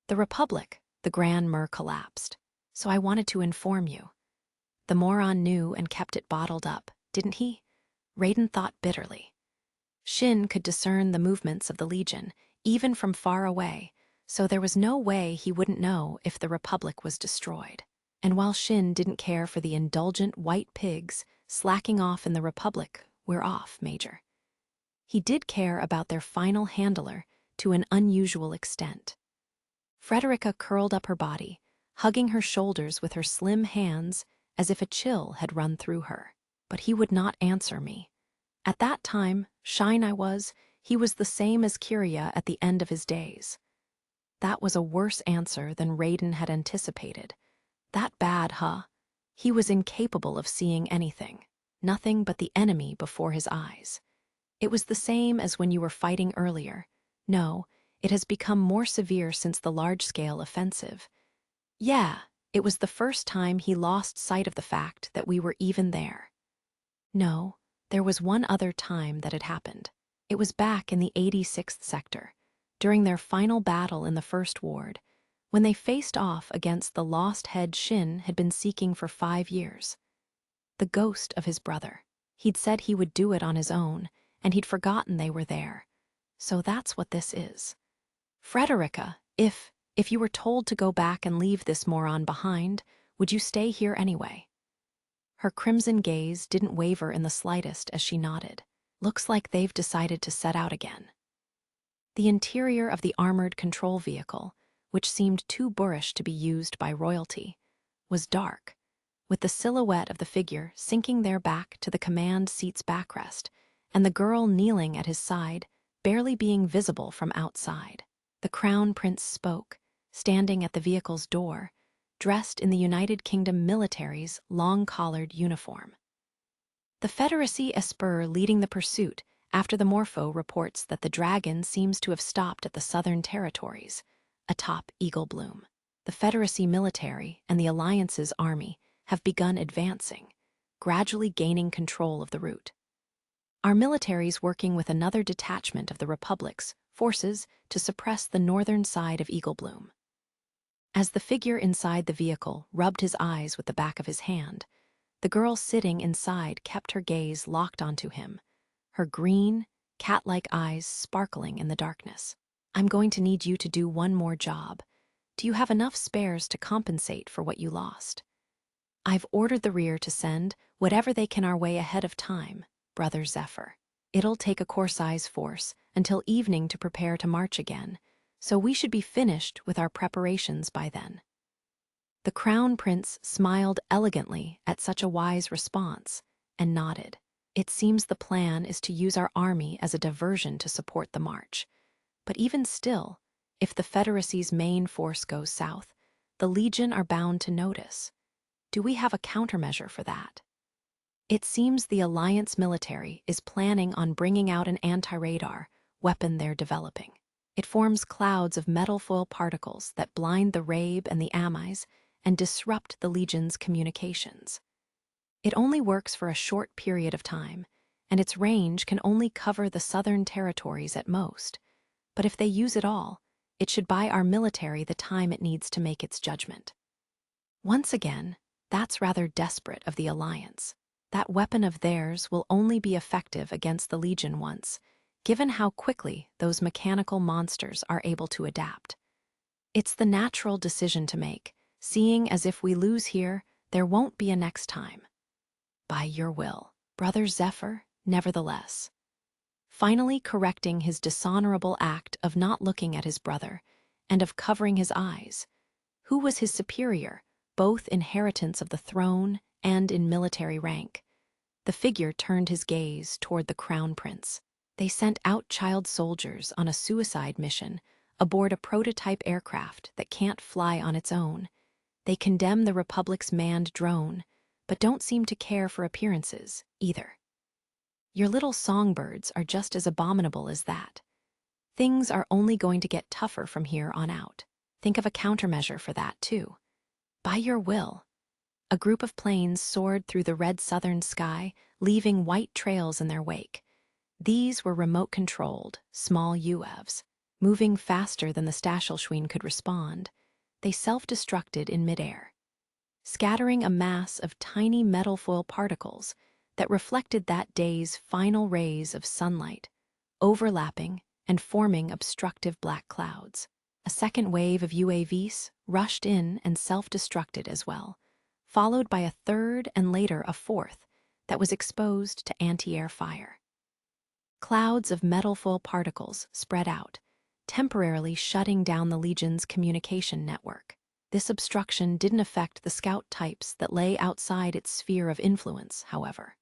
The Republic, the Grand Mur collapsed, so I wanted to inform you. The moron knew and kept it bottled up, didn't he? Raiden thought bitterly. Shin could discern the movements of the Legion, even from far away, so there was no way he wouldn't know if the Republic was destroyed. And while Shin didn't care for the indulgent white pigs slacking off in the Republic, we're off, Major. He did care about their final handler to an unusual extent. Frederica curled up her body, hugging her shoulders with her slim hands as if a chill had run through her. But he would not answer me. At that time, he was the same as Kiria at the end of his days. That was a worse answer than Raiden had anticipated. That bad, huh? He was incapable of seeing anything, nothing but the enemy before his eyes. It was the same as when you were fighting earlier. No, it has become more severe since the large-scale offensive. Yeah, it was the first time he lost sight of the fact that we were even there. No, there was one other time that had happened. It was back in the 86th sector, during their final battle in the First Ward, when they faced off against the lost head Shin had been seeking for 5 years. The ghost of his brother. He'd said he would do it on his own, and he'd forgotten they were there. So that's what this is. Frederica, if you were told to go back and leave this moron behind, would you stay here anyway? Her crimson gaze didn't waver in the slightest as she nodded. Looks like they've decided to set out again. The interior of the armored control vehicle, which seemed too boorish to be used by royalty, was dark, with the silhouette of the figure sinking their back to the command seat's backrest, and the girl kneeling at his side, barely being visible from outside. The Crown Prince spoke, standing at the vehicle's door, dressed in the United Kingdom military's long-collared uniform. The Federacy Esper leading the pursuit after the Morpho reports that the dragon seems to have stopped at the southern territories, atop Eagle Bloom. The Federacy military and the Alliance's army have begun advancing, gradually gaining control of the route. Our military's working with another detachment of the Republic's forces to suppress the northern side of Eagle Bloom. As the figure inside the vehicle rubbed his eyes with the back of his hand, the girl sitting inside kept her gaze locked onto him, her green, cat-like eyes sparkling in the darkness. I'm going to need you to do one more job. Do you have enough spares to compensate for what you lost? I've ordered the rear to send whatever they can our way ahead of time, Brother Zephyr. It'll take a Corsai's force until evening to prepare to march again, so we should be finished with our preparations by then." The Crown Prince smiled elegantly at such a wise response and nodded. "It seems the plan is to use our army as a diversion to support the march. But even still, if the Federacy's main force goes south, the Legion are bound to notice. Do we have a countermeasure for that?" It seems the Alliance military is planning on bringing out an anti-radar weapon they're developing. It forms clouds of metal foil particles that blind the Rabe and the Amis and disrupt the Legion's communications. It only works for a short period of time, and its range can only cover the southern territories at most. But if they use it all, it should buy our military the time it needs to make its judgment. Once again, that's rather desperate of the Alliance. That weapon of theirs will only be effective against the Legion once, given how quickly those mechanical monsters are able to adapt. It's the natural decision to make, seeing as if we lose here, there won't be a next time. By your will, Brother Zephyr, nevertheless. Finally correcting his dishonorable act of not looking at his brother and of covering his eyes, who was his superior, both inheritance of the throne and in military rank. The figure turned his gaze toward the Crown Prince. They sent out child soldiers on a suicide mission aboard a prototype aircraft that can't fly on its own. They condemn the Republic's manned drone, but don't seem to care for appearances, either. Your little songbirds are just as abominable as that. Things are only going to get tougher from here on out. Think of a countermeasure for that, too. By your will. A group of planes soared through the red southern sky, leaving white trails in their wake. These were remote-controlled, small UAVs. Moving faster than the Stachelschwein could respond, they self-destructed in midair, scattering a mass of tiny metal foil particles that reflected that day's final rays of sunlight, overlapping and forming obstructive black clouds. A second wave of UAVs rushed in and self-destructed as well, followed by a third and later a fourth that was exposed to anti-air fire. Clouds of metal foil particles spread out, temporarily shutting down the Legion's communication network. This obstruction didn't affect the scout types that lay outside its sphere of influence, however.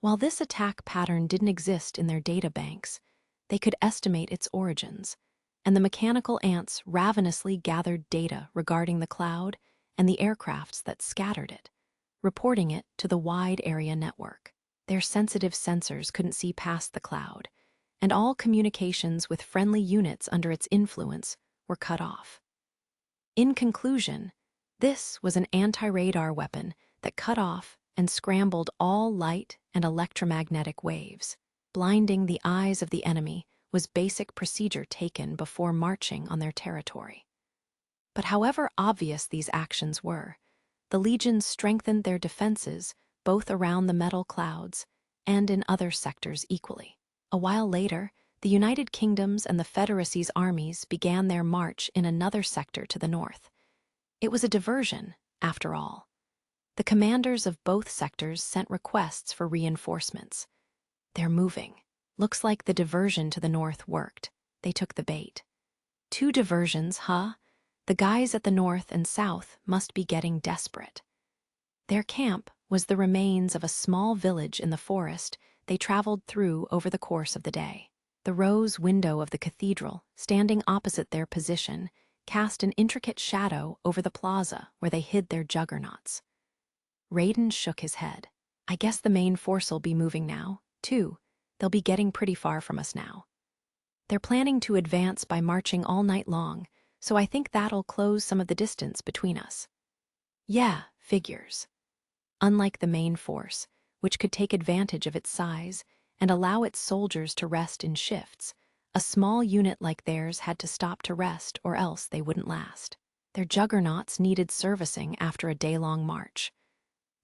While this attack pattern didn't exist in their data banks, they could estimate its origins, and the mechanical ants ravenously gathered data regarding the cloud and the aircrafts that scattered it, reporting it to the wide area network. Their sensitive sensors couldn't see past the cloud, and all communications with friendly units under its influence were cut off. In conclusion, this was an anti-radar weapon that cut off and scrambled all light and electromagnetic waves. Blinding the eyes of the enemy was basic procedure taken before marching on their territory. But however obvious these actions were, the Legion strengthened their defenses both around the metal clouds and in other sectors equally. A while later, the United Kingdom's and the Federacy's armies began their march in another sector to the north. It was a diversion, after all. The commanders of both sectors sent requests for reinforcements. "They're moving. Looks like the diversion to the north worked. They took the bait." 2 diversions, huh? The guys at the north and south must be getting desperate. Their camp was the remains of a small village in the forest they traveled through over the course of the day. The rose window of the cathedral, standing opposite their position, cast an intricate shadow over the plaza where they hid their juggernauts. Raiden shook his head. "I guess the main force'll be moving now, too. They'll be getting pretty far from us now. They're planning to advance by marching all night long, so I think that'll close some of the distance between us." Yeah, figures. Unlike the main force, which could take advantage of its size and allow its soldiers to rest in shifts, a small unit like theirs had to stop to rest or else they wouldn't last. Their juggernauts needed servicing after a day-long march.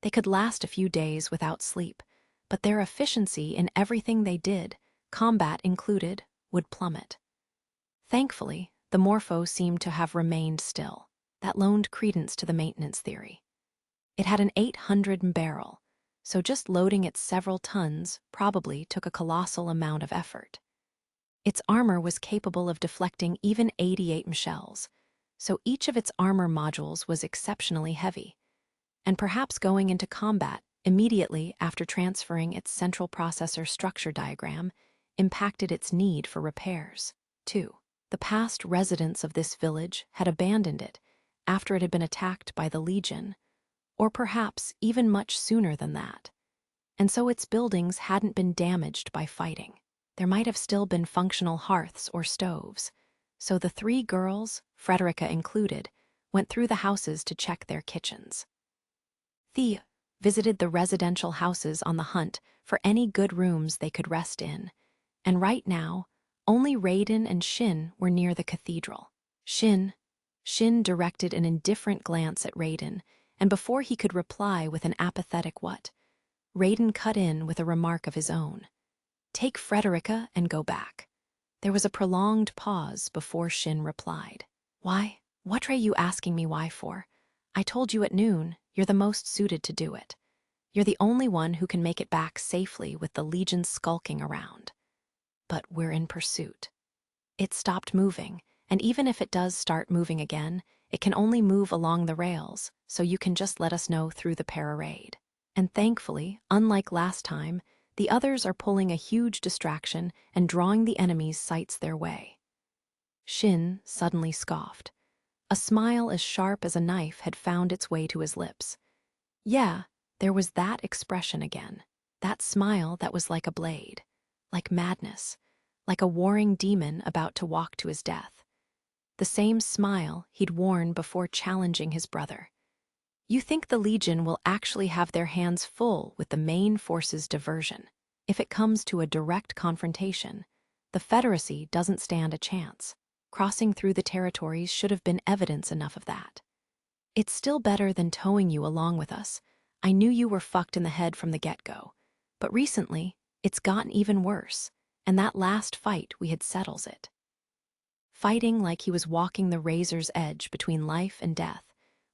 They could last a few days without sleep, but their efficiency in everything they did, combat included, would plummet. Thankfully, the Morpho seemed to have remained still. That loaned credence to the maintenance theory. It had an 800 barrel, so just loading its several tons probably took a colossal amount of effort. Its armor was capable of deflecting even 88 shells, so each of its armor modules was exceptionally heavy, and perhaps going into combat immediately after transferring its central processor structure diagram impacted its need for repairs. 2. The past residents of this village had abandoned it after it had been attacked by the Legion, or perhaps even much sooner than that, and so its buildings hadn't been damaged by fighting. There might have still been functional hearths or stoves, so the three girls, Frederica included, went through the houses to check their kitchens. Thea visited the residential houses on the hunt for any good rooms they could rest in, and right now, only Raiden and Shin were near the cathedral. Shin directed an indifferent glance at Raiden, and before he could reply with an apathetic what, Raiden cut in with a remark of his own. Take Frederica and go back. There was a prolonged pause before Shin replied. Why? What are you asking me why for? I told you at noon, you're the most suited to do it. You're the only one who can make it back safely with the Legion skulking around. But we're in pursuit. It stopped moving, and even if it does start moving again, it can only move along the rails, so you can just let us know through the parade. And thankfully, unlike last time, the others are pulling a huge distraction and drawing the enemy's sights their way. Shin suddenly scoffed. A smile as sharp as a knife had found its way to his lips. Yeah, there was that expression again. That smile that was like a blade, like madness, like a warring demon about to walk to his death. The same smile he'd worn before challenging his brother. You think the Legion will actually have their hands full with the main force's diversion. If it comes to a direct confrontation, the Federacy doesn't stand a chance. Crossing through the territories should have been evidence enough of that. It's still better than towing you along with us. I knew you were fucked in the head from the get-go. But recently, it's gotten even worse, and that last fight we had settles it. Fighting like he was walking the razor's edge between life and death,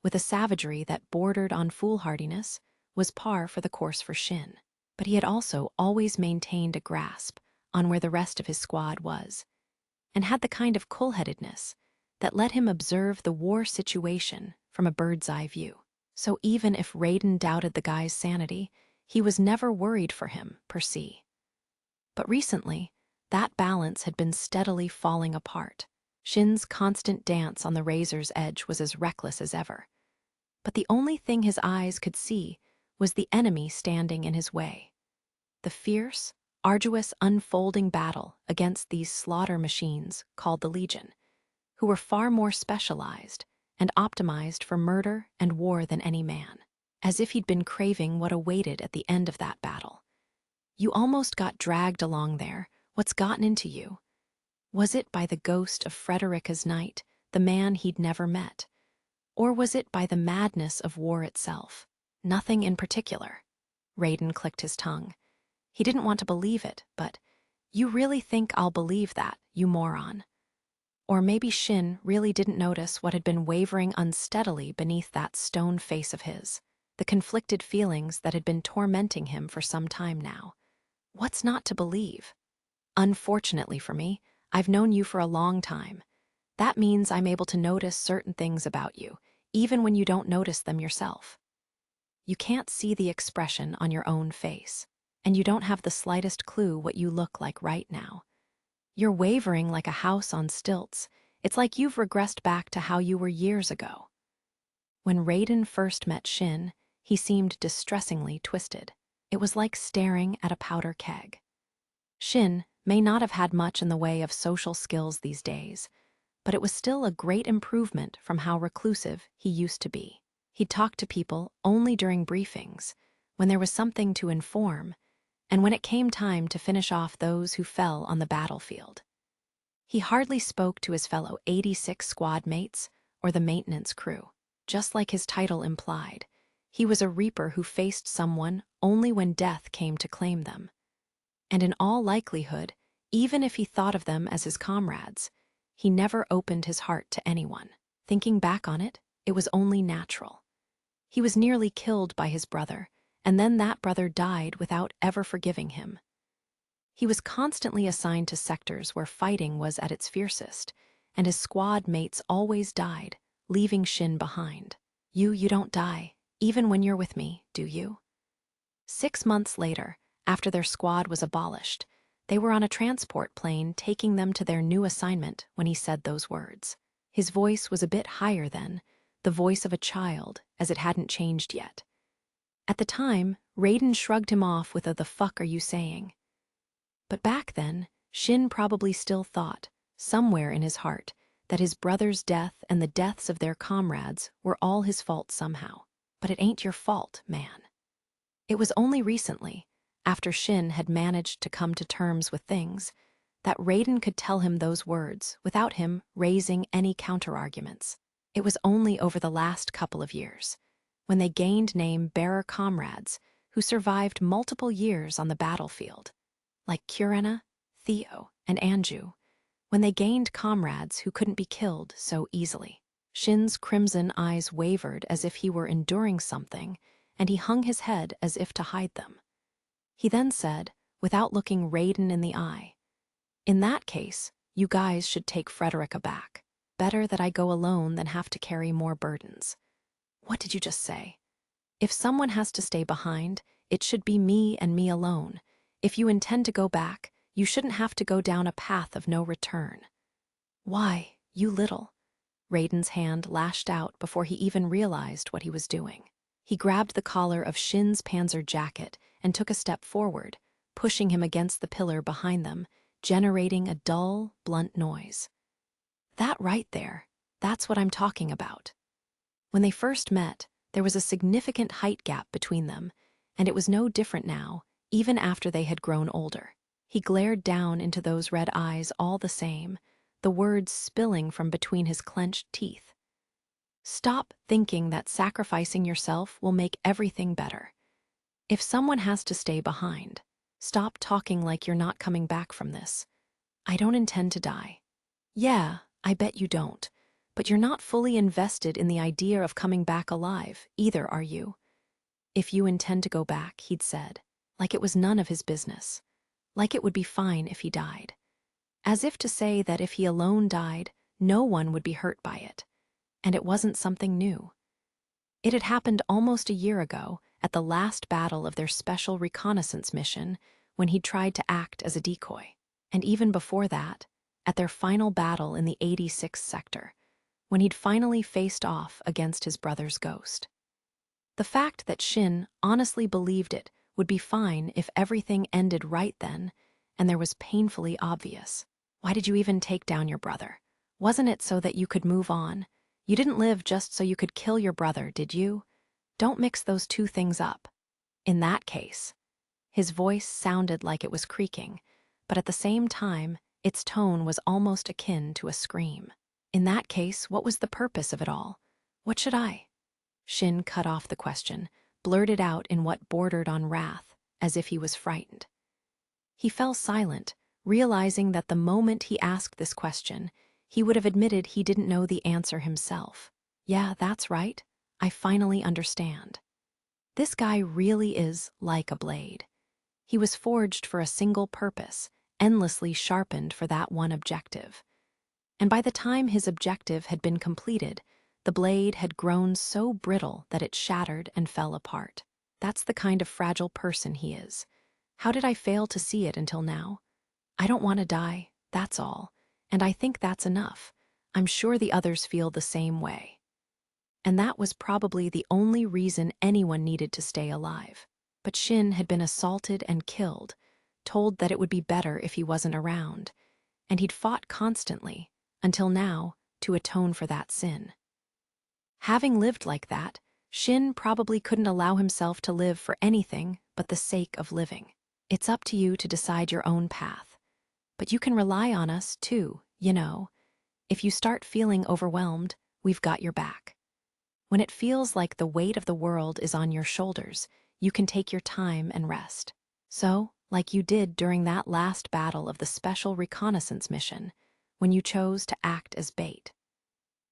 with a savagery that bordered on foolhardiness, was par for the course for Shin. But he had also always maintained a grasp on where the rest of his squad was, and had the kind of cool-headedness that let him observe the war situation from a bird's-eye view. So even if Raiden doubted the guy's sanity, he was never worried for him, per se. But recently, that balance had been steadily falling apart. Shin's constant dance on the razor's edge was as reckless as ever. But the only thing his eyes could see was the enemy standing in his way. The fierce, arduous, unfolding battle against these slaughter machines called the Legion, who were far more specialized and optimized for murder and war than any man, as if he'd been craving what awaited at the end of that battle. You almost got dragged along there. What's gotten into you? Was it by the ghost of Frederica's knight, the man he'd never met? Or was it by the madness of war itself? Nothing in particular. Raiden clicked his tongue. He didn't want to believe it, but, you really think I'll believe that, you moron? Or maybe Shin really didn't notice what had been wavering unsteadily beneath that stone face of his, the conflicted feelings that had been tormenting him for some time now. What's not to believe? Unfortunately for me, I've known you for a long time. That means I'm able to notice certain things about you, even when you don't notice them yourself. You can't see the expression on your own face, and you don't have the slightest clue what you look like right now. You're wavering like a house on stilts. It's like you've regressed back to how you were years ago. When Raiden first met Shin, he seemed distressingly twisted. It was like staring at a powder keg. Shin may not have had much in the way of social skills these days, but it was still a great improvement from how reclusive he used to be. He'd talk to people only during briefings, when there was something to inform, and when it came time to finish off those who fell on the battlefield. He hardly spoke to his fellow 86 squad mates or the maintenance crew. Just like his title implied, he was a reaper who faced someone only when death came to claim them. And in all likelihood, even if he thought of them as his comrades, he never opened his heart to anyone. Thinking back on it, it was only natural. He was nearly killed by his brother, and then that brother died without ever forgiving him. He was constantly assigned to sectors where fighting was at its fiercest, and his squad mates always died, leaving Shin behind. You don't die, even when you're with me, do you? 6 months later, after their squad was abolished, they were on a transport plane taking them to their new assignment when he said those words. His voice was a bit higher then, the voice of a child, as it hadn't changed yet. At the time, Raiden shrugged him off with a "the fuck are you saying?" But back then, Shin probably still thought, somewhere in his heart, that his brother's death and the deaths of their comrades were all his fault somehow. But it ain't your fault, man. It was only recently, after Shin had managed to come to terms with things, that Raiden could tell him those words without him raising any counterarguments. It was only over the last couple of years, when they gained name-bearer comrades who survived multiple years on the battlefield, like Kurena, Theo, and Anju, when they gained comrades who couldn't be killed so easily. Shin's crimson eyes wavered as if he were enduring something, and he hung his head as if to hide them. He then said, without looking Raiden in the eye, "In that case, you guys should take Frederica back. Better that I go alone than have to carry more burdens." What did you just say? If someone has to stay behind, it should be me and me alone. If you intend to go back, you shouldn't have to go down a path of no return. Why, you little... Raiden's hand lashed out before he even realized what he was doing. He grabbed the collar of Shin's panzer jacket and took a step forward, pushing him against the pillar behind them, generating a dull, blunt noise. That right there, that's what I'm talking about. When they first met, there was a significant height gap between them, and it was no different now, even after they had grown older. He glared down into those red eyes all the same, the words spilling from between his clenched teeth. Stop thinking that sacrificing yourself will make everything better. If someone has to stay behind, stop talking like you're not coming back from this. I don't intend to die. Yeah, I bet you don't. But you're not fully invested in the idea of coming back alive, either, are you? If you intend to go back, he'd said, like it was none of his business. Like it would be fine if he died. As if to say that if he alone died, no one would be hurt by it. And it wasn't something new. It had happened almost a year ago, at the last battle of their special reconnaissance mission, when he'd tried to act as a decoy. And even before that, at their final battle in the 86th sector, when he'd finally faced off against his brother's ghost. The fact that Shin honestly believed it would be fine if everything ended right then, and there was painfully obvious. Why did you even take down your brother? Wasn't it so that you could move on? You didn't live just so you could kill your brother, did you? Don't mix those two things up. In that case, his voice sounded like it was creaking, but at the same time, its tone was almost akin to a scream. In that case, what was the purpose of it all? What should I? Shin cut off the question, blurted out in what bordered on wrath, as if he was frightened. He fell silent, realizing that the moment he asked this question, he would have admitted he didn't know the answer himself. Yeah, that's right. I finally understand. This guy really is like a blade. He was forged for a single purpose, endlessly sharpened for that one objective. And by the time his objective had been completed, the blade had grown so brittle that it shattered and fell apart. That's the kind of fragile person he is. How did I fail to see it until now? I don't want to die, that's all. And I think that's enough. I'm sure the others feel the same way. And that was probably the only reason anyone needed to stay alive. But Shin had been assaulted and killed, told that it would be better if he wasn't around, and he'd fought constantly, until now, to atone for that sin. Having lived like that, Shin probably couldn't allow himself to live for anything but the sake of living. It's up to you to decide your own path. But you can rely on us, too, you know. If you start feeling overwhelmed, we've got your back. When it feels like the weight of the world is on your shoulders, you can take your time and rest. So, like you did during that last battle of the special reconnaissance mission, when you chose to act as bait.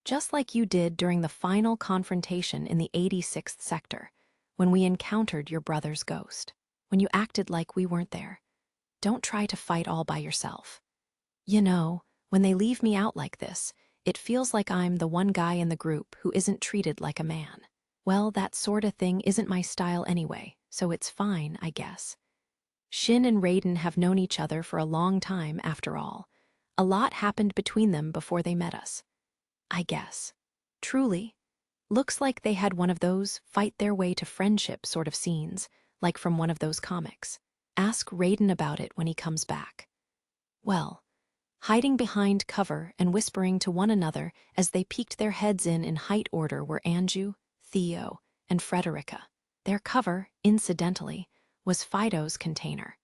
Just like you did during the final confrontation in the 86th sector, when we encountered your brother's ghost, when you acted like we weren't there. Don't try to fight all by yourself. You know, when they leave me out like this, it feels like I'm the one guy in the group who isn't treated like a man. Well, that sort of thing isn't my style anyway, so it's fine, I guess. Shin and Raiden have known each other for a long time, after all. A lot happened between them before they met us. I guess. Truly. Looks like they had one of those fight their way to friendship sort of scenes, like from one of those comics. Ask Raiden about it when he comes back. Well, hiding behind cover and whispering to one another as they peeked their heads in height order were Anju, Theo, and Frederica. Their cover, incidentally, was Fido's container,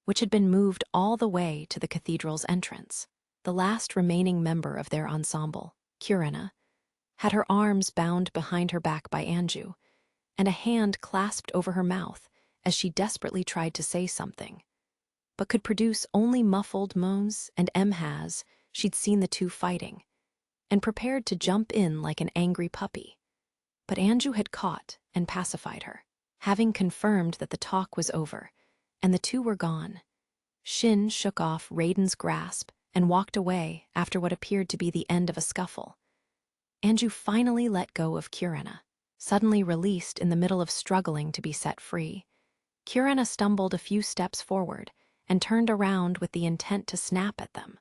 which had been moved all the way to the cathedral's entrance. The last remaining member of their ensemble, Kurina, had her arms bound behind her back by Anju, and a hand clasped over her mouth as she desperately tried to say something, but could produce only muffled moans and emhas. She'd seen the two fighting, and prepared to jump in like an angry puppy. But Anju had caught and pacified her, having confirmed that the talk was over, and the two were gone. Shin shook off Raiden's grasp and walked away after what appeared to be the end of a scuffle. Anju finally let go of Kurina, suddenly released in the middle of struggling to be set free. Kurina stumbled a few steps forward and turned around with the intent to snap at them,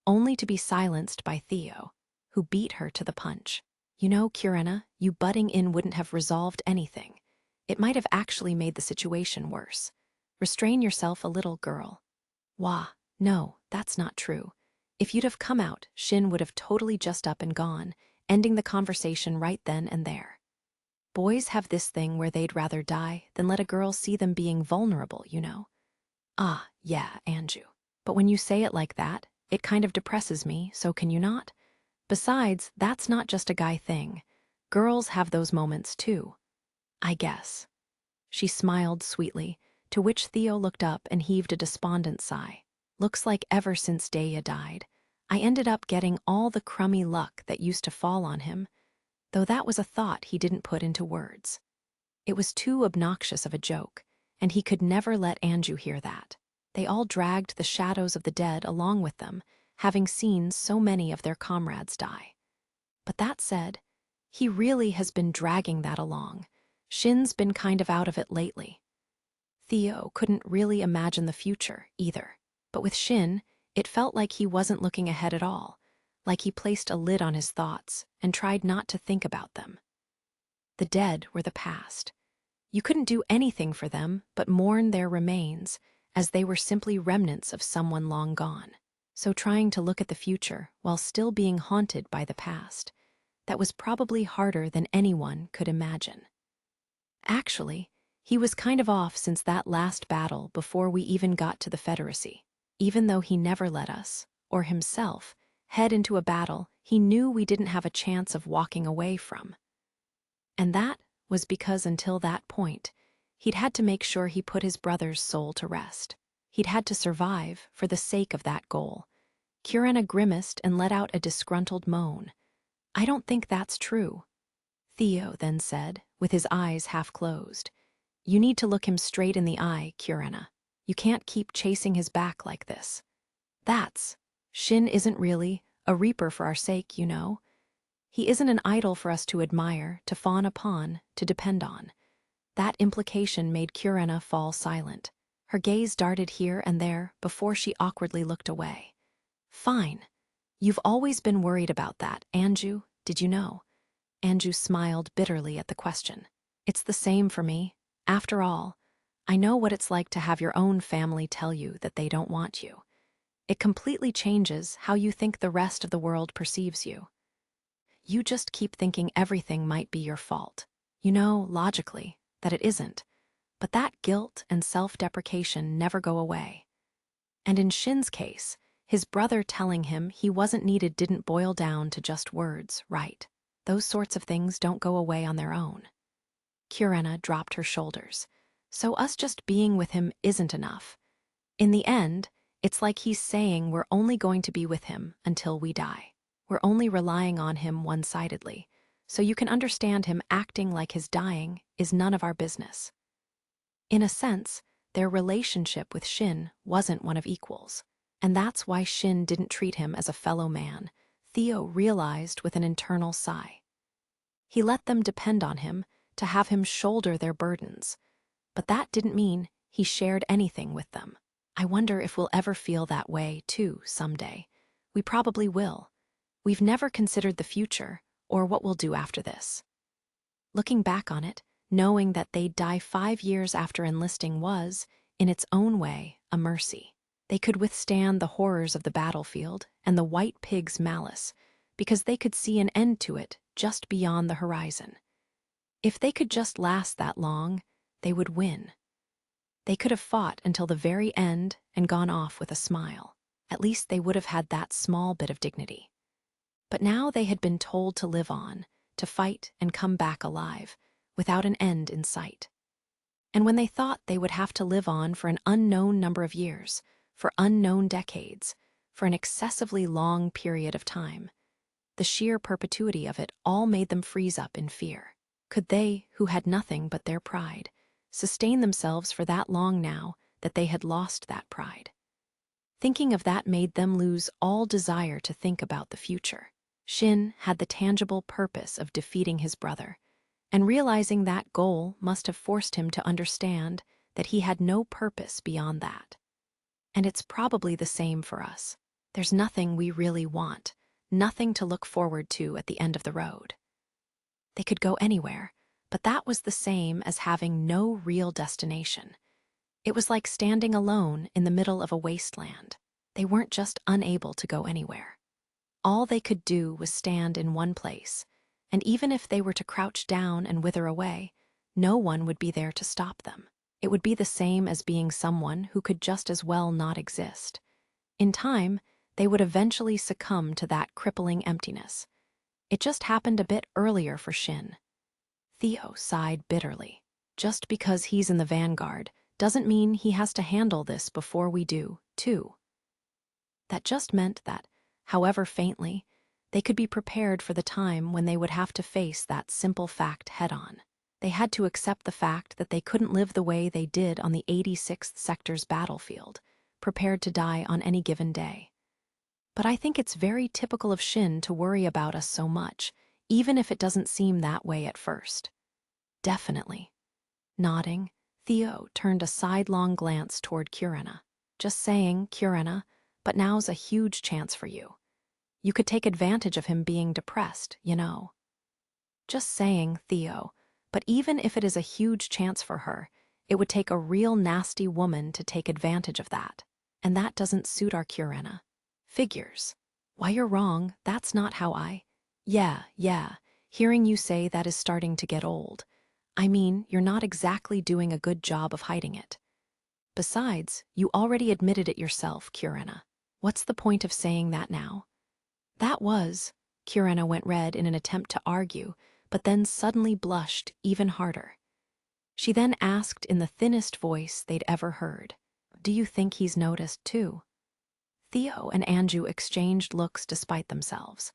only to be silenced by Theo, who beat her to the punch. You know, Kurina, you butting in wouldn't have resolved anything. It might have actually made the situation worse. Restrain yourself a little, girl. Wah, no, that's not true. If you'd have come out, Shin would have totally just up and gone, ending the conversation right then and there. Boys have this thing where they'd rather die than let a girl see them being vulnerable, you know. Ah, yeah, Anju. But when you say it like that, it kind of depresses me, so can you not? Besides, that's not just a guy thing. Girls have those moments too. I guess. She smiled sweetly, to which Theo looked up and heaved a despondent sigh. Looks like ever since Daya died, I ended up getting all the crummy luck that used to fall on him, though that was a thought he didn't put into words. It was too obnoxious of a joke, and he could never let Anju hear that. They all dragged the shadows of the dead along with them, having seen so many of their comrades die. But that said, he really has been dragging that along. Shin's been kind of out of it lately. Theo couldn't really imagine the future, either. But with Shin, it felt like he wasn't looking ahead at all, like he placed a lid on his thoughts and tried not to think about them. The dead were the past. You couldn't do anything for them but mourn their remains, as they were simply remnants of someone long gone. So trying to look at the future while still being haunted by the past, that was probably harder than anyone could imagine. Actually, he was kind of off since that last battle before we even got to the Federacy. Even though he never let us, or himself, head into a battle he knew we didn't have a chance of walking away from. And that was because until that point, he'd had to make sure he put his brother's soul to rest. He'd had to survive for the sake of that goal. Kurina grimaced and let out a disgruntled moan. I don't think that's true. Theo then said, with his eyes half closed. You need to look him straight in the eye, Kurina. You can't keep chasing his back like this. Shin isn't really a reaper for our sake, you know. He isn't an idol for us to admire, to fawn upon, to depend on. That implication made Kurina fall silent. Her gaze darted here and there before she awkwardly looked away. Fine. You've always been worried about that, Anju, did you know? Anju smiled bitterly at the question. It's the same for me. After all, I know what it's like to have your own family tell you that they don't want you. It completely changes how you think the rest of the world perceives you. You just keep thinking everything might be your fault. You know, logically, that it isn't. But that guilt and self-deprecation never go away. And in Shin's case, his brother telling him he wasn't needed didn't boil down to just words, right? Those sorts of things don't go away on their own. Kurina dropped her shoulders. So us just being with him isn't enough. In the end, it's like he's saying we're only going to be with him until we die. We're only relying on him one-sidedly. so you can understand him acting like his dying is none of our business. In a sense, their relationship with Shin wasn't one of equals, and that's why Shin didn't treat him as a fellow man, Theo realized with an internal sigh. He let them depend on him to have him shoulder their burdens, but that didn't mean he shared anything with them. I wonder if we'll ever feel that way, too, someday. We probably will. We've never considered the future or what we'll do after this. Looking back on it, knowing that they'd die 5 years after enlisting was, in its own way, a mercy. They could withstand the horrors of the battlefield and the white pig's malice because they could see an end to it just beyond the horizon. If they could just last that long, they would win. They could have fought until the very end and gone off with a smile. At least they would have had that small bit of dignity. But now they had been told to live on, to fight and come back alive, without an end in sight. And when they thought they would have to live on for an unknown number of years, for unknown decades, for an excessively long period of time, the sheer perpetuity of it all made them freeze up in fear. Could they, who had nothing but their pride, sustain themselves for that long now that they had lost that pride? Thinking of that made them lose all desire to think about the future. Shin had the tangible purpose of defeating his brother, and realizing that goal must have forced him to understand that he had no purpose beyond that. And it's probably the same for us. There's nothing we really want, nothing to look forward to at the end of the road. They could go anywhere, but that was the same as having no real destination. It was like standing alone in the middle of a wasteland. They weren't just unable to go anywhere. All they could do was stand in one place, and even if they were to crouch down and wither away, no one would be there to stop them. It would be the same as being someone who could just as well not exist. In time, they would eventually succumb to that crippling emptiness. It just happened a bit earlier for Shin. Theo sighed bitterly. Just because he's in the vanguard doesn't mean he has to handle this before we do, too. That just meant that, however faintly, they could be prepared for the time when they would have to face that simple fact head-on. They had to accept the fact that they couldn't live the way they did on the 86th Sector's battlefield, prepared to die on any given day. But I think it's very typical of Shin to worry about us so much, even if it doesn't seem that way at first. Definitely. Nodding, Theo turned a sidelong glance toward Kurena. Just saying, Kurena, but now's a huge chance for you. You could take advantage of him being depressed, you know. Just saying, Theo, but even if it is a huge chance for her, it would take a real nasty woman to take advantage of that. And that doesn't suit our Kurena. Figures. Why, you're wrong, that's not how I... Yeah, hearing you say that is starting to get old. I mean, you're not exactly doing a good job of hiding it. Besides, you already admitted it yourself, Kurena. What's the point of saying that now? Kurena went red in an attempt to argue, but then suddenly blushed even harder. She then asked in the thinnest voice they'd ever heard, "Do you think he's noticed too?" Theo and Anju exchanged looks despite themselves.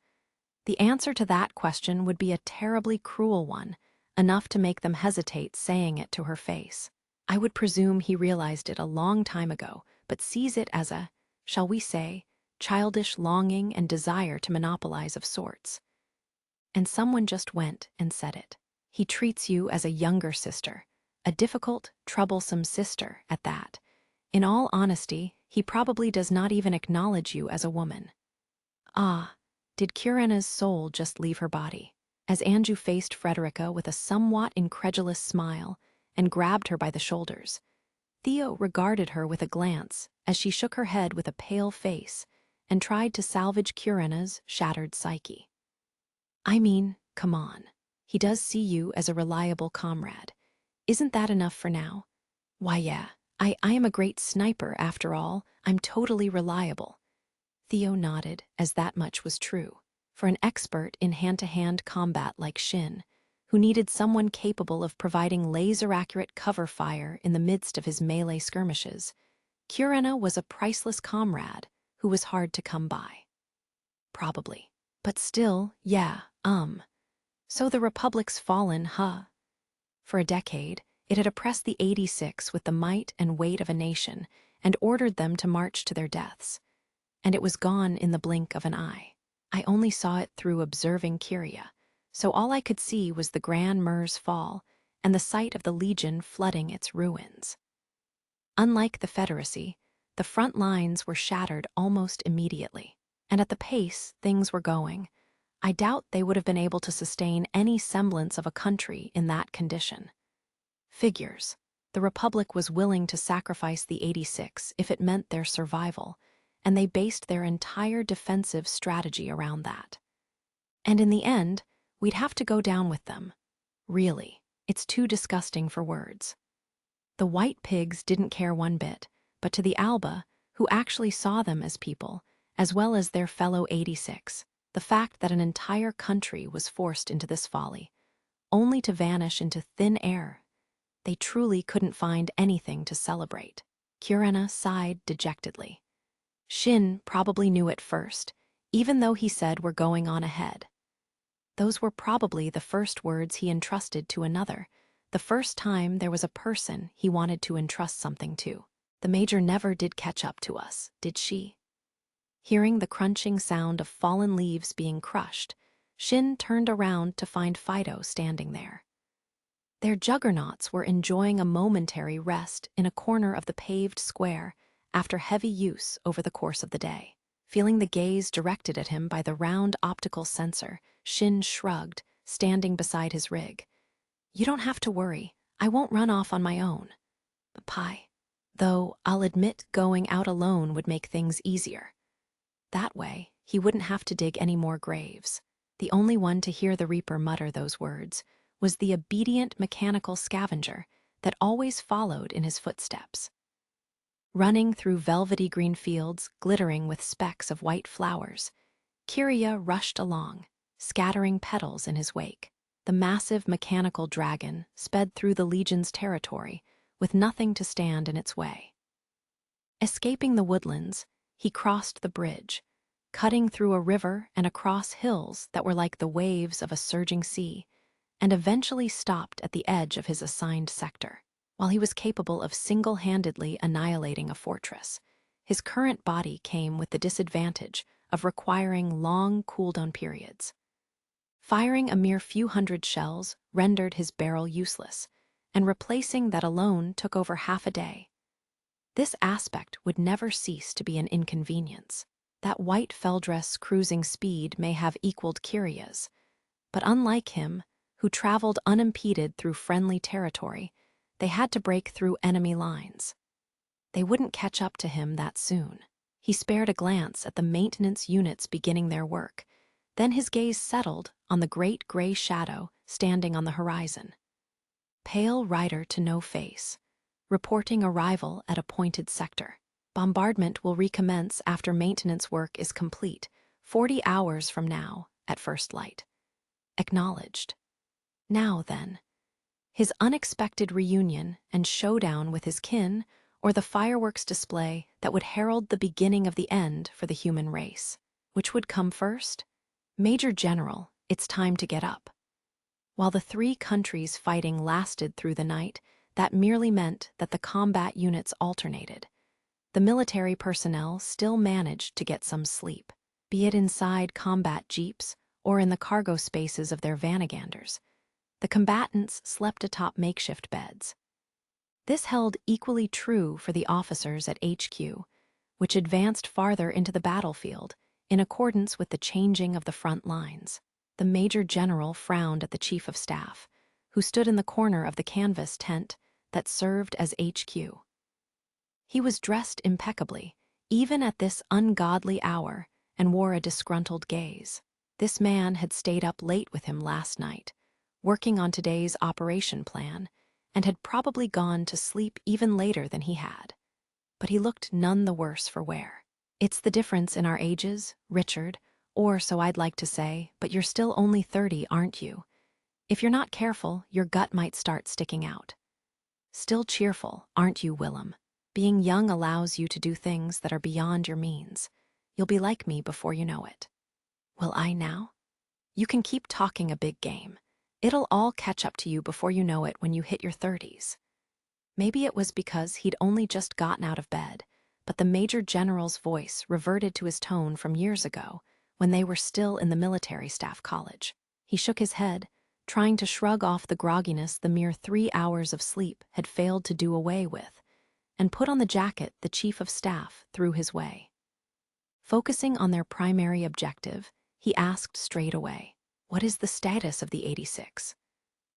The answer to that question would be a terribly cruel one, enough to make them hesitate saying it to her face. I would presume he realized it a long time ago, but sees it as a, shall we say, childish longing and desire to monopolize of sorts. And someone just went and said it. He treats you as a younger sister, a difficult, troublesome sister at that. In all honesty, he probably does not even acknowledge you as a woman. Ah, did Kurena's soul just leave her body? As Anju faced Frederica with a somewhat incredulous smile and grabbed her by the shoulders, Theo regarded her with a glance as she shook her head with a pale face and tried to salvage Kurena's shattered psyche. I mean, come on. He does see you as a reliable comrade. Isn't that enough for now? Why, yeah, I am a great sniper after all. I'm totally reliable. Theo nodded, as that much was true. For an expert in hand-to-hand combat like Shin, who needed someone capable of providing laser-accurate cover fire in the midst of his melee skirmishes, Kurena was a priceless comrade who was hard to come by. Probably. But still, yeah, So the Republic's fallen, huh? For a decade, it had oppressed the 86 with the might and weight of a nation and ordered them to march to their deaths. And it was gone in the blink of an eye. I only saw it through observing Kyria, so all I could see was the Grand Mur's fall and the sight of the Legion flooding its ruins. Unlike the Federacy, the front lines were shattered almost immediately, and at the pace things were going, I doubt they would have been able to sustain any semblance of a country in that condition. Figures. The Republic was willing to sacrifice the 86 if it meant their survival, and they based their entire defensive strategy around that. And in the end, we'd have to go down with them. Really, it's too disgusting for words. The white pigs didn't care one bit, but to the Alba, who actually saw them as people, as well as their fellow 86, the fact that an entire country was forced into this folly, only to vanish into thin air, they truly couldn't find anything to celebrate. Kurena sighed dejectedly. Shin probably knew it first, even though he said we're going on ahead. Those were probably the first words he entrusted to another, the first time there was a person he wanted to entrust something to. The Major never did catch up to us, did she? Hearing the crunching sound of fallen leaves being crushed, Shin turned around to find Fido standing there. Their juggernauts were enjoying a momentary rest in a corner of the paved square after heavy use over the course of the day. Feeling the gaze directed at him by the round optical sensor, Shin shrugged, standing beside his rig. You don't have to worry. I won't run off on my own. Pai. Though I'll admit going out alone would make things easier. That way, he wouldn't have to dig any more graves. The only one to hear the Reaper mutter those words was the obedient mechanical scavenger that always followed in his footsteps. Running through velvety green fields glittering with specks of white flowers, Kyria rushed along, scattering petals in his wake. The massive mechanical dragon sped through the Legion's territory with nothing to stand in its way. Escaping the woodlands, he crossed the bridge, cutting through a river and across hills that were like the waves of a surging sea, and eventually stopped at the edge of his assigned sector. While he was capable of single-handedly annihilating a fortress, his current body came with the disadvantage of requiring long cooldown periods. Firing a mere few hundred shells rendered his barrel useless, and replacing that alone took over half a day. This aspect would never cease to be an inconvenience. That white felldress cruising speed may have equaled Kyria's, but unlike him, who traveled unimpeded through friendly territory, they had to break through enemy lines. They wouldn't catch up to him that soon. He spared a glance at the maintenance units beginning their work, then his gaze settled on the great gray shadow standing on the horizon. Pale rider to no face, reporting arrival at appointed sector. Bombardment will recommence after maintenance work is complete, 40 hours from now, at first light. Acknowledged. Now then, his unexpected reunion and showdown with his kin, or the fireworks display that would herald the beginning of the end for the human race. Which would come first? Major General, it's time to get up. While the three countries fighting lasted through the night, that merely meant that the combat units alternated. The military personnel still managed to get some sleep, be it inside combat jeeps or in the cargo spaces of their vanaganders. The combatants slept atop makeshift beds. This held equally true for the officers at HQ, which advanced farther into the battlefield in accordance with the changing of the front lines. The Major General frowned at the Chief of Staff, who stood in the corner of the canvas tent that served as HQ. He was dressed impeccably, even at this ungodly hour, and wore a disgruntled gaze. This man had stayed up late with him last night, working on today's operation plan, and had probably gone to sleep even later than he had. But he looked none the worse for wear. It's the difference in our ages, Richard, or so I'd like to say, but you're still only 30, aren't you? If you're not careful, your gut might start sticking out. Still cheerful, aren't you, Willem? Being young allows you to do things that are beyond your means. You'll be like me before you know it. Will I now? You can keep talking a big game. It'll all catch up to you before you know it when you hit your 30s. Maybe it was because he'd only just gotten out of bed, but the Major General's voice reverted to his tone from years ago, when they were still in the military staff college. He shook his head, trying to shrug off the grogginess the mere 3 hours of sleep had failed to do away with, and put on the jacket the Chief of Staff threw his way. Focusing on their primary objective, he asked straight away, "What is the status of the 86?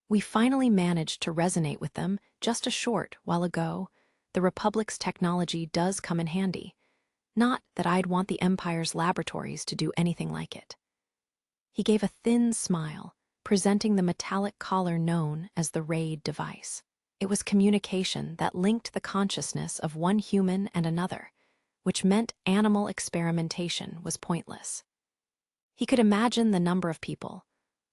We finally managed to resonate with them just a short while ago. The Republic's technology does come in handy. Not that I'd want the Empire's laboratories to do anything like it." He gave a thin smile, presenting the metallic collar known as the RAID device. It was communication that linked the consciousness of one human and another, which meant animal experimentation was pointless. He could imagine the number of people,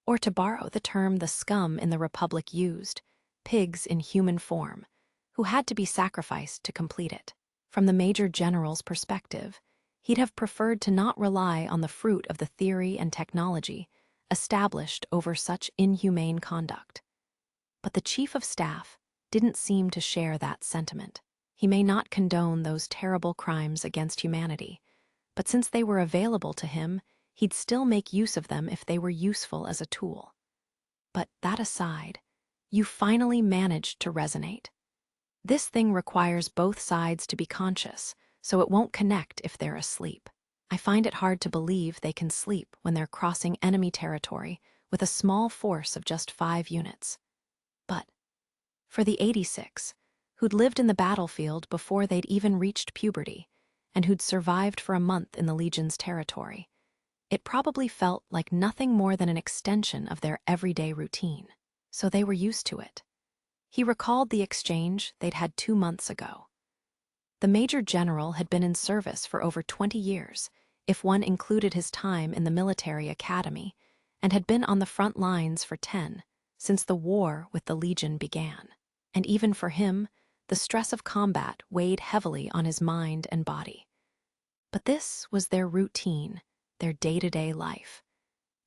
or to borrow the term the scum in the Republic used, pigs in human form, who had to be sacrificed to complete it. From the Major General's perspective, he'd have preferred to not rely on the fruit of the theory and technology established over such inhumane conduct. But the Chief of Staff didn't seem to share that sentiment. He may not condone those terrible crimes against humanity, but since they were available to him, he'd still make use of them if they were useful as a tool. But that aside, you finally managed to resonate. This thing requires both sides to be conscious, so it won't connect if they're asleep. I find it hard to believe they can sleep when they're crossing enemy territory with a small force of just 5 units. But for the 86, who'd lived in the battlefield before they'd even reached puberty, and who'd survived for a month in the Legion's territory, it probably felt like nothing more than an extension of their everyday routine, so they were used to it. He recalled the exchange they'd had 2 months ago. The Major General had been in service for over 20 years, if one included his time in the military academy, and had been on the front lines for 10, since the war with the Legion began. And even for him, the stress of combat weighed heavily on his mind and body. But this was their routine, their day-to-day life.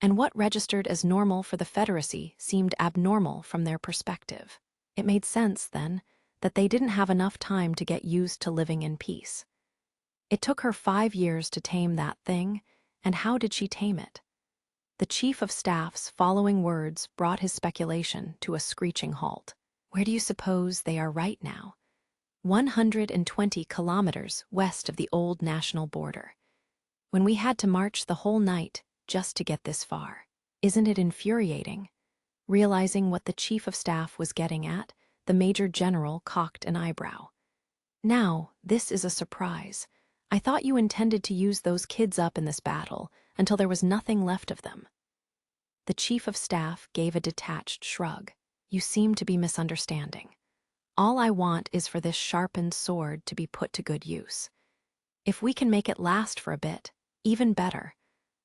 And what registered as normal for the Federacy seemed abnormal from their perspective. It made sense, then, that they didn't have enough time to get used to living in peace. It took her 5 years to tame that thing, and how did she tame it? The Chief of Staff's following words brought his speculation to a screeching halt. Where do you suppose they are right now? 120 kilometers west of the old national border. When we had to march the whole night just to get this far. Isn't it infuriating? Realizing what the Chief of Staff was getting at, the Major General cocked an eyebrow. Now, this is a surprise. I thought you intended to use those kids up in this battle until there was nothing left of them. The Chief of Staff gave a detached shrug. You seem to be misunderstanding. All I want is for this sharpened sword to be put to good use. If we can make it last for a bit, even better.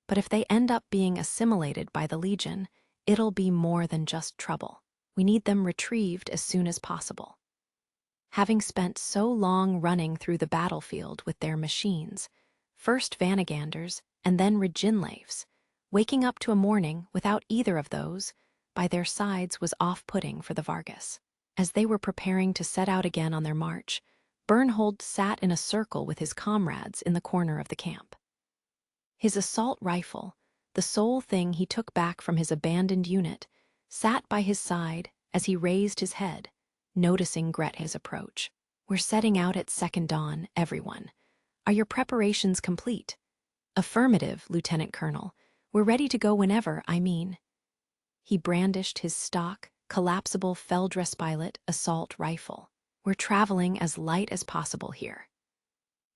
But if they end up being assimilated by the Legion, it'll be more than just trouble. We need them retrieved as soon as possible. Having spent so long running through the battlefield with their machines, first Vanaganders and then Reginlaves, waking up to a morning without either of those by their sides was off-putting for the Vargas. As they were preparing to set out again on their march, Bernhold sat in a circle with his comrades in the corner of the camp. His assault rifle, the sole thing he took back from his abandoned unit, sat by his side as he raised his head, noticing Gret's approach. We're setting out at second dawn, everyone. Are your preparations complete? Affirmative, Lieutenant Colonel. We're ready to go whenever, I mean. He brandished his stock, collapsible Feldrespilet assault rifle. We're traveling as light as possible here.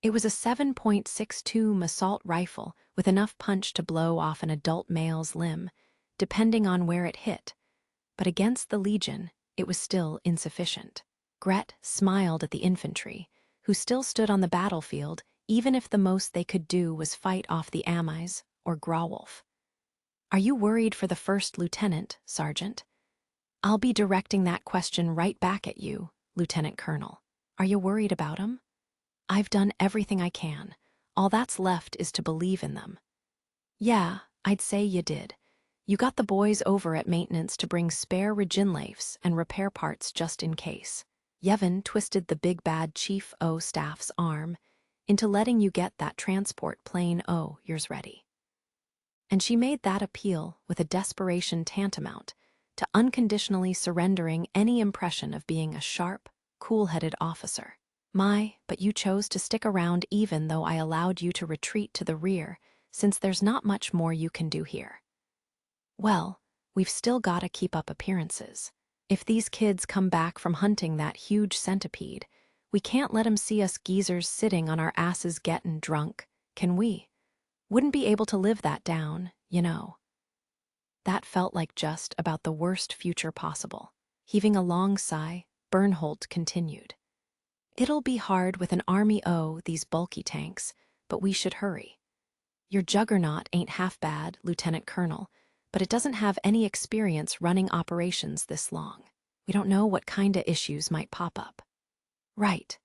It was a 7.62 assault rifle with enough punch to blow off an adult male's limb, depending on where it hit, but against the Legion, it was still insufficient. Gret smiled at the infantry, who still stood on the battlefield even if the most they could do was fight off the Amis or Grawolf. Are you worried for the first lieutenant, Sergeant? I'll be directing that question right back at you, Lieutenant Colonel. Are you worried about him? I've done everything I can. All that's left is to believe in them. Yeah, I'd say you did. You got the boys over at maintenance to bring spare Reginlafes and repair parts just in case. Yevon twisted the big bad Chief O staff's arm into letting you get that transport plane O yours ready. And she made that appeal with a desperation tantamount to unconditionally surrendering any impression of being a sharp, cool-headed officer. But you chose to stick around even though I allowed you to retreat to the rear, since there's not much more you can do here. Well, we've still gotta keep up appearances. If these kids come back from hunting that huge centipede, we can't let 'em see us geezers sitting on our asses gettin' drunk, can we? Wouldn't be able to live that down, you know. That felt like just about the worst future possible. Heaving a long sigh, Bernholt continued. It'll be hard with an Army O, these bulky tanks, but we should hurry. Your juggernaut ain't half bad, Lieutenant Colonel, but it doesn't have any experience running operations this long. We don't know what kinda issues might pop up. Right.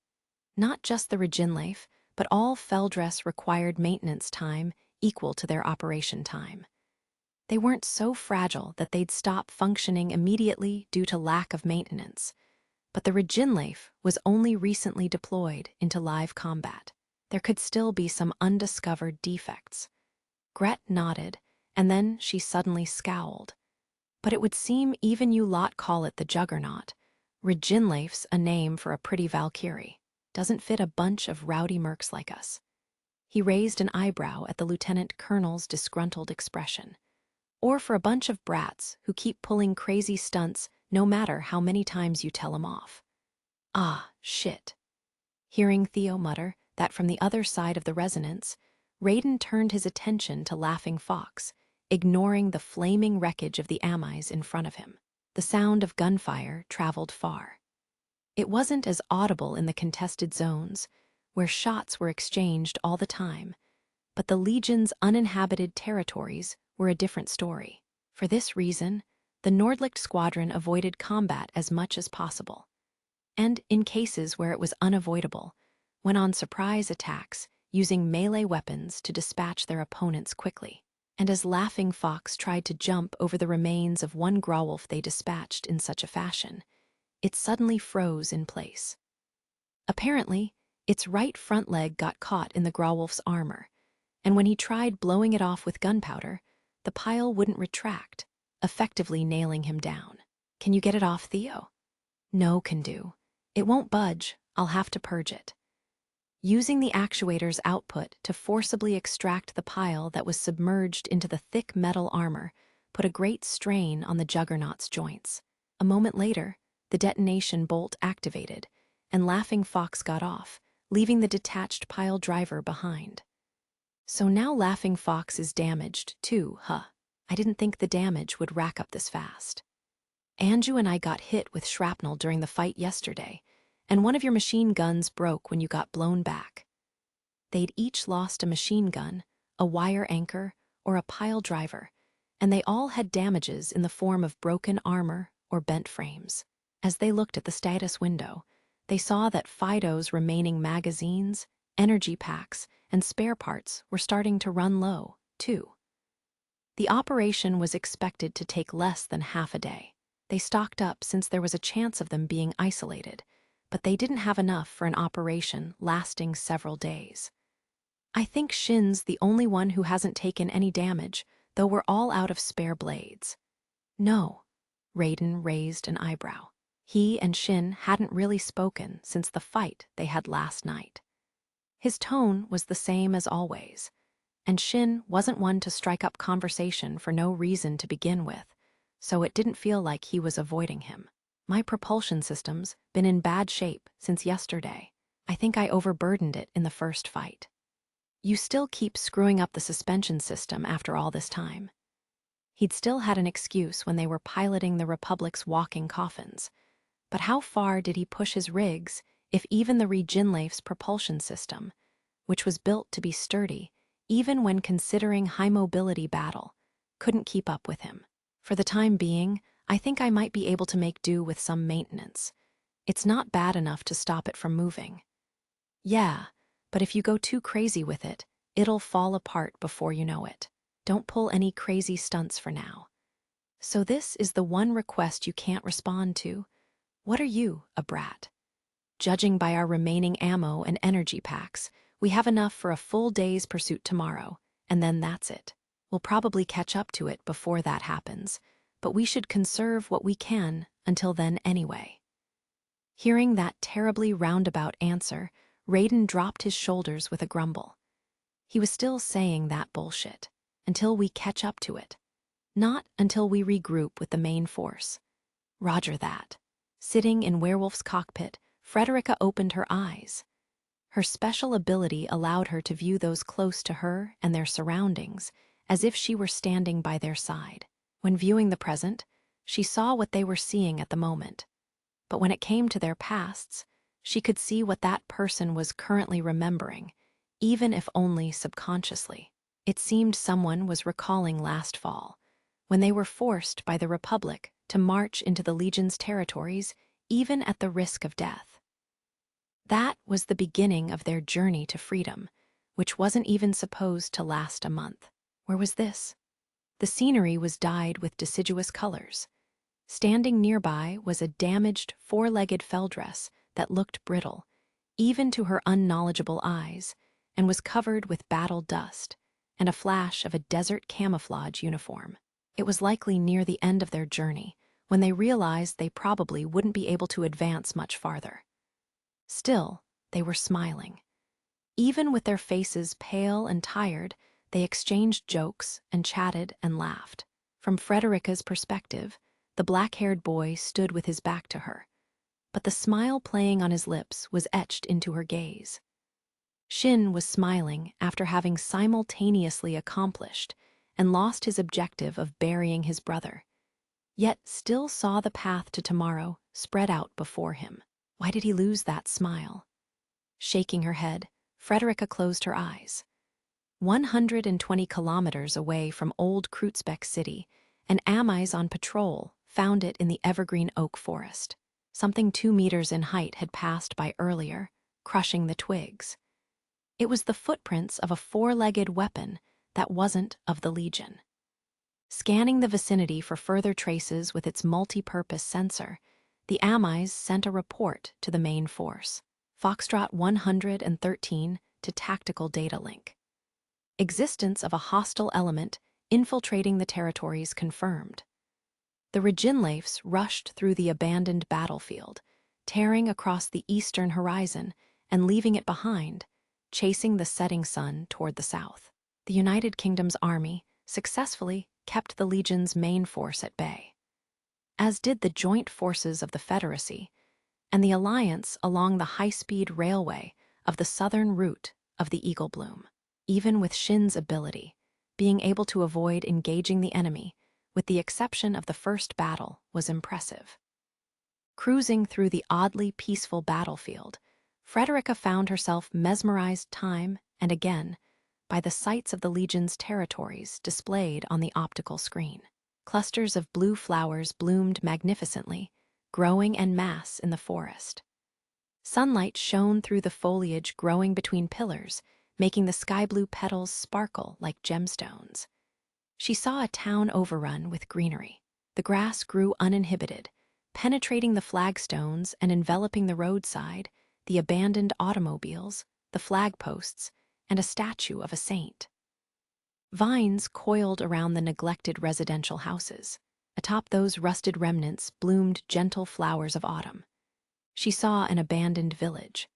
Not just the Reginlafe, but all Feldress required maintenance time equal to their operation time. They weren't so fragile that they'd stop functioning immediately due to lack of maintenance, but the Reginlafe was only recently deployed into live combat. There could still be some undiscovered defects. Gret nodded, and then she suddenly scowled. But it would seem even you lot call it the Juggernaut. Reginlafe's a name for a pretty Valkyrie. Doesn't fit a bunch of rowdy mercs like us. He raised an eyebrow at the lieutenant colonel's disgruntled expression. Or for a bunch of brats who keep pulling crazy stunts no matter how many times you tell 'em off. Ah, shit. Hearing Theo mutter that from the other side of the resonance, Raiden turned his attention to Laughing Fox, ignoring the flaming wreckage of the Amis in front of him. The sound of gunfire traveled far. It wasn't as audible in the contested zones, where shots were exchanged all the time, but the Legion's uninhabited territories were a different story. For this reason, the Nordlicht squadron avoided combat as much as possible, and in cases where it was unavoidable, went on surprise attacks using melee weapons to dispatch their opponents quickly. And as Laughing Fox tried to jump over the remains of one Grauwolf they dispatched in such a fashion, it suddenly froze in place. Apparently, its right front leg got caught in the Grauwolf's armor, and when he tried blowing it off with gunpowder, the pile wouldn't retract, effectively nailing him down. Can you get it off, Theo? No, can do. It won't budge. I'll have to purge it. Using the actuator's output to forcibly extract the pile that was submerged into the thick metal armor put a great strain on the Juggernaut's joints. A moment later, the detonation bolt activated, and Laughing Fox got off, leaving the detached pile driver behind. So now Laughing Fox is damaged, too, huh? I didn't think the damage would rack up this fast. Anju and I got hit with shrapnel during the fight yesterday, and one of your machine guns broke when you got blown back. They'd each lost a machine gun, a wire anchor, or a pile driver, and they all had damages in the form of broken armor or bent frames. As they looked at the status window, they saw that Fido's remaining magazines, energy packs, and spare parts were starting to run low, too. The operation was expected to take less than half a day. They stocked up since there was a chance of them being isolated, but they didn't have enough for an operation lasting several days. I think Shin's the only one who hasn't taken any damage, though we're all out of spare blades. No. Raiden raised an eyebrow. He and Shin hadn't really spoken since the fight they had last night. His tone was the same as always, and Shin wasn't one to strike up conversation for no reason to begin with, so it didn't feel like he was avoiding him. My propulsion system's been in bad shape since yesterday. I think I overburdened it in the first fight. You still keep screwing up the suspension system after all this time. He'd still had an excuse when they were piloting the Republic's walking coffins, but how far did he push his rigs if even the Reginlafe's propulsion system, which was built to be sturdy, even when considering high-mobility battle, couldn't keep up with him? For the time being, I think I might be able to make do with some maintenance. It's not bad enough to stop it from moving. Yeah, but if you go too crazy with it, it'll fall apart before you know it. Don't pull any crazy stunts for now. So this is the one request you can't respond to. What are you, a brat? Judging by our remaining ammo and energy packs, we have enough for a full day's pursuit tomorrow, and then that's it. We'll probably catch up to it before that happens, but we should conserve what we can until then anyway. Hearing that terribly roundabout answer, Raiden dropped his shoulders with a grumble. He was still saying that bullshit. Until we catch up to it. Not until we regroup with the main force. Roger that. Sitting in Werewolf's cockpit, Frederica opened her eyes. Her special ability allowed her to view those close to her and their surroundings as if she were standing by their side. When viewing the present, she saw what they were seeing at the moment. But when it came to their pasts, she could see what that person was currently remembering, even if only subconsciously. It seemed someone was recalling last fall, when they were forced by the Republic to march into the Legion's territories, even at the risk of death. That was the beginning of their journey to freedom, which wasn't even supposed to last a month. Where was this? The scenery was dyed with deciduous colors. Standing nearby was a damaged, four-legged felldress that looked brittle, even to her unknowledgeable eyes, and was covered with battle dust and a flash of a desert camouflage uniform. It was likely near the end of their journey, when they realized they probably wouldn't be able to advance much farther. Still, they were smiling. Even with their faces pale and tired, they exchanged jokes and chatted and laughed. From Frederica's perspective, the black-haired boy stood with his back to her, but the smile playing on his lips was etched into her gaze. Shin was smiling after having simultaneously accomplished and lost his objective of burying his brother, yet still saw the path to tomorrow spread out before him. Why did he lose that smile? Shaking her head, Frederica closed her eyes. 120 kilometers away from Old Kreutzbeck City, an Amis on patrol found it in the evergreen oak forest. Something 2 meters in height had passed by earlier, crushing the twigs. It was the footprints of a four-legged weapon that wasn't of the Legion. Scanning the vicinity for further traces with its multi-purpose sensor, the Amis sent a report to the main force, Foxtrot 113 to Tactical Data Link. Existence of a hostile element infiltrating the territories confirmed. The Reginleifs rushed through the abandoned battlefield, tearing across the eastern horizon and leaving it behind, chasing the setting sun toward the south. The United Kingdom's army successfully kept the Legion's main force at bay, as did the joint forces of the Federacy and the alliance along the high-speed railway of the southern route of the Eagle Bloom. Even with Shin's ability, being able to avoid engaging the enemy, with the exception of the first battle, was impressive. Cruising through the oddly peaceful battlefield, Frederica found herself mesmerized time and again by the sights of the Legion's territories displayed on the optical screen. Clusters of blue flowers bloomed magnificently, growing en masse in the forest. Sunlight shone through the foliage growing between pillars, making the sky-blue petals sparkle like gemstones. She saw a town overrun with greenery. The grass grew uninhibited, penetrating the flagstones and enveloping the roadside, the abandoned automobiles, the flagposts, and a statue of a saint. Vines coiled around the neglected residential houses. Atop those rusted remnants bloomed gentle flowers of autumn. She saw an abandoned village.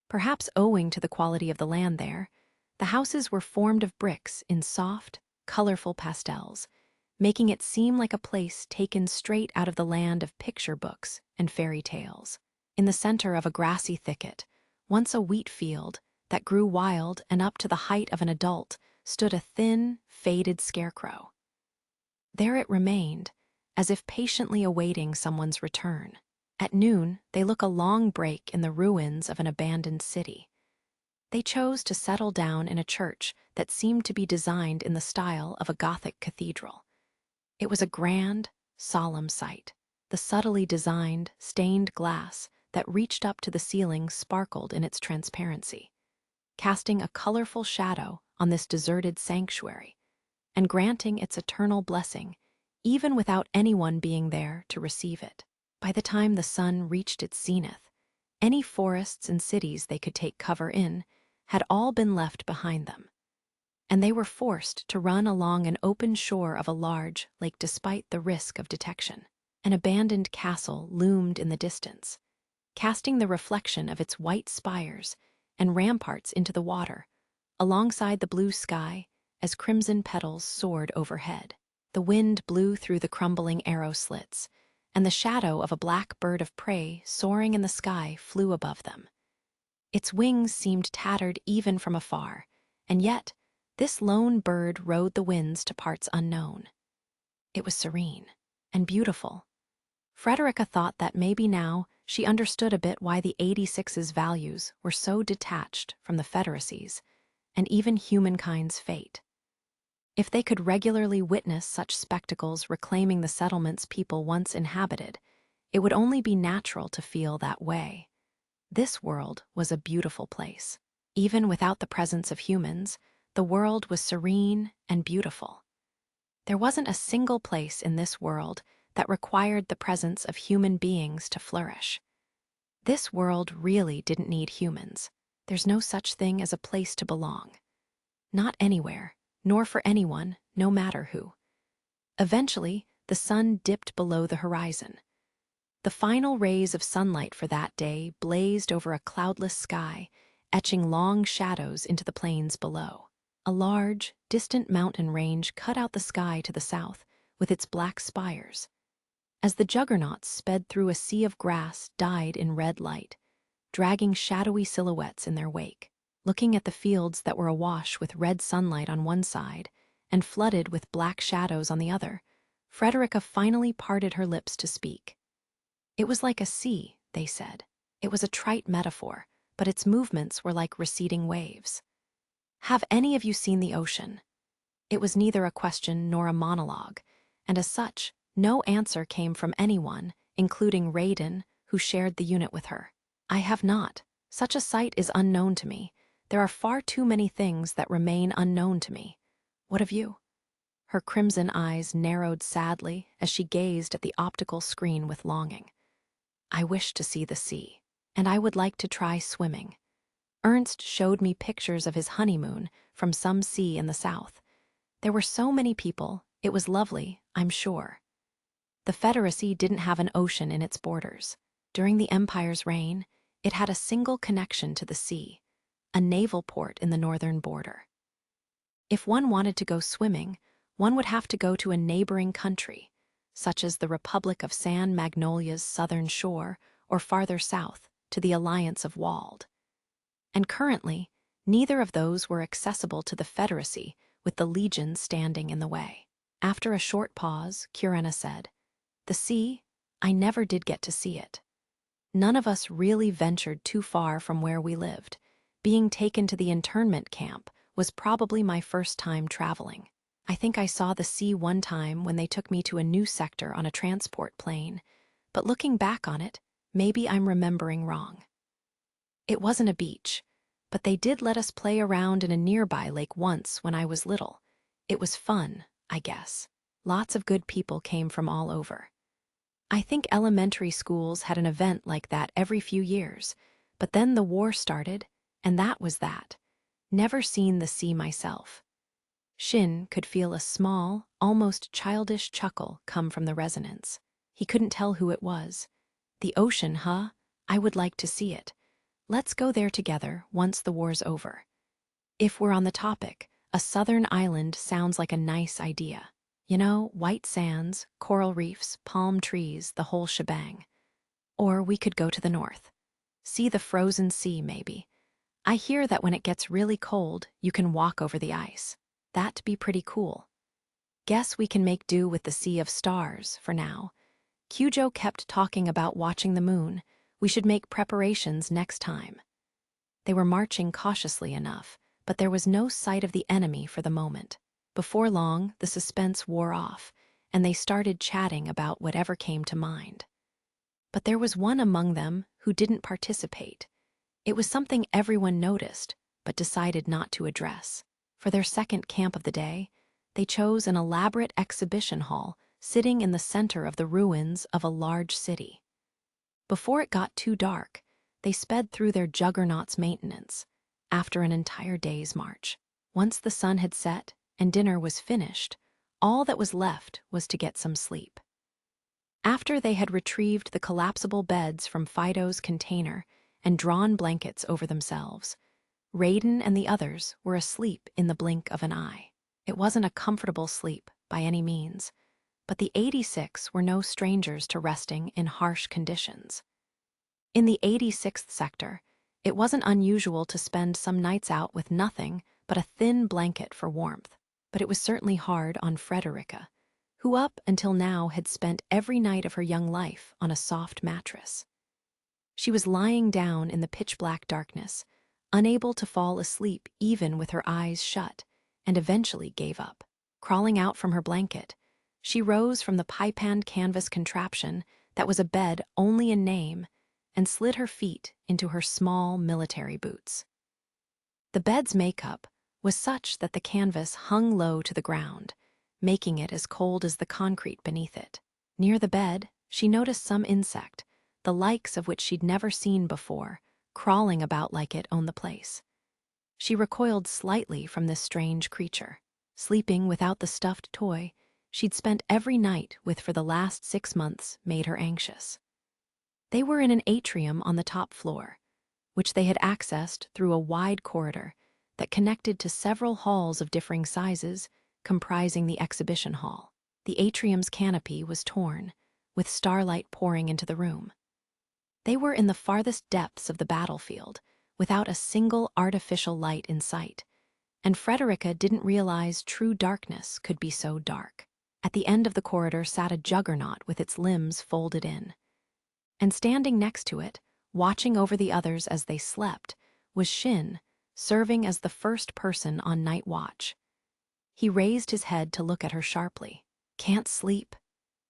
Perhaps owing to the quality of the land there, the houses were formed of bricks in soft, colorful pastels, making it seem like a place taken straight out of the land of picture books and fairy tales. In the center of a grassy thicket, once a wheat field that grew wild and up to the height of an adult, stood a thin, faded scarecrow. There it remained, as if patiently awaiting someone's return. At noon, they look a long break in the ruins of an abandoned city. They chose to settle down in a church that seemed to be designed in the style of a Gothic cathedral. It was a grand, solemn sight. The subtly designed, stained glass that reached up to the ceiling sparkled in its transparency, casting a colorful shadow on this deserted sanctuary and granting its eternal blessing, even without anyone being there to receive it. By the time the sun reached its zenith, any forests and cities they could take cover in had all been left behind them, and they were forced to run along an open shore of a large lake despite the risk of detection. An abandoned castle loomed in the distance, casting the reflection of its white spires and ramparts into the water, alongside the blue sky as crimson petals soared overhead. The wind blew through the crumbling arrow slits, and the shadow of a black bird of prey soaring in the sky flew above them. Its wings seemed tattered even from afar, and yet this lone bird rode the winds to parts unknown. It was serene and beautiful. Frederica thought that maybe now she understood a bit why the 86's values were so detached from the Federacy's and even humankind's fate. If they could regularly witness such spectacles reclaiming the settlements people once inhabited, it would only be natural to feel that way. This world was a beautiful place. Even without the presence of humans, the world was serene and beautiful. There wasn't a single place in this world that required the presence of human beings to flourish. This world really didn't need humans. There's no such thing as a place to belong. Not anywhere, nor for anyone, no matter who. Eventually, the sun dipped below the horizon. The final rays of sunlight for that day blazed over a cloudless sky, etching long shadows into the plains below. A large, distant mountain range cut out the sky to the south with its black spires. As the juggernauts sped through a sea of grass dyed in red light, dragging shadowy silhouettes in their wake. Looking at the fields that were awash with red sunlight on one side and flooded with black shadows on the other, Frederica finally parted her lips to speak. It was like a sea, they said. It was a trite metaphor, but its movements were like receding waves. Have any of you seen the ocean? It was neither a question nor a monologue, and as such, no answer came from anyone, including Raiden, who shared the unit with her. I have not. Such a sight is unknown to me. There are far too many things that remain unknown to me. What of you? Her crimson eyes narrowed sadly as she gazed at the optical screen with longing. I wish to see the sea, and I would like to try swimming. Ernst showed me pictures of his honeymoon from some sea in the south. There were so many people, it was lovely, I'm sure. The Federacy didn't have an ocean in its borders. During the Empire's reign, it had a single connection to the sea, a naval port in the northern border. If one wanted to go swimming, one would have to go to a neighboring country, such as the Republic of San Magnolia's southern shore or farther south to the Alliance of Wald. And currently, neither of those were accessible to the Federacy, with the legions standing in the way. After a short pause, Curena said, "The sea, I never did get to see it. None of us really ventured too far from where we lived. Being taken to the internment camp was probably my first time traveling. I think I saw the sea one time when they took me to a new sector on a transport plane, but looking back on it, maybe I'm remembering wrong. It wasn't a beach, but they did let us play around in a nearby lake once when I was little. It was fun, I guess. Lots of good people came from all over. I think elementary schools had an event like that every few years, but then the war started, and that was that. Never seen the sea myself." Shin could feel a small, almost childish chuckle come from the resonance. He couldn't tell who it was. "The ocean, huh? I would like to see it. Let's go there together once the war's over. If we're on the topic, a southern island sounds like a nice idea. You know, white sands, coral reefs, palm trees, the whole shebang. Or we could go to the north. See the frozen sea, maybe. I hear that when it gets really cold, you can walk over the ice. That'd be pretty cool. Guess we can make do with the sea of stars for now. Kyujo kept talking about watching the moon. We should make preparations next time." They were marching cautiously enough, but there was no sight of the enemy for the moment. Before long, the suspense wore off, and they started chatting about whatever came to mind. But there was one among them who didn't participate. It was something everyone noticed, but decided not to address. For their second camp of the day, they chose an elaborate exhibition hall sitting in the center of the ruins of a large city. Before it got too dark, they sped through their juggernaut's maintenance, after an entire day's march. Once the sun had set and dinner was finished, all that was left was to get some sleep. After they had retrieved the collapsible beds from Fido's container and drawn blankets over themselves, Raiden and the others were asleep in the blink of an eye. It wasn't a comfortable sleep by any means, but the 86 were no strangers to resting in harsh conditions. In the 86th sector, it wasn't unusual to spend some nights out with nothing but a thin blanket for warmth, but it was certainly hard on Frederica, who up until now had spent every night of her young life on a soft mattress. She was lying down in the pitch-black darkness, unable to fall asleep even with her eyes shut, and eventually gave up. Crawling out from her blanket, she rose from the pie-panned canvas contraption that was a bed only in name and slid her feet into her small military boots. The bed's makeup was such that the canvas hung low to the ground, making it as cold as the concrete beneath it. Near the bed, she noticed some insect, the likes of which she'd never seen before, crawling about like it owned the place. She recoiled slightly from this strange creature. Sleeping without the stuffed toy she'd spent every night with for the last 6 months made her anxious. They were in an atrium on the top floor, which they had accessed through a wide corridor that connected to several halls of differing sizes, comprising the exhibition hall. The atrium's canopy was torn, with starlight pouring into the room. They were in the farthest depths of the battlefield, without a single artificial light in sight, and Frederica didn't realize true darkness could be so dark. At the end of the corridor sat a juggernaut with its limbs folded in. And standing next to it, watching over the others as they slept, was Shin, serving as the first person on night watch. He raised his head to look at her sharply. "Can't sleep?"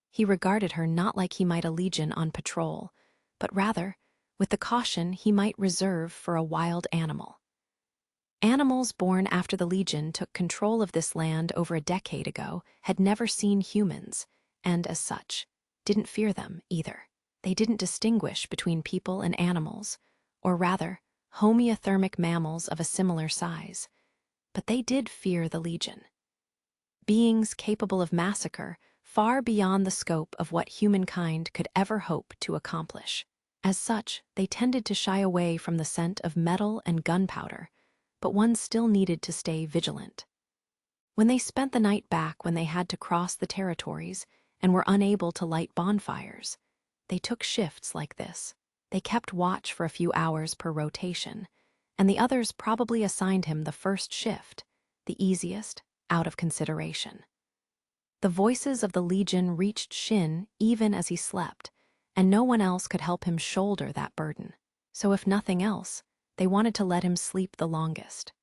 He regarded her not like he might a legion on patrol, but rather with the caution he might reserve for a wild animal. Animals born after the Legion took control of this land over a decade ago had never seen humans, and as such, didn't fear them either. They didn't distinguish between people and animals, or rather, homeothermic mammals of a similar size. But they did fear the Legion. Beings capable of massacre far beyond the scope of what humankind could ever hope to accomplish. As such, they tended to shy away from the scent of metal and gunpowder, but one still needed to stay vigilant. When they spent the night back when they had to cross the territories and were unable to light bonfires, they took shifts like this. They kept watch for a few hours per rotation, and the others probably assigned him the first shift, the easiest, out of consideration. The voices of the Legion reached Shin even as he slept, and no one else could help him shoulder that burden. So if nothing else, they wanted to let him sleep the longest.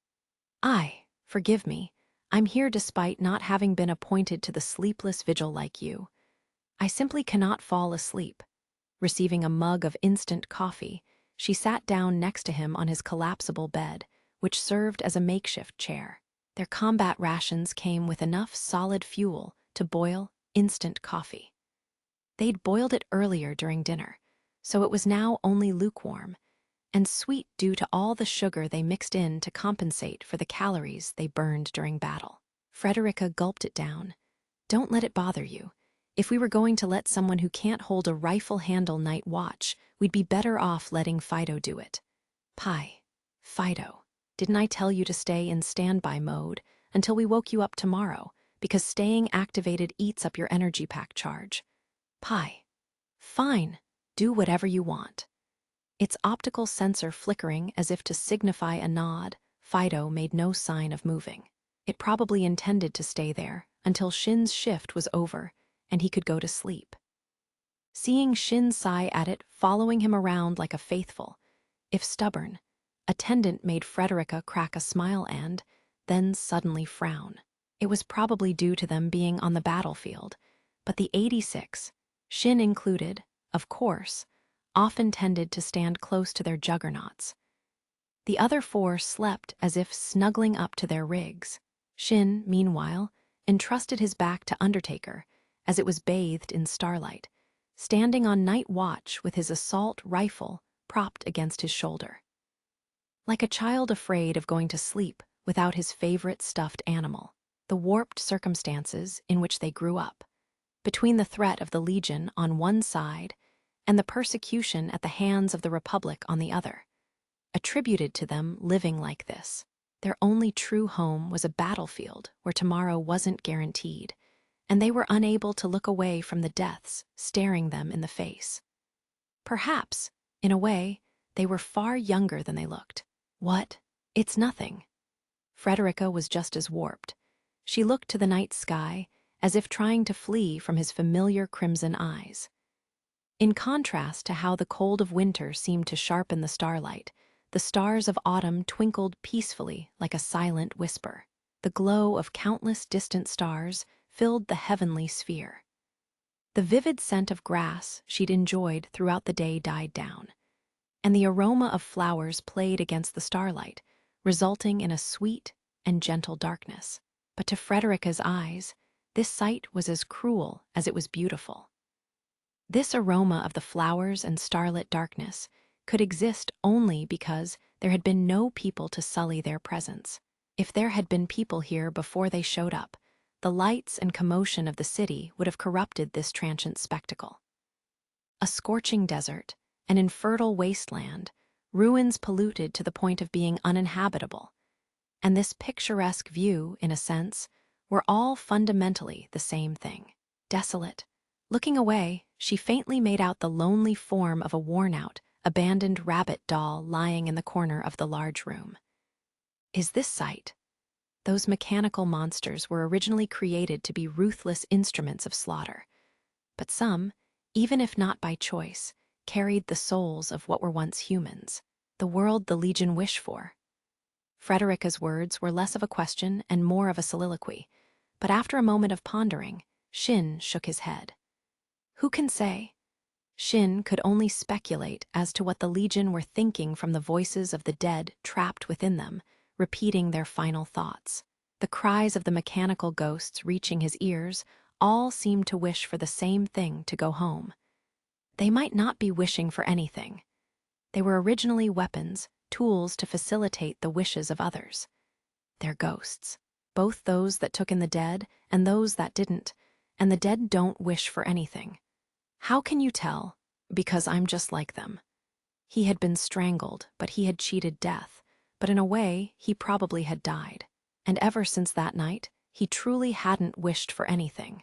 Forgive me, I'm here despite not having been appointed to the sleepless vigil like you. I simply cannot fall asleep." Receiving a mug of instant coffee, she sat down next to him on his collapsible bed, which served as a makeshift chair. Their combat rations came with enough solid fuel to boil instant coffee. They'd boiled it earlier during dinner, so it was now only lukewarm, and sweet due to all the sugar they mixed in to compensate for the calories they burned during battle. Frederica gulped it down. "Don't let it bother you. If we were going to let someone who can't hold a rifle handle night watch, we'd be better off letting Fido do it." Fido, didn't I tell you to stay in standby mode until we woke you up tomorrow, because staying activated eats up your energy pack charge? Fine, do whatever you want. Its optical sensor flickering as if to signify a nod, Fido made no sign of moving. It probably intended to stay there until Shin's shift was over and he could go to sleep. Seeing Shin sigh at it, following him around like a faithful, if stubborn, attendant made Frederica crack a smile and, then suddenly frown. It was probably due to them being on the battlefield, but the 86, Shin included, of course, often tended to stand close to their juggernauts. The other 4 slept as if snuggling up to their rigs. Shin, meanwhile, entrusted his back to Undertaker as it was bathed in starlight, standing on night watch with his assault rifle propped against his shoulder. Like a child afraid of going to sleep without his favorite stuffed animal, the warped circumstances in which they grew up, between the threat of the Legion on one side and the persecution at the hands of the Republic on the other, attributed to them living like this. Their only true home was a battlefield where tomorrow wasn't guaranteed, and they were unable to look away from the deaths staring them in the face. Perhaps, in a way, they were far younger than they looked. What? It's nothing. Frederica was just as warped. She looked to the night sky, as if trying to flee from his familiar crimson eyes. In contrast to how the cold of winter seemed to sharpen the starlight, the stars of autumn twinkled peacefully like a silent whisper. The glow of countless distant stars filled the heavenly sphere. The vivid scent of grass she'd enjoyed throughout the day died down, and the aroma of flowers played against the starlight, resulting in a sweet and gentle darkness. But to Frederica's eyes, this sight was as cruel as it was beautiful. This aroma of the flowers and starlit darkness could exist only because there had been no people to sully their presence. If there had been people here before they showed up, the lights and commotion of the city would have corrupted this transient spectacle. A scorching desert, an infertile wasteland, ruins polluted to the point of being uninhabitable, and this picturesque view, in a sense, were all fundamentally the same thing. Desolate. Looking away, she faintly made out the lonely form of a worn-out, abandoned rabbit doll lying in the corner of the large room. Is this sight? Those mechanical monsters were originally created to be ruthless instruments of slaughter, but some, even if not by choice, carried the souls of what were once humans, the world the Legion wished for. Frederica's words were less of a question and more of a soliloquy, but after a moment of pondering, Shin shook his head. Who can say? Shin could only speculate as to what the Legion were thinking from the voices of the dead trapped within them, repeating their final thoughts. The cries of the mechanical ghosts reaching his ears all seemed to wish for the same thing: to go home. They might not be wishing for anything. They were originally weapons, tools to facilitate the wishes of others. They're ghosts, both those that took in the dead and those that didn't, and the dead don't wish for anything. How can you tell? Because I'm just like them. He had been strangled, but he had cheated death, but in a way, he probably had died. And ever since that night, he truly hadn't wished for anything.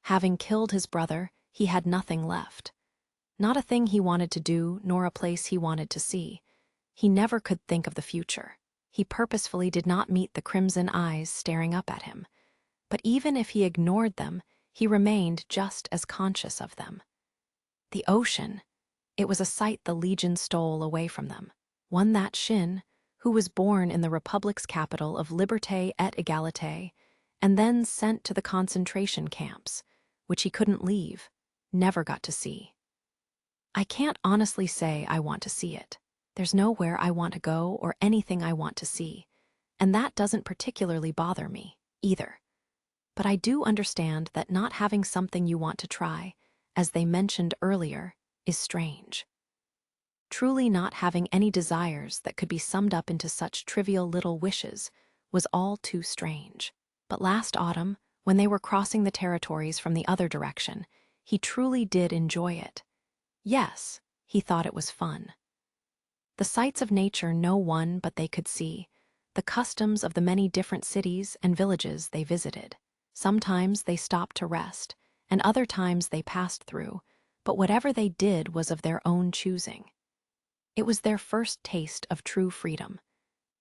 Having killed his brother, he had nothing left. Not a thing he wanted to do, nor a place he wanted to see. He never could think of the future. He purposefully did not meet the crimson eyes staring up at him. But even if he ignored them, he remained just as conscious of them. The ocean. It was a sight the Legion stole away from them. One that Shin, who was born in the Republic's capital of Liberté et Égalité, and then sent to the concentration camps, which he couldn't leave, never got to see. I can't honestly say I want to see it. There's nowhere I want to go or anything I want to see, and that doesn't particularly bother me, either. But I do understand that not having something you want to try, as they mentioned earlier, is strange. Truly not having any desires that could be summed up into such trivial little wishes was all too strange. But last autumn, when they were crossing the territories from the other direction, he truly did enjoy it. Yes, he thought it was fun. The sights of nature no one but they could see, the customs of the many different cities and villages they visited. Sometimes they stopped to rest, and other times they passed through, but whatever they did was of their own choosing. It was their first taste of true freedom,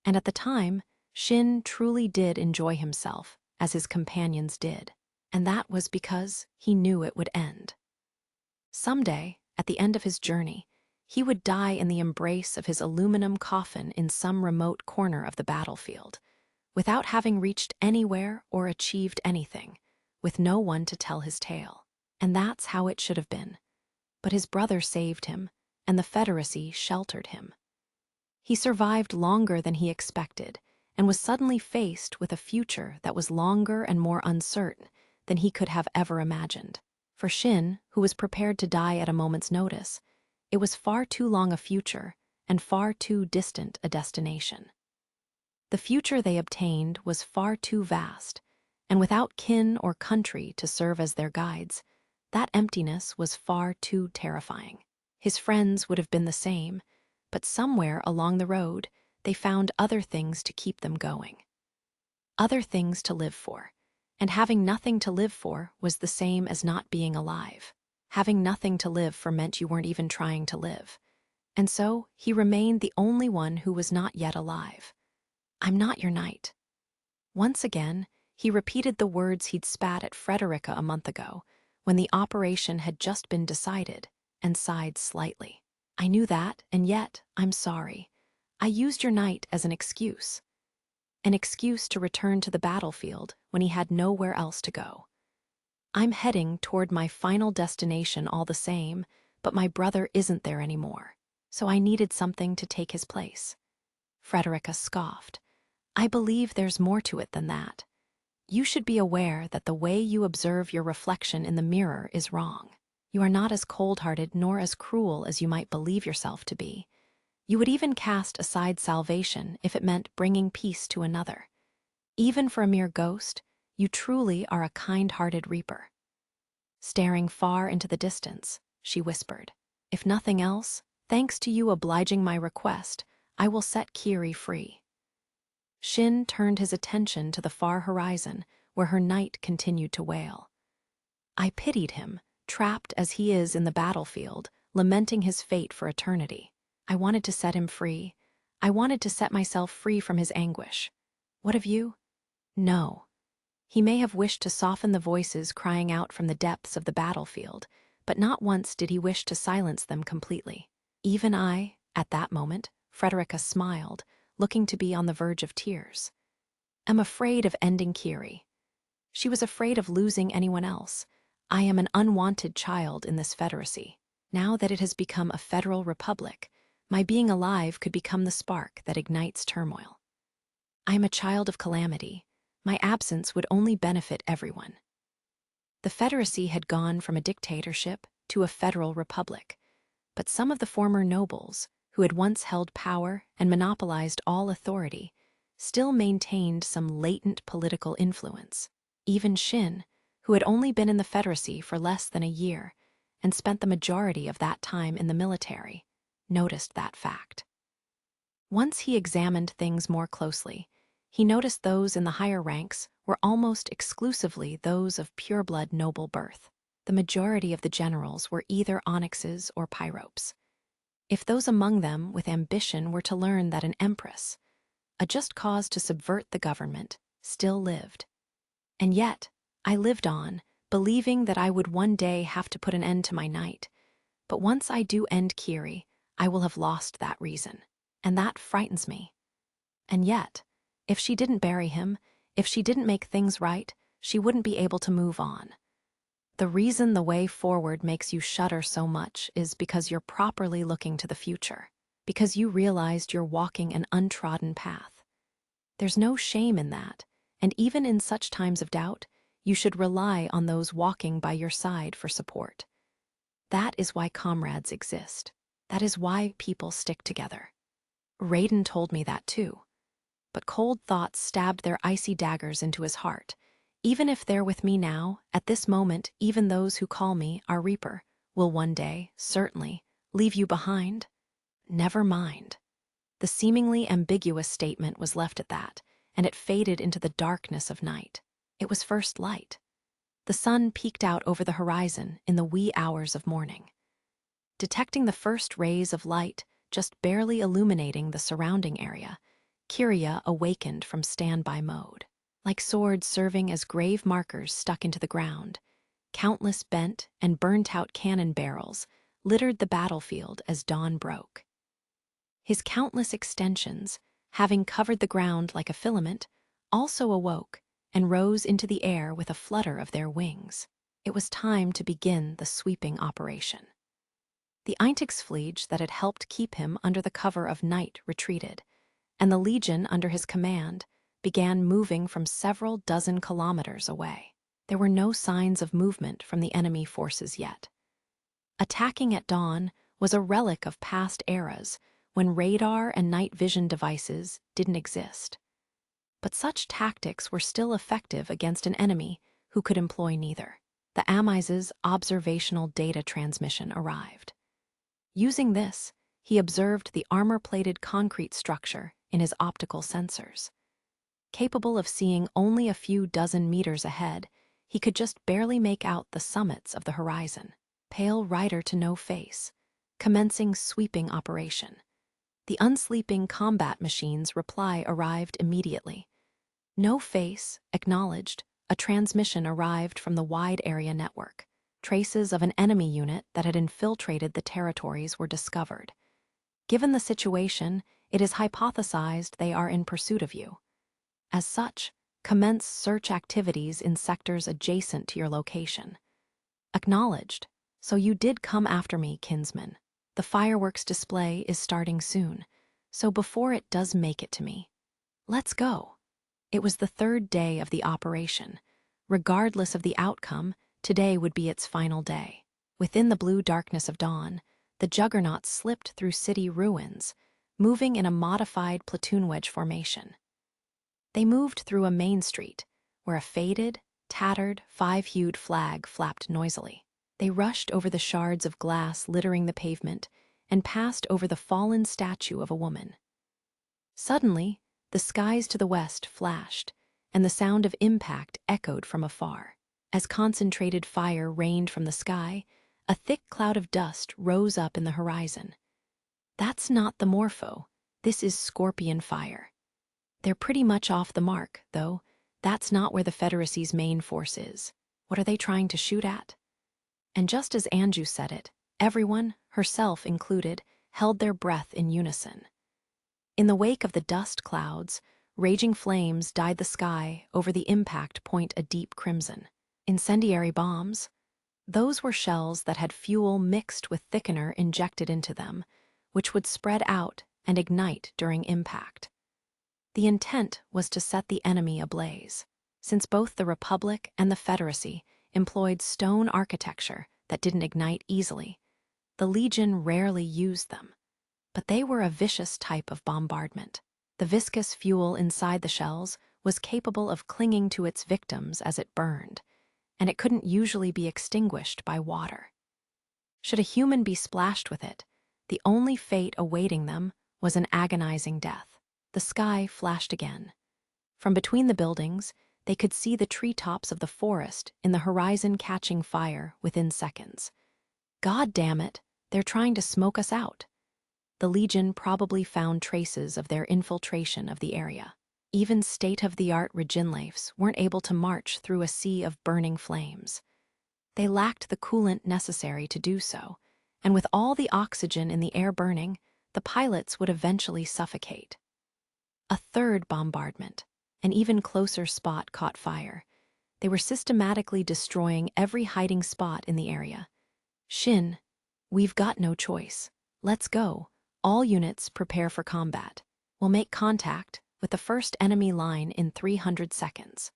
and at the time, Shin truly did enjoy himself, as his companions did, and that was because he knew it would end. Someday, at the end of his journey, he would die in the embrace of his aluminum coffin in some remote corner of the battlefield, without having reached anywhere or achieved anything, with no one to tell his tale. And that's how it should have been. But his brother saved him, and the Federacy sheltered him. He survived longer than he expected, and was suddenly faced with a future that was longer and more uncertain than he could have ever imagined. For Shin, who was prepared to die at a moment's notice, it was far too long a future and far too distant a destination. The future they obtained was far too vast, and without kin or country to serve as their guides, that emptiness was far too terrifying. His friends would have been the same, but somewhere along the road, they found other things to keep them going. Other things to live for. And having nothing to live for was the same as not being alive. Having nothing to live for meant you weren't even trying to live. And so, he remained the only one who was not yet alive. "I'm not your knight." Once again, he repeated the words he'd spat at Frederica a month ago, when the operation had just been decided, and sighed slightly. "I knew that, and yet, I'm sorry. I used your knight as an excuse. An excuse to return to the battlefield when he had nowhere else to go. I'm heading toward my final destination all the same, but my brother isn't there anymore, so I needed something to take his place." Frederica scoffed. "I believe there's more to it than that. You should be aware that the way you observe your reflection in the mirror is wrong. You are not as cold-hearted nor as cruel as you might believe yourself to be. You would even cast aside salvation if it meant bringing peace to another. Even for a mere ghost, you truly are a kind-hearted reaper." Staring far into the distance, she whispered, "If nothing else, thanks to you obliging my request, I will set Kiri free." Shin turned his attention to the far horizon, where her knight continued to wail. "I pitied him, trapped as he is in the battlefield, lamenting his fate for eternity. I wanted to set him free. I wanted to set myself free from his anguish. What of you? No." He may have wished to soften the voices crying out from the depths of the battlefield, but not once did he wish to silence them completely. "Even I," at that moment, Frederica smiled, looking to be on the verge of tears, "am afraid of ending Kiri." She was afraid of losing anyone else. "I am an unwanted child in this federacy. Now that it has become a federal republic, my being alive could become the spark that ignites turmoil. I am a child of calamity. My absence would only benefit everyone." The Federacy had gone from a dictatorship to a federal republic, but some of the former nobles, who had once held power and monopolized all authority, still maintained some latent political influence. Even Shin, who had only been in the Federacy for less than a year and spent the majority of that time in the military, noticed that fact. Once he examined things more closely, he noticed those in the higher ranks were almost exclusively those of pureblood noble birth. The majority of the generals were either onyxes or pyropes. If those among them with ambition were to learn that an empress, a just cause to subvert the government, still lived. And yet, I lived on, believing that I would one day have to put an end to my knight. But once I do end Kiri, I will have lost that reason, and that frightens me. And yet, if she didn't bury him, if she didn't make things right, she wouldn't be able to move on. The reason the way forward makes you shudder so much is because you're properly looking to the future, because you realized you're walking an untrodden path. There's no shame in that, and even in such times of doubt, you should rely on those walking by your side for support. That is why comrades exist. That is why people stick together. Raiden told me that too. But cold thoughts stabbed their icy daggers into his heart. Even if they're with me now, at this moment, even those who call me our Reaper will one day, certainly, leave you behind. Never mind. The seemingly ambiguous statement was left at that, and it faded into the darkness of night. It was first light. The sun peeked out over the horizon in the wee hours of morning. Detecting the first rays of light, just barely illuminating the surrounding area, Kyria awakened from standby mode. Like swords serving as grave markers stuck into the ground, countless bent and burnt-out cannon barrels littered the battlefield as dawn broke. His countless extensions, having covered the ground like a filament, also awoke and rose into the air with a flutter of their wings. It was time to begin the sweeping operation. The Eintagsfliege that had helped keep him under the cover of night retreated, and the legion under his command began moving from several dozen kilometers away. There were no signs of movement from the enemy forces yet. Attacking at dawn was a relic of past eras when radar and night vision devices didn't exist. But such tactics were still effective against an enemy who could employ neither. The Amise's observational data transmission arrived. Using this, he observed the armor-plated concrete structure in his optical sensors. Capable of seeing only a few dozen meters ahead, he could just barely make out the summits of the horizon. Pale rider to no face, commencing sweeping operation. The unsleeping combat machine's reply arrived immediately. No face, acknowledged, a transmission arrived from the wide area network. Traces of an enemy unit that had infiltrated the territories were discovered. Given the situation, it is hypothesized they are in pursuit of you. As such, commence search activities in sectors adjacent to your location. Acknowledged. So you did come after me, kinsman. The fireworks display is starting soon, so before it does make it to me, let's go. It was the third day of the operation. Regardless of the outcome, today would be its final day. Within the blue darkness of dawn, the juggernaut slipped through city ruins, moving in a modified platoon wedge formation. They moved through a main street, where a faded, tattered, five-hued flag flapped noisily. They rushed over the shards of glass littering the pavement and passed over the fallen statue of a woman. Suddenly, the skies to the west flashed, and the sound of impact echoed from afar. As concentrated fire rained from the sky, a thick cloud of dust rose up in the horizon. That's not the Morpho. This is Scorpion fire. They're pretty much off the mark, though. That's not where the Federacy's main force is. What are they trying to shoot at? And just as Anju said it, everyone, herself included, held their breath in unison. In the wake of the dust clouds, raging flames dyed the sky over the impact point a deep crimson. Incendiary bombs? Those were shells that had fuel mixed with thickener injected into them, which would spread out and ignite during impact. The intent was to set the enemy ablaze, since both the Republic and the Federacy employed stone architecture that didn't ignite easily. The Legion rarely used them, but they were a vicious type of bombardment. The viscous fuel inside the shells was capable of clinging to its victims as it burned, and it couldn't usually be extinguished by water. Should a human be splashed with it, the only fate awaiting them was an agonizing death. The sky flashed again. From between the buildings, they could see the treetops of the forest in the horizon catching fire within seconds. God damn it, they're trying to smoke us out. The Legion probably found traces of their infiltration of the area. Even state-of-the-art Reginlaves weren't able to march through a sea of burning flames. They lacked the coolant necessary to do so, and with all the oxygen in the air burning, the pilots would eventually suffocate. A third bombardment, an even closer spot, caught fire. They were systematically destroying every hiding spot in the area. Shin, we've got no choice. Let's go. All units prepare for combat. We'll make contact with the first enemy line in 300 seconds.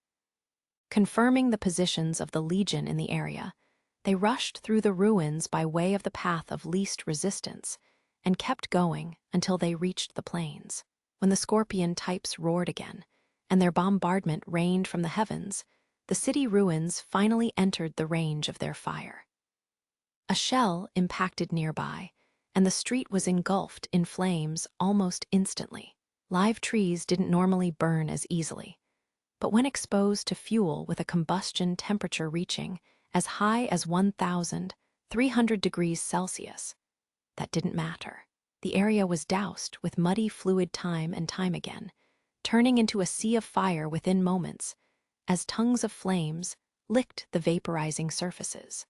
Confirming the positions of the Legion in the area, they rushed through the ruins by way of the path of least resistance and kept going until they reached the plains. When the Scorpion types roared again, and their bombardment rained from the heavens, the city ruins finally entered the range of their fire. A shell impacted nearby, and the street was engulfed in flames almost instantly. Live trees didn't normally burn as easily, but when exposed to fuel with a combustion temperature reaching as high as 1,300 degrees Celsius, that didn't matter. The area was doused with muddy fluid time and time again, turning into a sea of fire within moments, as tongues of flames licked the vaporizing surfaces.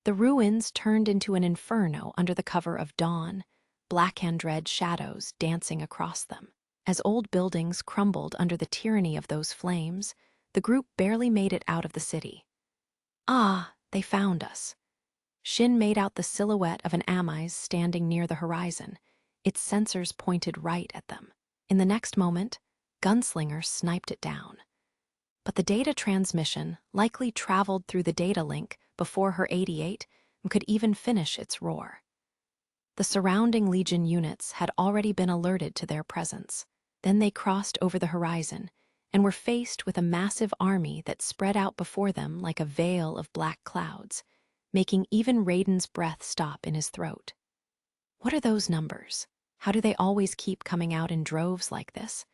The ruins turned into an inferno under the cover of dawn, black-and-red shadows dancing across them. As old buildings crumbled under the tyranny of those flames, the group barely made it out of the city. Ah, they found us. Shin made out the silhouette of an Amise standing near the horizon, its sensors pointed right at them. In the next moment, Gunslinger sniped it down. But the data transmission likely traveled through the data link before her 88 and could even finish its roar. The surrounding Legion units had already been alerted to their presence. Then they crossed over the horizon and were faced with a massive army that spread out before them like a veil of black clouds, making even Raiden's breath stop in his throat. What are those numbers? How do they always keep coming out in droves like this?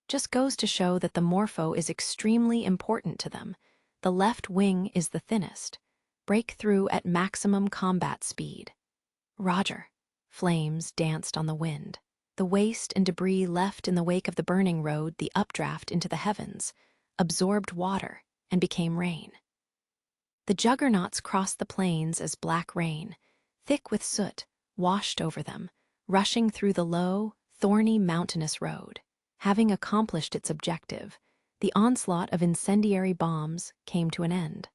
Just goes to show that the Morpho is extremely important to them. The left wing is the thinnest. Break through at maximum combat speed. Roger. Flames danced on the wind. The waste and debris left in the wake of the burning rode the updraft into the heavens, absorbed water, and became rain. The juggernauts crossed the plains as black rain, thick with soot, washed over them, rushing through the low, thorny mountainous road. Having accomplished its objective, the onslaught of incendiary bombs came to an end.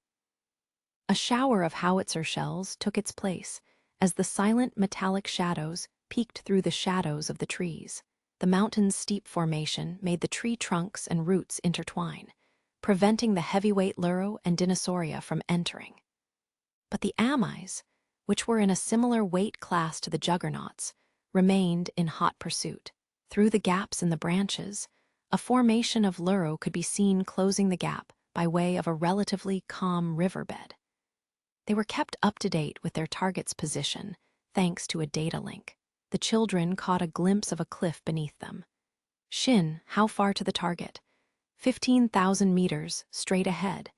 A shower of howitzer shells took its place as the silent metallic shadows peeked through the shadows of the trees. The mountain's steep formation made the tree trunks and roots intertwine, preventing the heavyweight Luro and Dinosauria from entering. But the Amis, which were in a similar weight class to the juggernauts, remained in hot pursuit. Through the gaps in the branches, a formation of Luro could be seen closing the gap by way of a relatively calm riverbed. They were kept up to date with their target's position, thanks to a data link. The children caught a glimpse of a cliff beneath them. Shin, how far to the target? 15,000 meters, straight ahead.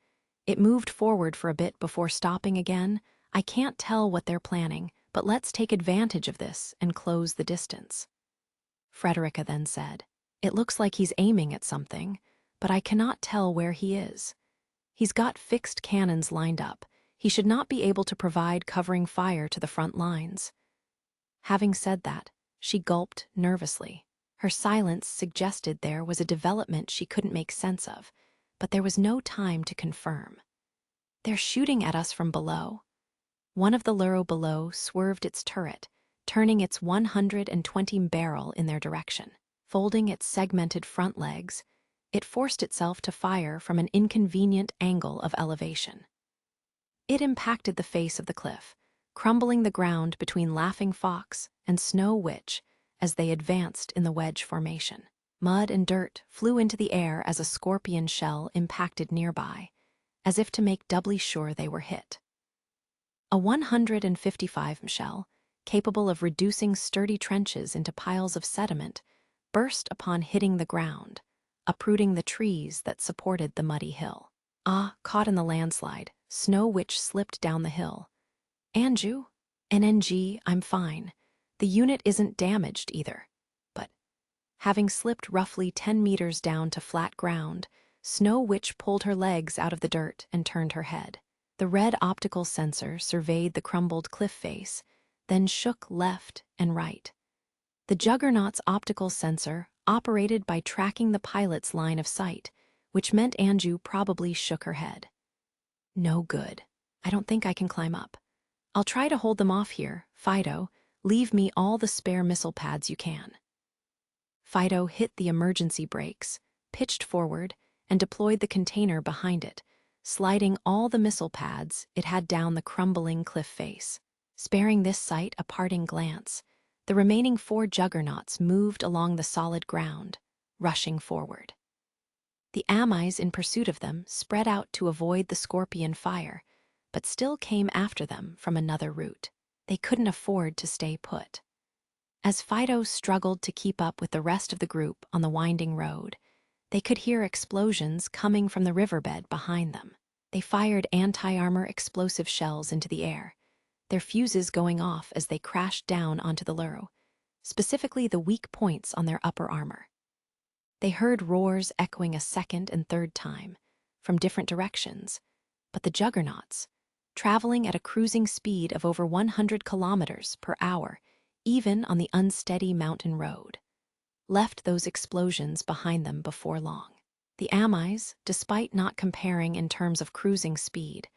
It moved forward for a bit before stopping again. I can't tell what they're planning, but let's take advantage of this and close the distance. Frederica then said, "It looks like he's aiming at something, but I cannot tell where he is. He's got fixed cannons lined up. He should not be able to provide covering fire to the front lines." Having said that, she gulped nervously. Her silence suggested there was a development she couldn't make sense of, but there was no time to confirm. "They're shooting at us from below." One of the Luro below swerved its turret, turning its 120 barrel in their direction. Folding its segmented front legs, it forced itself to fire from an inconvenient angle of elevation. It impacted the face of the cliff, crumbling the ground between Laughing Fox and Snow Witch as they advanced in the wedge formation. Mud and dirt flew into the air as a scorpion shell impacted nearby, as if to make doubly sure they were hit. A 155 shell, capable of reducing sturdy trenches into piles of sediment, burst upon hitting the ground, uprooting the trees that supported the muddy hill. Caught in the landslide, Snow Witch slipped down the hill. "Anju? NNG, I'm fine. The unit isn't damaged either." But, having slipped roughly 10 meters down to flat ground, Snow Witch pulled her legs out of the dirt and turned her head. The red optical sensor surveyed the crumbled cliff face, then shook left and right. The Juggernaut's optical sensor operated by tracking the pilot's line of sight, which meant Anju probably shook her head. "No good. I don't think I can climb up. I'll try to hold them off here. Fido, leave me all the spare missile pads you can." Fido hit the emergency brakes, pitched forward, and deployed the container behind it, sliding all the missile pads it had down the crumbling cliff face. Sparing this sight a parting glance, the remaining 4 juggernauts moved along the solid ground, rushing forward. The Amis in pursuit of them spread out to avoid the scorpion fire, but still came after them from another route. They couldn't afford to stay put. As Fido struggled to keep up with the rest of the group on the winding road, they could hear explosions coming from the riverbed behind them. They fired anti-armor explosive shells into the air, their fuses going off as they crashed down onto the Luro, specifically the weak points on their upper armor. They heard roars echoing a second and third time, from different directions, but the juggernauts, traveling at a cruising speed of over 100 kilometers per hour, even on the unsteady mountain road, left those explosions behind them before long. The Amis, despite not comparing in terms of cruising speed,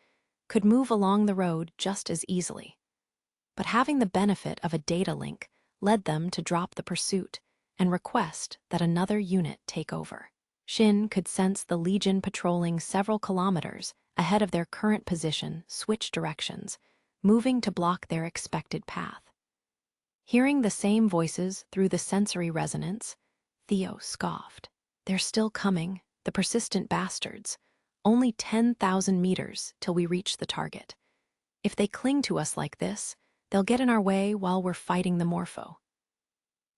could move along the road just as easily. But having the benefit of a data link led them to drop the pursuit and request that another unit take over. Shin could sense the Legion patrolling several kilometers ahead of their current position switch directions, moving to block their expected path. Hearing the same voices through the sensory resonance, Theo scoffed. They're still coming, the persistent bastards. Only 10,000 meters till we reach the target. If they cling to us like this, they'll get in our way while we're fighting the Morpho.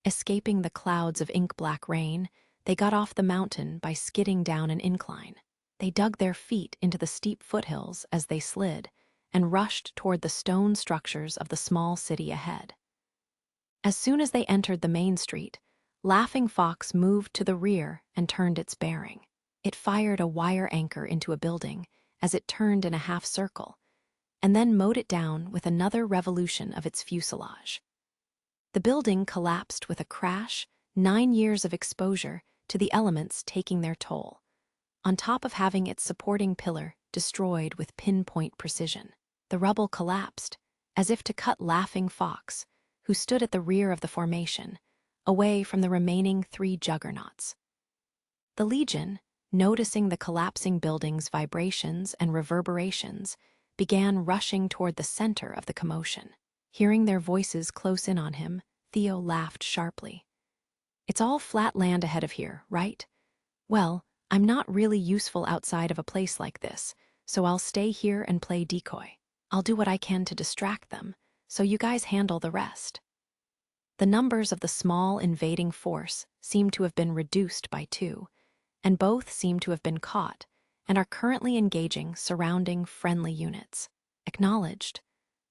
Escaping the clouds of ink-black rain, they got off the mountain by skidding down an incline. They dug their feet into the steep foothills as they slid and rushed toward the stone structures of the small city ahead. As soon as they entered the main street, Laughing Fox moved to the rear and turned its bearing. It fired a wire anchor into a building as it turned in a half circle, and then mowed it down with another revolution of its fuselage. The building collapsed with a crash, 9 years of exposure to the elements taking their toll, on top of having its supporting pillar destroyed with pinpoint precision. The rubble collapsed, as if to cut Laughing Fox, who stood at the rear of the formation, away from the remaining 3 juggernauts. The Legion, noticing the collapsing building's vibrations and reverberations, began rushing toward the center of the commotion. Hearing their voices close in on him, Theo laughed sharply. "It's all flat land ahead of here, right? Well, I'm not really useful outside of a place like this, so I'll stay here and play decoy. I'll do what I can to distract them, so you guys handle the rest." The numbers of the small invading force seem to have been reduced by 2, and both seem to have been caught and are currently engaging surrounding friendly units. Acknowledged.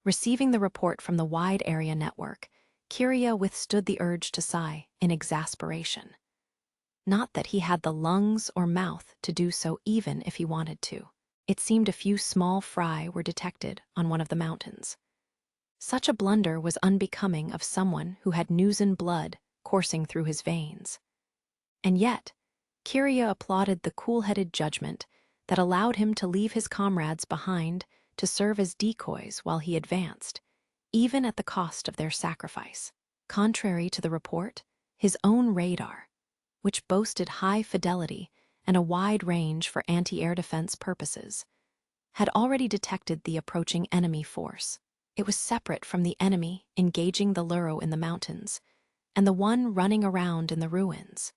Receiving the report from the wide area network, Kyria withstood the urge to sigh in exasperation. Not that he had the lungs or mouth to do so even if he wanted to. It seemed a few small fry were detected on one of the mountains. Such a blunder was unbecoming of someone who had Newsan blood coursing through his veins. And yet, Kyria applauded the cool-headed judgment that allowed him to leave his comrades behind to serve as decoys while he advanced, even at the cost of their sacrifice. Contrary to the report, his own radar, which boasted high fidelity and a wide range for anti-air defense purposes, had already detected the approaching enemy force. It was separate from the enemy engaging the Luro in the mountains and the one running around in the ruins.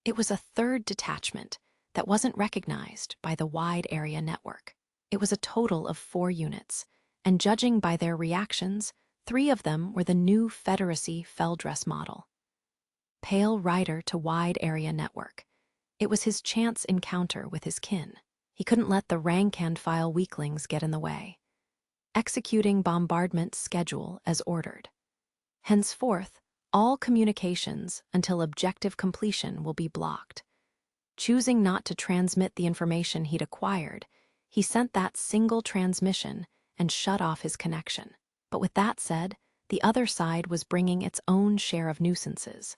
It was a third detachment that wasn't recognized by the wide area network. It was a total of 4 units, and judging by their reactions, 3 of them were the new Federacy Feldress model. Pale rider to wide area network. It was his chance encounter with his kin. He couldn't let the rank-and-file weaklings get in the way. Executing bombardment schedule as ordered. Henceforth, all communications until objective completion will be blocked. Choosing not to transmit the information he'd acquired, he sent that single transmission and shut off his connection. But with that said, the other side was bringing its own share of nuisances.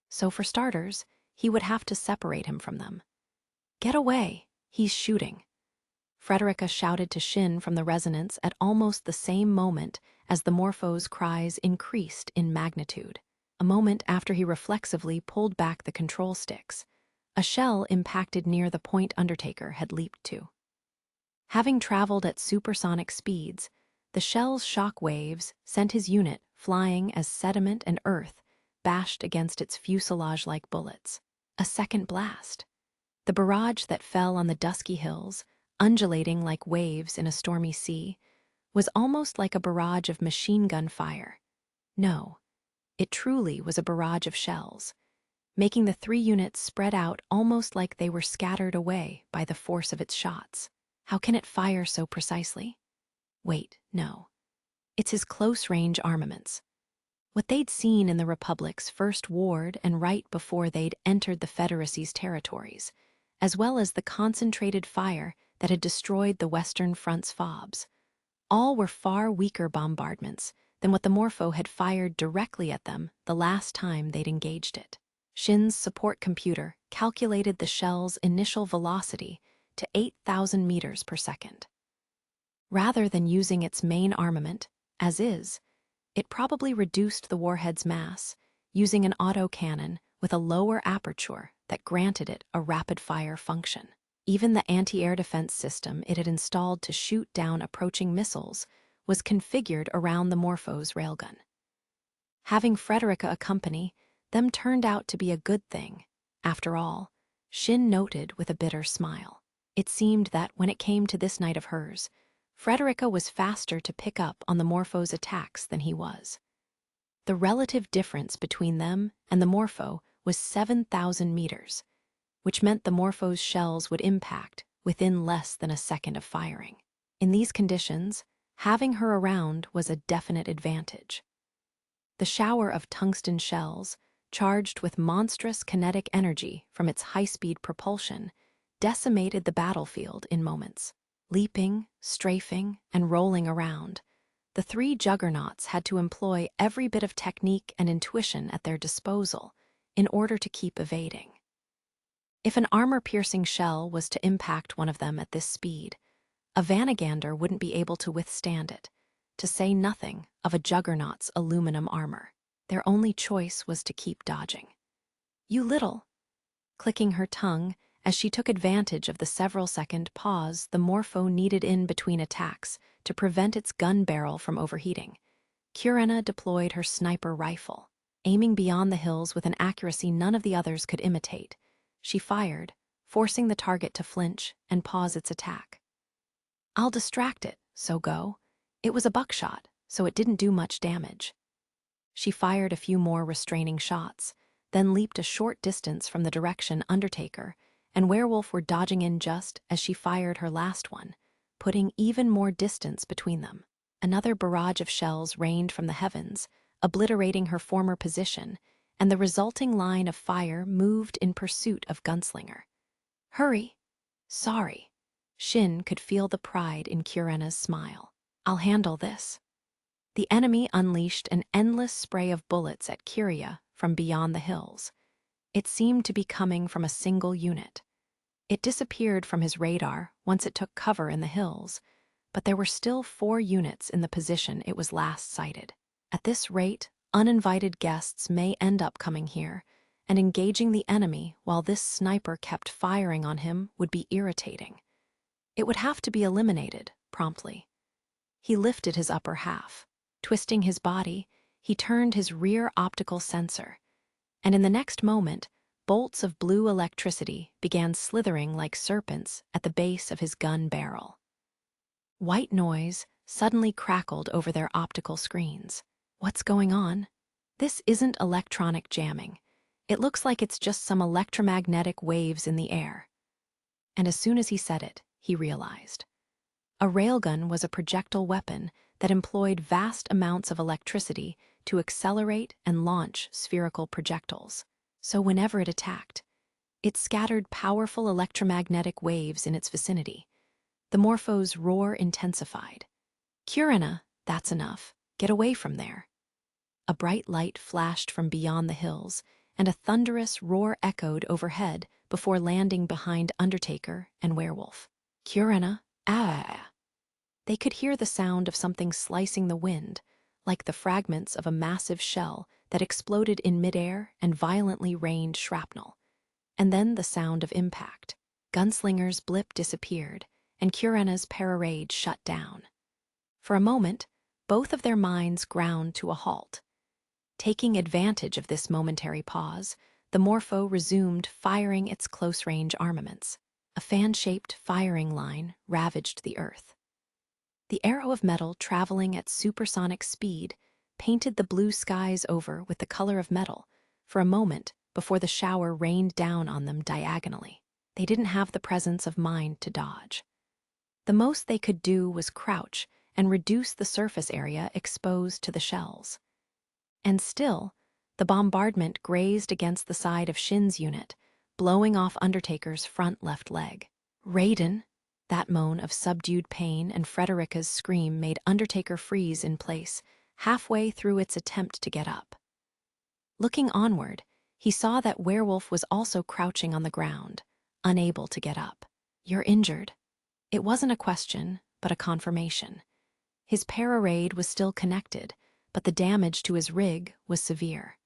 So for starters, he would have to separate him from them. "Get away, he's shooting." Frederica shouted to Shin from the resonance at almost the same moment as the Morpho's cries increased in magnitude. A moment after he reflexively pulled back the control sticks, a shell impacted near the point Undertaker had leaped to. Having traveled at supersonic speeds, the shell's shock waves sent his unit flying as sediment and earth bashed against its fuselage-like bullets. A second blast. The barrage that fell on the dusky hills, undulating like waves in a stormy sea, was almost like a barrage of machine gun fire. No, it truly was a barrage of shells, making the 3 units spread out almost like they were scattered away by the force of its shots. How can it fire so precisely? Wait, no. It's his close-range armaments. What they'd seen in the Republic's first ward and right before they'd entered the Federacy's territories, as well as the concentrated fire that had destroyed the Western Front's FOBs. All were far weaker bombardments than what the Morpho had fired directly at them the last time they'd engaged it. Shin's support computer calculated the shell's initial velocity to 8,000 meters per second. Rather than using its main armament, as is, it probably reduced the warhead's mass using an autocannon with a lower aperture that granted it a rapid-fire function. Even the anti-air defense system it had installed to shoot down approaching missiles was configured around the Morpho's railgun. Having Frederica accompany them turned out to be a good thing. After all, Shin noted with a bitter smile. It seemed that when it came to this night of hers, Frederica was faster to pick up on the Morpho's attacks than he was. The relative difference between them and the Morpho was 7,000 meters, which meant the Morpho's shells would impact within less than a second of firing. In these conditions, having her around was a definite advantage. The shower of tungsten shells, charged with monstrous kinetic energy from its high-speed propulsion, decimated the battlefield in moments. Leaping, strafing, and rolling around, the three juggernauts had to employ every bit of technique and intuition at their disposal in order to keep evading. If an armor-piercing shell was to impact one of them at this speed, a Vanagander wouldn't be able to withstand it, to say nothing of a juggernaut's aluminum armor. Their only choice was to keep dodging. "You little," clicking her tongue as she took advantage of the several-second pause the Morpho needed in between attacks to prevent its gun barrel from overheating. Kurena deployed her sniper rifle, aiming beyond the hills with an accuracy none of the others could imitate. She fired, forcing the target to flinch and pause its attack. "I'll distract it, so go." It was a buckshot, so it didn't do much damage. She fired a few more restraining shots, then leaped a short distance from the direction Undertaker and Werewolf were dodging in just as she fired her last one, putting even more distance between them. Another barrage of shells rained from the heavens, obliterating her former position, and the resulting line of fire moved in pursuit of Gunslinger. "Hurry." "Sorry." Shin could feel the pride in Kurena's smile. "I'll handle this." The enemy unleashed an endless spray of bullets at Kiria from beyond the hills. It seemed to be coming from a single unit. It disappeared from his radar once it took cover in the hills, but there were still 4 units in the position it was last sighted. At this rate, uninvited guests may end up coming here, and engaging the enemy while this sniper kept firing on him would be irritating. It would have to be eliminated promptly. He lifted his upper half. Twisting his body, he turned his rear optical sensor, and in the next moment, bolts of blue electricity began slithering like serpents at the base of his gun barrel. White noise suddenly crackled over their optical screens. "What's going on?" "This isn't electronic jamming. It looks like it's just some electromagnetic waves in the air." And as soon as he said it, he realized. A railgun was a projectile weapon that employed vast amounts of electricity to accelerate and launch spherical projectiles. So whenever it attacked, it scattered powerful electromagnetic waves in its vicinity. The Morpho's roar intensified. "Kurena, that's enough. Get away from there." A bright light flashed from beyond the hills, and a thunderous roar echoed overhead before landing behind Undertaker and Werewolf. "Kurena, ah!" They could hear the sound of something slicing the wind, like the fragments of a massive shell that exploded in midair and violently rained shrapnel. And then the sound of impact. Gunslinger's blip disappeared, and Kurena's pararade shut down. For a moment, both of their minds ground to a halt. Taking advantage of this momentary pause, the Morpho resumed firing its close-range armaments. A fan-shaped firing line ravaged the earth. The arrow of metal traveling at supersonic speed painted the blue skies over with the color of metal for a moment before the shower rained down on them diagonally. They didn't have the presence of mind to dodge. The most they could do was crouch and reduce the surface area exposed to the shells. And still, the bombardment grazed against the side of Shin's unit, blowing off Undertaker's front left leg. "Raiden!" That moan of subdued pain and Frederica's scream made Undertaker freeze in place, halfway through its attempt to get up. Looking onward, he saw that Werewolf was also crouching on the ground, unable to get up. "You're injured." It wasn't a question, but a confirmation. His pararade was still connected, but the damage to his rig was severe.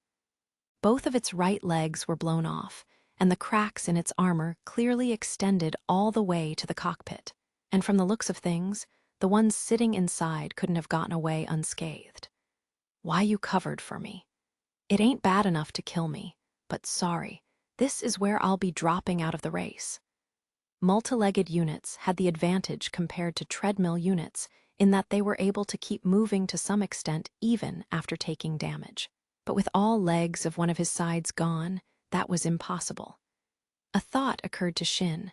Both of its right legs were blown off, and the cracks in its armor clearly extended all the way to the cockpit. And from the looks of things, the ones sitting inside couldn't have gotten away unscathed. "Why you covered for me? It ain't bad enough to kill me, but sorry, this is where I'll be dropping out of the race." Multi-legged units had the advantage compared to treadmill units in that they were able to keep moving to some extent even after taking damage. But with all legs of one of his sides gone, that was impossible. A thought occurred to Shin.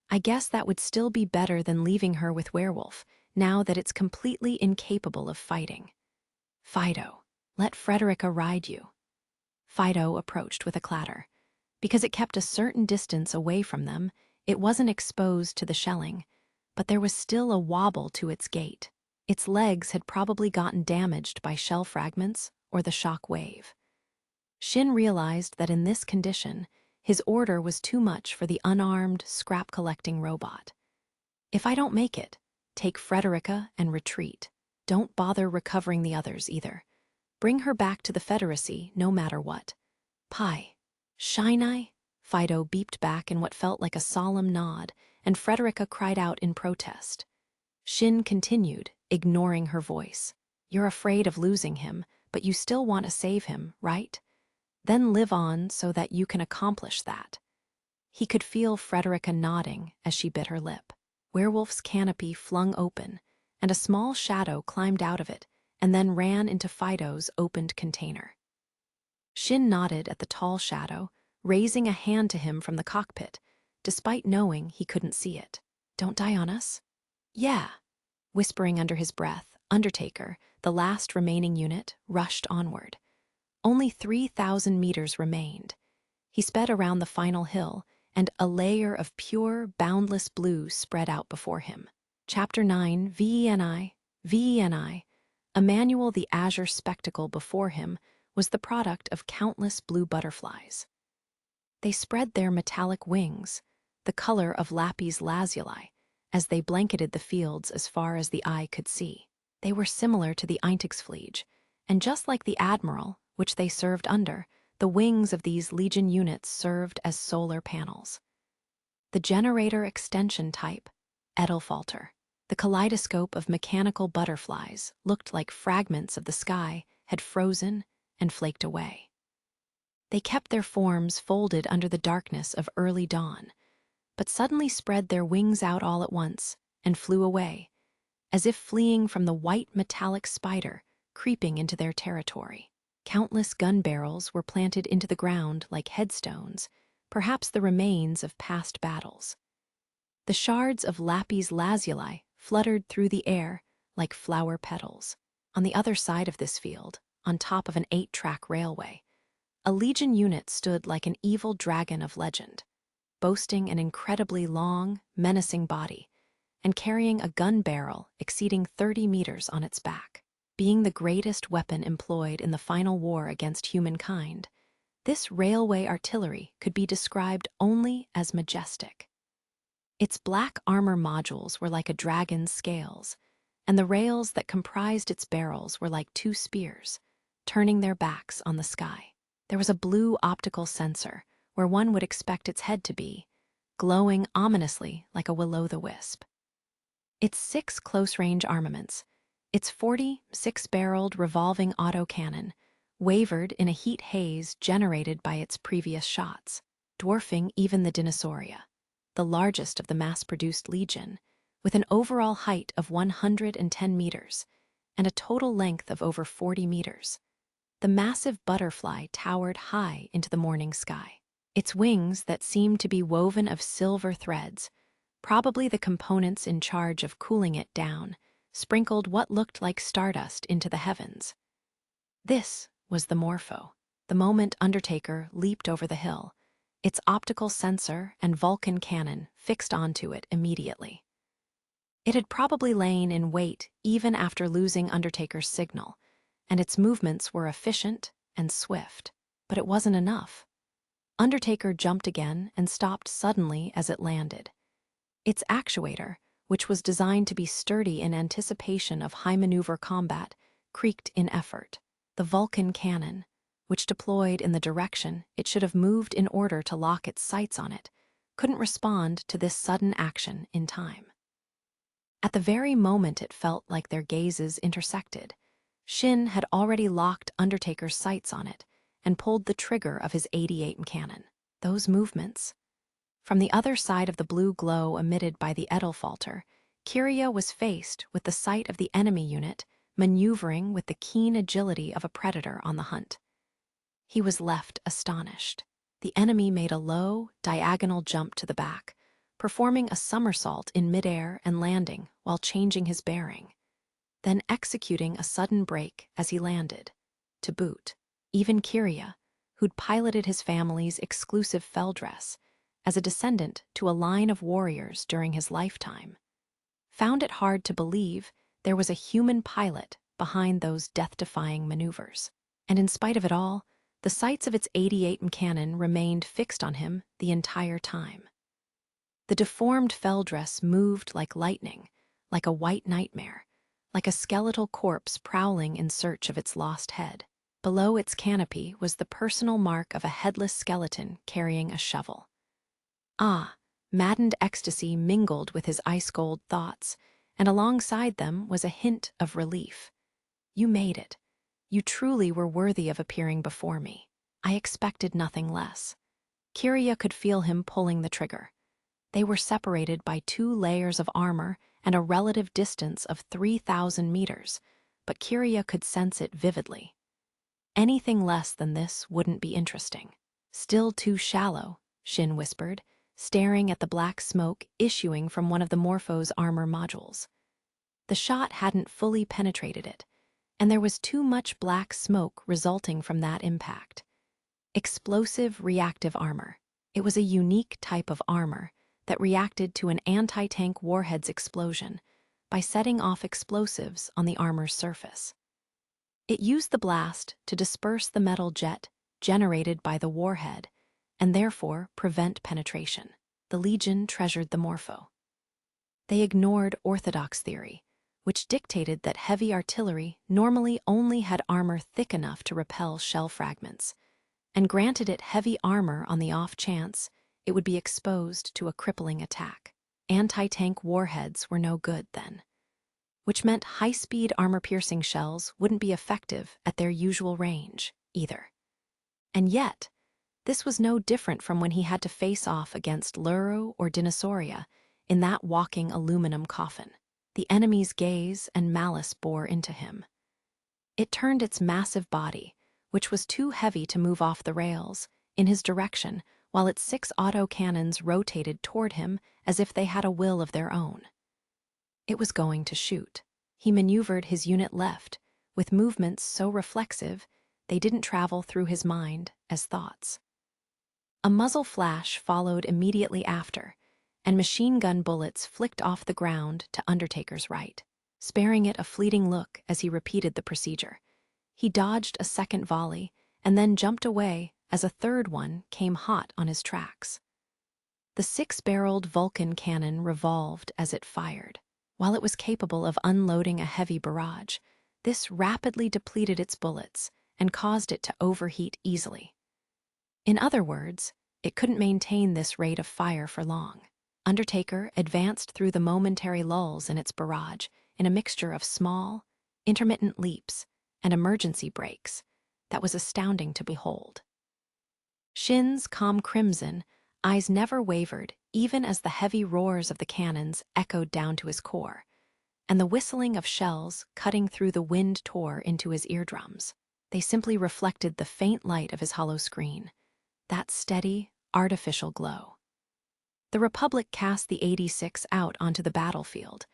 I guess that would still be better than leaving her with Werewolf, now that it's completely incapable of fighting. "Fido, let Frederica ride you." Fido approached with a clatter. Because it kept a certain distance away from them, it wasn't exposed to the shelling, but there was still a wobble to its gait. Its legs had probably gotten damaged by shell fragments or the shock wave. Shin realized that in this condition, his order was too much for the unarmed, scrap-collecting robot. "If I don't make it, take Frederica and retreat. Don't bother recovering the others either. Bring her back to the Federacy no matter what." "Pi. Shine-eye?" Fido beeped back in what felt like a solemn nod, and Frederica cried out in protest. Shin continued, ignoring her voice. "You're afraid of losing him, but you still want to save him, right? Then live on so that you can accomplish that." He could feel Frederica nodding as she bit her lip. Werewolf's canopy flung open, and a small shadow climbed out of it and then ran into Fido's opened container. Shin nodded at the tall shadow, raising a hand to him from the cockpit, despite knowing he couldn't see it. "Don't die on us?" "Yeah." Whispering under his breath, Undertaker, the last remaining unit, rushed onward. Only 3,000 meters remained. He sped around the final hill, and a layer of pure, boundless blue spread out before him. Chapter 9, VENI, VENI. Emmanuel the azure spectacle before him was the product of countless blue butterflies. They spread their metallic wings, the color of lapis lazuli, as they blanketed the fields as far as the eye could see. They were similar to the Eintagsfliege, and just like the Admiral, which they served under, the wings of these Legion units served as solar panels. The generator extension type, Edelfalter, the kaleidoscope of mechanical butterflies, looked like fragments of the sky had frozen and flaked away. They kept their forms folded under the darkness of early dawn, but suddenly spread their wings out all at once and flew away, as if fleeing from the white metallic spider creeping into their territory. Countless gun barrels were planted into the ground like headstones, perhaps the remains of past battles. The shards of lapis lazuli fluttered through the air like flower petals. On the other side of this field, on top of an 8-track railway, a Legion unit stood like an evil dragon of legend, boasting an incredibly long, menacing body, and carrying a gun barrel exceeding 30 meters on its back. Being the greatest weapon employed in the final war against humankind, this railway artillery could be described only as majestic. Its black armor modules were like a dragon's scales, and the rails that comprised its barrels were like 2 spears, turning their backs on the sky. There was a blue optical sensor, where one would expect its head to be, glowing ominously like a will-o'-the-wisp. Its 6 close-range armaments, its 40 6-barreled revolving autocannon, wavered in a heat haze generated by its previous shots, dwarfing even the Dinosauria, the largest of the mass-produced Legion, with an overall height of 110 meters and a total length of over 40 meters. The massive butterfly towered high into the morning sky. Its wings, that seemed to be woven of silver threads, probably the components in charge of cooling it down, sprinkled what looked like stardust into the heavens. This was the Morpho. The moment Undertaker leaped over the hill, its optical sensor and Vulcan cannon fixed onto it immediately. It had probably lain in wait even after losing Undertaker's signal, and its movements were efficient and swift. But it wasn't enough. Undertaker jumped again and stopped suddenly as it landed. Its actuator, which was designed to be sturdy in anticipation of high-maneuver combat, creaked in effort. The Vulcan cannon, which deployed in the direction it should have moved in order to lock its sights on it, couldn't respond to this sudden action in time. At the very moment it felt like their gazes intersected, Shin had already locked Undertaker's sights on it and pulled the trigger of his 88 cannon. Those movements. From the other side of the blue glow emitted by the Edelfalter, Kyria was faced with the sight of the enemy unit maneuvering with the keen agility of a predator on the hunt. He was left astonished. The enemy made a low, diagonal jump to the back, performing a somersault in midair and landing while changing his bearing, then executing a sudden brake as he landed. To boot, even Kyria, who'd piloted his family's exclusive fell dress as a descendant to a line of warriors during his lifetime, found it hard to believe there was a human pilot behind those death-defying maneuvers. And in spite of it all, the sights of its 88 cannon remained fixed on him the entire time. The deformed fell dress moved like lightning, like a white nightmare, like a skeletal corpse prowling in search of its lost head. Below its canopy was the personal mark of a headless skeleton carrying a shovel. Maddened ecstasy mingled with his ice-cold thoughts, and alongside them was a hint of relief. You made it. You truly were worthy of appearing before me. I expected nothing less. Kyria could feel him pulling the trigger. They were separated by 2 layers of armor and a relative distance of 3,000 meters, but Kyria could sense it vividly. Anything less than this wouldn't be interesting. Still too shallow, Shin whispered, staring at the black smoke issuing from one of the Morpho's armor modules. The shot hadn't fully penetrated it, and there was too much black smoke resulting from that impact. Explosive reactive armor. It was a unique type of armor that reacted to an anti-tank warhead's explosion by setting off explosives on the armor's surface. It used the blast to disperse the metal jet generated by the warhead and therefore prevent penetration. The Legion treasured the Morpho. They ignored orthodox theory, which dictated that heavy artillery normally only had armor thick enough to repel shell fragments, and granted it heavy armor on the off chance it would be exposed to a crippling attack. Anti-tank warheads were no good then, which meant high-speed armor-piercing shells wouldn't be effective at their usual range, either. And yet, this was no different from when he had to face off against Luru or Dinosauria in that walking aluminum coffin. The enemy's gaze and malice bore into him. It turned its massive body, which was too heavy to move off the rails, in his direction, while its 6 autocannons rotated toward him as if they had a will of their own. It was going to shoot. He maneuvered his unit left, with movements so reflexive they didn't travel through his mind as thoughts. A muzzle flash followed immediately after, and machine gun bullets flicked off the ground to Undertaker's right, sparing it a fleeting look as he repeated the procedure. He dodged a second volley and then jumped away as a third one came hot on his tracks. The 6-barreled Vulcan cannon revolved as it fired. While it was capable of unloading a heavy barrage, this rapidly depleted its bullets and caused it to overheat easily. In other words, it couldn't maintain this rate of fire for long. Undertaker advanced through the momentary lulls in its barrage in a mixture of small, intermittent leaps and emergency brakes that was astounding to behold. Shin's calm crimson eyes never wavered even as the heavy roars of the cannons echoed down to his core, and the whistling of shells cutting through the wind tore into his eardrums. They simply reflected the faint light of his hollow screen, that steady, artificial glow. The Republic cast the 86 out onto the battlefield,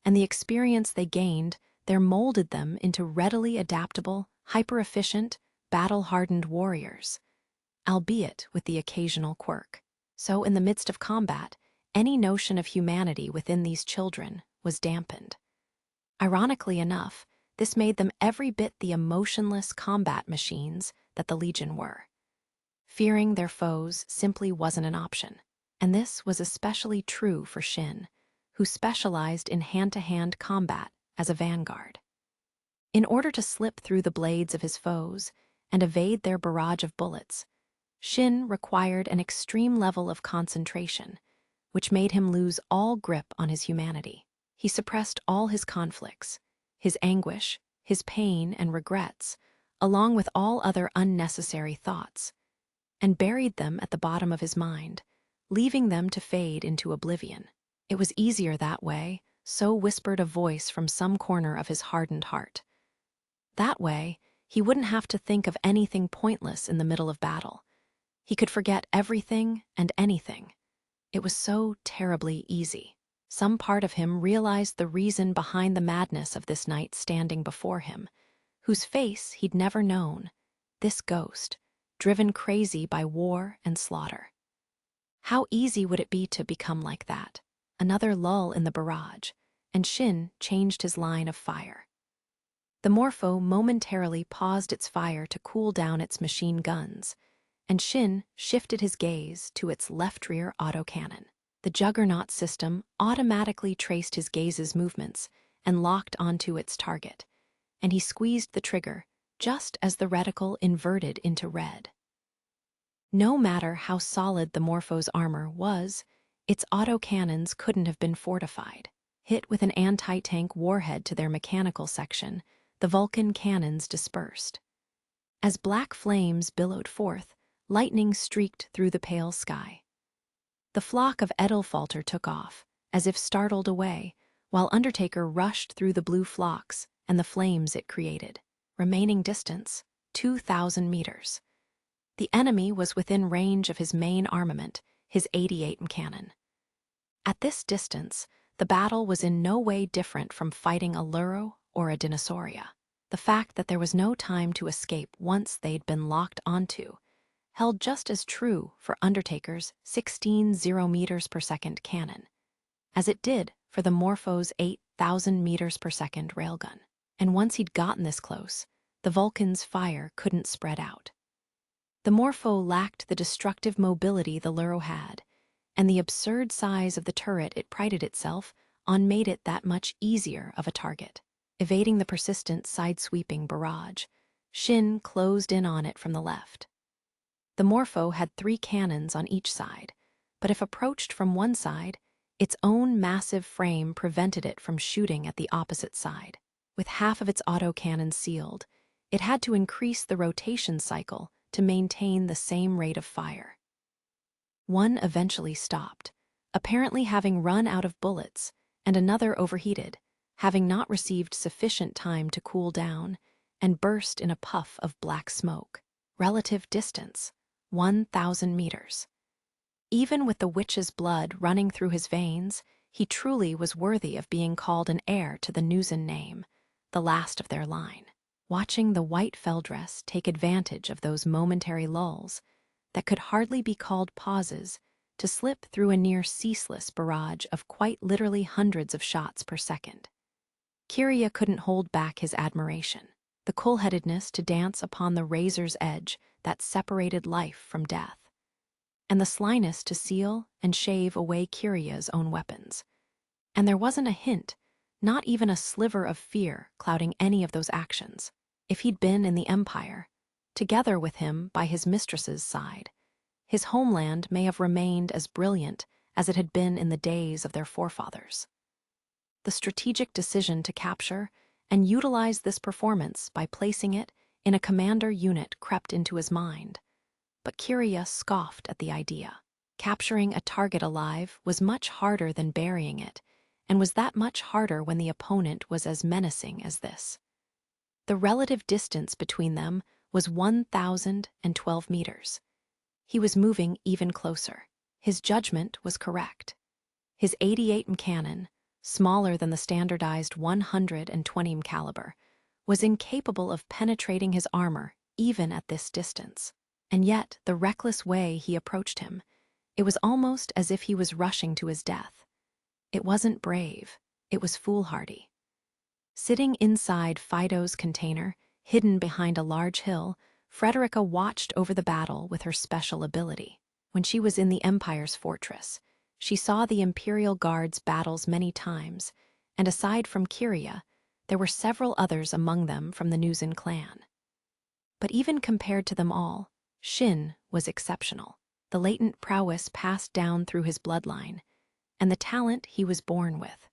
and the experience they gained there molded them into readily adaptable, hyper-efficient, battle-hardened warriors, albeit with the occasional quirk. So in the midst of combat, any notion of humanity within these children was dampened. Ironically enough, this made them every bit the emotionless combat machines that the Legion were. Fearing their foes simply wasn't an option, and this was especially true for Shin, who specialized in hand-to-hand combat as a vanguard. In order to slip through the blades of his foes and evade their barrage of bullets. Shin required an extreme level of concentration, which made him lose all grip on his humanity. He suppressed all his conflicts, his anguish, his pain and regrets, along with all other unnecessary thoughts, and buried them at the bottom of his mind, leaving them to fade into oblivion. It was easier that way, so whispered a voice from some corner of his hardened heart. That way, he wouldn't have to think of anything pointless in the middle of battle. He could forget everything and anything. It was so terribly easy. Some part of him realized the reason behind the madness of this knight standing before him, whose face he'd never known, this ghost, driven crazy by war and slaughter. How easy would it be to become like that? Another lull in the barrage, and Shin changed his line of fire. The Morpho momentarily paused its fire to cool down its machine guns, and Shin shifted his gaze to its left rear autocannon. The Juggernaut system automatically traced his gaze's movements and locked onto its target, and he squeezed the trigger just as the reticle inverted into red. No matter how solid the Morpho's armor was, its autocannons couldn't have been fortified. Hit with an anti-tank warhead to their mechanical section, the Vulcan cannons dispersed. As black flames billowed forth, lightning streaked through the pale sky. The flock of Edelfalter took off, as if startled away, while Undertaker rushed through the blue flocks and the flames it created. Remaining distance, 2,000 meters. The enemy was within range of his main armament, his 88 cannon. At this distance, the battle was in no way different from fighting a Luro or a Dinosauria. The fact that there was no time to escape once they'd been locked onto held just as true for Undertaker's 16 0 meters per second cannon, as it did for the Morpho's 8,000 meters per second railgun. And once he'd gotten this close, the Vulcan's fire couldn't spread out. The Morpho lacked the destructive mobility the Luro had, and the absurd size of the turret it prided itself on made it that much easier of a target. Evading the persistent side-sweeping barrage, Shin closed in on it from the left. The Morpho had 3 cannons on each side, but if approached from one side, its own massive frame prevented it from shooting at the opposite side. With half of its autocannon sealed, it had to increase the rotation cycle to maintain the same rate of fire. One eventually stopped, apparently having run out of bullets, and another overheated, having not received sufficient time to cool down, and burst in a puff of black smoke. Relative distance, 1,000 meters. Even with the witch's blood running through his veins, he truly was worthy of being called an heir to the Newsen name, the last of their line. Watching the white felldress take advantage of those momentary lulls that could hardly be called pauses to slip through a near ceaseless barrage of quite literally hundreds of shots per second. Kyria couldn't hold back his admiration, the cool-headedness to dance upon the razor's edge that separated life from death, and the slyness to seal and shave away Kyria's own weapons. And there wasn't a hint, not even a sliver of fear clouding any of those actions. If he'd been in the Empire, together with him by his mistress's side, his homeland may have remained as brilliant as it had been in the days of their forefathers. The strategic decision to capture and utilize this performance by placing it in a commander unit crept into his mind, but Kyria scoffed at the idea. Capturing a target alive was much harder than burying it, and was that much harder when the opponent was as menacing as this. The relative distance between them was 1,012 meters. He was moving even closer. His judgment was correct. His 88 cannon, smaller than the standardized 120 caliber, was incapable of penetrating his armor even at this distance. And yet, the reckless way he approached him, it was almost as if he was rushing to his death. It wasn't brave, it was foolhardy. Sitting inside Fido's container, hidden behind a large hill, Frederica watched over the battle with her special ability. When she was in the Empire's fortress, she saw the Imperial Guard's battles many times, and aside from Kyria, there were several others among them from the Newsen clan. But even compared to them all, Shin was exceptional. The latent prowess passed down through his bloodline, and the talent he was born with.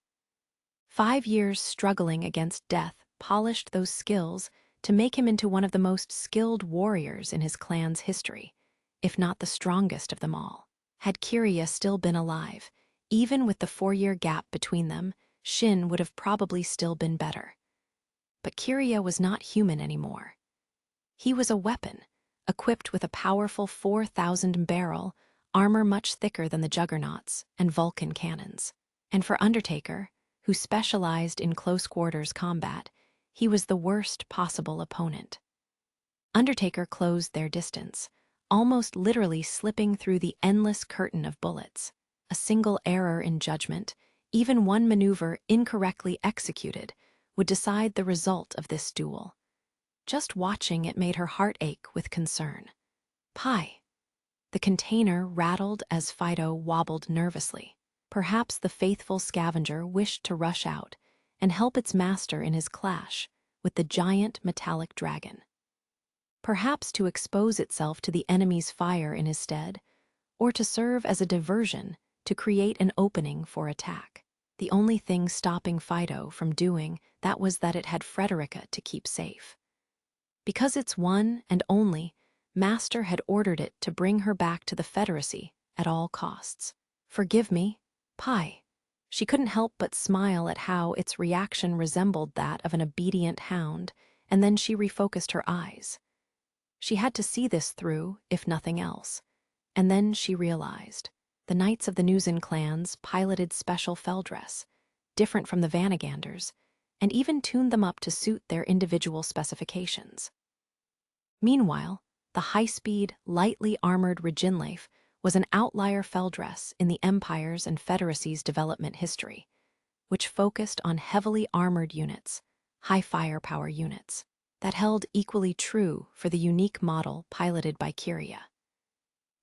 5 years struggling against death polished those skills to make him into one of the most skilled warriors in his clan's history, if not the strongest of them all. Had Kirya still been alive, even with the 4-year gap between them, Shin would have probably still been better. But Kirya was not human anymore. He was a weapon, equipped with a powerful 4,000-barrel, armor much thicker than the Juggernauts, and Vulcan cannons. And for Undertaker, who specialized in close-quarters combat, he was the worst possible opponent. Undertaker closed their distance, almost literally slipping through the endless curtain of bullets. A single error in judgment, even one maneuver incorrectly executed, would decide the result of this duel. Just watching it made her heart ache with concern. Pie. The container rattled as Fido wobbled nervously. Perhaps the faithful scavenger wished to rush out and help its master in his clash with the giant metallic dragon. Perhaps to expose itself to the enemy's fire in his stead, or to serve as a diversion to create an opening for attack. The only thing stopping Fido from doing that was that it had Frederica to keep safe. Because its one and only master had ordered it to bring her back to the Federacy at all costs. Forgive me, Pie. She couldn't help but smile at how its reaction resembled that of an obedient hound, and then she refocused her eyes. She had to see this through, if nothing else. And then she realized. The Knights of the Newsen clans piloted special Feldress, different from the Vanaganders, and even tuned them up to suit their individual specifications. Meanwhile, the high-speed, lightly armored Reginleif was an outlier Feldress in the Empire's and Federacy's development history, which focused on heavily armored units, high firepower units, that held equally true for the unique model piloted by Kirya.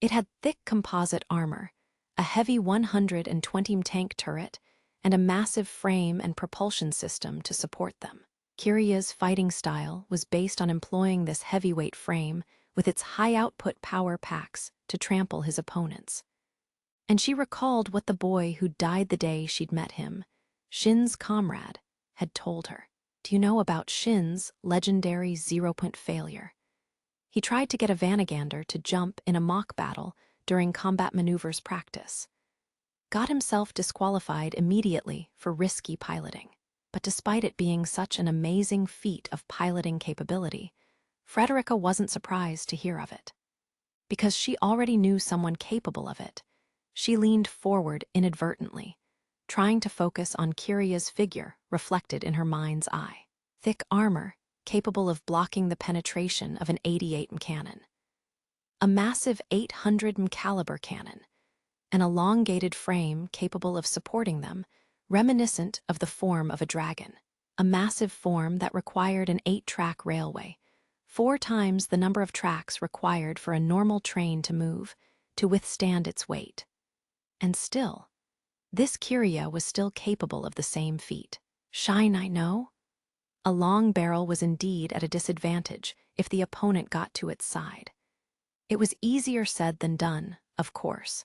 It had thick composite armor, a heavy 120 tank turret, and a massive frame and propulsion system to support them. Kirya's fighting style was based on employing this heavyweight frame with its high-output power packs to trample his opponents. And she recalled what the boy who died the day she'd met him, Shin's comrade, had told her. Do you know about Shin's legendary zero-point failure? He tried to get a Vanagander to jump in a mock battle during combat maneuvers practice. Got himself disqualified immediately for risky piloting. But despite it being such an amazing feat of piloting capability, Frederica wasn't surprised to hear of it. Because she already knew someone capable of it, she leaned forward inadvertently, trying to focus on Kirya's figure reflected in her mind's eye. Thick armor, capable of blocking the penetration of an 88 cannon. A massive 800 caliber cannon, an elongated frame capable of supporting them, reminiscent of the form of a dragon. A massive form that required an 8-track railway, 4 times the number of tracks required for a normal train to move, to withstand its weight. And still, this Kirya was still capable of the same feat. Shine, I know? A long barrel was indeed at a disadvantage if the opponent got to its side. It was easier said than done, of course,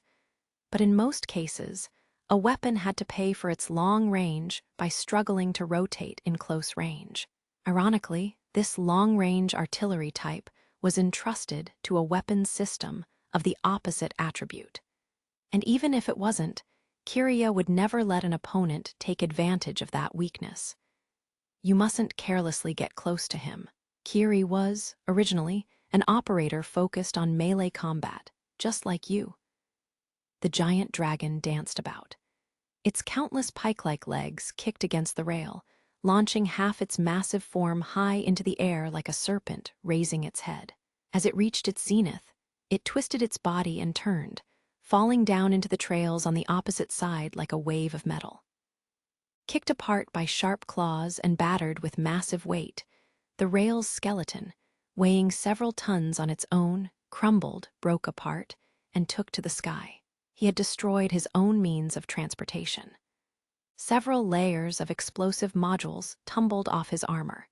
but in most cases, a weapon had to pay for its long range by struggling to rotate in close range. Ironically, this long-range artillery type was entrusted to a weapons system of the opposite attribute. And even if it wasn't, Kirya would never let an opponent take advantage of that weakness. You mustn't carelessly get close to him. Kiri was, originally, an operator focused on melee combat, just like you. The giant dragon danced about. Its countless pike-like legs kicked against the rail, launching half its massive form high into the air like a serpent raising its head. As it reached its zenith, it twisted its body and turned, falling down into the trails on the opposite side like a wave of metal. Kicked apart by sharp claws and battered with massive weight, the rail's skeleton, weighing several tons on its own, crumbled, broke apart, and took to the sky. He had destroyed his own means of transportation. Several layers of explosive modules tumbled off his armor.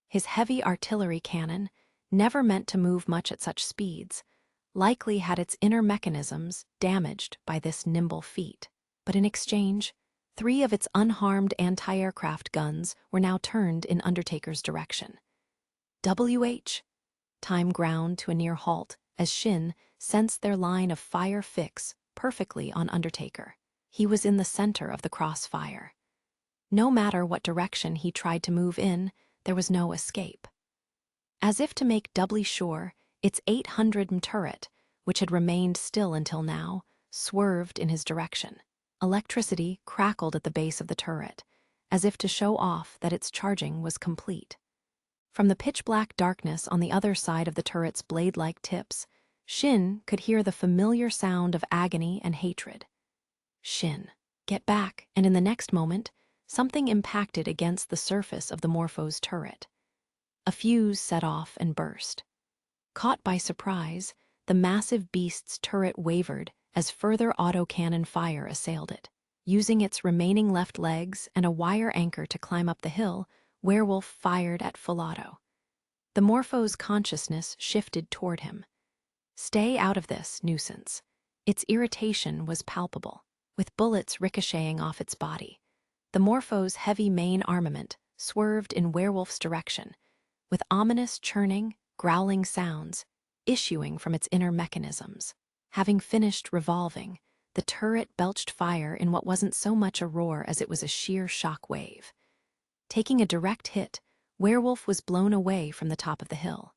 His heavy artillery cannon, never meant to move much at such speeds, likely had its inner mechanisms damaged by this nimble feat. But in exchange, 3 of its unharmed anti-aircraft guns were now turned in Undertaker's direction. WH. Time ground to a near halt as Shin sensed their line of fire fix perfectly on Undertaker. He was in the center of the crossfire. No matter what direction he tried to move in, there was no escape. As if to make doubly sure, its 800 turret, which had remained still until now, swerved in his direction. Electricity crackled at the base of the turret, as if to show off that its charging was complete. From the pitch-black darkness on the other side of the turret's blade-like tips, Shin could hear the familiar sound of agony and hatred. Shin, get back, and in the next moment, something impacted against the surface of the Morpho's turret. A fuse set off and burst. Caught by surprise, the massive beast's turret wavered as further autocannon fire assailed it. Using its remaining left legs and a wire anchor to climb up the hill, Werewolf fired at full auto. The Morpho's consciousness shifted toward him. Stay out of this, nuisance. Its irritation was palpable, with bullets ricocheting off its body. The Morpho's heavy main armament swerved in Werewolf's direction, with ominous churning, growling sounds issuing from its inner mechanisms. Having finished revolving, the turret belched fire in what wasn't so much a roar as it was a sheer shock wave. Taking a direct hit, Werewolf was blown away from the top of the hill.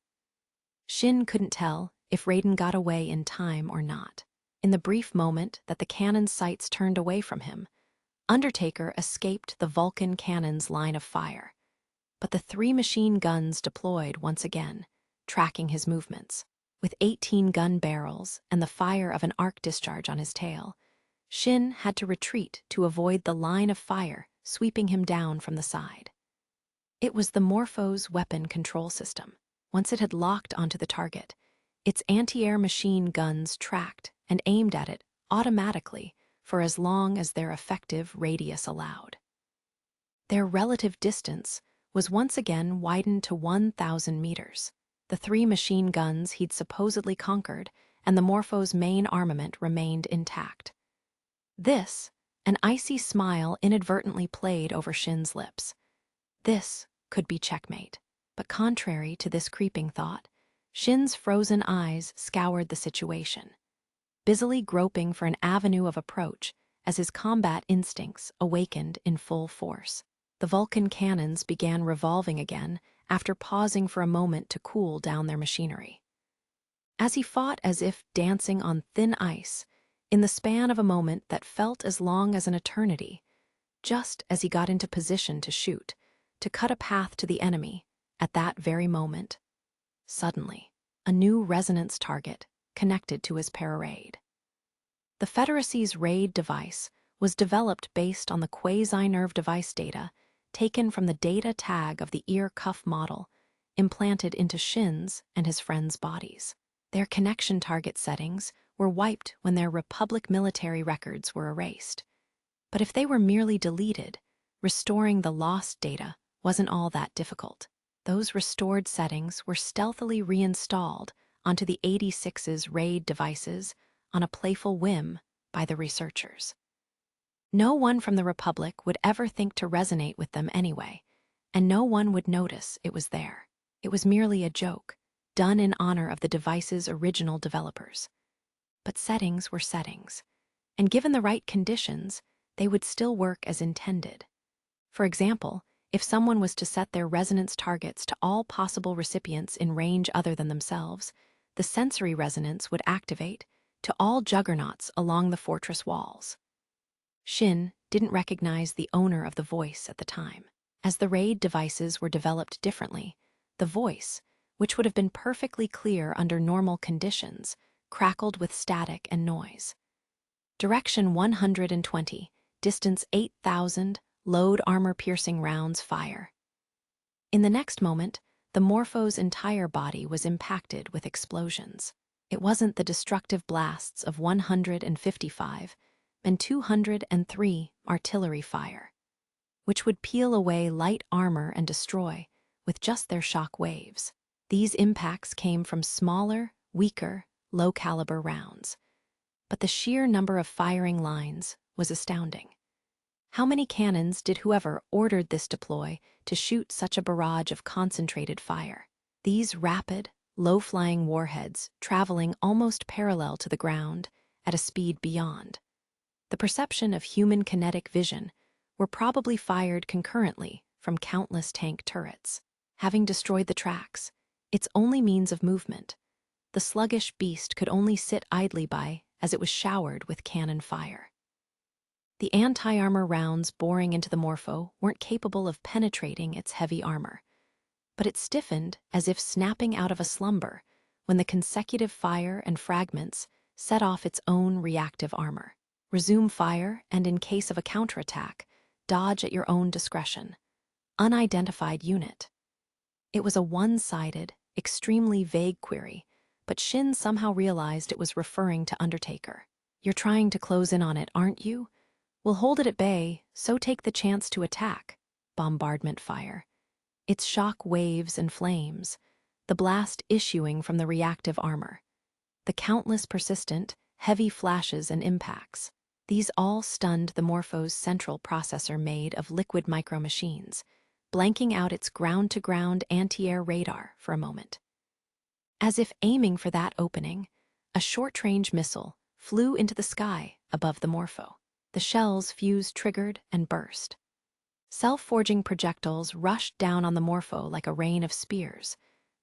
Shin couldn't tell if Raiden got away in time or not. In the brief moment that the cannon's sights turned away from him, Undertaker escaped the Vulcan cannon's line of fire. But the 3 machine guns deployed once again, tracking his movements. With 18 gun barrels and the fire of an arc discharge on his tail, Shin had to retreat to avoid the line of fire sweeping him down from the side. It was the Morpho's weapon control system. Once it had locked onto the target, its anti-air machine guns tracked and aimed at it automatically for as long as their effective radius allowed. Their relative distance was once again widened to 1,000 meters. The 3 machine guns he'd supposedly conquered, and the Morpho's main armament remained intact. This, an icy smile inadvertently played over Shin's lips. This could be checkmate. But contrary to this creeping thought, Shin's frozen eyes scoured the situation, busily groping for an avenue of approach as his combat instincts awakened in full force. The Vulcan cannons began revolving again after pausing for a moment to cool down their machinery. As he fought as if dancing on thin ice, in the span of a moment that felt as long as an eternity, just as he got into position to shoot, to cut a path to the enemy, at that very moment, suddenly, a new resonance target connected to his para-raid. The Federacy's raid device was developed based on the quasi-nerve device data taken from the data tag of the ear cuff model implanted into Shin's and his friends' bodies. Their connection target settings were wiped when their Republic military records were erased. But if they were merely deleted, restoring the lost data wasn't all that difficult. Those restored settings were stealthily reinstalled onto the 86's raid devices on a playful whim by the researchers. No one from the Republic would ever think to resonate with them anyway, and no one would notice it was there. It was merely a joke, done in honor of the device's original developers. But settings were settings, and given the right conditions, they would still work as intended. For example, if someone was to set their resonance targets to all possible recipients in range other than themselves, the sensory resonance would activate to all juggernauts along the fortress walls. Shin didn't recognize the owner of the voice at the time. As the raid devices were developed differently, the voice, which would have been perfectly clear under normal conditions, crackled with static and noise. Direction 120, distance 8,000, load armor-piercing rounds fire. In the next moment, the Morpho's entire body was impacted with explosions. It wasn't the destructive blasts of 155 and 203 artillery fire, which would peel away light armor and destroy with just their shock waves. These impacts came from smaller, weaker, low-caliber rounds. But the sheer number of firing lines was astounding. How many cannons did whoever ordered this deploy to shoot such a barrage of concentrated fire? These rapid, low-flying warheads traveling almost parallel to the ground at a speed beyond the perception of human kinetic vision were probably fired concurrently from countless tank turrets. Having destroyed the tracks, its only means of movement, the sluggish beast could only sit idly by as it was showered with cannon fire. The anti-armor rounds boring into the Morpho weren't capable of penetrating its heavy armor, but it stiffened as if snapping out of a slumber when the consecutive fire and fragments set off its own reactive armor. Resume fire, and in case of a counterattack, dodge at your own discretion. Unidentified unit. It was a one-sided, extremely vague query, but Shin somehow realized it was referring to Undertaker. You're trying to close in on it, aren't you? We'll hold it at bay, so take the chance to attack. Bombardment fire. Its shock waves and flames, the blast issuing from the reactive armor. The countless persistent, heavy flashes and impacts. These all stunned the Morpho's central processor made of liquid micromachines, blanking out its ground-to-ground anti-air radar for a moment. As if aiming for that opening, a short-range missile flew into the sky above the Morpho. The shells fuse-triggered and burst. Self-forging projectiles rushed down on the Morpho like a rain of spears,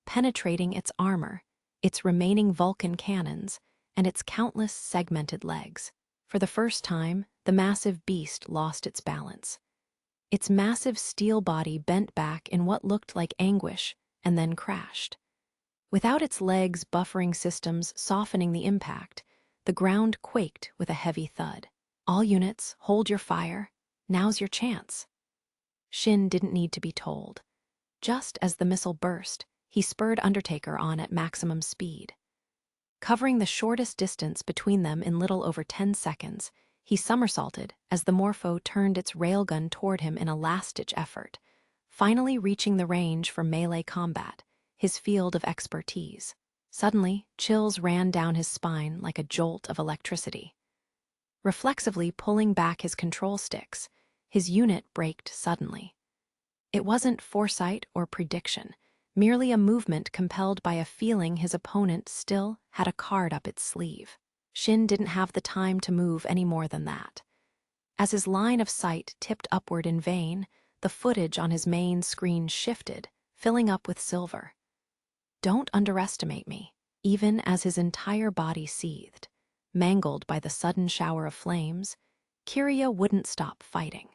penetrating its armor, its remaining Vulcan cannons, and its countless segmented legs. For the first time, the massive beast lost its balance. Its massive steel body bent back in what looked like anguish and then crashed. Without its legs' buffering systems softening the impact, the ground quaked with a heavy thud. All units, hold your fire. Now's your chance. Shin didn't need to be told. Just as the missile burst, he spurred Undertaker on at maximum speed. Covering the shortest distance between them in little over 10 seconds, he somersaulted as the Morpho turned its railgun toward him in a last-ditch effort, finally reaching the range for melee combat, his field of expertise. Suddenly, chills ran down his spine like a jolt of electricity. Reflexively pulling back his control sticks, his unit braked suddenly. It wasn't foresight or prediction, merely a movement compelled by a feeling his opponent still had a card up its sleeve. Shin didn't have the time to move any more than that. As his line of sight tipped upward in vain, the footage on his main screen shifted, filling up with silver. Don't underestimate me, even as his entire body seethed. Mangled by the sudden shower of flames, Kiria wouldn't stop fighting.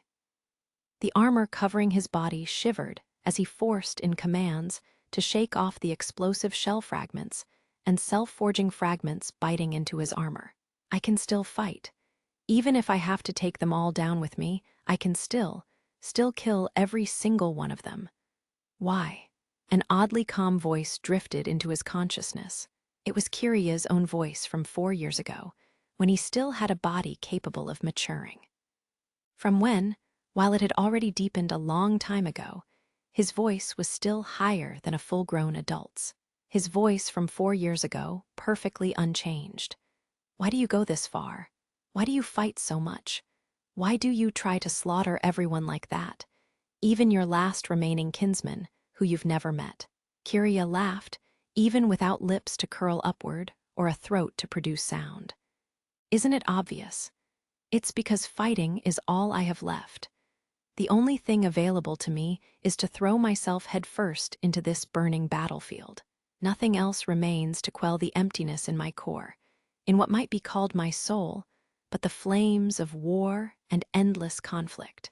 The armor covering his body shivered as he forced in commands to shake off the explosive shell fragments and self-forging fragments biting into his armor. I can still fight. Even if I have to take them all down with me, I can still kill every single one of them. Why? An oddly calm voice drifted into his consciousness. It was Kiria's own voice from 4 years ago, when he still had a body capable of maturing. From when, while it had already deepened a long time ago, his voice was still higher than a full-grown adult's. His voice from 4 years ago, perfectly unchanged. Why do you go this far? Why do you fight so much? Why do you try to slaughter everyone like that? Even your last remaining kinsman, who you've never met. Kiria laughed, even without lips to curl upward or a throat to produce sound. Isn't it obvious? It's because fighting is all I have left. The only thing available to me is to throw myself headfirst into this burning battlefield. Nothing else remains to quell the emptiness in my core, in what might be called my soul, but the flames of war and endless conflict.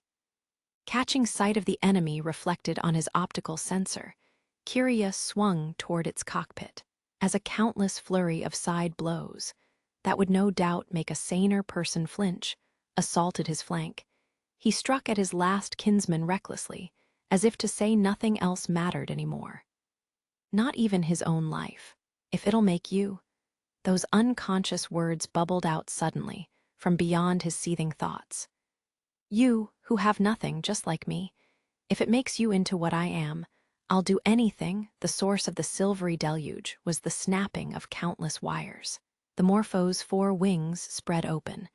Catching sight of the enemy reflected on his optical sensor, Kiria swung toward its cockpit. As a countless flurry of side blows, that would no doubt make a saner person flinch, assaulted his flank, he struck at his last kinsman recklessly, as if to say nothing else mattered anymore. Not even his own life. If it'll make you. Those unconscious words bubbled out suddenly, from beyond his seething thoughts. You, who have nothing just like me, if it makes you into what I am, "I'll do anything." The source of the silvery deluge was the snapping of countless wires. The Morpho's 4 wings spread open,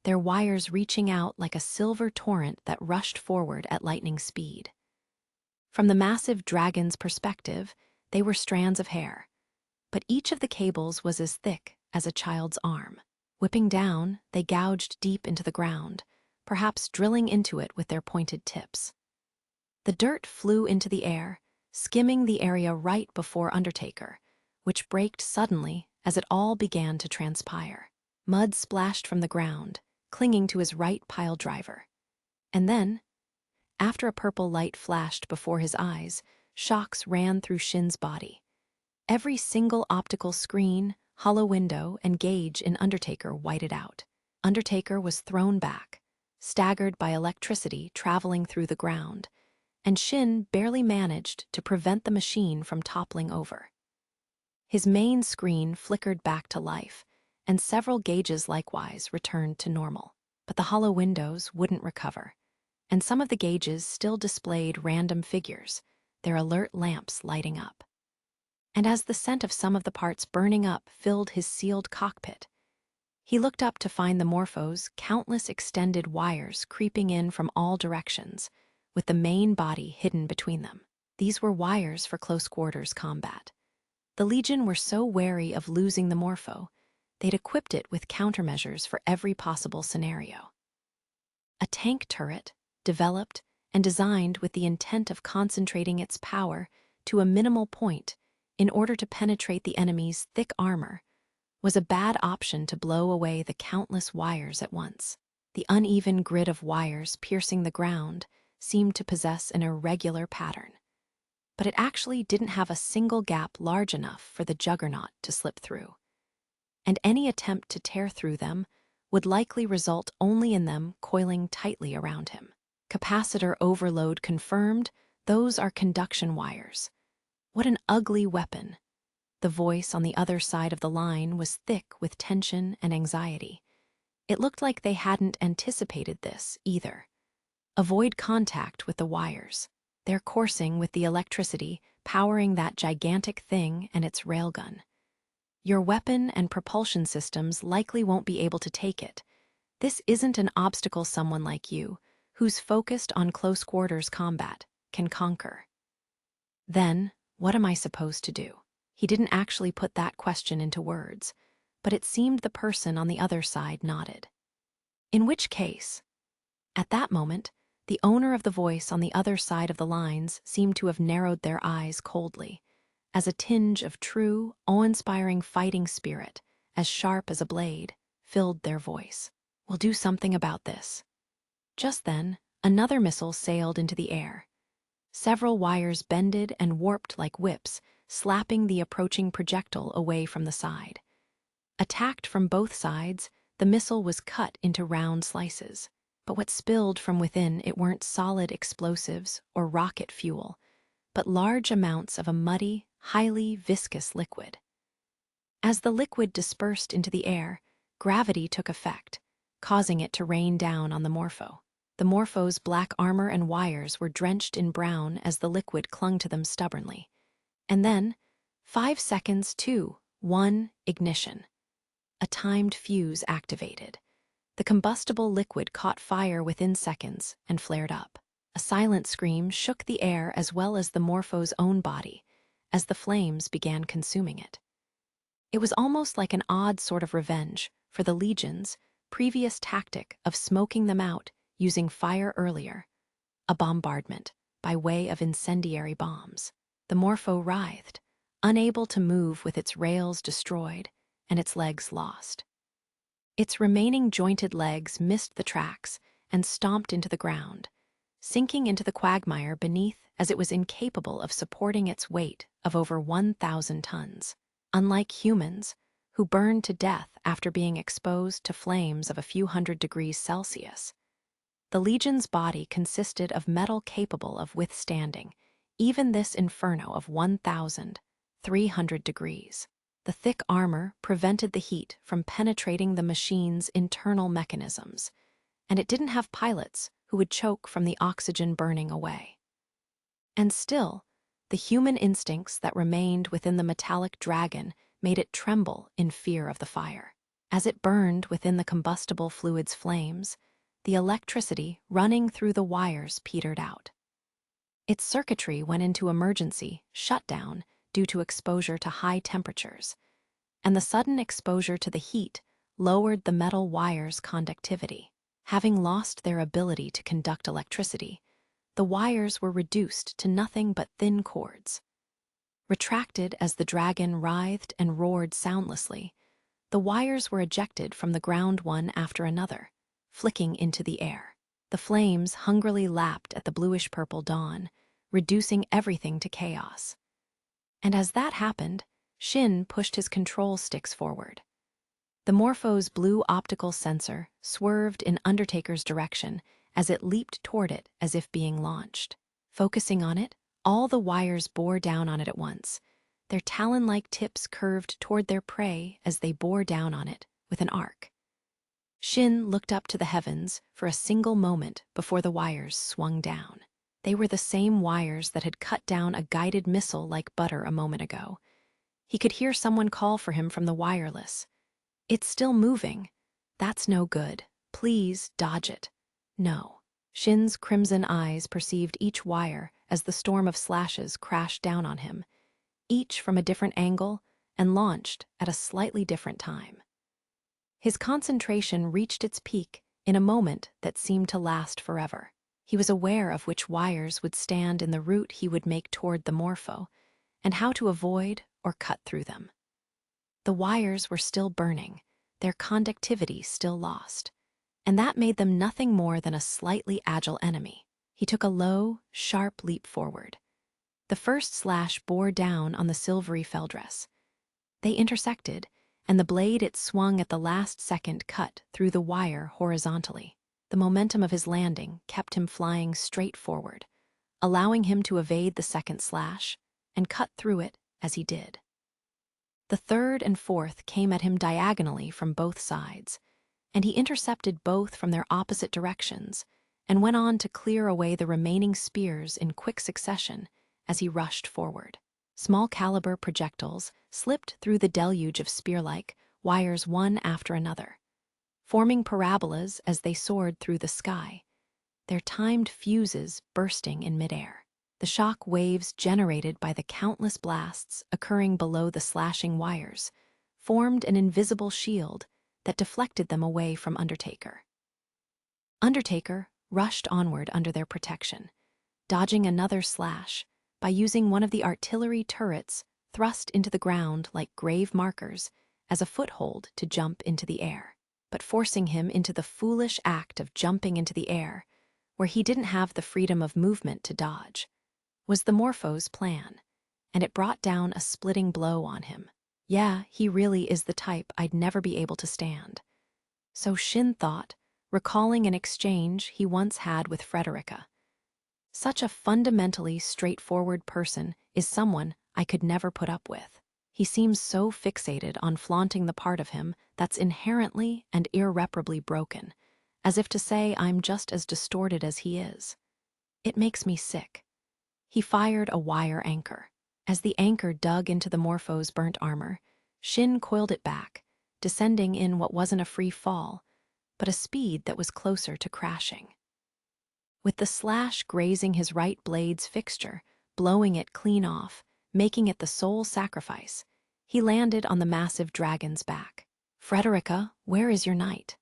their wires reaching out like a silver torrent that rushed forward at lightning speed. From the massive dragon's perspective, they were strands of hair, but each of the cables was as thick as a child's arm. Whipping down, they gouged deep into the ground, perhaps drilling into it with their pointed tips. The dirt flew into the air, skimming the area right before Undertaker, which braked suddenly as it all began to transpire. Mud splashed from the ground, clinging to his right pile driver. And then, after a purple light flashed before his eyes, shocks ran through Shin's body. Every single optical screen, hollow window, and gauge in Undertaker whited out. Undertaker was thrown back, staggered by electricity traveling through the ground, and Shin barely managed to prevent the machine from toppling over. His main screen flickered back to life, and several gauges likewise returned to normal. But the hollow windows wouldn't recover, and some of the gauges still displayed random figures, their alert lamps lighting up. And as the scent of some of the parts burning up filled his sealed cockpit, he looked up to find the Morpho's countless extended wires creeping in from all directions, with the main body hidden between them. These were wires for close-quarters combat. The Legion were so wary of losing the Morpho, they'd equipped it with countermeasures for every possible scenario. A tank turret, developed and designed with the intent of concentrating its power to a minimal point in order to penetrate the enemy's thick armor, was a bad option to blow away the countless wires at once. The uneven grid of wires piercing the ground seemed to possess an irregular pattern, but it actually didn't have a single gap large enough for the Juggernaut to slip through. And any attempt to tear through them would likely result only in them coiling tightly around him. Capacitor overload confirmed. Those are conduction wires. What an ugly weapon. The voice on the other side of the line was thick with tension and anxiety. It looked like they hadn't anticipated this either. Avoid contact with the wires. They're coursing with the electricity powering that gigantic thing and its railgun. Your weapon and propulsion systems likely won't be able to take it. This isn't an obstacle someone like you, who's focused on close-quarters combat, can conquer. Then, what am I supposed to do? He didn't actually put that question into words, but it seemed the person on the other side nodded. In which case, at that moment, the owner of the voice on the other side of the lines seemed to have narrowed their eyes coldly, as a tinge of true, awe-inspiring fighting spirit, as sharp as a blade, filled their voice. "We'll do something about this." Just then, another missile sailed into the air. Several wires bended and warped like whips, slapping the approaching projectile away from the side. Attacked from both sides, the missile was cut into round slices. But what spilled from within it weren't solid explosives or rocket fuel, but large amounts of a muddy, highly viscous liquid. As the liquid dispersed into the air, gravity took effect, causing it to rain down on the Morpho. The Morpho's black armor and wires were drenched in brown as the liquid clung to them stubbornly. And then, 5 seconds to 1 ignition. A timed fuse activated. The combustible liquid caught fire within seconds and flared up. A silent scream shook the air as well as the Morpho's own body as the flames began consuming it. It was almost like an odd sort of revenge for the Legion's previous tactic of smoking them out using fire earlier, a bombardment by way of incendiary bombs. The Morpho writhed, unable to move with its rails destroyed and its legs lost. Its remaining jointed legs missed the tracks and stomped into the ground, sinking into the quagmire beneath as it was incapable of supporting its weight of over 1,000 tons. Unlike humans, who burned to death after being exposed to flames of a few hundred degrees Celsius, the Legion's body consisted of metal capable of withstanding even this inferno of 1,300 degrees. The thick armor prevented the heat from penetrating the machine's internal mechanisms, and it didn't have pilots who would choke from the oxygen burning away. And still, The human instincts that remained within the metallic dragon made it tremble in fear of the fire. As it burned within the combustible fluid's flames, the electricity running through the wires petered out. Its circuitry went into emergency shutdown due to exposure to high temperatures, and the sudden exposure to the heat lowered the metal wires' conductivity. Having lost their ability to conduct electricity, the wires were reduced to nothing but thin cords. Retracted as the dragon writhed and roared soundlessly, the wires were ejected from the ground one after another, flicking into the air. The flames hungrily lapped at the bluish-purple dawn, reducing everything to chaos. And as that happened, Shin pushed his control sticks forward. The Morpho's blue optical sensor swerved in Undertaker's direction as it leaped toward it as if being launched. Focusing on it, all the wires bore down on it at once. Their talon-like tips curved toward their prey as they bore down on it with an arc. Shin looked up to the heavens for a single moment before the wires swung down. They were the same wires that had cut down a guided missile like butter a moment ago. He could hear someone call for him from the wireless. "It's still moving. That's no good. Please dodge it." No. Shin's crimson eyes perceived each wire as the storm of slashes crashed down on him, each from a different angle and launched at a slightly different time. His concentration reached its peak in a moment that seemed to last forever. He was aware of which wires would stand in the route he would make toward the Morpho, and how to avoid or cut through them. The wires were still burning, their conductivity still lost, and that made them nothing more than a slightly agile enemy. He took a low, sharp leap forward. The first slash bore down on the silvery felldress. They intersected, and the blade it swung at the last second cut through the wire horizontally. The momentum of his landing kept him flying straight forward, allowing him to evade the second slash and cut through it as he did. The third and fourth came at him diagonally from both sides, and he intercepted both from their opposite directions and went on to clear away the remaining spears in quick succession as he rushed forward. Small-caliber projectiles slipped through the deluge of spear-like wires one after another, forming parabolas as they soared through the sky, their timed fuses bursting in midair. The shock waves generated by the countless blasts occurring below the slashing wires formed an invisible shield that deflected them away from Undertaker. Undertaker rushed onward under their protection, dodging another slash by using one of the artillery turrets thrust into the ground like grave markers as a foothold to jump into the air, but forcing him into the foolish act of jumping into the air, where he didn't have the freedom of movement to dodge, was the Morpho's plan, and it brought down a splitting blow on him. Yeah, he really is the type I'd never be able to stand. So Shin thought, recalling an exchange he once had with Frederica. Such a fundamentally straightforward person is someone I could never put up with. He seems so fixated on flaunting the part of him that's inherently and irreparably broken, as if to say I'm just as distorted as he is. It makes me sick. He fired a wire anchor. As the anchor dug into the Morpho's burnt armor, Shin coiled it back, descending in what wasn't a free fall, but a speed that was closer to crashing. With the slash grazing his right blade's fixture, blowing it clean off, making it the sole sacrifice, he landed on the massive dragon's back. "Frederica, where is your knight?"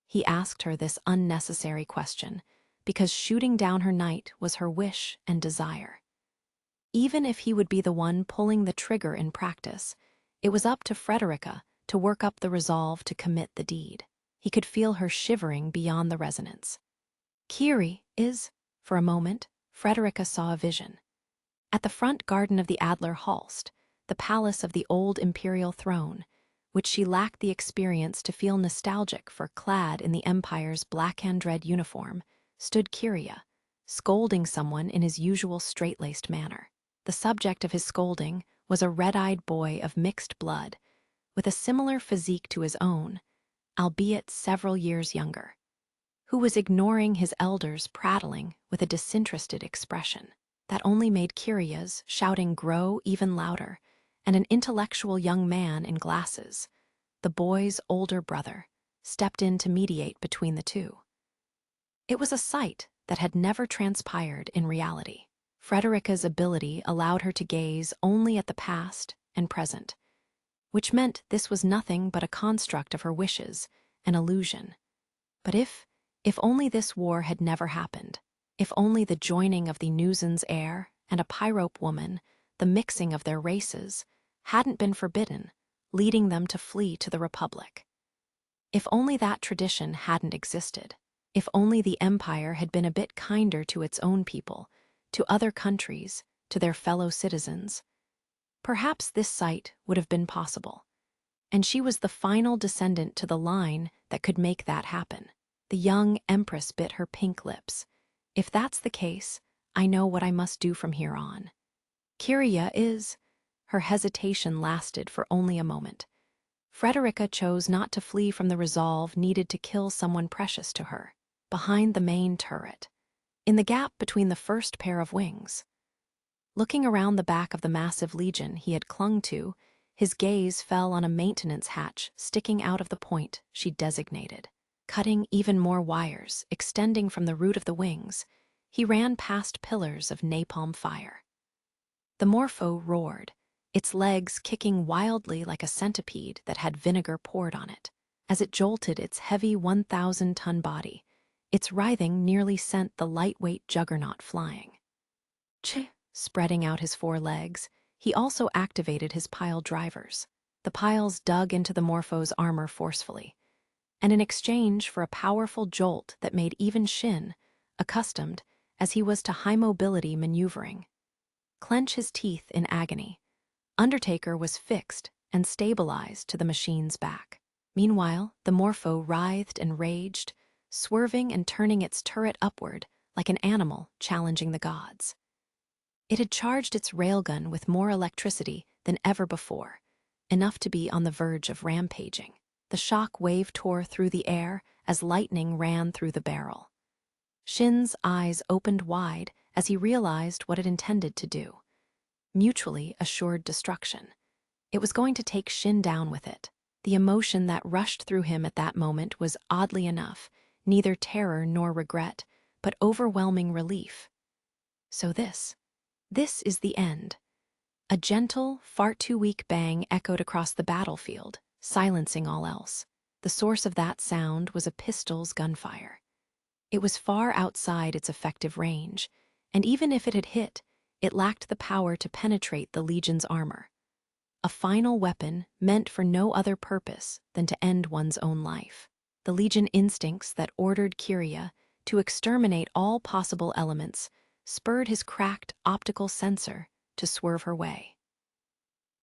He asked her this unnecessary question, because shooting down her knight was her wish and desire. Even if he would be the one pulling the trigger in practice, it was up to Frederica to work up the resolve to commit the deed. He could feel her shivering beyond the resonance. Kiri is, for a moment, Frederica saw a vision. At the front garden of the Adler Halst, the palace of the old imperial throne, which she lacked the experience to feel nostalgic for clad in the Empire's black-and-red uniform, stood Kiria, scolding someone in his usual straight-laced manner. The subject of his scolding was a red-eyed boy of mixed blood, with a similar physique to his own, albeit several years younger, who was ignoring his elders' prattling with a disinterested expression. that only made Kiria's shouting grow even louder, and an intellectual young man in glasses, the boy's older brother, stepped in to mediate between the two. It was a sight that had never transpired in reality. Frederica's ability allowed her to gaze only at the past and present, which meant this was nothing but a construct of her wishes, an illusion. But if only this war had never happened, if only the joining of the Nuzens heir and a Pyrope woman, the mixing of their races, hadn't been forbidden, leading them to flee to the Republic. If only that tradition hadn't existed, if only the Empire had been a bit kinder to its own people, to other countries, to their fellow citizens, perhaps this sight would have been possible. And she was the final descendant to the line that could make that happen. The young Empress bit her pink lips. If that's the case, I know what I must do from here on. Kiria is... Her hesitation lasted for only a moment. Frederica chose not to flee from the resolve needed to kill someone precious to her, behind the main turret, in the gap between the first pair of wings. Looking around the back of the massive legion he had clung to, his gaze fell on a maintenance hatch sticking out of the point she'd designated. Cutting even more wires, extending from the root of the wings, he ran past pillars of napalm fire. The Morpho roared, its legs kicking wildly like a centipede that had vinegar poured on it. As it jolted its heavy 1,000-ton body, its writhing nearly sent the lightweight juggernaut flying. Spreading out his four legs, he also activated his pile drivers. The piles dug into the Morpho's armor forcefully, and in exchange for a powerful jolt that made even Shin, accustomed as he was to high-mobility maneuvering, clench his teeth in agony. Undertaker was fixed and stabilized to the machine's back. Meanwhile, the Morpho writhed and raged, swerving and turning its turret upward like an animal challenging the gods. It had charged its railgun with more electricity than ever before, enough to be on the verge of rampaging. The shock wave tore through the air as lightning ran through the barrel. Shin's eyes opened wide as he realized what it intended to do. Mutually assured destruction. It was going to take Shin down with it. The emotion that rushed through him at that moment was, oddly enough, neither terror nor regret, but overwhelming relief. So this is the end. A gentle, far-too-weak bang echoed across the battlefield, silencing all else. The source of that sound was a pistol's gunfire. It was far outside its effective range, and even if it had hit, it lacked the power to penetrate the Legion's armor. A final weapon meant for no other purpose than to end one's own life. The Legion instincts that ordered Kiria to exterminate all possible elements spurred his cracked optical sensor to swerve her way.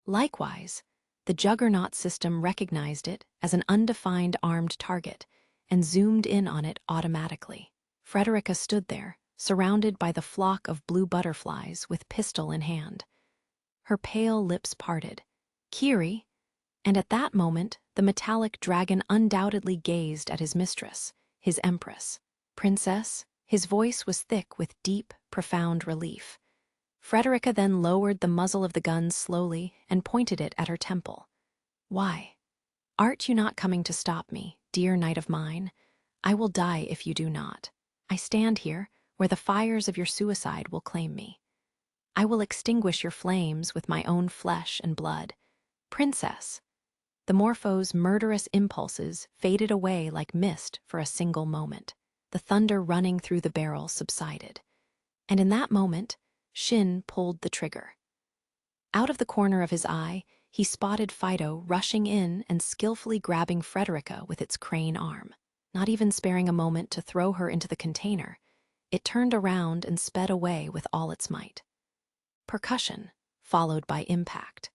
Likewise, the Juggernaut system recognized it as an undefined armed target and zoomed in on it automatically. Frederica stood there, surrounded by the flock of blue butterflies with pistol in hand. Her pale lips parted. Kiri, and at that moment the metallic dragon undoubtedly gazed at his mistress, his empress. Princess, his voice was thick with deep, profound relief. Frederica then lowered the muzzle of the gun slowly and pointed it at her temple. Why? Art you not coming to stop me, dear knight of mine? I will die if you do not. I stand here, where the fires of your suicide will claim me. I will extinguish your flames with my own flesh and blood. Princess! The Morpho's murderous impulses faded away like mist for a single moment. The thunder running through the barrel subsided. And in that moment, Shin pulled the trigger. Out of the corner of his eye, he spotted Fido rushing in and skillfully grabbing Frederica with its crane arm. Not even sparing a moment to throw her into the container, it turned around and sped away with all its might. Percussion, followed by impact.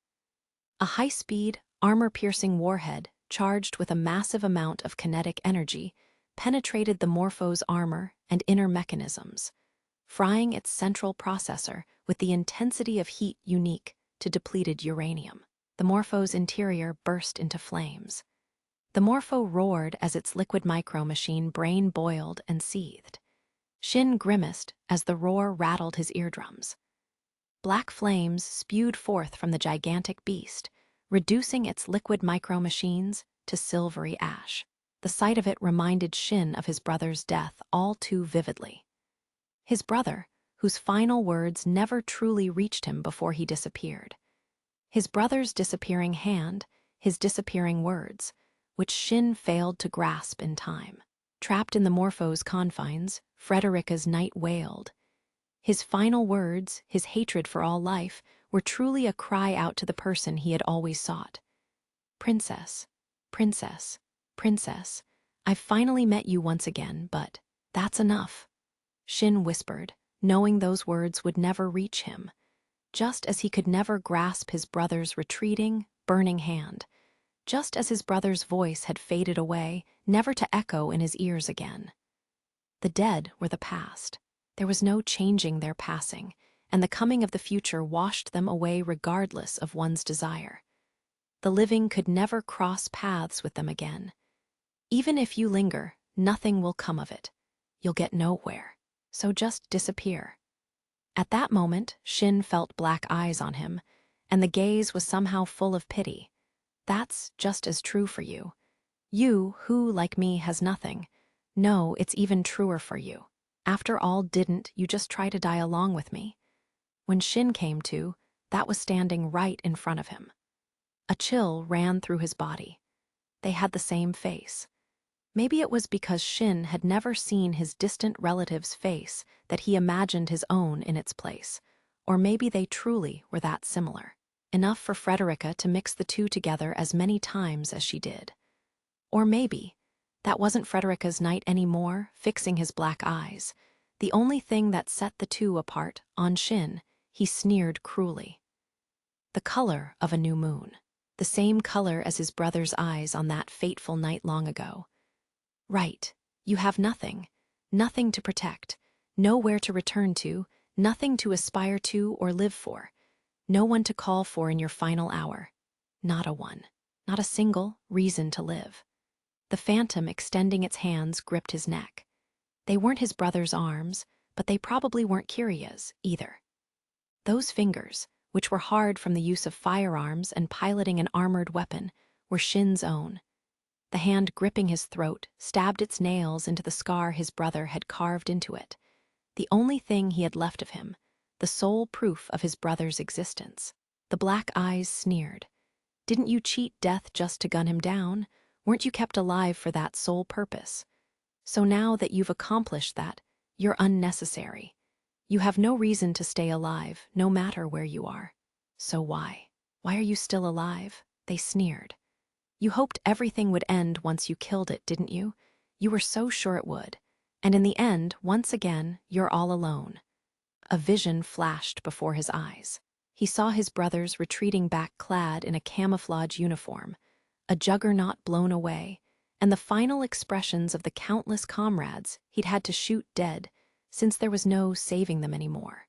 A high-speed, armor-piercing warhead, charged with a massive amount of kinetic energy, penetrated the Morpho's armor and inner mechanisms, frying its central processor with the intensity of heat unique to depleted uranium. The Morpho's interior burst into flames. The Morpho roared as its liquid micro-machine brain boiled and seethed. Shin grimaced as the roar rattled his eardrums. Black flames spewed forth from the gigantic beast, reducing its liquid micro-machines to silvery ash. The sight of it reminded Shin of his brother's death all too vividly. His brother, whose final words never truly reached him before he disappeared. His brother's disappearing hand, his disappearing words, which Shin failed to grasp in time. Trapped in the Morpho's confines, Frederica's night wailed. His final words, his hatred for all life, were truly a cry out to the person he had always sought. Princess, princess, princess, I've finally met you once again, but that's enough. Shin whispered, knowing those words would never reach him, just as he could never grasp his brother's retreating, burning hand, just as his brother's voice had faded away, never to echo in his ears again. The dead were the past. There was no changing their passing, and the coming of the future washed them away regardless of one's desire. The living could never cross paths with them again. Even if you linger, nothing will come of it. You'll get nowhere, so just disappear. At that moment, Shin felt black eyes on him, and the gaze was somehow full of pity. That's just as true for you. You, who, like me, has nothing. No, it's even truer for you. After all, didn't you just try to die along with me? When Shin came to, that was standing right in front of him. A chill ran through his body. They had the same face. Maybe it was because Shin had never seen his distant relative's face that he imagined his own in its place. Or maybe they truly were that similar. Enough for Frederica to mix the two together as many times as she did. Or maybe that wasn't Frederica's night anymore, fixing his black eyes. The only thing that set the two apart, on Shin, he sneered cruelly. The color of a new moon. The same color as his brother's eyes on that fateful night long ago. Right, you have nothing. Nothing to protect. Nowhere to return to. Nothing to aspire to or live for. No one to call for in your final hour. Not a one. Not a single reason to live. The phantom extending its hands gripped his neck. They weren't his brother's arms, but they probably weren't Kiria's either. Those fingers, which were hard from the use of firearms and piloting an armored weapon, were Shin's own. The hand gripping his throat stabbed its nails into the scar his brother had carved into it. The only thing he had left of him, the sole proof of his brother's existence. The black eyes sneered. Didn't you cheat death just to gun him down? Weren't you kept alive for that sole purpose? So now that you've accomplished that, you're unnecessary. You have no reason to stay alive, no matter where you are. So why? Why are you still alive? They sneered. You hoped everything would end once you killed it, didn't you? You were so sure it would. And in the end, once again, you're all alone. A vision flashed before his eyes. He saw his brothers retreating back clad in a camouflage uniform, a juggernaut blown away, and the final expressions of the countless comrades he'd had to shoot dead, since there was no saving them anymore.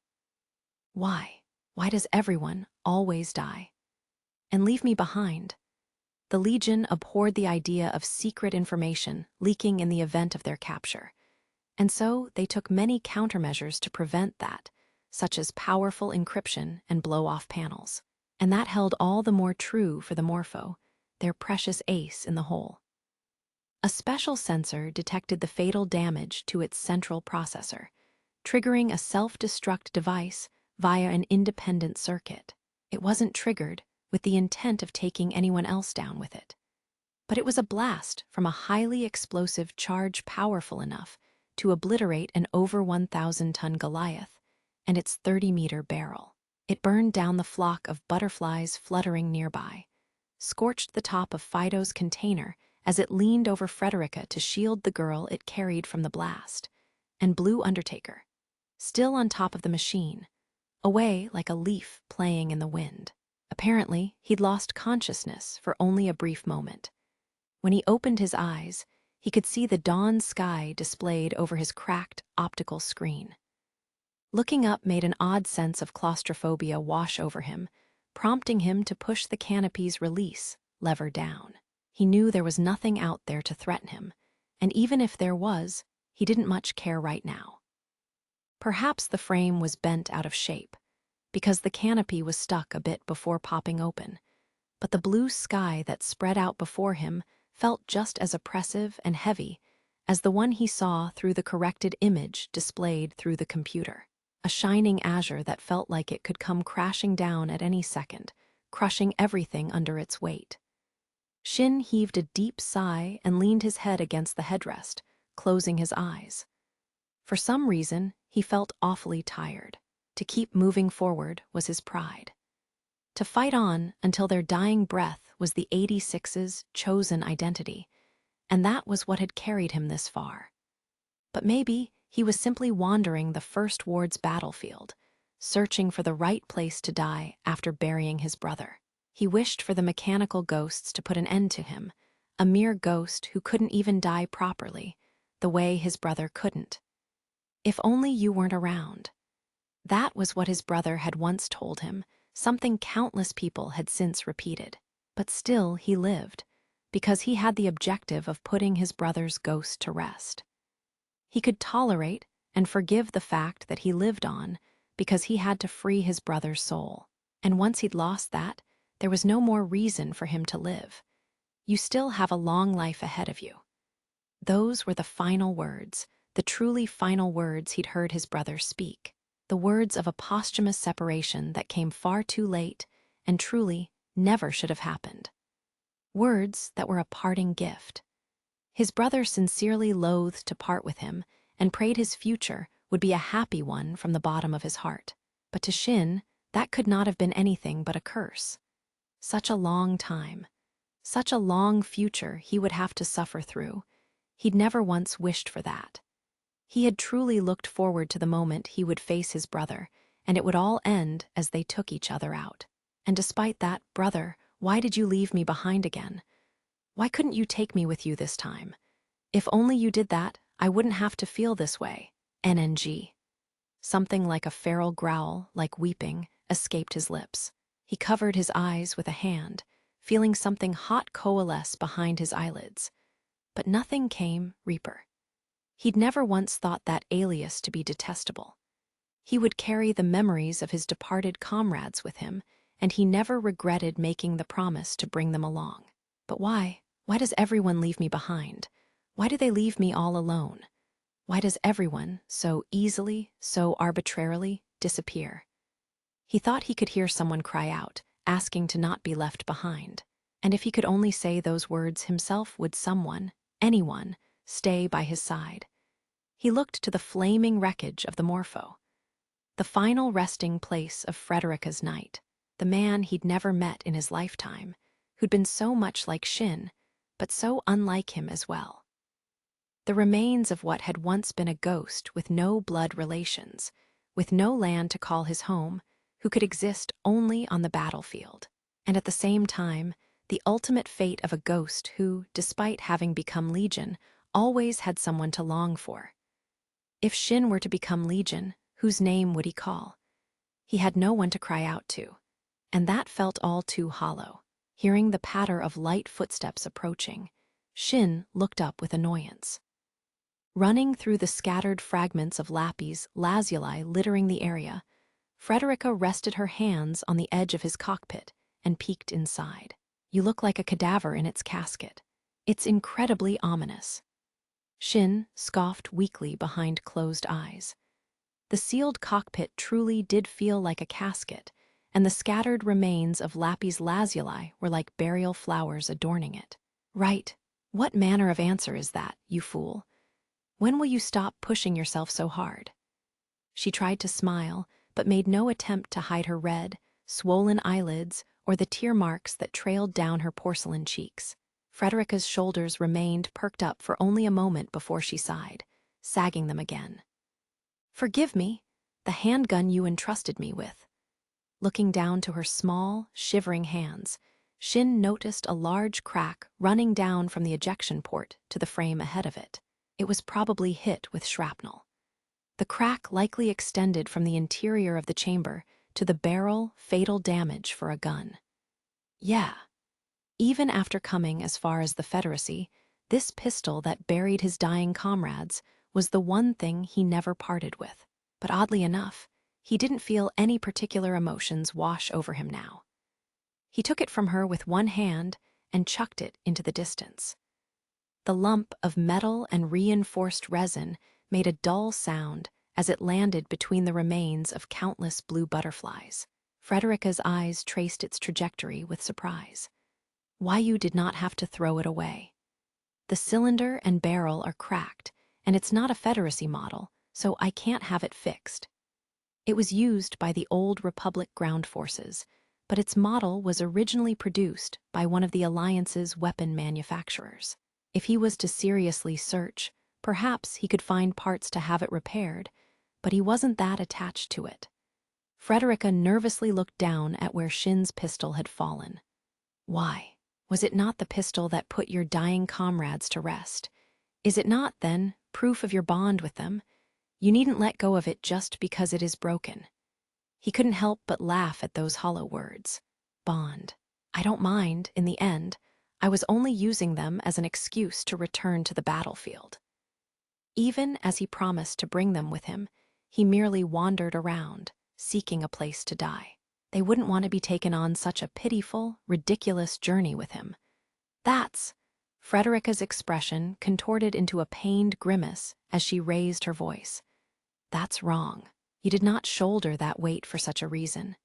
Why? Why does everyone always die? And leave me behind? The Legion abhorred the idea of secret information leaking in the event of their capture, and so they took many countermeasures to prevent that, such as powerful encryption and blow-off panels. And that held all the more true for the Morpho, their precious ace in the hole. A special sensor detected the fatal damage to its central processor, triggering a self-destruct device via an independent circuit. It wasn't triggered with the intent of taking anyone else down with it, but it was a blast from a highly explosive charge powerful enough to obliterate an over 1,000-ton Goliath and its 30-meter barrel. It burned down the flock of butterflies fluttering nearby, scorched the top of Fido's container as it leaned over Frederica to shield the girl it carried from the blast, and Blue Undertaker, still on top of the machine, away like a leaf playing in the wind. Apparently, he'd lost consciousness for only a brief moment. When he opened his eyes, he could see the dawn sky displayed over his cracked optical screen. Looking up made an odd sense of claustrophobia wash over him, prompting him to push the canopy's release lever down. He knew there was nothing out there to threaten him, and even if there was, he didn't much care right now. Perhaps the frame was bent out of shape, because the canopy was stuck a bit before popping open, but the blue sky that spread out before him felt just as oppressive and heavy as the one he saw through the corrected image displayed through the computer. A shining azure that felt like it could come crashing down at any second, crushing everything under its weight. Shin heaved a deep sigh and leaned his head against the headrest, closing his eyes. For some reason, he felt awfully tired. To keep moving forward was his pride. To fight on until their dying breath was the 86's chosen identity, and that was what had carried him this far. But maybe he was simply wandering the First Ward's battlefield, searching for the right place to die after burying his brother. He wished for the mechanical ghosts to put an end to him, a mere ghost who couldn't even die properly, the way his brother couldn't. If only you weren't around. That was what his brother had once told him, something countless people had since repeated. But still he lived, because he had the objective of putting his brother's ghost to rest. He could tolerate and forgive the fact that he lived on because he had to free his brother's soul. And once he'd lost that, there was no more reason for him to live. You still have a long life ahead of you. Those were the final words, the truly final words he'd heard his brother speak. The words of a posthumous separation that came far too late and truly never should have happened. Words that were a parting gift. His brother sincerely loathed to part with him and prayed his future would be a happy one from the bottom of his heart. But to Shin, that could not have been anything but a curse. Such a long time, such a long future he would have to suffer through. He'd never once wished for that. He had truly looked forward to the moment he would face his brother, and it would all end as they took each other out. And despite that, brother, why did you leave me behind again? Why couldn't you take me with you this time? If only you did that, I wouldn't have to feel this way. NNG. Something like a feral growl, like weeping, escaped his lips. He covered his eyes with a hand, feeling something hot coalesce behind his eyelids. But nothing came, Reaper. He'd never once thought that alias to be detestable. He would carry the memories of his departed comrades with him, and he never regretted making the promise to bring them along. But why? Why does everyone leave me behind? Why do they leave me all alone? Why does everyone, so easily, so arbitrarily, disappear? He thought he could hear someone cry out, asking to not be left behind. And if he could only say those words himself, would someone, anyone, stay by his side? He looked to the flaming wreckage of the Morpho, the final resting place of Frederica's knight, the man he'd never met in his lifetime, who'd been so much like Shin, but so unlike him as well. The remains of what had once been a ghost with no blood relations, with no land to call his home, who could exist only on the battlefield. And at the same time, the ultimate fate of a ghost who, despite having become Legion, always had someone to long for. If Shin were to become Legion, whose name would he call? He had no one to cry out to, and that felt all too hollow. Hearing the patter of light footsteps approaching, Shin looked up with annoyance. Running through the scattered fragments of lapis lazuli littering the area, Frederica rested her hands on the edge of his cockpit and peeked inside. You look like a cadaver in its casket. It's incredibly ominous. Shin scoffed weakly behind closed eyes. The sealed cockpit truly did feel like a casket, and the scattered remains of lapis lazuli were like burial flowers adorning it. Right. What manner of answer is that, you fool? When will you stop pushing yourself so hard? She tried to smile, but made no attempt to hide her red, swollen eyelids or the tear marks that trailed down her porcelain cheeks. Frederica's shoulders remained perked up for only a moment before she sighed, sagging them again. Forgive me, the handgun you entrusted me with. Looking down to her small, shivering hands, Shin noticed a large crack running down from the ejection port to the frame ahead of it. It was probably hit with shrapnel. The crack likely extended from the interior of the chamber to the barrel, fatal damage for a gun. Yeah. Even after coming as far as the Federacy, this pistol that buried his dying comrades was the one thing he never parted with. But oddly enough, he didn't feel any particular emotions wash over him now. He took it from her with one hand and chucked it into the distance. The lump of metal and reinforced resin made a dull sound as it landed between the remains of countless blue butterflies. Frederica's eyes traced its trajectory with surprise. Why you did not have to throw it away. The cylinder and barrel are cracked, and it's not a Federacy model, so I can't have it fixed. It was used by the old Republic ground forces, but its model was originally produced by one of the Alliance's weapon manufacturers. If he was to seriously search, perhaps he could find parts to have it repaired, but he wasn't that attached to it. Frederica nervously looked down at where Shin's pistol had fallen. Why? Was it not the pistol that put your dying comrades to rest? Is it not, then, proof of your bond with them? You needn't let go of it just because it is broken. He couldn't help but laugh at those hollow words. Bond. I don't mind, in the end. I was only using them as an excuse to return to the battlefield. Even as he promised to bring them with him, he merely wandered around, seeking a place to die. They wouldn't want to be taken on such a pitiful, ridiculous journey with him. That's... Frederica's expression contorted into a pained grimace as she raised her voice. That's wrong. You did not shoulder that weight for such a reason.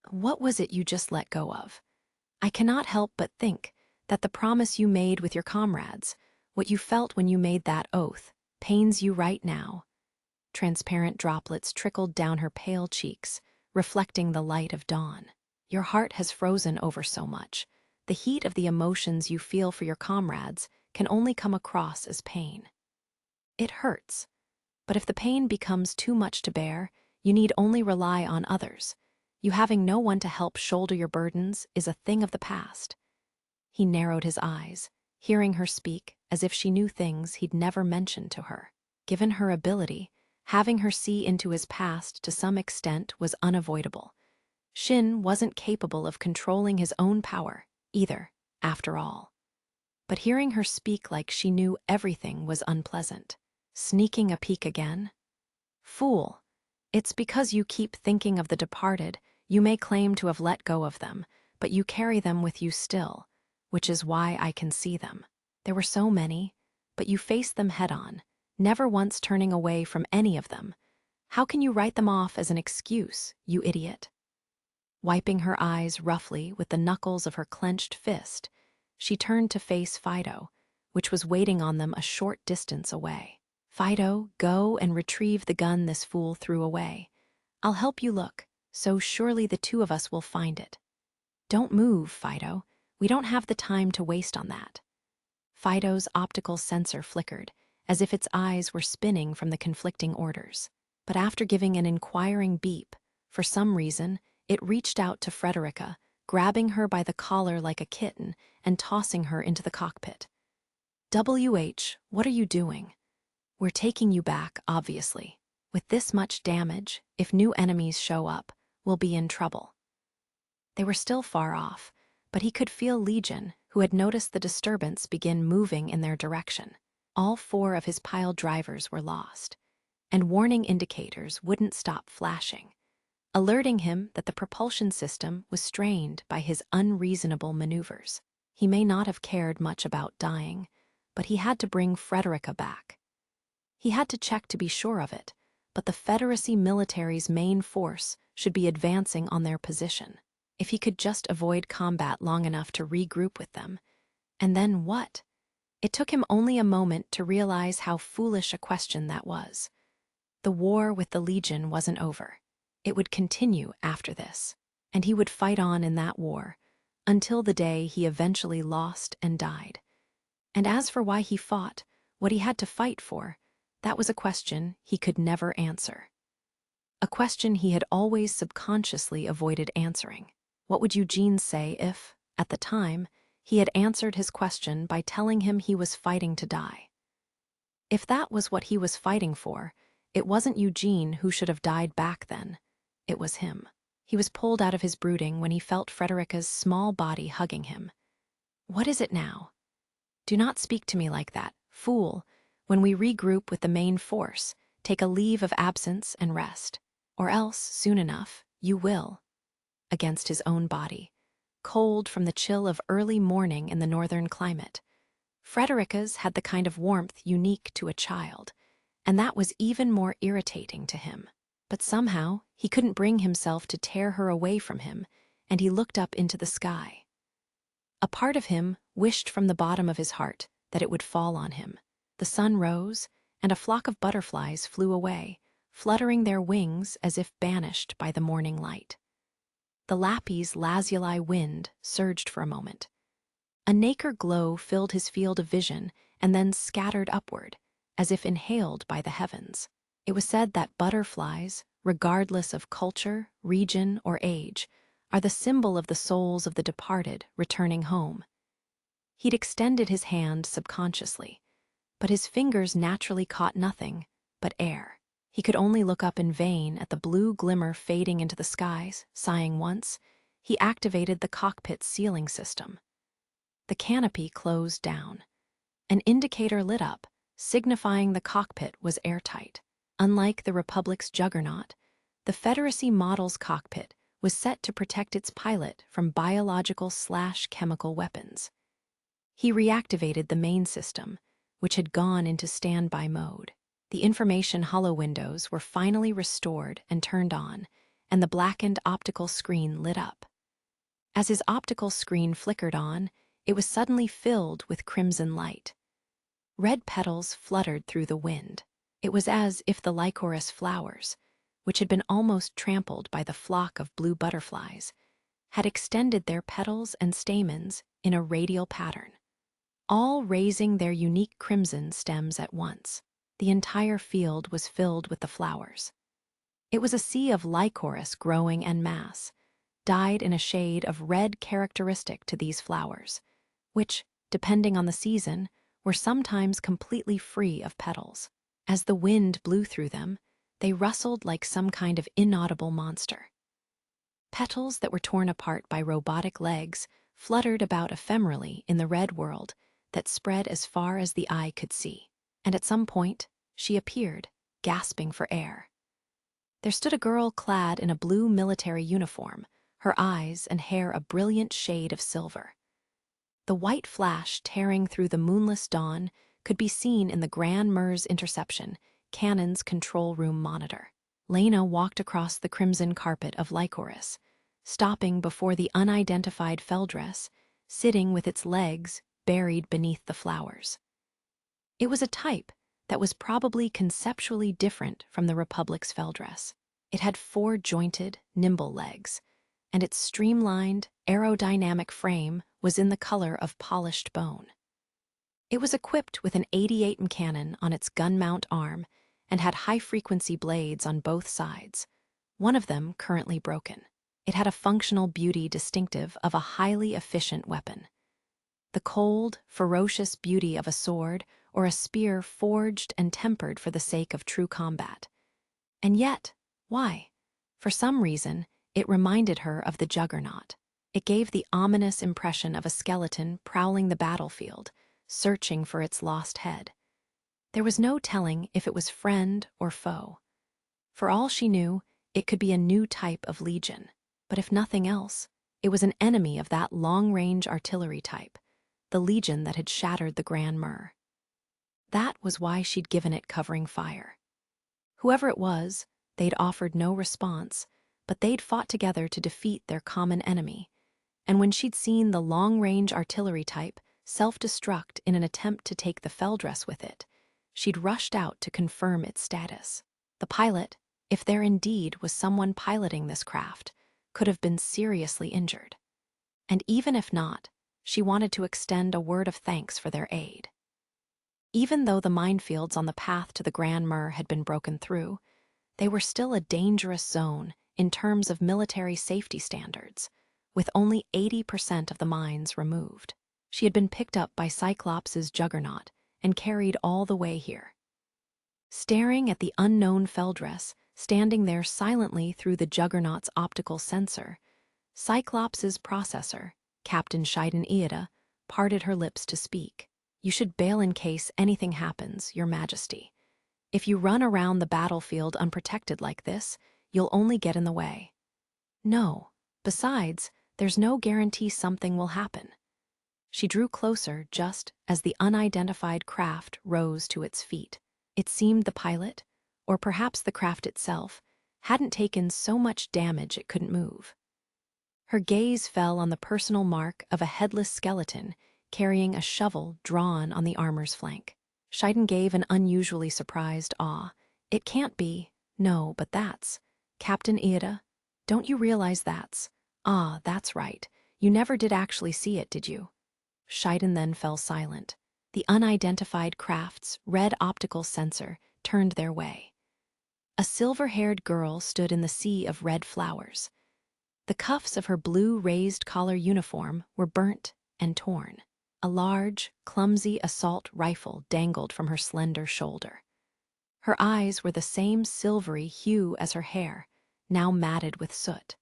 What was it you just let go of? I cannot help but think that the promise you made with your comrades, what you felt when you made that oath, pains you right now. Transparent droplets trickled down her pale cheeks, reflecting the light of dawn. Your heart has frozen over so much. The heat of the emotions you feel for your comrades can only come across as pain. It hurts, but if the pain becomes too much to bear, you need only rely on others. You having no one to help shoulder your burdens is a thing of the past. He narrowed his eyes, hearing her speak as if she knew things he'd never mentioned to her. Given her ability, having her see into his past to some extent was unavoidable. Shin wasn't capable of controlling his own power, either, after all. But hearing her speak like she knew everything was unpleasant. Sneaking a peek again? Fool. It's because you keep thinking of the departed, you may claim to have let go of them, but you carry them with you still, which is why I can see them. There were so many, but you faced them head-on, never once turning away from any of them. How can you write them off as an excuse, you idiot? Wiping her eyes roughly with the knuckles of her clenched fist, she turned to face Fido, which was waiting on them a short distance away. Fido, go and retrieve the gun this fool threw away. I'll help you look, so surely the two of us will find it. Don't move, Fido. We don't have the time to waste on that. Fido's optical sensor flickered, as if its eyes were spinning from the conflicting orders. But after giving an inquiring beep, for some reason, it reached out to Frederica, grabbing her by the collar like a kitten and tossing her into the cockpit. WH, what are you doing? We're taking you back, obviously. With this much damage, if new enemies show up, we'll be in trouble. They were still far off, but he could feel Legion, who had noticed the disturbance, begin moving in their direction. All 4 of his pile drivers were lost, and warning indicators wouldn't stop flashing, alerting him that the propulsion system was strained by his unreasonable maneuvers. He may not have cared much about dying, but he had to bring Frederica back. He had to check to be sure of it, but the Federacy military's main force should be advancing on their position. If he could just avoid combat long enough to regroup with them. And then what? It took him only a moment to realize how foolish a question that was. The war with the Legion wasn't over. It would continue after this, and he would fight on in that war, until the day he eventually lost and died. And as for why he fought, what he had to fight for, that was a question he could never answer. A question he had always subconsciously avoided answering. What would Eugene say if, at the time, he had answered his question by telling him he was fighting to die? If that was what he was fighting for, it wasn't Eugene who should have died back then. It was him. He was pulled out of his brooding when he felt Frederica's small body hugging him. What is it now? Do not speak to me like that, fool. When we regroup with the main force, Take a leave of absence and rest, or else, soon enough, you will. Against his own body, cold from the chill of early morning in the northern climate. Frederica's had the kind of warmth unique to a child, and that was even more irritating to him. But somehow, he couldn't bring himself to tear her away from him, and he looked up into the sky. A part of him wished from the bottom of his heart that it would fall on him. The sun rose, and a flock of butterflies flew away, fluttering their wings as if banished by the morning light. The lapis lazuli wind surged for a moment. A nacre glow filled his field of vision and then scattered upward, as if inhaled by the heavens. It was said that butterflies, regardless of culture, region, or age, are the symbol of the souls of the departed returning home. He'd extended his hand subconsciously, but his fingers naturally caught nothing but air. He could only look up in vain at the blue glimmer fading into the skies. Sighing once, he activated the cockpit's sealing system. The canopy closed down. An indicator lit up, signifying the cockpit was airtight. Unlike the Republic's juggernaut, the Federacy model's cockpit was set to protect its pilot from biological/chemical weapons. He reactivated the main system, which had gone into standby mode. The information holo windows were finally restored and turned on, and the blackened optical screen lit up. As his optical screen flickered on, it was suddenly filled with crimson light. Red petals fluttered through the wind. It was as if the Lycoris flowers, which had been almost trampled by the flock of blue butterflies, had extended their petals and stamens in a radial pattern, all raising their unique crimson stems at once. The entire field was filled with the flowers. It was a sea of Lycoris growing en masse, dyed in a shade of red characteristic to these flowers, which, depending on the season, were sometimes completely free of petals. As the wind blew through them, they rustled like some kind of inaudible monster. Petals that were torn apart by robotic legs fluttered about ephemerally in the red world that spread as far as the eye could see. And at some point, she appeared, gasping for air. There stood a girl clad in a blue military uniform, her eyes and hair a brilliant shade of silver. The white flash tearing through the moonless dawn could be seen in the Grand Mers interception, Cannon's control room monitor. Lena walked across the crimson carpet of Lycoris, stopping before the unidentified Feldress, sitting with its legs buried beneath the flowers. It was a type that was probably conceptually different from the Republic's Feldress. It had 4 jointed, nimble legs, and its streamlined, aerodynamic frame was in the color of polished bone. It was equipped with an 88mm cannon on its gun mount arm and had high-frequency blades on both sides, one of them currently broken. It had a functional beauty distinctive of a highly efficient weapon. The cold, ferocious beauty of a sword or a spear forged and tempered for the sake of true combat. And yet, why? For some reason, it reminded her of the juggernaut. It gave the ominous impression of a skeleton prowling the battlefield, searching for its lost head. There was no telling if it was friend or foe. For all she knew, it could be a new type of legion. But if nothing else, it was an enemy of that long-range artillery type, the legion that had shattered the Grand Mur. That was why she'd given it covering fire. Whoever it was, they'd offered no response, but they'd fought together to defeat their common enemy. And when she'd seen the long-range artillery type self-destruct in an attempt to take the Feldress with it, she'd rushed out to confirm its status. The pilot, if there indeed was someone piloting this craft, could have been seriously injured. And even if not, she wanted to extend a word of thanks for their aid. Even though the minefields on the path to the Grand Mur had been broken through, they were still a dangerous zone in terms of military safety standards, with only 80% of the mines removed. She had been picked up by Cyclops' juggernaut and carried all the way here. Staring at the unknown Feldress, standing there silently through the juggernaut's optical sensor, Cyclops' processor, Captain Scheiden Iada, parted her lips to speak. "You should bail in case anything happens, Your Majesty. If you run around the battlefield unprotected like this, you'll only get in the way. No. Besides, there's no guarantee something will happen. She drew closer just as the unidentified craft rose to its feet. It seemed the pilot, or perhaps the craft itself, hadn't taken so much damage it couldn't move. Her gaze fell on the personal mark of a headless skeleton carrying a shovel drawn on the armor's flank. Scheiden gave an unusually surprised awe. It can't be. No, but that's Captain Ida. Don't you realize that's? Ah, that's right. You never did actually see it, did you? Scheiden then fell silent. The unidentified craft's red optical sensor turned their way. A silver-haired girl stood in the sea of red flowers. The cuffs of her blue raised collar uniform were burnt and torn. A large, clumsy assault rifle dangled from her slender shoulder. Her eyes were the same silvery hue as her hair, now matted with soot.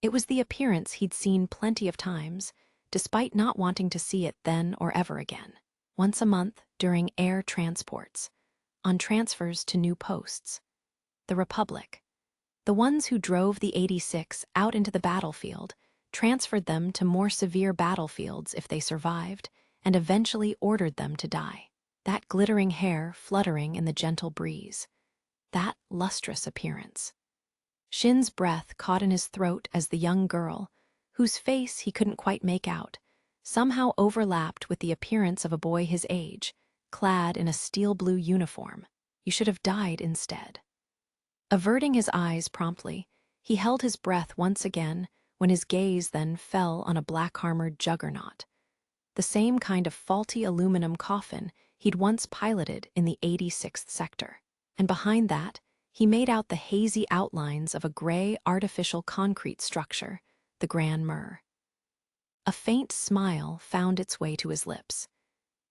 It was the appearance he'd seen plenty of times, despite not wanting to see it then or ever again. Once a month during air transports, on transfers to new posts. The Republic, the ones who drove the 86 out into the battlefield, transferred them to more severe battlefields if they survived, and eventually ordered them to die. That glittering hair fluttering in the gentle breeze. That lustrous appearance. Shin's breath caught in his throat as the young girl, whose face he couldn't quite make out, somehow overlapped with the appearance of a boy his age, clad in a steel-blue uniform. You should have died instead. Averting his eyes promptly, he held his breath once again when his gaze then fell on a black-armored juggernaut, the same kind of faulty aluminum coffin he'd once piloted in the 86th sector. And behind that, he made out the hazy outlines of a gray artificial concrete structure, the Grand Mur. A faint smile found its way to his lips.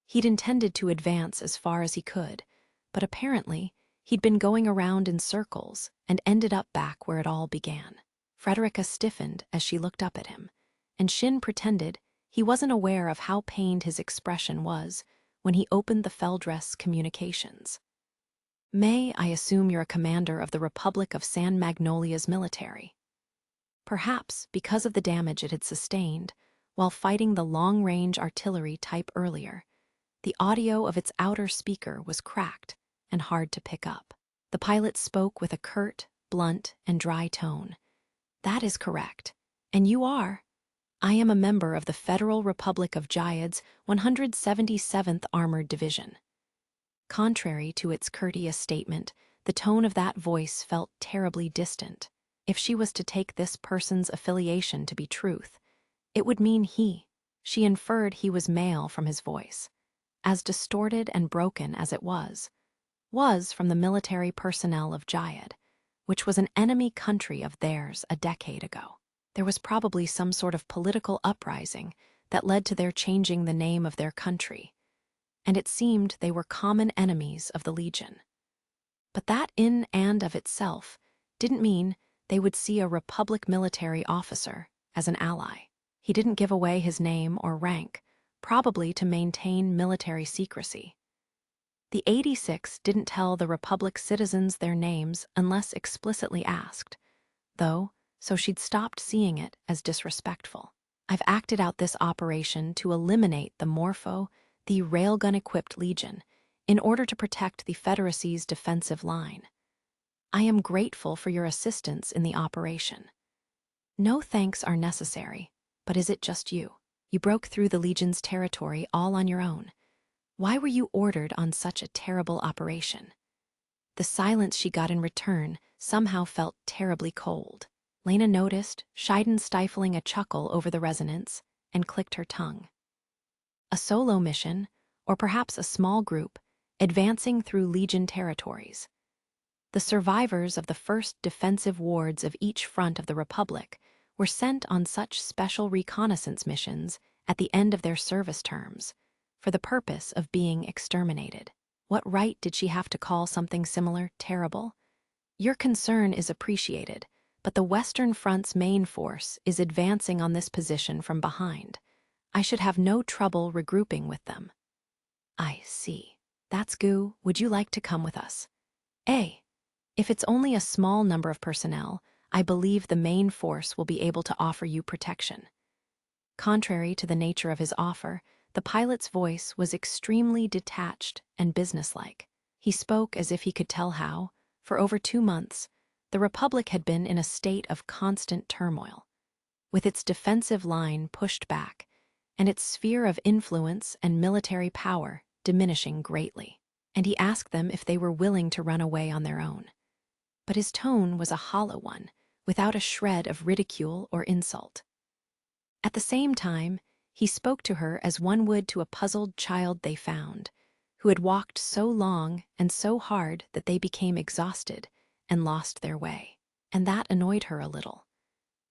He'd intended to advance as far as he could, but apparently he'd been going around in circles and ended up back where it all began. Frederica stiffened as she looked up at him, and Shin pretended he wasn't aware of how pained his expression was when he opened the Feldress communications. May I assume you're a commander of the Republic of San Magnolia's military? Perhaps because of the damage it had sustained while fighting the long-range artillery type earlier, the audio of its outer speaker was cracked and hard to pick up. The pilot spoke with a curt, blunt, and dry tone. That is correct. And you are? I am a member of the Federal Republic of Jayad's 177th Armored Division. Contrary to its courteous statement, the tone of that voice felt terribly distant. If she was to take this person's affiliation to be truth, it would mean she inferred he was male from his voice, as distorted and broken as it was from the military personnel of Jayad, which was an enemy country of theirs a decade ago. There was probably some sort of political uprising that led to their changing the name of their country, and it seemed they were common enemies of the Legion. But that in and of itself didn't mean they would see a Republic military officer as an ally. He didn't give away his name or rank, probably to maintain military secrecy. The 86 didn't tell the Republic citizens their names unless explicitly asked, though, so she'd stopped seeing it as disrespectful. I've acted out this operation to eliminate the railgun-equipped Legion, in order to protect the Federacy's defensive line. I am grateful for your assistance in the operation. No thanks are necessary, but is it just you? You broke through the Legion's territory all on your own. Why were you ordered on such a terrible operation? The silence she got in return somehow felt terribly cold. Lena noticed Scheiden stifling a chuckle over the resonance and clicked her tongue. A solo mission, or perhaps a small group, advancing through Legion territories. The survivors of the first defensive wards of each front of the Republic were sent on such special reconnaissance missions at the end of their service terms, for the purpose of being exterminated. What right did she have to call something similar terrible? Your concern is appreciated, but the Western Front's main force is advancing on this position from behind. I should have no trouble regrouping with them. I see. That's Goo. Would you like to come with us? A. If it's only a small number of personnel, I believe the main force will be able to offer you protection. Contrary to the nature of his offer, the pilot's voice was extremely detached and businesslike. He spoke as if he could tell how, for over 2 months, the Republic had been in a state of constant turmoil, with its defensive line pushed back and its sphere of influence and military power diminishing greatly. And he asked them if they were willing to run away on their own. But his tone was a hollow one, without a shred of ridicule or insult. At the same time, he spoke to her as one would to a puzzled child they found, who had walked so long and so hard that they became exhausted and lost their way. And that annoyed her a little.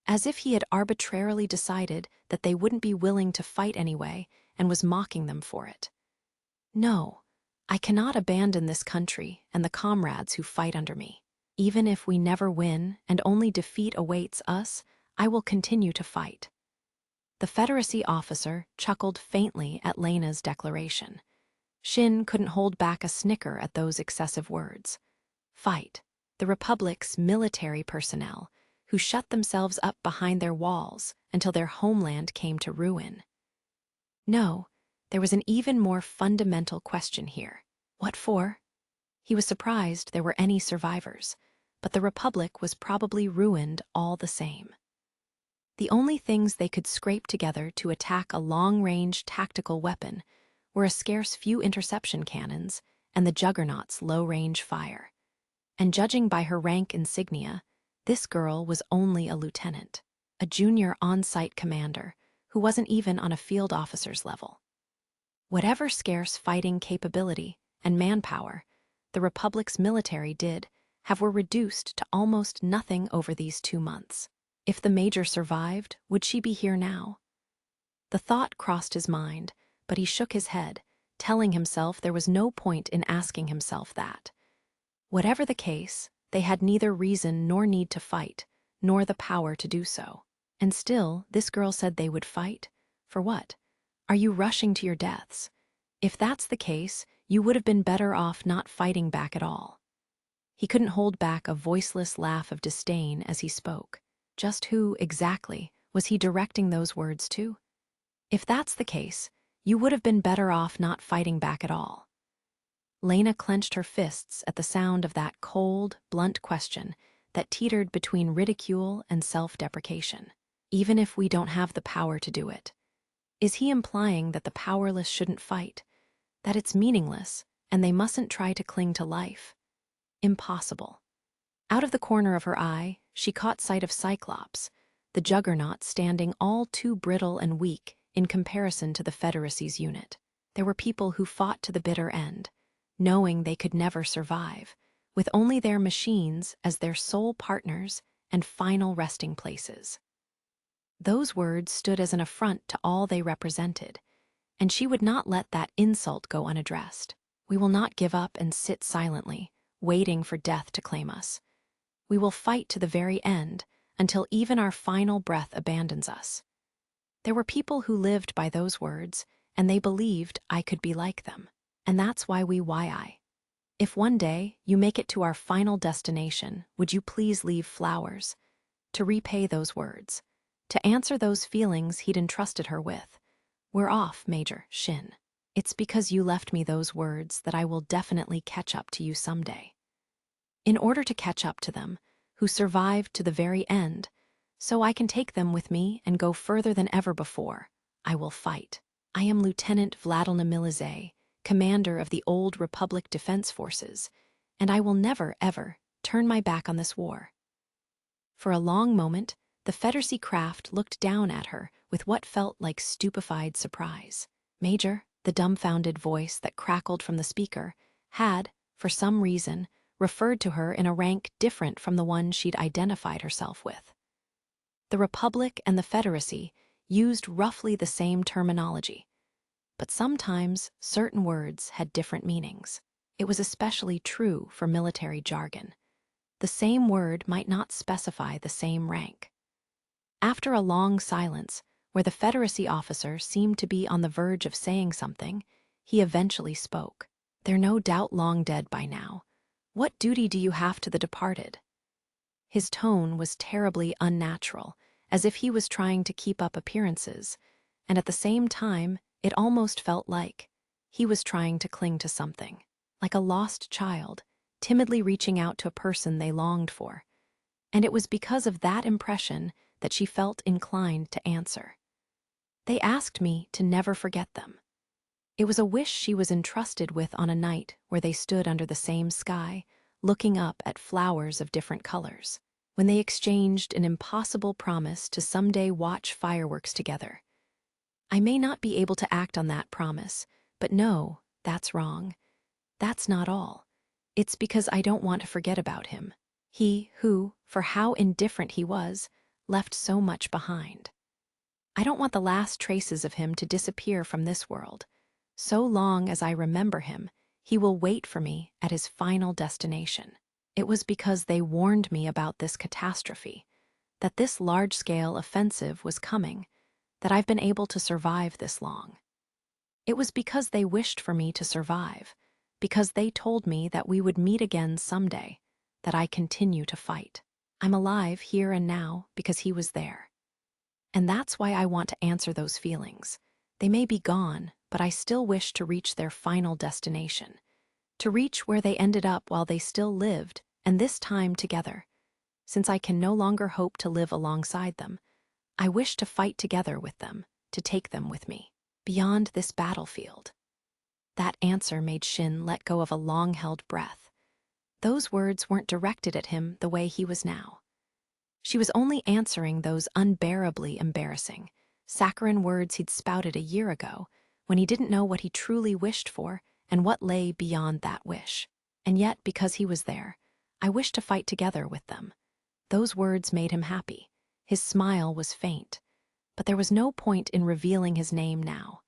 As if he had arbitrarily decided that they wouldn't be willing to fight anyway and was mocking them for it. No, I cannot abandon this country and the comrades who fight under me. Even if we never win and only defeat awaits us, I will continue to fight. The Federacy officer chuckled faintly at Lena's declaration. Shin couldn't hold back a snicker at those excessive words. Fight. The Republic's military personnel, who shut themselves up behind their walls until their homeland came to ruin. No, there was an even more fundamental question here. What for? He was surprised there were any survivors, but the Republic was probably ruined all the same. The only things they could scrape together to attack a long-range tactical weapon were a scarce few interception cannons and the Juggernaut's low-range fire. And judging by her rank insignia, this girl was only a lieutenant, a junior on-site commander who wasn't even on a field officer's level. Whatever scarce fighting capability and manpower the Republic's military did have were reduced to almost nothing over these 2 months. If the Major survived, would she be here now? The thought crossed his mind, but he shook his head, telling himself there was no point in asking himself that. Whatever the case, they had neither reason nor need to fight, nor the power to do so. And still, this girl said they would fight? For what? Are you rushing to your deaths? If that's the case, you would have been better off not fighting back at all. He couldn't hold back a voiceless laugh of disdain as he spoke. Just who, exactly, was he directing those words to? If that's the case, you would have been better off not fighting back at all. Lena clenched her fists at the sound of that cold, blunt question that teetered between ridicule and self-deprecation. Even if we don't have the power to do it. Is he implying that the powerless shouldn't fight? That it's meaningless, and they mustn't try to cling to life? Impossible. Out of the corner of her eye, she caught sight of Cyclops, the Juggernaut standing all too brittle and weak in comparison to the Federacy's unit. There were people who fought to the bitter end, knowing they could never survive, with only their machines as their sole partners and final resting places. Those words stood as an affront to all they represented, and she would not let that insult go unaddressed. We will not give up and sit silently, waiting for death to claim us. We will fight to the very end, until even our final breath abandons us. There were people who lived by those words, and they believed I could be like them. And that's why we why. If one day you make it to our final destination, would you please leave flowers? To repay those words, to answer those feelings he'd entrusted her with. We're off, Major Shin. It's because you left me those words that I will definitely catch up to you someday. In order to catch up to them, who survived to the very end, so I can take them with me and go further than ever before, I will fight. I am Lieutenant Vladilna Milize, commander of the old Republic Defense Forces, and I will never, ever turn my back on this war. For a long moment, the Federacy craft looked down at her with what felt like stupefied surprise. Major, the dumbfounded voice that crackled from the speaker, had, for some reason, referred to her in a rank different from the one she'd identified herself with. The Republic and the Federacy used roughly the same terminology, but sometimes certain words had different meanings. It was especially true for military jargon. The same word might not specify the same rank. After a long silence, where the Federacy officer seemed to be on the verge of saying something, he eventually spoke. They're no doubt long dead by now. What duty do you have to the departed?" His tone was terribly unnatural, as if he was trying to keep up appearances, and at the same time, it almost felt like he was trying to cling to something, like a lost child, timidly reaching out to a person they longed for. And it was because of that impression that she felt inclined to answer. "They asked me to never forget them." It was a wish she was entrusted with on a night where they stood under the same sky, looking up at flowers of different colors, when they exchanged an impossible promise to someday watch fireworks together. "I may not be able to act on that promise, but no, that's wrong. That's not all. It's because I don't want to forget about him. He who, for how indifferent he was, left so much behind. I don't want the last traces of him to disappear from this world. So long as I remember him, he will wait for me at his final destination." It was because they warned me about this catastrophe, that this large-scale offensive was coming, that I've been able to survive this long. It was because they wished for me to survive, because they told me that we would meet again someday, that I continue to fight. I'm alive here and now because he was there. And that's why I want to answer those feelings. They may be gone, but I still wish to reach their final destination, to reach where they ended up while they still lived, and this time together. Since I can no longer hope to live alongside them, I wish to fight together with them, to take them with me, beyond this battlefield. That answer made Shin let go of a long-held breath. Those words weren't directed at him the way he was now. She was only answering those unbearably embarrassing, saccharine words he'd spouted a year ago, when he didn't know what he truly wished for and what lay beyond that wish. And yet, because he was there, I wished to fight together with them. Those words made him happy. His smile was faint, but there was no point in revealing his name now.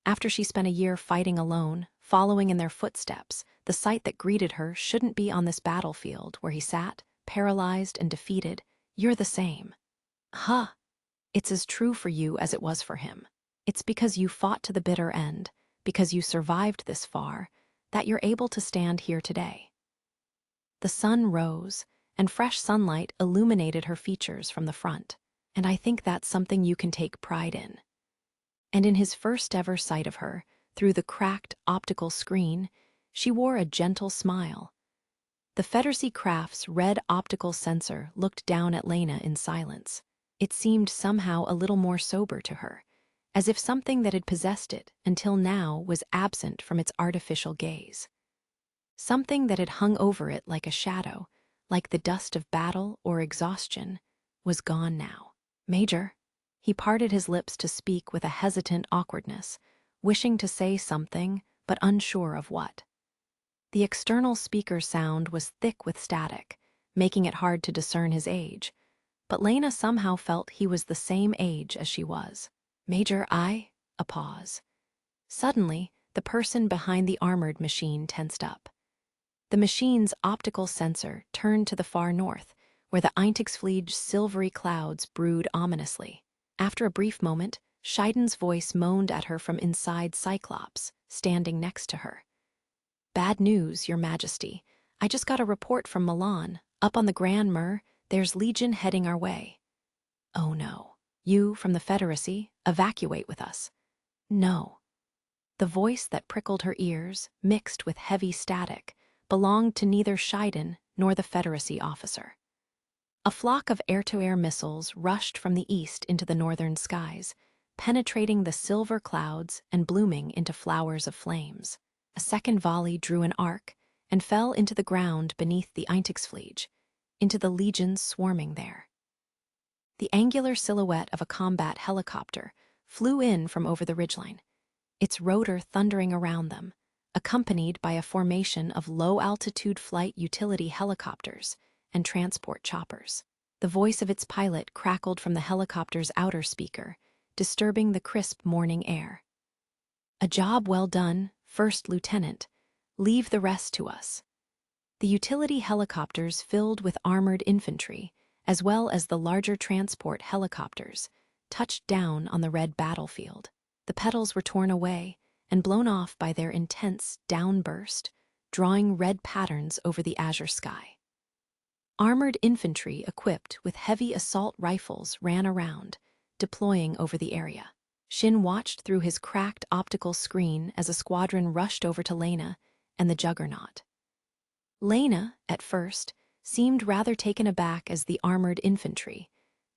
After she spent a year fighting alone, following in their footsteps, the sight that greeted her shouldn't be on this battlefield where he sat, paralyzed and defeated. "You're the same." Huh. It's as true for you as it was for him. It's because you fought to the bitter end, because you survived this far, that you're able to stand here today. The sun rose, and fresh sunlight illuminated her features from the front, and I think that's something you can take pride in. And in his first ever sight of her, through the cracked optical screen, she wore a gentle smile. The Federacy Craft's red optical sensor looked down at Lena in silence. It seemed somehow a little more sober to her, as if something that had possessed it until now was absent from its artificial gaze. Something that had hung over it like a shadow, like the dust of battle or exhaustion, was gone now. "Major." He parted his lips to speak with a hesitant awkwardness, wishing to say something, but unsure of what. The external speaker sound was thick with static, making it hard to discern his age, but Lena somehow felt he was the same age as she was. "Major, I—" A pause. Suddenly, the person behind the armored machine tensed up. The machine's optical sensor turned to the far north, where the Eintagsflieg's silvery clouds brewed ominously. After a brief moment, Scheiden's voice moaned at her from inside Cyclops, standing next to her. "Bad news, Your Majesty. I just got a report from Milan. Up on the Grand Mur, there's Legion heading our way." "Oh no. You, from the Federacy, evacuate with us." "No." The voice that prickled her ears, mixed with heavy static, belonged to neither Scheiden nor the Federacy officer. A flock of air-to-air missiles rushed from the east into the northern skies, penetrating the silver clouds and blooming into flowers of flames. A second volley drew an arc and fell into the ground beneath the Eintagsflieg, into the legions swarming there. The angular silhouette of a combat helicopter flew in from over the ridgeline, its rotor thundering around them, accompanied by a formation of low-altitude flight utility helicopters and transport choppers. The voice of its pilot crackled from the helicopter's outer speaker, disturbing the crisp morning air. "A job well done, First Lieutenant. Leave the rest to us." The utility helicopters filled with armored infantry, as well as the larger transport helicopters, touched down on the red battlefield. The petals were torn away and blown off by their intense downburst, drawing red patterns over the azure sky. Armored infantry equipped with heavy assault rifles ran around, deploying over the area. Shin watched through his cracked optical screen as a squadron rushed over to Lena and the Juggernaut. Lena, at first, seemed rather taken aback as the armored infantry,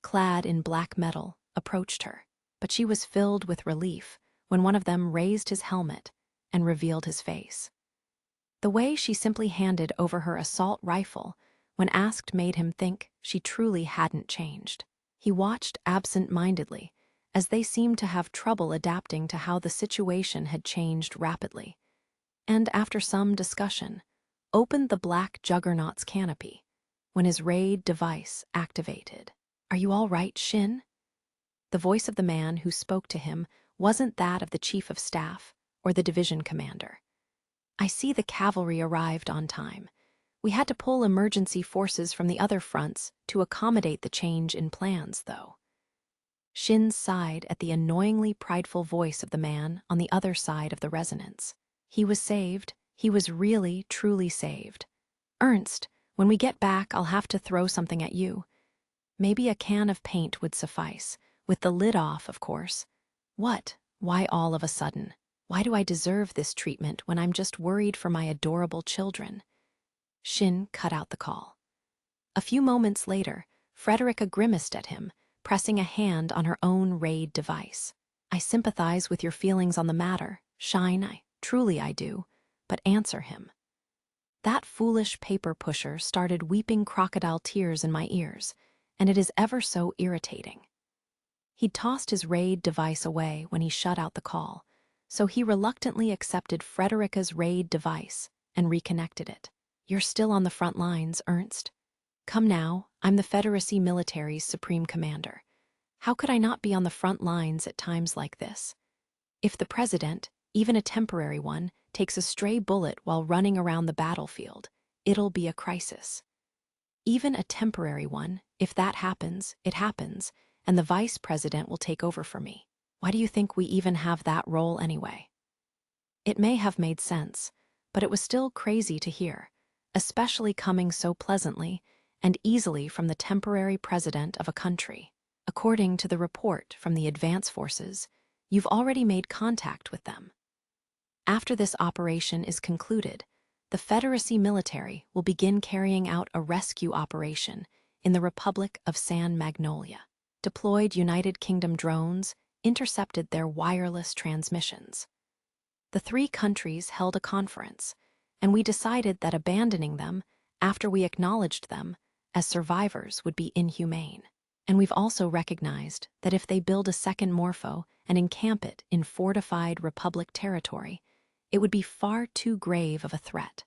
clad in black metal, approached her, but she was filled with relief when one of them raised his helmet and revealed his face. The way she simply handed over her assault rifle when asked made him think she truly hadn't changed. He watched absent-mindedly, as they seemed to have trouble adapting to how the situation had changed rapidly, and after some discussion, opened the black Juggernaut's canopy when his raid device activated. "Are you all right, Shin?" The voice of the man who spoke to him wasn't that of the chief of staff or the division commander. "I see the cavalry arrived on time. We had to pull emergency forces from the other fronts to accommodate the change in plans, though." Shin sighed at the annoyingly prideful voice of the man on the other side of the resonance. He was saved. He was really, truly saved. "Ernst, when we get back, I'll have to throw something at you. Maybe a can of paint would suffice, with the lid off, of course." "What? Why all of a sudden? Why do I deserve this treatment when I'm just worried for my adorable children?" Shin cut out the call. A few moments later, Frederica grimaced at him, pressing a hand on her own raid device. "I sympathize with your feelings on the matter, Shine, truly I do, but answer him." That foolish paper pusher started weeping crocodile tears in my ears, and it is ever so irritating. He'd tossed his raid device away when he shut out the call, so he reluctantly accepted Frederica's raid device and reconnected it. "You're still on the front lines, Ernst. Come now, I'm the Federacy military's supreme commander. How could I not be on the front lines at times like this? If the president, even a temporary one, takes a stray bullet while running around the battlefield, it'll be a crisis. Even a temporary one, if that happens, it happens, and the vice president will take over for me. Why do you think we even have that role anyway?" It may have made sense, but it was still crazy to hear, especially coming so pleasantly and easily from the temporary president of a country. "According to the report from the advance forces, you've already made contact with them. After this operation is concluded, the Federacy military will begin carrying out a rescue operation in the Republic of San Magnolia. Deployed United Kingdom drones intercepted their wireless transmissions. The three countries held a conference, and we decided that abandoning them after we acknowledged them as survivors would be inhumane. And we've also recognized that if they build a second Morpho and encamp it in fortified Republic territory, it would be far too grave of a threat.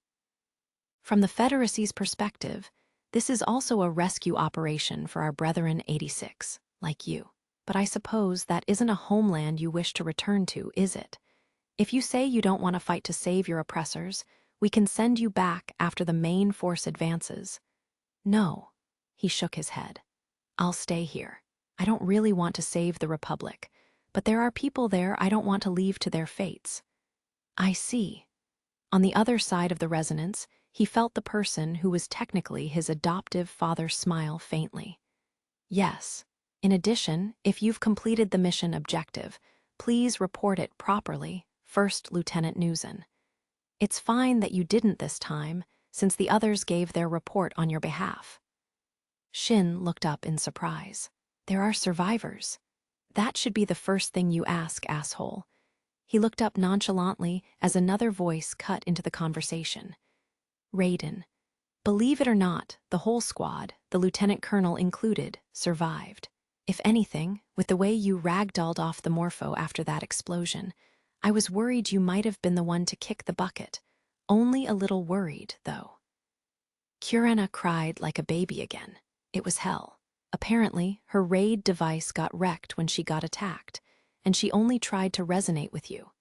From the Federacy's perspective, this is also a rescue operation for our brethren 86, like you. But I suppose that isn't a homeland you wish to return to, is it? If you say you don't want to fight to save your oppressors, we can send you back after the main force advances." "No," he shook his head. "I'll stay here. I don't really want to save the Republic, but there are people there I don't want to leave to their fates." "I see." On the other side of the resonance, he felt the person who was technically his adoptive father smile faintly. "Yes. In addition, if you've completed the mission objective, please report it properly, First Lieutenant Newson. It's fine that you didn't this time, since the others gave their report on your behalf." Shin looked up in surprise. "There are survivors. That should be the first thing you ask, asshole." He looked up nonchalantly as another voice cut into the conversation. "Raiden, believe it or not, the whole squad, the lieutenant colonel included, survived. If anything, with the way you ragdolled off the Morpho after that explosion, I was worried you might have been the one to kick the bucket. Only a little worried, though." Kurena cried like a baby again. It was hell. Apparently, her raid device got wrecked when she got attacked, and she only tried to resonate with you.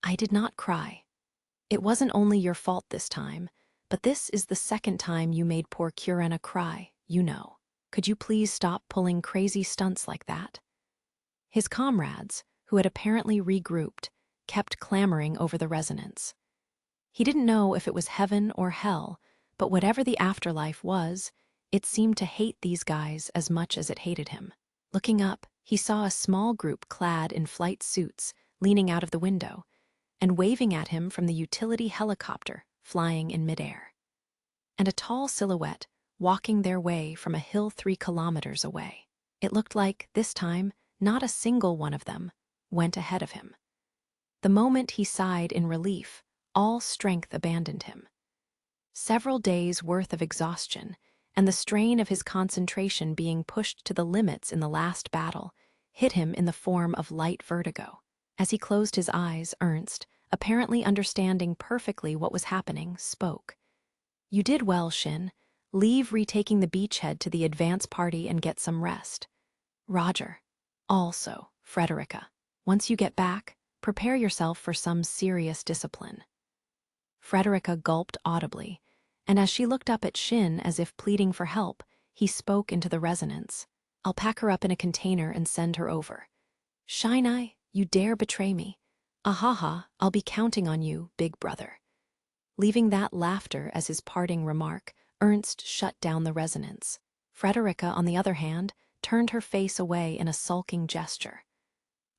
"I did not cry. It wasn't only your fault this time, but this is the second time you made poor Kurena cry, you know. Could you please stop pulling crazy stunts like that?" His comrades, who had apparently regrouped, kept clamoring over the resonance. He didn't know if it was heaven or hell, but whatever the afterlife was, it seemed to hate these guys as much as it hated him. Looking up, he saw a small group clad in flight suits leaning out of the window and waving at him from the utility helicopter flying in midair, and a tall silhouette walking their way from a hill 3 kilometers away. It looked like, this time, not a single one of them went ahead of him. The moment he sighed in relief, all strength abandoned him. Several days' worth of exhaustion, and the strain of his concentration being pushed to the limits in the last battle, hit him in the form of light vertigo. As he closed his eyes, Ernst, apparently understanding perfectly what was happening, spoke. "You did well, Shin. Leave retaking the beachhead to the advance party and get some rest." "Roger. Also, Frederica, once you get back, prepare yourself for some serious discipline." Frederica gulped audibly, and as she looked up at Shin as if pleading for help, he spoke into the resonance. "I'll pack her up in a container and send her over." "Shine-Eye, you dare betray me? Ahaha, I'll be counting on you, big brother." Leaving that laughter as his parting remark, Ernst shut down the resonance. Frederica, on the other hand, turned her face away in a sulking gesture.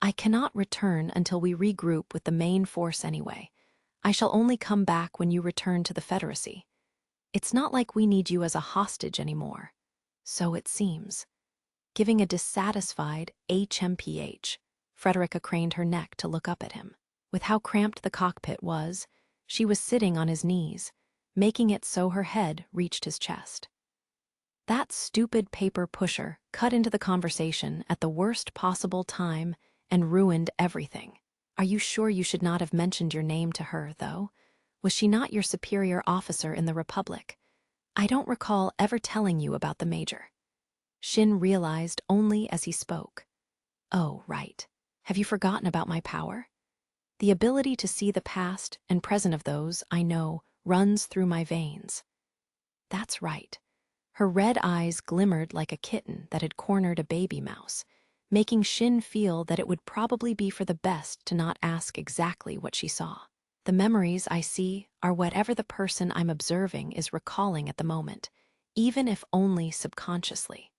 "I cannot return until we regroup with the main force anyway. I shall only come back when you return to the Federacy. It's not like we need you as a hostage anymore." "So it seems." Giving a dissatisfied HMPH, Frederica craned her neck to look up at him. With how cramped the cockpit was, she was sitting on his knees, making it so her head reached his chest. That stupid paper pusher cut into the conversation at the worst possible time and ruined everything. "Are you sure you should not have mentioned your name to her, though? Was she not your superior officer in the Republic? I don't recall ever telling you about the Major." Shin realized only as he spoke. "Oh, right. Have you forgotten about my power? The ability to see the past and present of those I know runs through my veins." That's right. Her red eyes glimmered like a kitten that had cornered a baby mouse, making Shin feel that it would probably be for the best to not ask exactly what she saw. "The memories I see are whatever the person I'm observing is recalling at the moment, even if only subconsciously.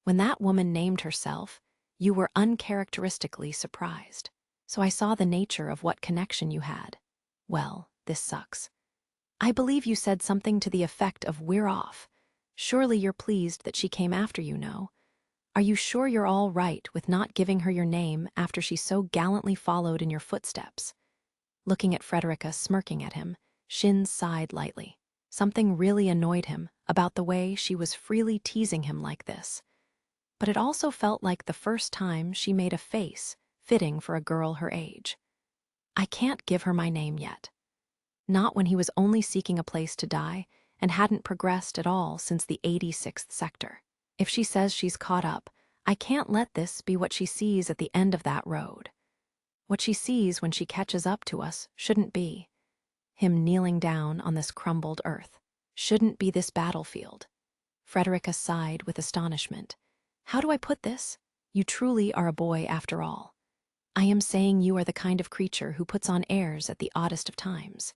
When that woman named herself, you were uncharacteristically surprised. So I saw the nature of what connection you had. Well, this sucks. I believe you said something to the effect of 'we're off.' Surely you're pleased that she came after you, no? Are you sure you're all right with not giving her your name after she so gallantly followed in your footsteps?" Looking at Frederica smirking at him, Shin sighed lightly. Something really annoyed him about the way she was freely teasing him like this. But it also felt like the first time she made a face fitting for a girl her age. "I can't give her my name yet." Not when he was only seeking a place to die and hadn't progressed at all since the 86th sector. If she says she's caught up, I can't let this be what she sees at the end of that road. What she sees when she catches up to us shouldn't be him kneeling down on this crumbled earth. Shouldn't be this battlefield. Frederica sighed with astonishment. "How do I put this? You truly are a boy after all. I am saying you are the kind of creature who puts on airs at the oddest of times."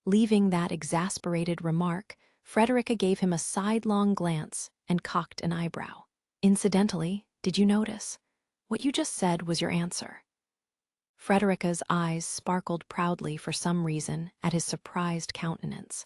Leaving that exasperated remark, Frederica gave him a sidelong glance and cocked an eyebrow. "Incidentally, did you notice? What you just said was your answer." Frederica's eyes sparkled proudly for some reason at his surprised countenance.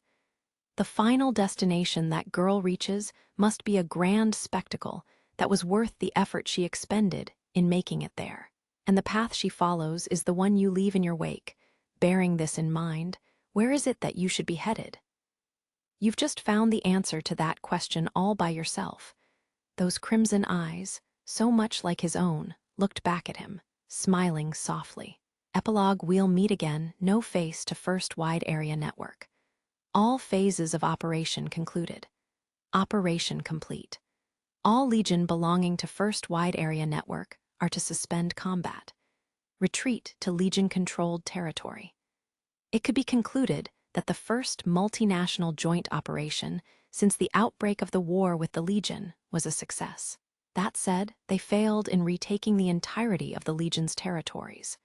The final destination that girl reaches must be a grand spectacle that was worth the effort she expended in making it there. And the path she follows is the one you leave in your wake. Bearing this in mind, where is it that you should be headed? You've just found the answer to that question all by yourself. Those crimson eyes, so much like his own, looked back at him, smiling softly. Epilogue: we'll meet again, no face to First Wide Area Network. All phases of operation concluded. Operation complete. All Legion belonging to First Wide Area Network are to suspend combat. Retreat to Legion-controlled territory. It could be concluded that the first multinational joint operation since the outbreak of the war with the Legion was a success. That said, they failed in retaking the entirety of the Legion's territories.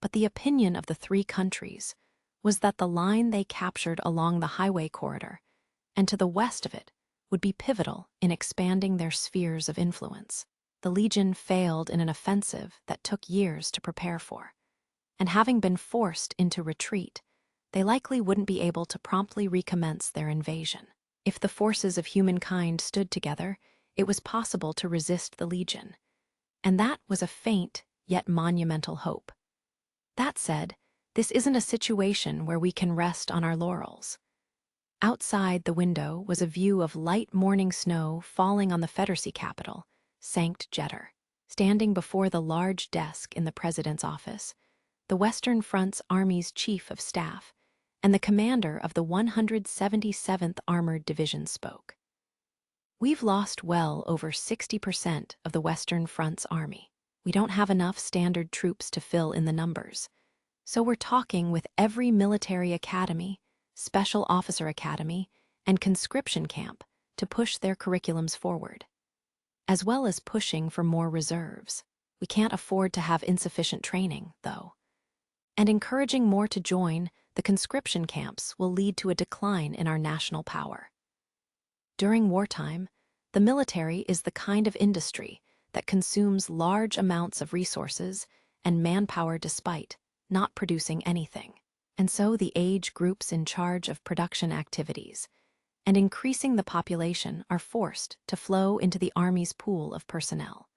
But the opinion of the three countries, was that the line they captured along the highway corridor and to the west of it would be pivotal in expanding their spheres of influence. The Legion failed in an offensive that took years to prepare for, and having been forced into retreat, they likely wouldn't be able to promptly recommence their invasion. If the forces of humankind stood together, it was possible to resist the Legion, and that was a faint yet monumental hope. That said, this isn't a situation where we can rest on our laurels. Outside the window was a view of light morning snow falling on the Confederacy capital, Sankt Jetter. Standing before the large desk in the president's office, the Western Front's Army's chief of staff and the commander of the 177th Armored Division spoke. "We've lost well over 60% of the Western Front's army. We don't have enough standard troops to fill in the numbers. So we're talking with every military academy, special officer academy, and conscription camp to push their curriculums forward, as well as pushing for more reserves. We can't afford to have insufficient training, though. And encouraging more to join the conscription camps will lead to a decline in our national power. During wartime, the military is the kind of industry that consumes large amounts of resources and manpower despite not producing anything. And so the age groups in charge of production activities and increasing the population are forced to flow into the Army's pool of personnel,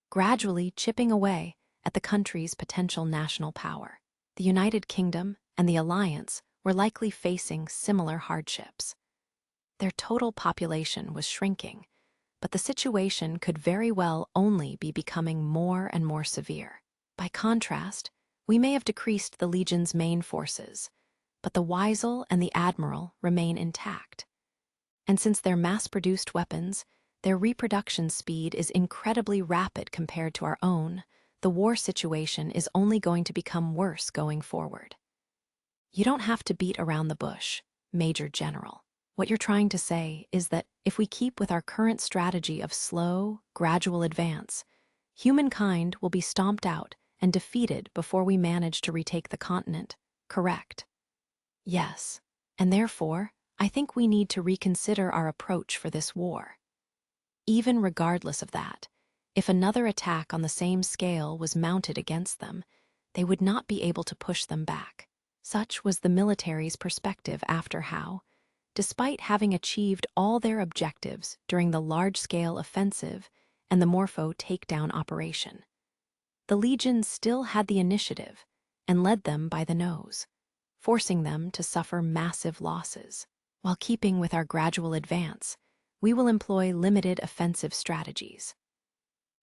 gradually chipping away at the country's potential national power. The United Kingdom and the Alliance were likely facing similar hardships. Their total population was shrinking, but the situation could very well only be becoming more and more severe. By contrast, we may have decreased the Legion's main forces, but the Weisel and the Admiral remain intact. And since they're mass-produced weapons, their reproduction speed is incredibly rapid compared to our own. The war situation is only going to become worse going forward. You don't have to beat around the bush, Major General. What you're trying to say is that if we keep with our current strategy of slow, gradual advance, humankind will be stomped out and defeated before we manage to retake the continent, correct? Yes, and therefore, I think we need to reconsider our approach for this war. Even regardless of that, if another attack on the same scale was mounted against them, they would not be able to push them back. Such was the military's perspective after how, despite having achieved all their objectives during the large-scale offensive and the Morpho takedown operation, the Legion still had the initiative and led them by the nose, forcing them to suffer massive losses. While keeping with our gradual advance, we will employ limited offensive strategies.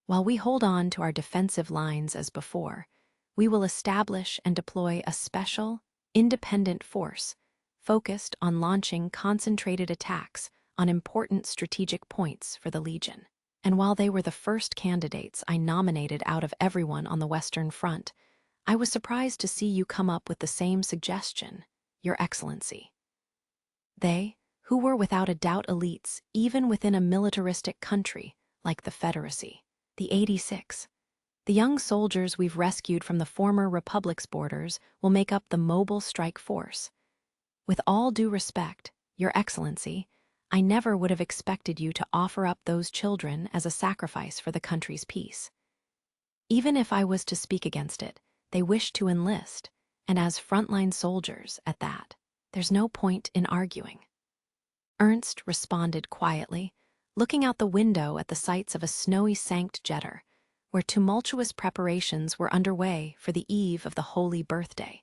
While we hold on to our defensive lines as before, we will establish and deploy a special, independent force focused on launching concentrated attacks on important strategic points for the Legion. And while they were the first candidates I nominated out of everyone on the Western Front, I was surprised to see you come up with the same suggestion, Your Excellency. They, who were without a doubt elites even within a militaristic country like the Confederacy, the 86. The young soldiers we've rescued from the former Republic's borders will make up the mobile strike force. With all due respect, Your Excellency, I never would have expected you to offer up those children as a sacrifice for the country's peace. Even if I was to speak against it, they wish to enlist, and as frontline soldiers at that, there's no point in arguing. Ernst responded quietly, looking out the window at the sights of a snowy Sankt Jetter, where tumultuous preparations were underway for the eve of the holy birthday,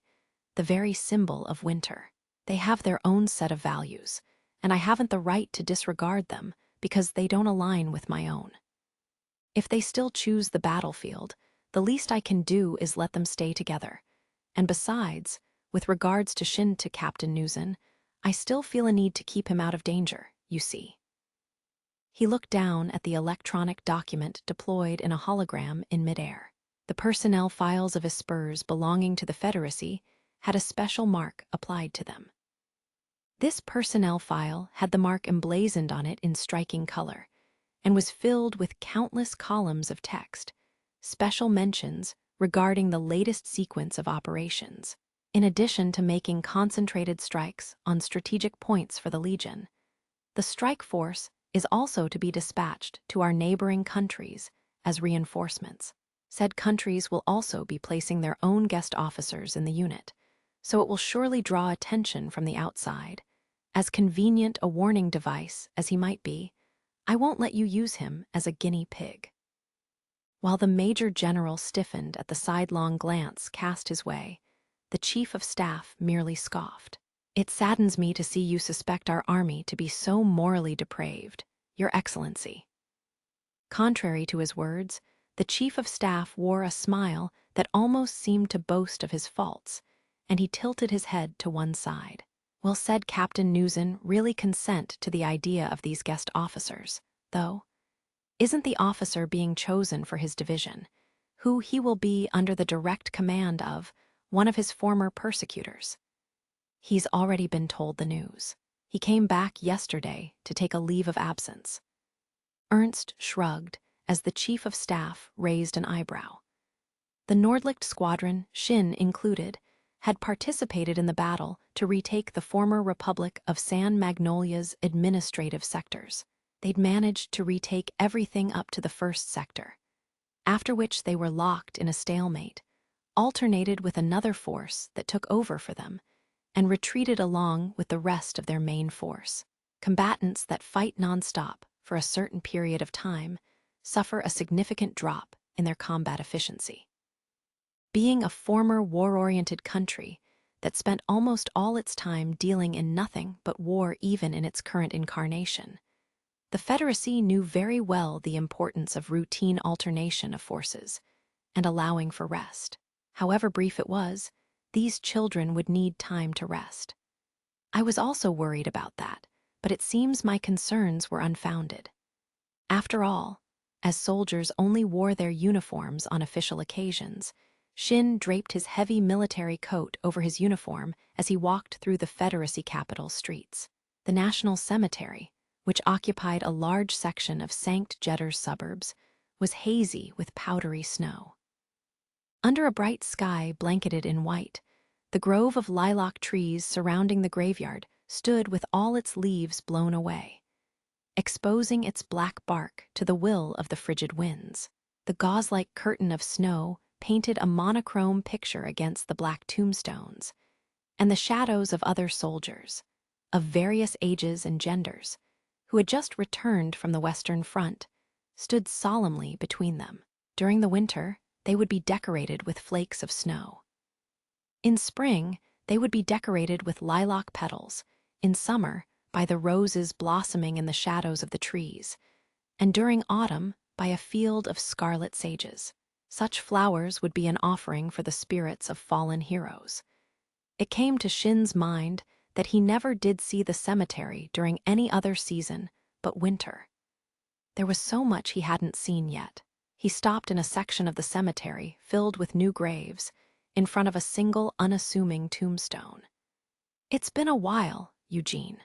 the very symbol of winter. They have their own set of values, and I haven't the right to disregard them because they don't align with my own. If they still choose the battlefield, the least I can do is let them stay together. And besides, with regards to Captain Newson, I still feel a need to keep him out of danger, you see. He looked down at the electronic document deployed in a hologram in midair. The personnel files of his spurs belonging to the Confederacy had a special mark applied to them. This personnel file had the mark emblazoned on it in striking color, and was filled with countless columns of text, special mentions regarding the latest sequence of operations. In addition to making concentrated strikes on strategic points for the Legion, the strike force is also to be dispatched to our neighboring countries as reinforcements. Said countries will also be placing their own guest officers in the unit, so it will surely draw attention from the outside. As convenient a warning device as he might be, I won't let you use him as a guinea pig. While the Major General stiffened at the sidelong glance cast his way, the Chief of Staff merely scoffed. It saddens me to see you suspect our army to be so morally depraved, Your Excellency. Contrary to his words, the Chief of Staff wore a smile that almost seemed to boast of his faults, and he tilted his head to one side. Will said Captain Newson really consent to the idea of these guest officers, though? Isn't the officer being chosen for his division, who he will be under the direct command of one of his former persecutors? He's already been told the news. He came back yesterday to take a leave of absence. Ernst shrugged as the Chief of Staff raised an eyebrow. The Nordlicht squadron, Shin included, had participated in the battle to retake the former Republic of San Magnolia's administrative sectors. They'd managed to retake everything up to the first sector, after which they were locked in a stalemate, alternated with another force that took over for them, and retreated along with the rest of their main force. Combatants that fight nonstop for a certain period of time suffer a significant drop in their combat efficiency. Being a former war-oriented country that spent almost all its time dealing in nothing but war even in its current incarnation, the Confederacy knew very well the importance of routine alternation of forces and allowing for rest. However brief it was, these children would need time to rest. I was also worried about that, but it seems my concerns were unfounded. After all, as soldiers only wore their uniforms on official occasions, Shin draped his heavy military coat over his uniform as he walked through the Confederacy capital streets. The National Cemetery, which occupied a large section of Sankt Jetter's suburbs, was hazy with powdery snow. Under a bright sky blanketed in white, the grove of lilac trees surrounding the graveyard stood with all its leaves blown away, exposing its black bark to the will of the frigid winds. The gauze-like curtain of snow painted a monochrome picture against the black tombstones, and the shadows of other soldiers, of various ages and genders, who had just returned from the Western Front, stood solemnly between them. During the winter, they would be decorated with flakes of snow. In spring, they would be decorated with lilac petals, in summer, by the roses blossoming in the shadows of the trees, and during autumn, by a field of scarlet sages. Such flowers would be an offering for the spirits of fallen heroes. It came to Shin's mind that he never did see the cemetery during any other season but winter. There was so much he hadn't seen yet. He stopped in a section of the cemetery filled with new graves, in front of a single unassuming tombstone. "It's been a while, Eugene."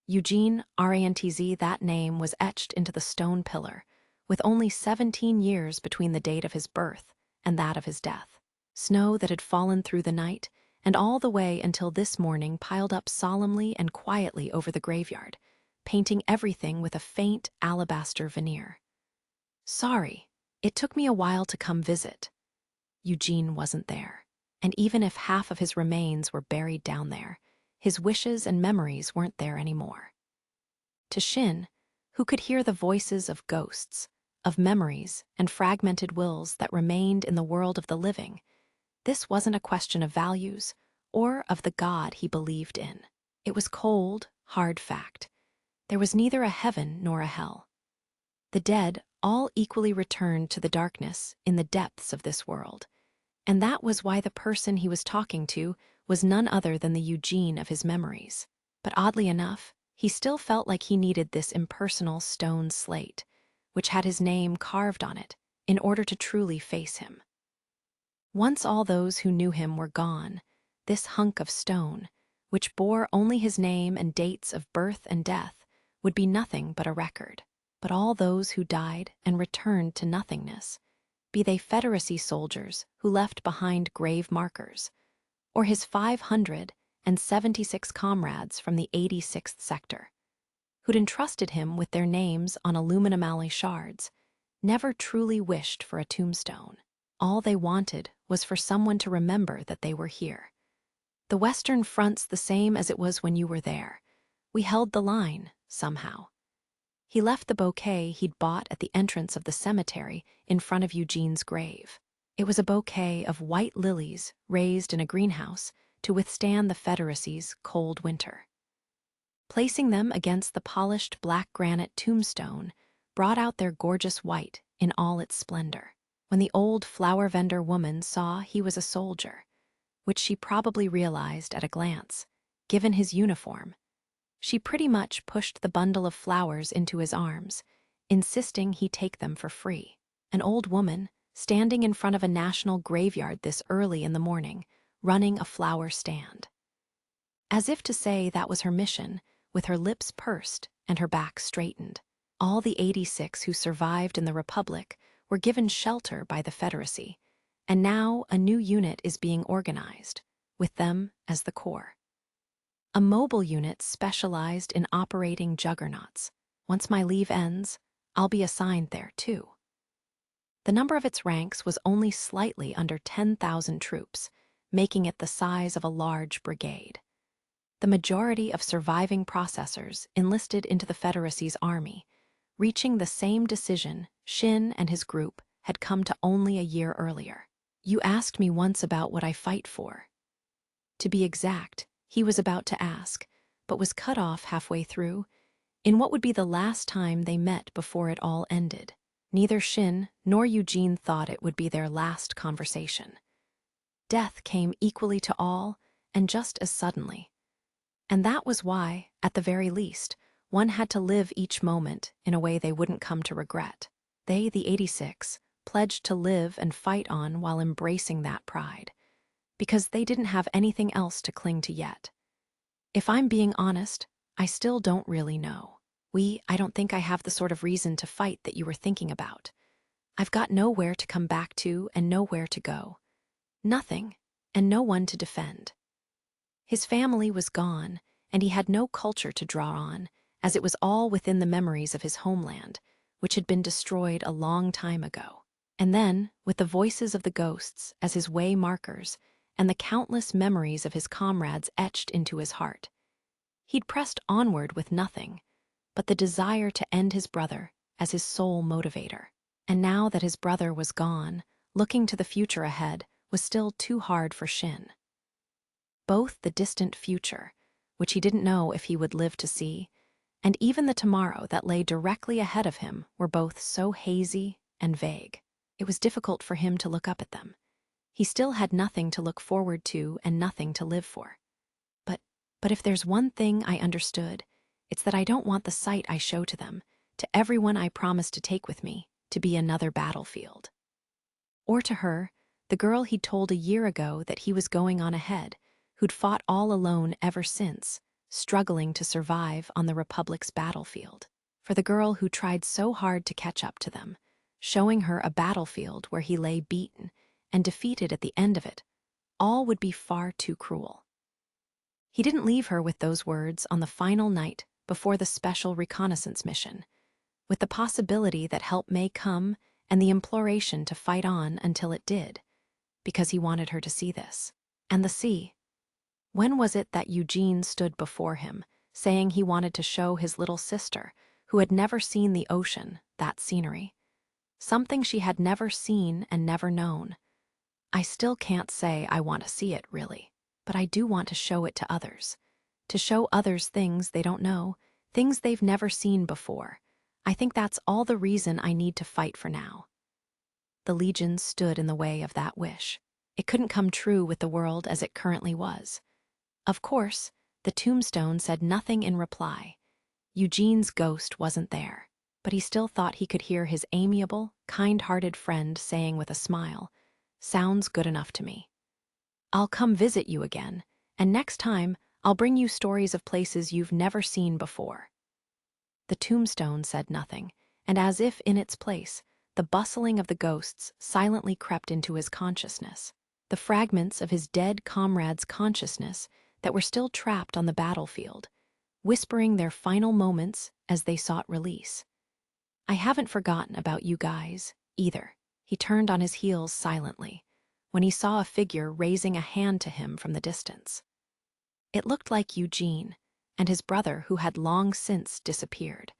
Eugene Rantz, that name was etched into the stone pillar, with only 17 years between the date of his birth and that of his death. Snow that had fallen through the night and all the way until this morning piled up solemnly and quietly over the graveyard, painting everything with a faint alabaster veneer. "Sorry, it took me a while to come visit." Eugene wasn't there, and even if half of his remains were buried down there, his wishes and memories weren't there anymore. To Shin, who could hear the voices of ghosts, of memories and fragmented wills that remained in the world of the living, this wasn't a question of values or of the God he believed in. It was cold, hard fact. There was neither a heaven nor a hell. The dead all equally returned to the darkness in the depths of this world, and that was why the person he was talking to was none other than the Eugene of his memories. But oddly enough, he still felt like he needed this impersonal stone slate, which had his name carved on it, in order to truly face him. Once all those who knew him were gone, this hunk of stone, which bore only his name and dates of birth and death, would be nothing but a record. But all those who died and returned to nothingness, be they Confederacy soldiers who left behind grave markers, or his 576 comrades from the 86th sector, who'd entrusted him with their names on aluminum alloy shards, never truly wished for a tombstone. All they wanted was for someone to remember that they were here. The Western Front's the same as it was when you were there. We held the line, somehow. He left the bouquet he'd bought at the entrance of the cemetery in front of Eugene's grave. It was a bouquet of white lilies raised in a greenhouse to withstand the Confederacy's cold winter. Placing them against the polished black granite tombstone brought out their gorgeous white in all its splendor. When the old flower vendor woman saw he was a soldier, which she probably realized at a glance, given his uniform, she pretty much pushed the bundle of flowers into his arms, insisting he take them for free. An old woman, standing in front of a national graveyard this early in the morning, running a flower stand. As if to say that was her mission, with her lips pursed and her back straightened. All the 86 who survived in the Republic were given shelter by the Confederacy, and now a new unit is being organized, with them as the core. A mobile unit specialized in operating juggernauts. Once my leave ends, I'll be assigned there too. The number of its ranks was only slightly under 10,000 troops, making it the size of a large brigade. The majority of surviving processors enlisted into the Confederacy's army, reaching the same decision Shin and his group had come to only a year earlier. You asked me once about what I fight for. To be exact, he was about to ask, but was cut off halfway through, in what would be the last time they met before it all ended. Neither Shin nor Eugene thought it would be their last conversation. Death came equally to all, and just as suddenly. And that was why, at the very least, one had to live each moment in a way they wouldn't come to regret. They, the 86, pledged to live and fight on while embracing that pride, because they didn't have anything else to cling to yet. If I'm being honest, I still don't really know. I don't think I have the sort of reason to fight that you were thinking about. I've got nowhere to come back to and nowhere to go. Nothing, and no one to defend. His family was gone, and he had no culture to draw on, as it was all within the memories of his homeland, which had been destroyed a long time ago. And then, with the voices of the ghosts as his way markers, and the countless memories of his comrades etched into his heart, he'd pressed onward with nothing but the desire to end his brother as his sole motivator. And now that his brother was gone, looking to the future ahead was still too hard for Shin. Both the distant future, which he didn't know if he would live to see, and even the tomorrow that lay directly ahead of him were both so hazy and vague. It was difficult for him to look up at them. He still had nothing to look forward to and nothing to live for. But if there's one thing I understood, it's that I don't want the sight I show to them, to everyone I promise to take with me, to be another battlefield. Or to her, the girl he'd told a year ago that he was going on ahead, who'd fought all alone ever since, struggling to survive on the Republic's battlefield. For the girl who tried so hard to catch up to them, showing her a battlefield where he lay beaten and defeated at the end of it, all would be far too cruel. He didn't leave her with those words on the final night before the special reconnaissance mission, with the possibility that help may come and the imploration to fight on until it did, because he wanted her to see this. And the sea. When was it that Eugene stood before him, saying he wanted to show his little sister, who had never seen the ocean, that scenery? Something she had never seen and never known. I still can't say I want to see it, really, but I do want to show it to others. To show others things they don't know, things they've never seen before. I think that's all the reason I need to fight for now. The legions stood in the way of that wish. It couldn't come true with the world as it currently was. Of course, the tombstone said nothing in reply. Eugene's ghost wasn't there, but he still thought he could hear his amiable, kind-hearted friend saying with a smile, "Sounds good enough to me. I'll come visit you again, and next time I'll bring you stories of places you've never seen before." The tombstone said nothing, and as if in its place, the bustling of the ghosts silently crept into his consciousness. the fragments of his dead comrade's consciousness that were still trapped on the battlefield, whispering their final moments as they sought release. I haven't forgotten about you guys, either. He turned on his heels silently when he saw a figure raising a hand to him from the distance. It looked like Eugene and his brother who had long since disappeared.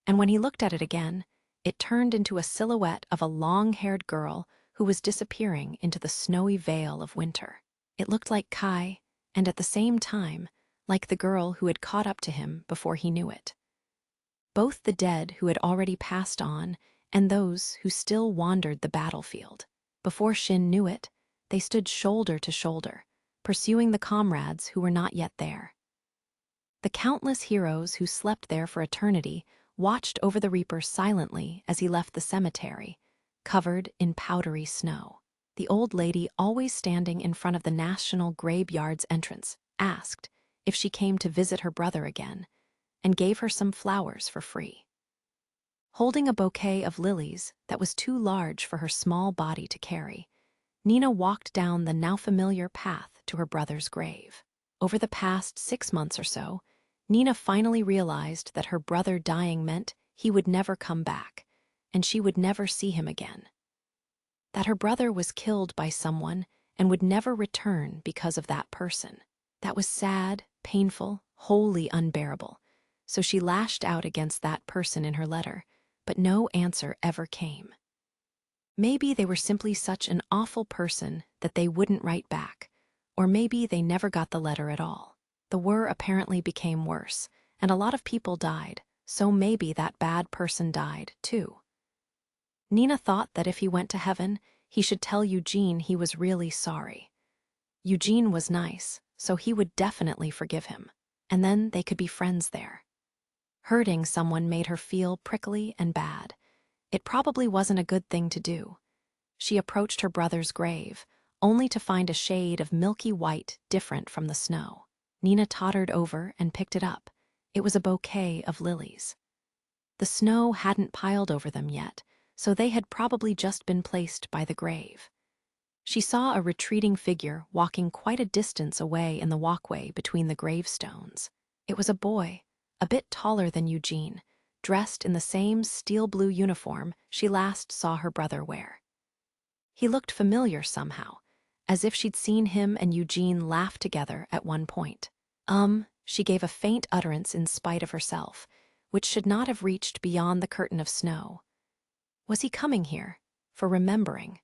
And when he looked at it again, it turned into a silhouette of a long-haired girl who was disappearing into the snowy veil of winter. It looked like Kai, and at the same time, like the girl who had caught up to him before he knew it. Both the dead who had already passed on and those who still wandered the battlefield. Before Shin knew it, they stood shoulder to shoulder, pursuing the comrades who were not yet there. The countless heroes who slept there for eternity watched over the Reaper silently as he left the cemetery, covered in powdery snow. The old lady, always standing in front of the National Graveyard's entrance, asked if she came to visit her brother again, and gave her some flowers for free. Holding a bouquet of lilies that was too large for her small body to carry, Nina walked down the now familiar path to her brother's grave. Over the past 6 months or so, Nina finally realized that her brother dying meant he would never come back, and she would never see him again. That her brother was killed by someone and would never return because of that person. That was sad, painful, wholly unbearable. So she lashed out against that person in her letter, but no answer ever came. Maybe they were simply such an awful person that they wouldn't write back, or maybe they never got the letter at all. The war apparently became worse, and a lot of people died, so maybe that bad person died, too. Nina thought that if he went to heaven, he should tell Eugene he was really sorry. Eugene was nice, so he would definitely forgive him, and then they could be friends there. Hurting someone made her feel prickly and bad. It probably wasn't a good thing to do. She approached her brother's grave, only to find a shade of milky white different from the snow. Nina tottered over and picked it up. It was a bouquet of lilies. The snow hadn't piled over them yet, so they had probably just been placed by the grave. She saw a retreating figure walking quite a distance away in the walkway between the gravestones. It was a boy, a bit taller than Eugene, dressed in the same steel-blue uniform she last saw her brother wear. He looked familiar somehow, as if she'd seen him and Eugene laugh together at one point. She gave a faint utterance in spite of herself, which should not have reached beyond the curtain of snow. Was he coming here, for remembering?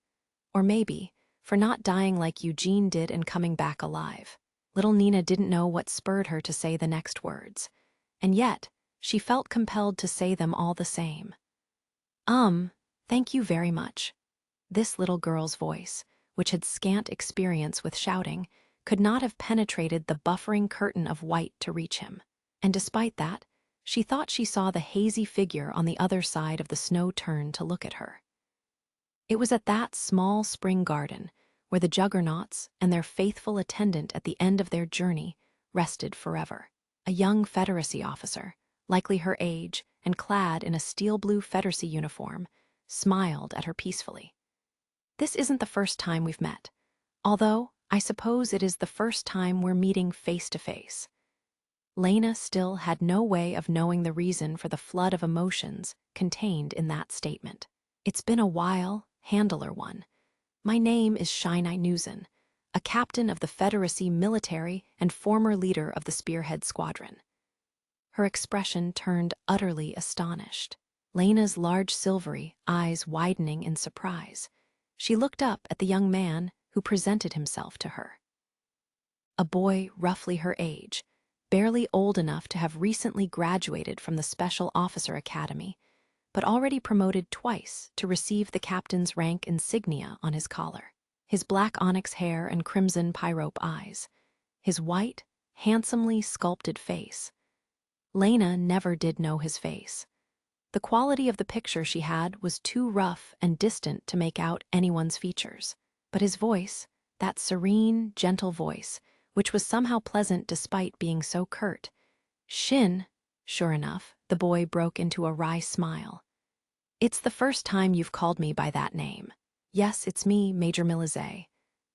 Or maybe, for not dying like Eugene did and coming back alive? Little Nina didn't know what spurred her to say the next words, and yet she felt compelled to say them all the same. Thank you very much. This little girl's voice, which had scant experience with shouting, could not have penetrated the buffering curtain of white to reach him. And despite that, she thought she saw the hazy figure on the other side of the snow turn to look at her. It was at that small spring garden where the Juggernauts and their faithful attendant at the end of their journey rested forever. A young Federacy officer, likely her age and clad in a steel-blue Federacy uniform, smiled at her peacefully. This isn't the first time we've met, although I suppose it is the first time we're meeting face to face. Lena still had no way of knowing the reason for the flood of emotions contained in that statement. It's been a while, Handler One. My name is Shinai Nuzin, a captain of the Federacy military and former leader of the Spearhead Squadron. Her expression turned utterly astonished, Lena's large silvery eyes widening in surprise. She looked up at the young man who presented himself to her. A boy roughly her age, barely old enough to have recently graduated from the Special Officer Academy, but already promoted twice to receive the captain's rank insignia on his collar. His black onyx hair and crimson pyrope eyes, his white, handsomely sculpted face. Lena never did know his face. The quality of the picture she had was too rough and distant to make out anyone's features. But his voice, that serene, gentle voice, which was somehow pleasant despite being so curt. Shin, sure enough, the boy broke into a wry smile. It's the first time you've called me by that name. Yes, it's me, Major Milizet.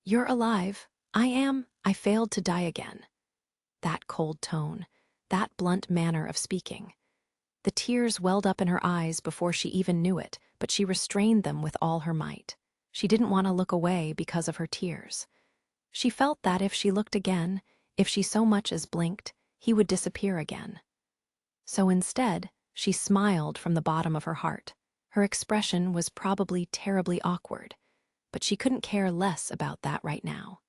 You're alive. I failed to die again. That cold tone, that blunt manner of speaking. The tears welled up in her eyes before she even knew it, but she restrained them with all her might. She didn't want to look away because of her tears. She felt that if she looked again, if she so much as blinked, he would disappear again. So instead, she smiled from the bottom of her heart. Her expression was probably terribly awkward, but she couldn't care less about that right now.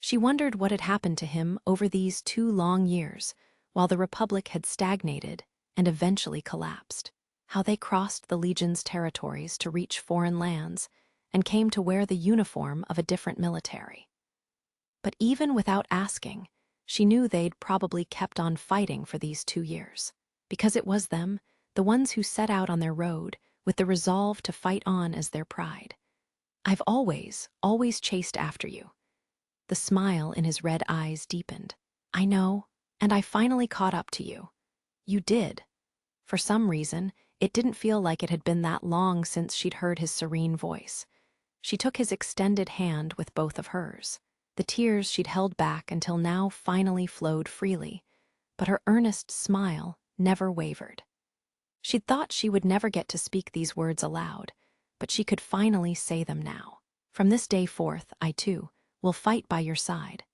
She wondered what had happened to him over these 2 long years, while the Republic had stagnated and eventually collapsed. How they crossed the Legion's territories to reach foreign lands and came to wear the uniform of a different military. But even without asking, she knew they'd probably kept on fighting for these 2 years. Because it was them, the ones who set out on their road, with the resolve to fight on as their pride. I've always chased after you. The smile in his red eyes deepened. I know, and I finally caught up to you. You did. For some reason, it didn't feel like it had been that long since she'd heard his serene voice. She took his extended hand with both of hers. The tears she'd held back until now finally flowed freely, but her earnest smile never wavered. She'd thought she would never get to speak these words aloud, but she could finally say them now. From this day forth, I too will fight by your side.